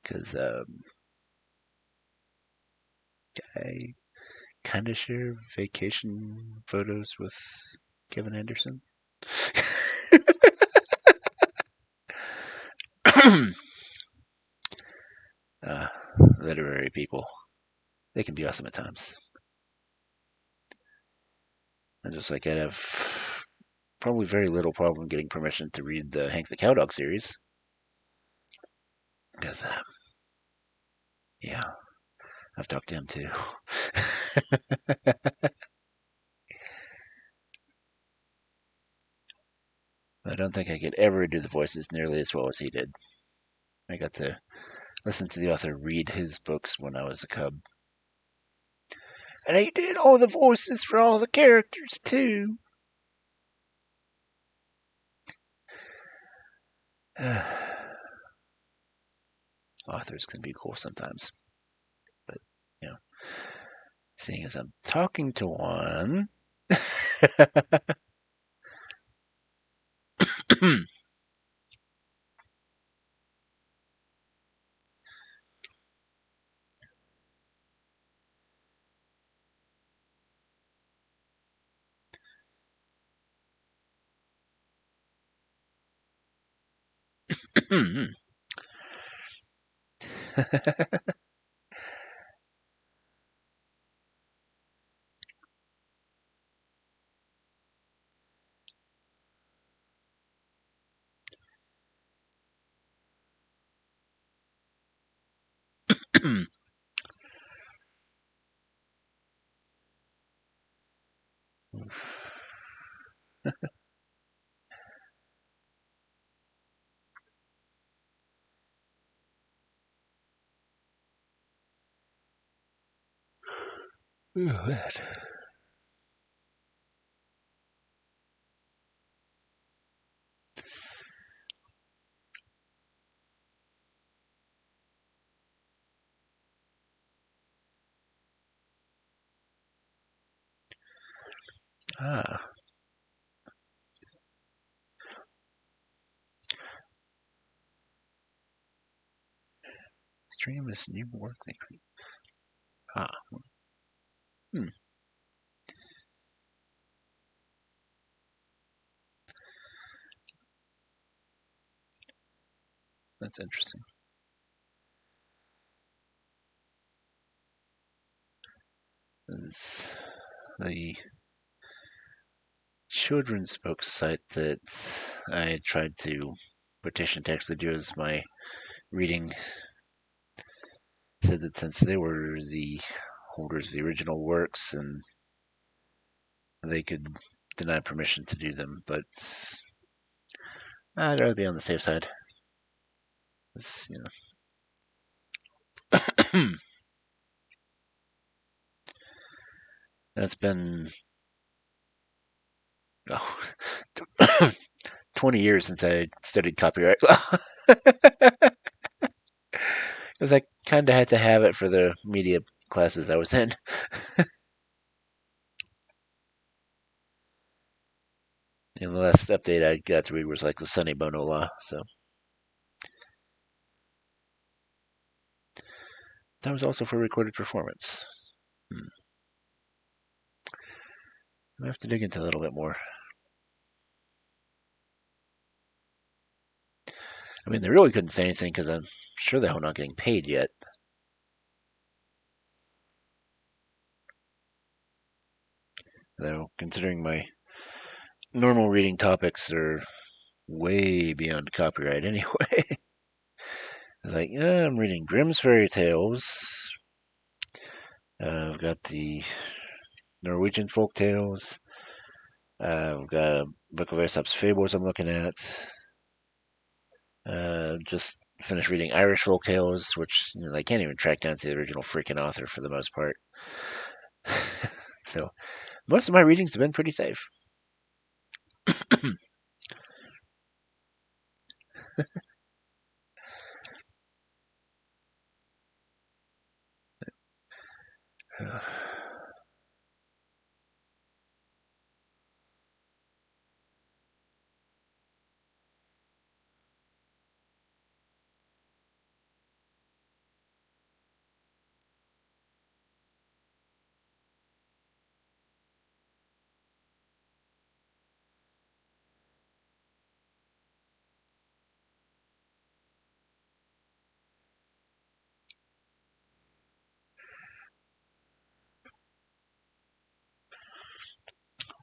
Because I kind of share vacation photos with Kevin Anderson. Literary people, they can be awesome at times. And just like I'd have probably very little problem getting permission to read the Hank the Cowdog series. Because, yeah, I've talked to him too. I don't think I could ever do the voices nearly as well as he did. I got to listen to the author read his books when I was a cub. And he did all the voices for all the characters, too. Authors can be cool sometimes. But, you know, seeing as I'm talking to one... Ah. Stream is new work. Ah. That's interesting. This is the children's book site that I tried to petition to actually do as my reading said that since they were the holders of the original works and they could deny permission to do them, but I'd rather be on the safe side. It's, you know. That's been 20 years since I studied copyright law. Because I kind of had to have it for the media classes I was in. And the last update I got to read was like the Sonny Bono law, so. That was also for recorded performance. I have to dig into a little bit more. I mean, they really couldn't say anything because I'm sure they're not getting paid yet. Though, considering my normal reading topics are way beyond copyright anyway. It's like, yeah, I'm reading Grimm's Fairy Tales. I've got the Norwegian folk tales. I've got a book of Aesop's Fables I'm looking at. Just finished reading Irish folk tales, which I can't even track down to the original freaking author for the most part. So most of my readings have been pretty safe.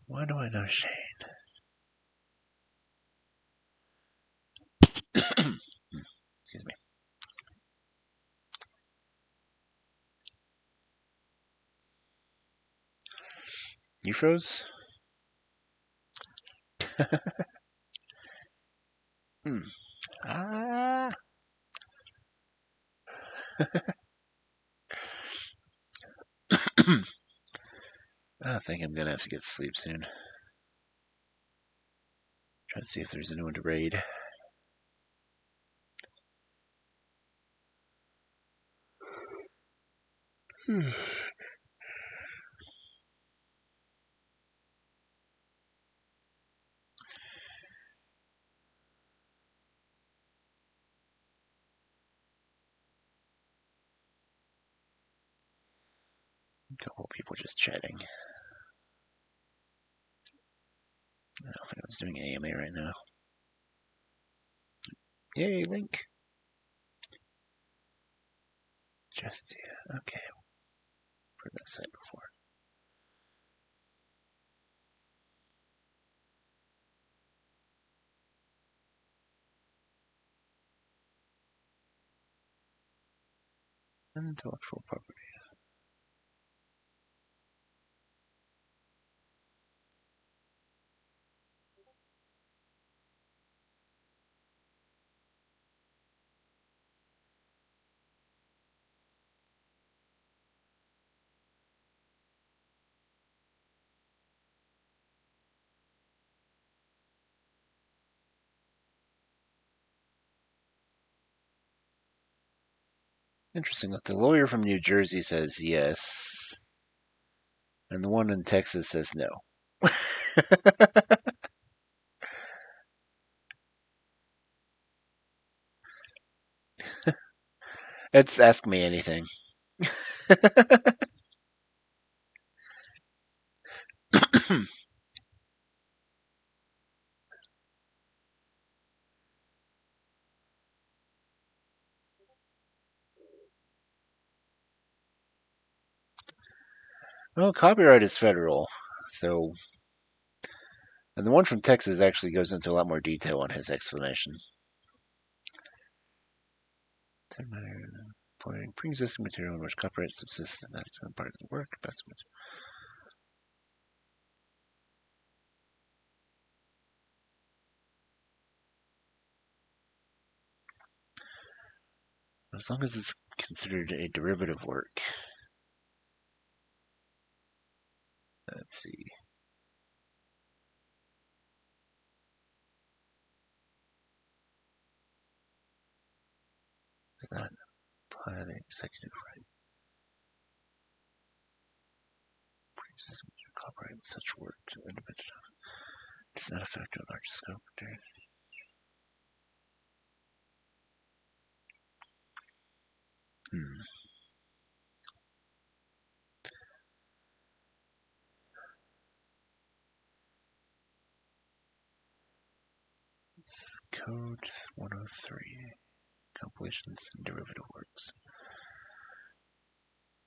Why do I know Shane? Excuse me. You froze? Ah. I think I'm gonna have to get to sleep soon. Try to see if there's anyone to raid. A couple of people just chatting. I don't know if anyone's doing AMA right now. Yay, Link. Just, yeah, okay. Heard that site before. Intellectual property. Interesting that the lawyer from New Jersey says yes, and the one in Texas says no. It's ask me anything. Well, copyright is federal, so. And the one from Texas actually goes into a lot more detail on his explanation. Pointing pre-existing material in which copyright subsists is not extent part of the work. Best as long as it's considered a derivative work. Let's see. Does not apply the executive right. Pre-existing copyright such work to the individual. Does not affect a large scope. It's Code 103. Compilations and derivative works.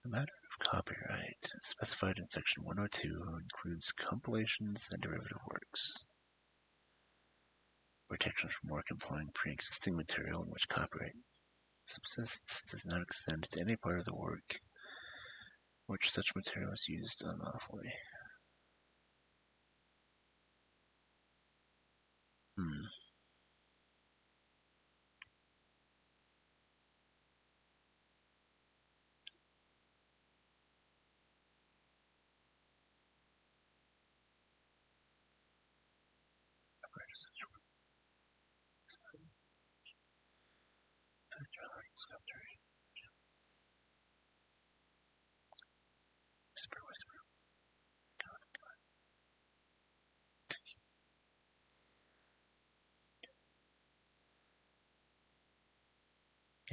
The matter of copyright, specified in Section 102, includes compilations and derivative works. Protection from work implying pre-existing material in which copyright subsists does not extend to any part of the work which such material is used unlawfully.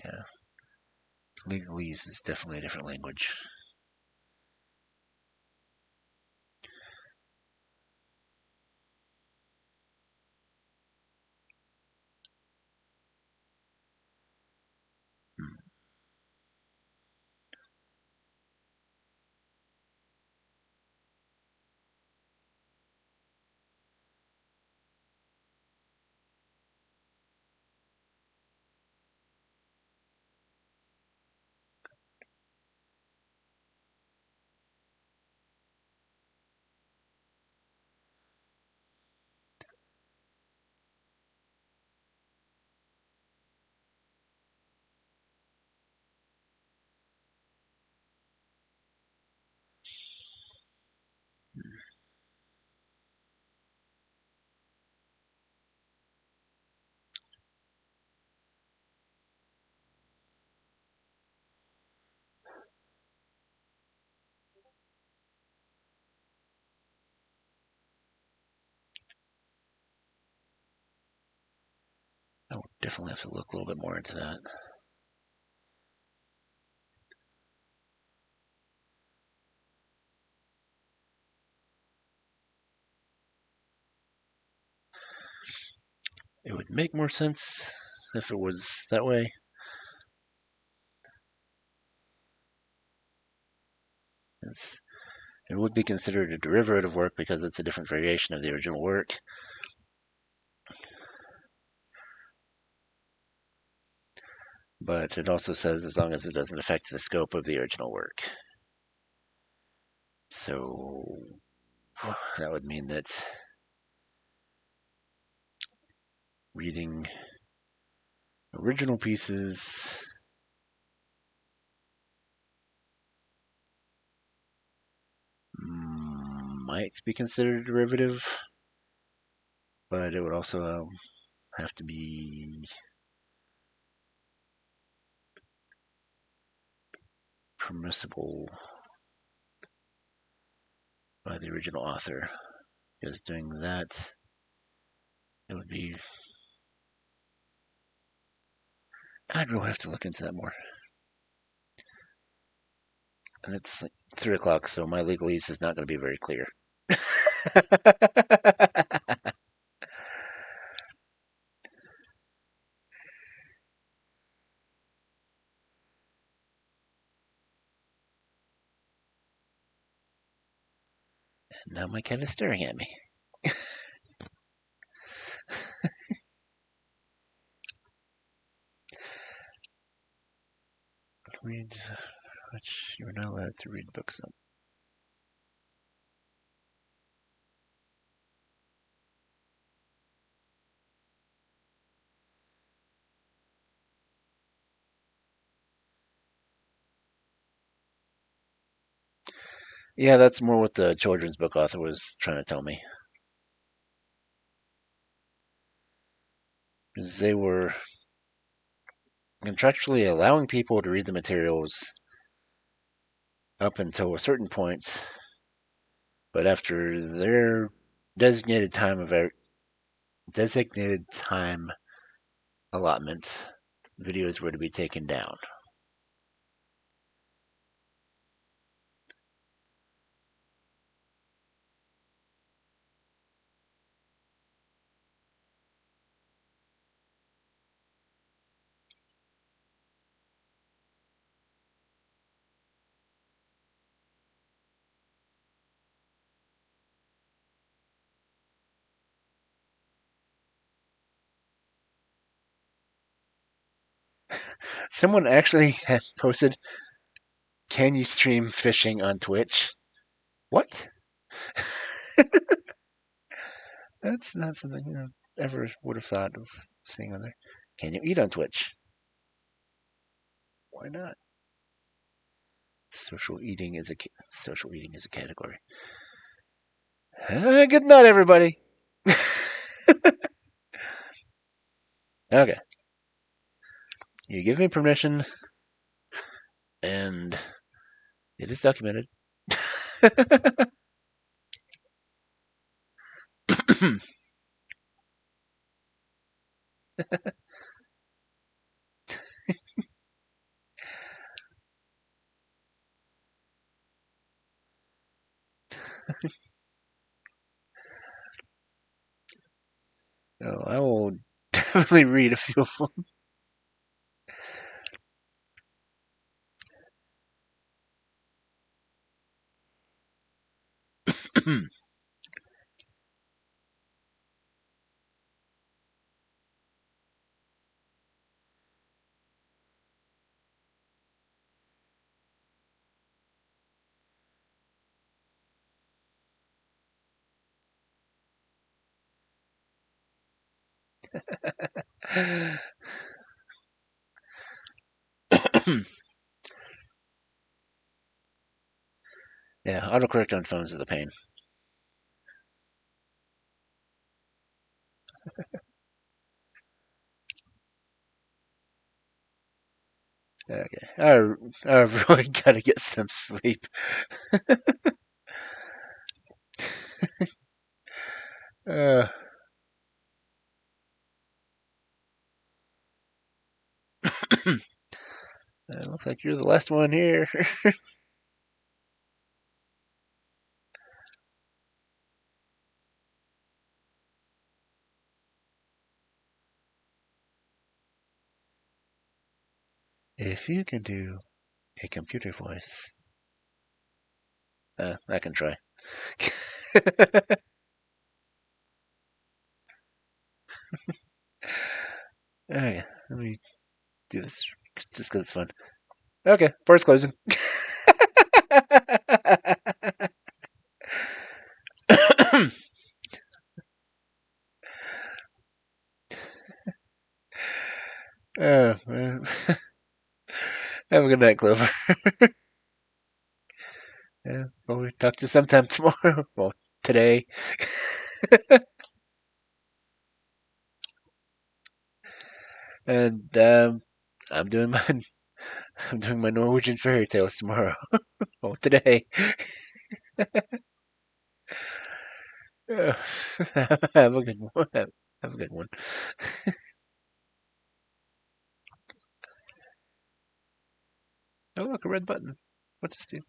Yeah. Legalese is definitely a different language. I will definitely have to look a little bit more into that. It would make more sense if it was that way. It would be considered a derivative work because it's a different variation of the original work. But it also says as long as it doesn't affect the scope of the original work. So that would mean that reading original pieces might be considered a derivative, but it would also have to be permissible by the original author, because doing that, it would be... I'd really have to look into that more. And it's like 3 o'clock, so my legalese is not going to be very clear. And now my cat is staring at me. Read, which you're not allowed to read books on. Yeah, that's more what the children's book author was trying to tell me. Because they were contractually allowing people to read the materials up until a certain point, but after their designated time allotment, videos were to be taken down. Someone actually had posted, "Can you stream fishing on Twitch?" What? That's not something I ever would have thought of seeing on there. Can you eat on Twitch? Why not? Social eating is a category. Good night, everybody. Okay. You give me permission, and it is documented. No, I will definitely read a few of them. Yeah, autocorrect on phones is a pain. Okay, I really gotta get some sleep. uh, it looks like you're the last one here. If you can do a computer voice, I can try. Okay, let me do this just because it's fun. Okay, port's closing. Man. Have a good night, Clover. Yeah, well, we'll talk to you sometime tomorrow. Well, today. And I'm doing my Norwegian fairy tales tomorrow. Well, today. Have a good one. Have a good one. Oh, look, a red button. What's this do?